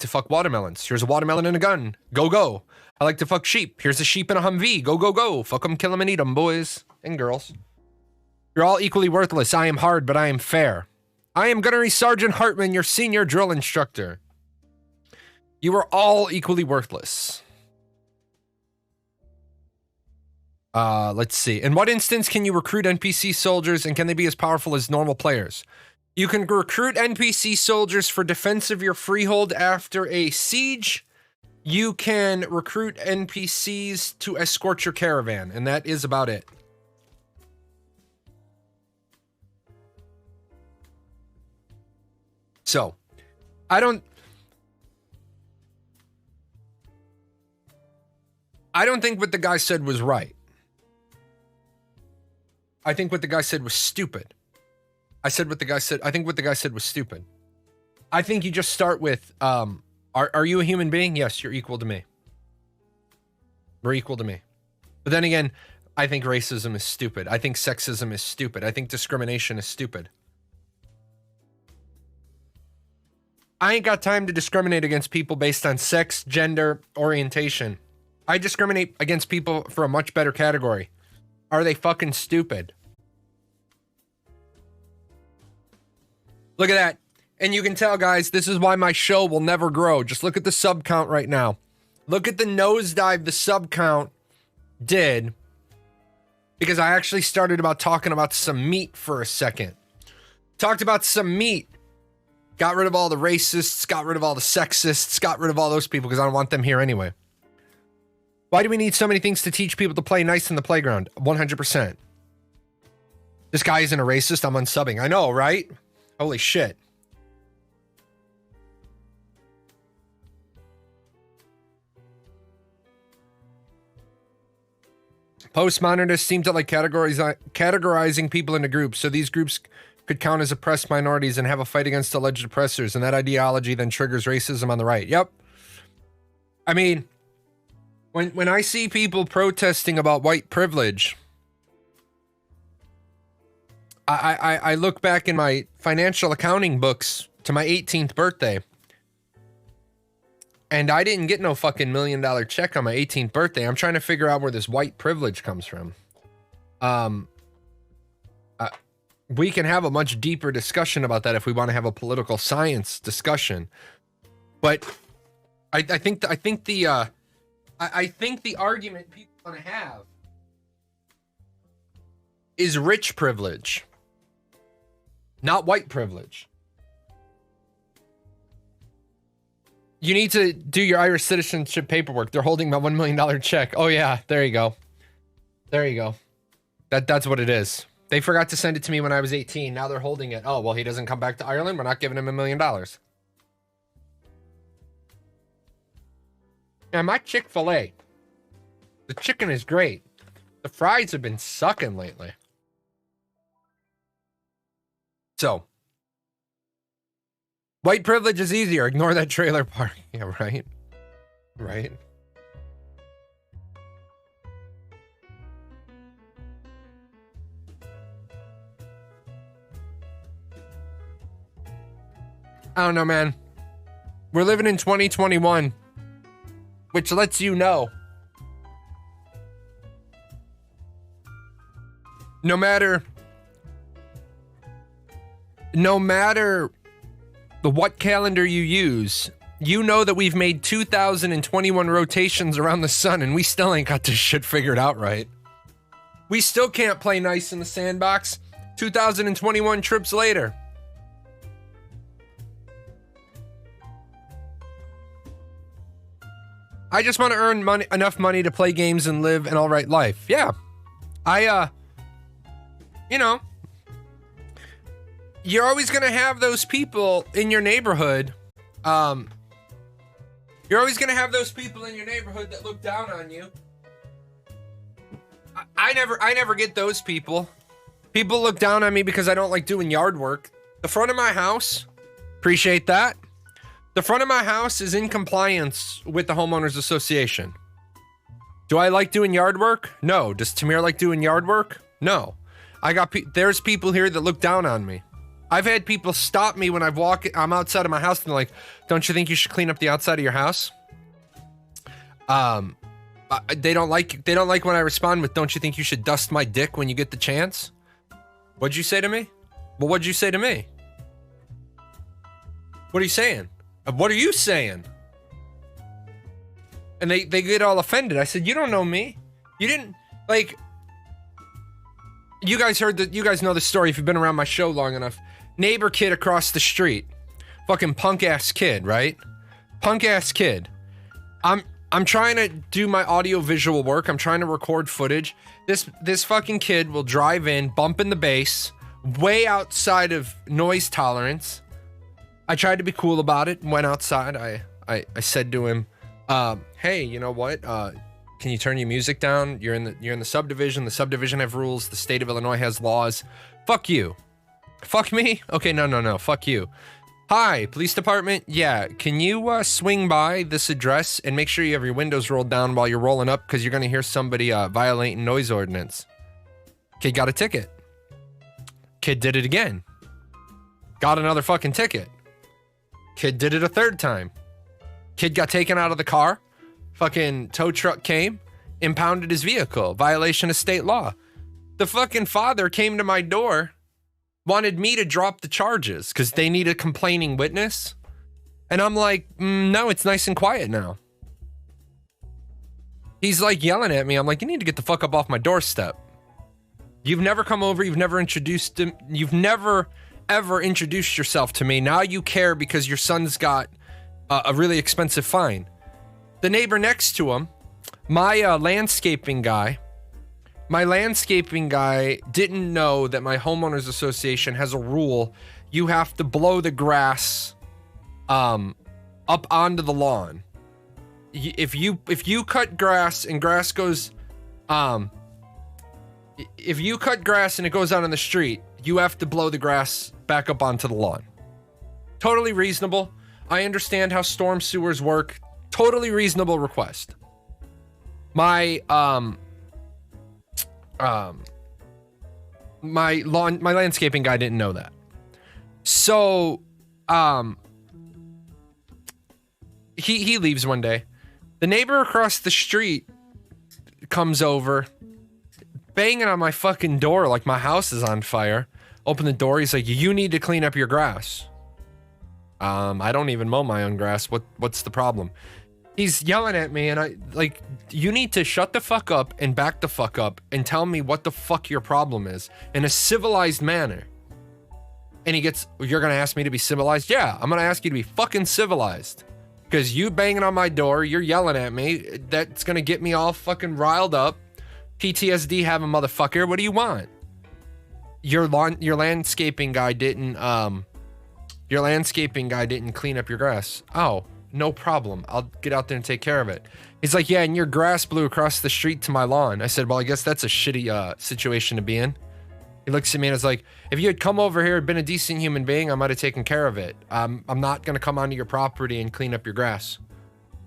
fuck watermelons. Here's a watermelon and a gun. Go go. I like to fuck sheep. Here's a sheep and a Humvee. Go go go. Fuck them, kill them, and eat them, boys and girls. You're all equally worthless. I am hard, but I am fair. I am Gunnery Sergeant Hartman, your senior drill instructor. You are all equally worthless. Let's see. In what instance can you recruit NPC soldiers, and can they be as powerful as normal players? You can recruit NPC soldiers for defense of your freehold after a siege. You can recruit NPCs to escort your caravan, and that is about it. So, I don't think what the guy said was right. I think what the guy said was stupid. I think what the guy said was stupid. I think you just start with, are you a human being? Yes, you're equal to me. We're equal to me. But then again, I think racism is stupid. I think sexism is stupid. I think discrimination is stupid. I ain't got time to discriminate against people based on sex, gender, orientation. I discriminate against people for a much better category. Are they fucking stupid? Look at that. And you can tell, guys, this is why my show will never grow. Just look at the sub count right now. Look at the nosedive the sub count did. Because I actually started talking about some meat for a second. Talked about some meat. Got rid of all the racists, got rid of all the sexists, got rid of all those people because I don't want them here anyway. Why do we need so many things to teach people to play nice in the playground? 100%. This guy isn't a racist, I'm unsubbing. I know, right? Holy shit. Postmodernists seem to like categorizing people into groups, so these groups could count as oppressed minorities and have a fight against alleged oppressors, and that ideology then triggers racism on the right. Yep. I mean, when I see people protesting about white privilege, I look back in my financial accounting books to my 18th birthday, and I didn't get no fucking $1 million check on my 18th birthday. I'm trying to figure out where this white privilege comes from. We can have a much deeper discussion about that if we want to have a political science discussion. But I think the argument people want to have is rich privilege, not white privilege. You need to do your Irish citizenship paperwork. They're holding my $1 million check. Oh yeah, there you go. There you go. That's what it is. They forgot to send it to me when I was 18. Now they're holding it. Oh, well, he doesn't come back to Ireland. We're not giving him $1 million. And my Chick-fil-A, the chicken is great. The fries have been sucking lately. So, white privilege is easier. Ignore that trailer park. Yeah, right. Right. I don't know, man. We're living in 2021, which lets you know no matter what calendar you use, you know that we've made 2021 rotations around the sun and we still ain't got this shit figured out right. We still can't play nice in the sandbox 2021 trips later. I just want to earn enough money to play games and live an alright life. Yeah. You know, you're always going to have those people in your neighborhood. You're always going to have those people in your neighborhood that look down on you. I never get those people. People look down on me because I don't like doing yard work. The front of my house, appreciate that. The front of my house is in compliance with the homeowners association. Do I like doing yard work? No. Does Tamir like doing yard work? No. There's people here that look down on me. I've had people stop me when I'm outside of my house and they're like, "Don't you think you should clean up the outside of your house?" They don't like when I respond with, "Don't you think you should dust my dick when you get the chance?" What'd you say to me? Well, what'd you say to me? What are you saying? What are you saying? And they get all offended. I said, "You don't know me. You didn't, like, you guys know the story if you've been around my show long enough. Neighbor kid across the street. Fucking punk ass kid, right? Punk ass kid. I'm trying to do my audio visual work. I'm trying to record footage. This fucking kid will drive in, bumping the bass, way outside of noise tolerance. I tried to be cool about it and went outside. I said to him, "Hey, you know what? Can you turn your music down? You're in the subdivision. The subdivision have rules. The state of Illinois has laws. Fuck you. Fuck me? Okay, no. Fuck you. Hi, police department. Yeah, can you swing by this address and make sure you have your windows rolled down while you're rolling up because you're gonna hear somebody violating noise ordinance." Kid got a ticket. Kid did it again. Got another fucking ticket. Kid did it a third time. Kid got taken out of the car. Fucking tow truck came, impounded his vehicle, violation of state law. The fucking father came to my door wanted me to drop the charges because they need a complaining witness. And I'm like, no, it's nice and quiet now. He's like yelling at me. I'm like, you need to get the fuck up off my doorstep. You've never come over. You've never introduced him. You've never, ever introduced yourself to me. Now you care because your son's got a really expensive fine. The neighbor next to him, my landscaping guy didn't know that my homeowners association has a rule. You have to blow the grass up onto the lawn. If you cut grass and grass goes if you cut grass and it goes out on the street, you have to blow the grass back up onto the lawn. Totally reasonable. I understand how storm sewers work. Totally reasonable request. My landscaping guy didn't know that. So he leaves one day. The neighbor across the street comes over, banging on my fucking door like my house is on fire. Open the door. He's like, you need to clean up your grass. I don't even mow my own grass. What's the problem? He's yelling at me, and I like, you need to shut the fuck up and back the fuck up and tell me what the fuck your problem is in a civilized manner. And he gets, you're gonna ask me to be civilized? Yeah, I'm gonna ask you to be fucking civilized. Because you banging on my door, you're yelling at me, that's gonna get me all fucking riled up. PTSD have a motherfucker. What do you want? Your landscaping guy didn't clean up your grass. Oh, no problem. I'll get out there and take care of it. He's like, yeah, and your grass blew across the street to my lawn. I said, well, I guess that's a shitty situation to be in. He looks at me and is like, if you had come over here and been a decent human being, I might have taken care of it. I'm not going to come onto your property and clean up your grass.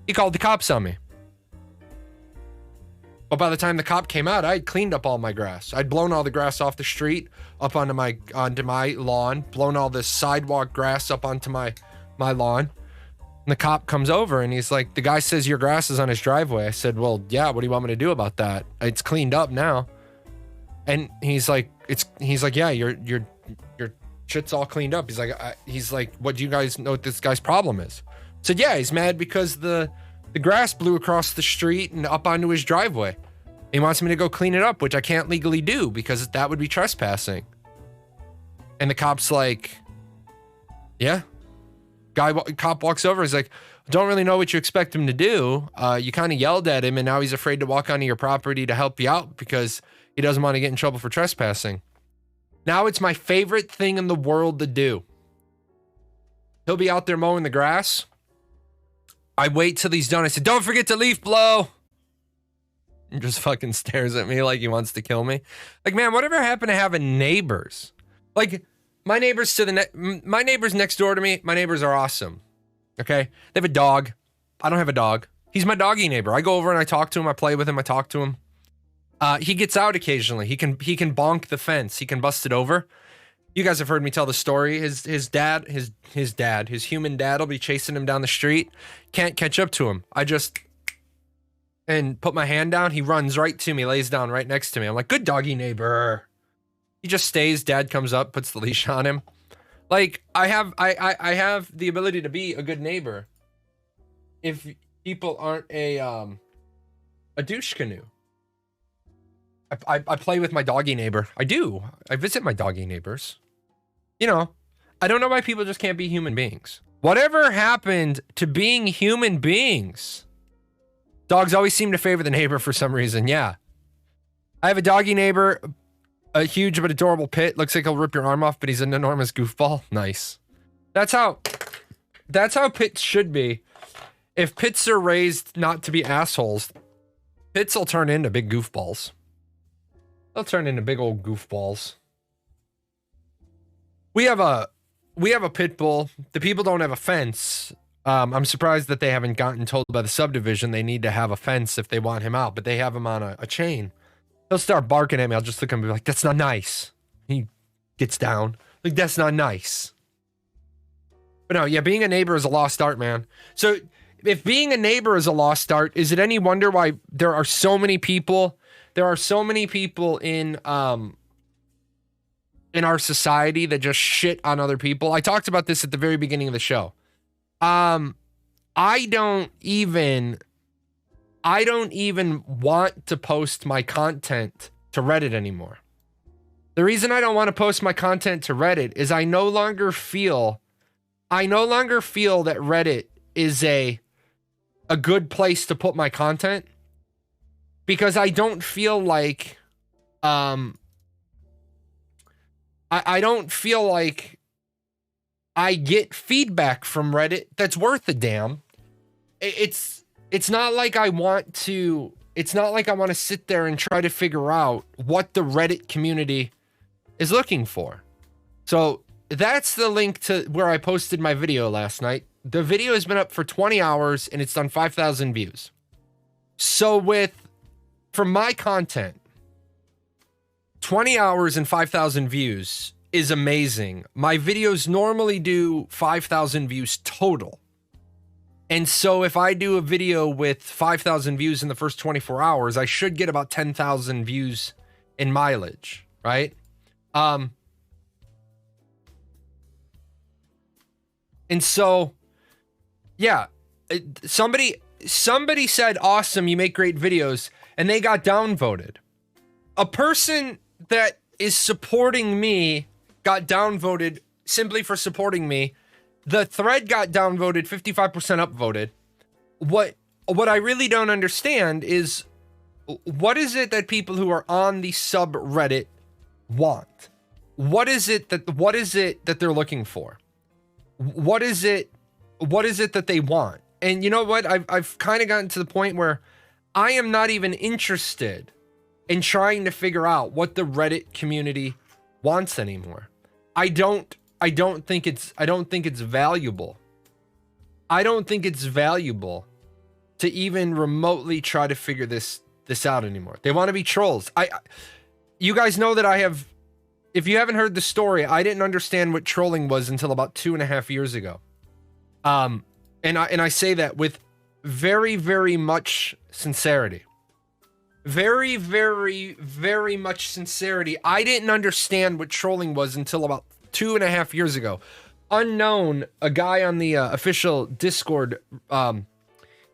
He called the cops on me. But by the time the cop came out, I had cleaned up all my grass. I'd blown all the grass off the street up onto my lawn, blown all the sidewalk grass up onto my lawn. And the cop comes over and he's like, the guy says your grass is on his driveway. I said, well, yeah, what do you want me to do about that? It's cleaned up now. And he's like, yeah, your shit's all cleaned up. He's like, what do you guys know what this guy's problem is? I said, yeah, he's mad because the grass blew across the street and up onto his driveway. He wants me to go clean it up, which I can't legally do because that would be trespassing. And the cop's like, yeah. Cop walks over. He's like, don't really know what you expect him to do. You kind of yelled at him and now he's afraid to walk onto your property to help you out because he doesn't want to get in trouble for trespassing. Now it's my favorite thing in the world to do. He'll be out there mowing the grass. I wait till he's done. I said, don't forget to leaf blow. He just fucking stares at me like he wants to kill me. Like, man, whatever happened to having neighbors? Like, my neighbors next door to me, my neighbors are awesome. Okay? They have a dog. I don't have a dog. He's my doggy neighbor. I go over and I talk to him. I play with him. I talk to him. He gets out occasionally. He can bonk the fence. He can bust it over. You guys have heard me tell the story. His human dad will be chasing him down the street. Can't catch up to him. I just put my hand down. He runs right to me, lays down right next to me. I'm like, good doggy neighbor. He just stays. Dad comes up, puts the leash on him. Like, I have the ability to be a good neighbor if people aren't a douche canoe. I play with my doggy neighbor. I do. I visit my doggy neighbors. You know, I don't know why people just can't be human beings. Whatever happened to being human beings? Dogs always seem to favor the neighbor for some reason. Yeah. I have a doggy neighbor, a huge but adorable pit. Looks like he'll rip your arm off, but he's an enormous goofball. Nice. That's how pits should be. If pits are raised not to be assholes, pits will turn into big goofballs. They'll turn into big old goofballs. We have a pit bull. The people don't have a fence. I'm surprised that they haven't gotten told by the subdivision they need to have a fence if they want him out, but they have him on a chain. He'll start barking at me. I'll just look at him and be like, that's not nice. He gets down. Like, that's not nice. But no, yeah, being a neighbor is a lost art, man. So if being a neighbor is a lost art, is it any wonder why there are so many people in in our society that just shit on other people. I talked about this at the very beginning of the show. I don't even want to post my content to Reddit anymore. The reason I don't want to post my content to Reddit is I no longer feel that Reddit is a good place to put my content, because I don't feel like I don't feel like I get feedback from Reddit that's worth a damn. It's not like I want to sit there and try to figure out what the Reddit community is looking for. So that's the link to where I posted my video last night. The video has been up for 20 hours and it's done 5,000 views. So for my content, 20 hours and 5,000 views is amazing. My videos normally do 5,000 views total. And so if I do a video with 5,000 views in the first 24 hours, I should get about 10,000 views in mileage, right? And so, yeah, somebody said, awesome, you make great videos, and they got downvoted. A person that is supporting me got downvoted simply for supporting me. The thread got downvoted, 55% upvoted. What I really don't understand is, what is it that people who are on the subreddit want? What is it that they're looking for? What is it that they want? And you know what? I've kind of gotten to the point where I am not even interested in trying to figure out what the Reddit community wants anymore. I don't think it's valuable. I don't think it's valuable to even remotely try to figure this out anymore. They want to be trolls. You guys know that if you haven't heard the story, I didn't understand what trolling was until about 2.5 years ago. And I say that with very, very much sincerity. Very, very, very much sincerity. I didn't understand what trolling was until about 2.5 years ago. Unknown, a guy on the official Discord,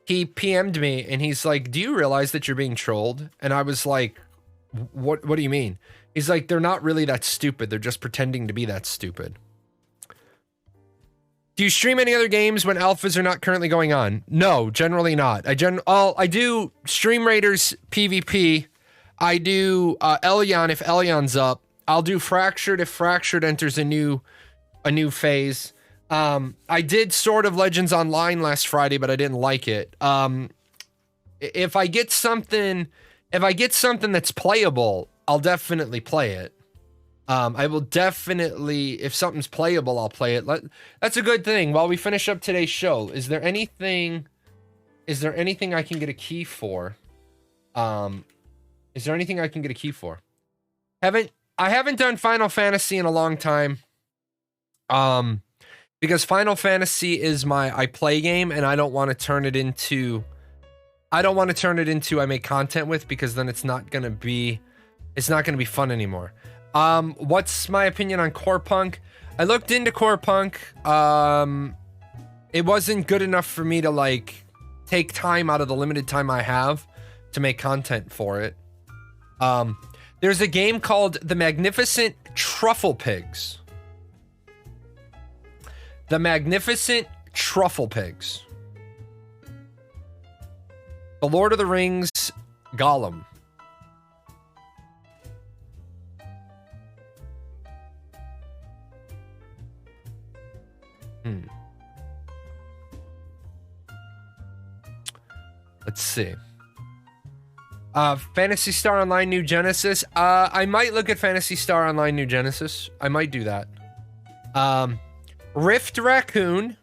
he PM'd me and he's like, do you realize that you're being trolled? And I was like, what do you mean? He's like, they're not really that stupid. They're just pretending to be that stupid. Do you stream any other games when alphas are not currently going on? No, generally not. I do Stream Raiders PvP. I do Elyon if Elyon's up. I'll do Fractured if Fractured enters a new phase. I did Sword of Legends Online last Friday, but I didn't like it. If I get something that's playable, I'll definitely play it. I will definitely, if something's playable, I'll play it. That's a good thing. While we finish up today's show, is there anything I can get a key for? Is there anything I can get a key for? I haven't done Final Fantasy in a long time. Because Final Fantasy is I play game, and I don't want to turn it into I make content with, because then it's not gonna be fun anymore. What's my opinion on Core Punk? I looked into Core Punk. It wasn't good enough for me to take time out of the limited time I have to make content for it. There's a game called The Magnificent Truffle Pigs. The Magnificent Truffle Pigs. The Lord of the Rings Gollum. Let's see. Phantasy Star Online New Genesis. I might look at Phantasy Star Online New Genesis. I might do that. Rift Raccoon.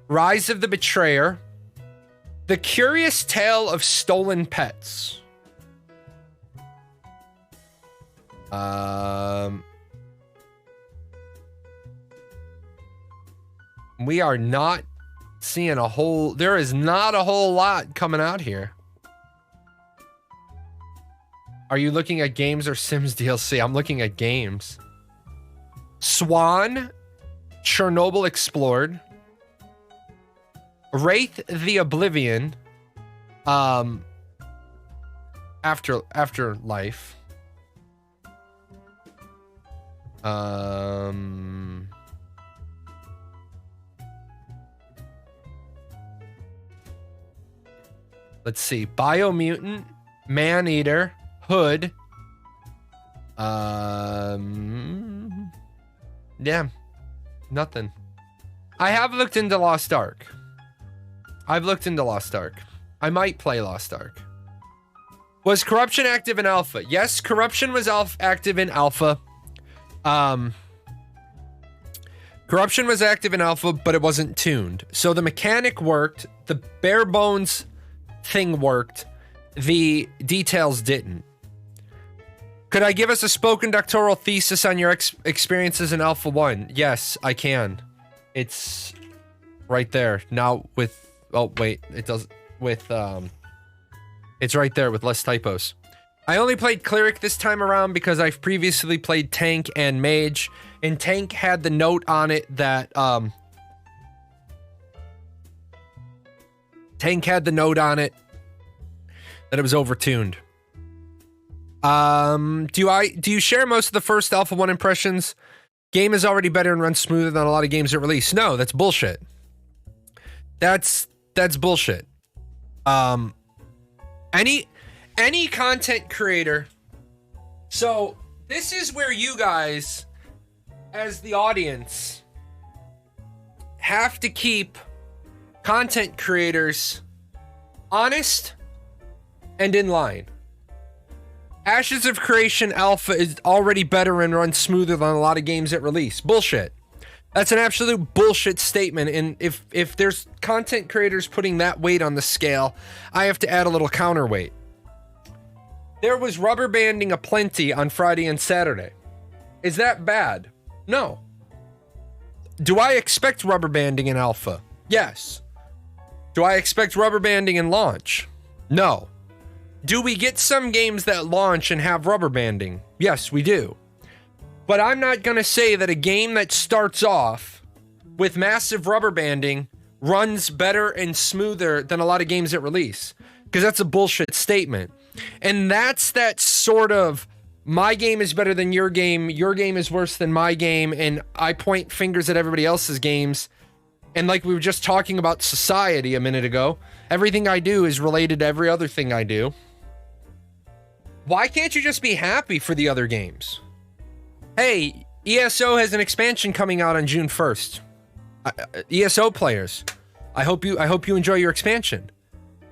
Rise of the Betrayer. The Curious Tale of Stolen Pets. We are not seeing there is not a whole lot coming out here. Are you looking at games or Sims DLC? I'm looking at games. Swan, Chernobyl Explored, Wraith the Oblivion, Afterlife, let's see, Biomutant, Maneater, Hood, yeah, nothing. I have looked into Lost Ark. I might play Lost Ark. Was corruption active in alpha? Yes, corruption was active in alpha. Corruption was active in alpha, but it wasn't tuned. So the mechanic worked, the bare bones thing worked, the details didn't. Could I give us a spoken doctoral thesis on your experiences in Alpha 1? Yes, I can. It's right there. Now with... Oh, wait. It does... With, it's right there with less typos. I only played Cleric this time around because I've previously played Tank and Mage. And Tank had the note on it that, Tank had the note on it that it was overtuned. Do you share most of the first Alpha 1 impressions? Game is already better and runs smoother than a lot of games at release. No, that's bullshit. That's bullshit. Any content creator. So this is where you guys, as the audience, have to keep content creators honest and in line. Ashes of Creation Alpha is already better and runs smoother than a lot of games at release. Bullshit. That's an absolute bullshit statement, and if there's content creators putting that weight on the scale, I have to add a little counterweight. There was rubber banding aplenty on Friday and Saturday. Is that bad? No. Do I expect rubber banding in Alpha? Yes. Do I expect rubber banding in launch? No. Do we get some games that launch and have rubber banding? Yes, we do. But I'm not going to say that a game that starts off with massive rubber banding runs better and smoother than a lot of games at release, because that's a bullshit statement. And that's that sort of, my game is better than your game is worse than my game, and I point fingers at everybody else's games. And like we were just talking about society a minute ago, everything I do is related to every other thing I do. Why can't you just be happy for the other games? Hey, ESO has an expansion coming out on June 1st. ESO players, I hope you enjoy your expansion.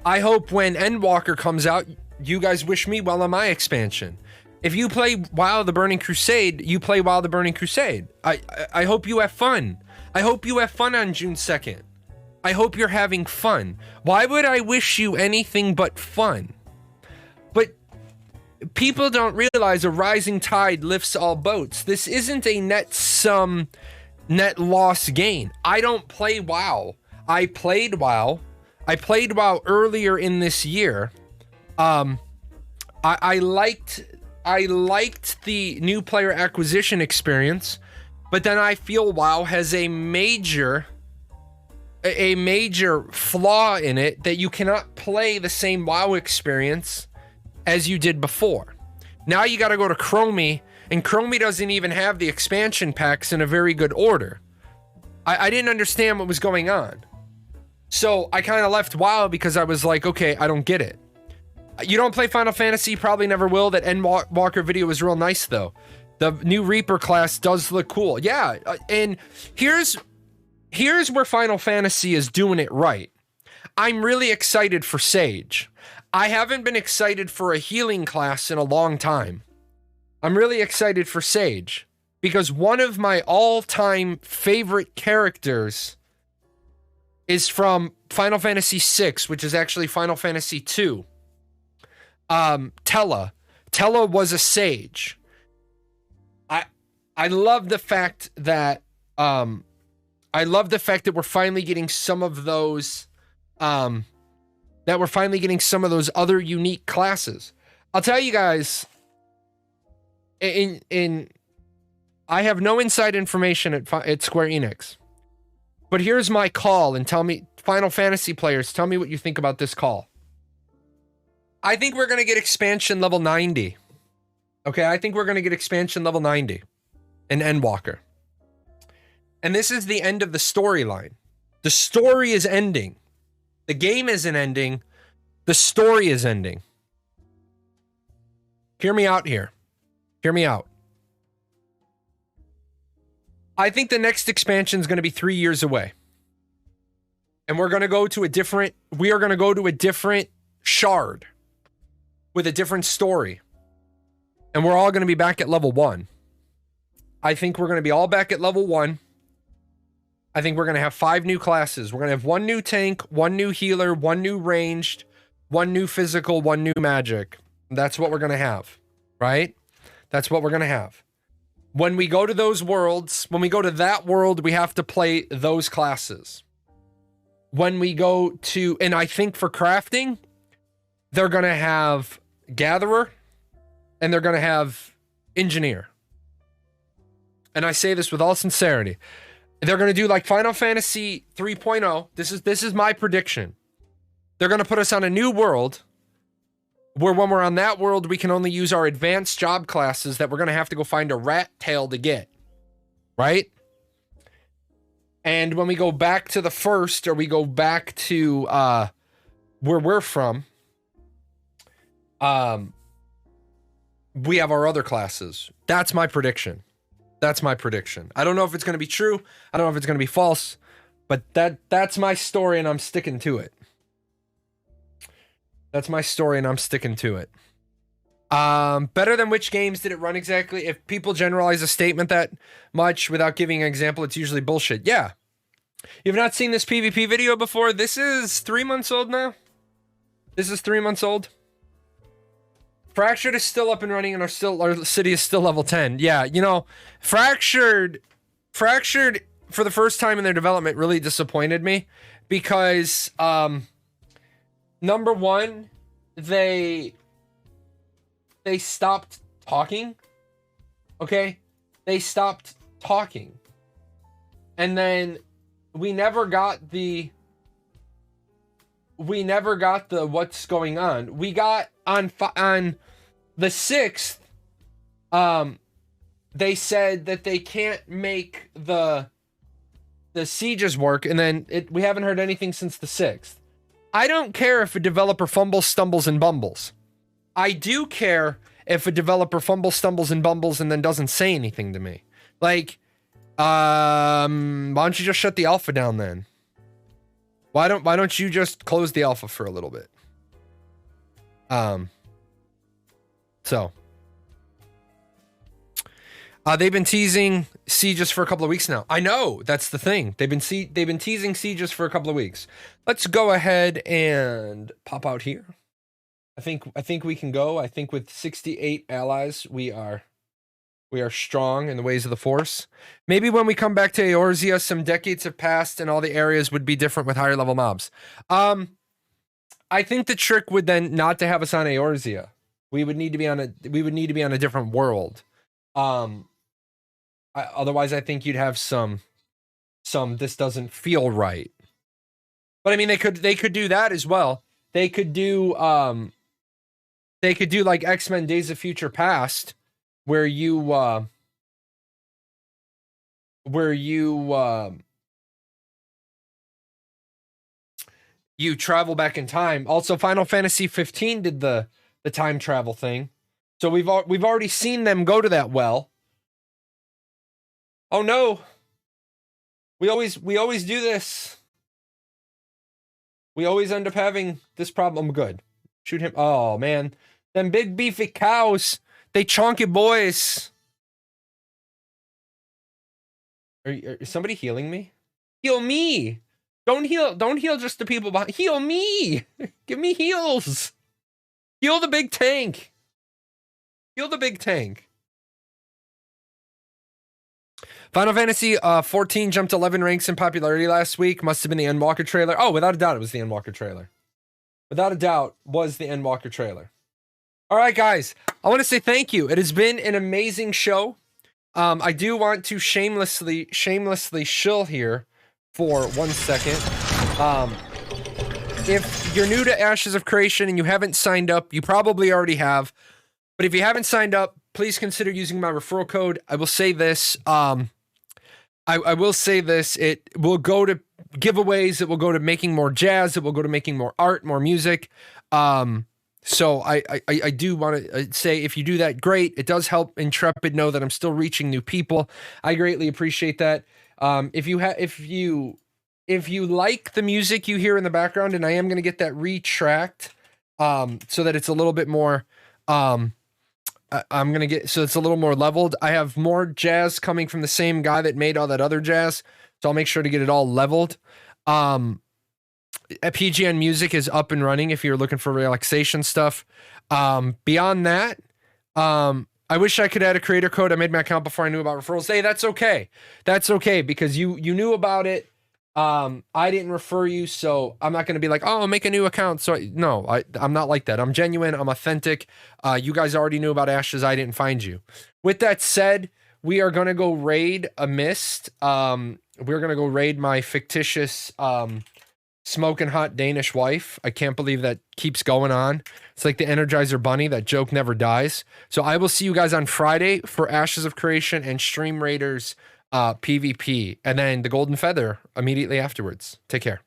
I hope when Endwalker comes out, you guys wish me well on my expansion. If you play WoW the Burning Crusade, you play WoW the Burning Crusade. I hope you have fun. I hope you have fun on June 2nd. I hope you're having fun. Why would I wish you anything but fun? But people don't realize a rising tide lifts all boats. This isn't a net sum, net loss gain. I don't play WoW. I played WoW. I played WoW earlier in this year. I liked the new player acquisition experience, but then I feel WoW has a major flaw in it that you cannot play the same WoW experience as you did before. Now you got to go to Chromie, and Chromie doesn't even have the expansion packs in a very good order. I didn't understand what was going on. So I kind of left WoW because I was like, okay, I don't get it. You don't play Final Fantasy, you probably never will. That Endwalker video was real nice though. The new Reaper class does look cool. Yeah, and here's where Final Fantasy is doing it right. I'm really excited for Sage. I haven't been excited for a healing class in a long time. I'm really excited for Sage because one of my all-time favorite characters is from Final Fantasy VI, which is actually Final Fantasy II. Tella was a Sage. I love the fact that we're finally getting some of those other unique classes. I'll tell you guys, in I have no inside information at Square Enix. But here's my call, and tell me, Final Fantasy players, tell me what you think about this call. I think we're going to get expansion level 90. Okay, I think we're going to get expansion level 90 in Endwalker. And this is the end of the storyline. The story is ending. The game isn't ending. The story is ending. Hear me out here. Hear me out. I think the next expansion is going to be 3 years away. And we're going to go to a different shard with a different story. And we're all going to be back at level 1. I think we're going to be all back at level 1. I think we're going to have 5 new classes. We're going to have 1 new tank, 1 new healer, 1 new ranged, 1 new physical, 1 new magic. That's what we're going to have, right? That's what we're going to have. When we go to those worlds, when we go to that world, we have to play those classes. When we go to, and I think for crafting, they're going to have Gatherer and they're going to have Engineer. And I say this with all sincerity. They're going to do like Final Fantasy 3.0. This is my prediction. They're going to put us on a new world where when we're on that world, we can only use our advanced job classes that we're going to have to go find a rat tail to get. Right? And when we go back to the first, or we go back to where we're from, we have our other classes. That's my prediction. That's my prediction. I don't know if it's going to be true. I don't know if it's going to be false. But that's my story, and I'm sticking to it. That's my story, and I'm sticking to it. Better than which games did it run exactly? If people generalize a statement that much without giving an example, it's usually bullshit. Yeah. You've not seen this PvP video before? This is 3 months old now. This is 3 months old. Fractured is still up and running, and our city is still level 10. Yeah, you know, Fractured for the first time in their development really disappointed me because number one, they stopped talking. Okay? They stopped talking. And then we never got the what's going on. We got on the 6th, they said that they can't make the sieges work, and then we haven't heard anything since the 6th. I don't care if a developer fumbles, stumbles, and bumbles. I do care if a developer fumbles, stumbles, and bumbles and then doesn't say anything to me. Like, why don't you just shut the alpha down then? Why don't you just close the alpha for a little bit? So they've been teasing sieges for a couple of weeks now. I know, that's the thing. They've been teasing sieges for a couple of weeks. Let's go ahead and pop out here. I think we can go. I think with 68 allies, we are strong in the ways of the Force. Maybe when we come back to Eorzea, some decades have passed and all the areas would be different with higher level mobs. I think the trick would then not to have us on Eorzea. We would need to be on a different world. Otherwise, I think you'd have some this doesn't feel right. But I mean, they could do that as well. They could do like X-Men Days of Future Past, where you travel back in time. Also, Final Fantasy 15 did the time travel thing. So we've already seen them go to that well. Oh no. We always do this. We always end up having this problem. Good. Shoot him. Oh man. Them big beefy cows. They chonky boys. Is somebody healing me? Heal me. Don't heal just the people behind. Heal me. Give me heals. Heal the big tank. Heal the big tank. Final Fantasy 14 jumped 11 ranks in popularity last week. Must have been the Endwalker trailer. Oh, without a doubt, it was the Endwalker trailer. Without a doubt, was the Endwalker trailer. All right, guys. I want to say thank you. It has been an amazing show. I do want to shamelessly shill here for 1 second. If you're new to Ashes of Creation and you haven't signed up, you probably already have. But if you haven't signed up, please consider using my referral code. I will say this. I will say this. It will go to giveaways. It will go to making more jazz. It will go to making more art, more music. So I do want to say, if you do that, great. It does help Intrepid know that I'm still reaching new people. I greatly appreciate that. If you like the music you hear in the background, and I am going to get that retracked, so that it's a little bit more, I'm going to get, so it's a little more leveled. I have more jazz coming from the same guy that made all that other jazz. So I'll make sure to get it all leveled. PGN Music is up and running if you're looking for relaxation stuff. Beyond that, I wish I could add a creator code. I made my account before I knew about referrals. Hey, that's okay. That's okay, because you knew about it. I didn't refer you, so I'm not going to be like, oh, make a new account. So no, I'm not like that. I'm genuine. I'm authentic. You guys already knew about Ashes. I didn't find you. With that said, we are going to go raid a mist. We're going to go raid my fictitious, smoking hot Danish wife. I can't believe that keeps going on. It's like the Energizer Bunny. That joke never dies. So I will see you guys on Friday for Ashes of Creation and Stream Raiders PvP, and then the Golden Feather immediately afterwards. Take care.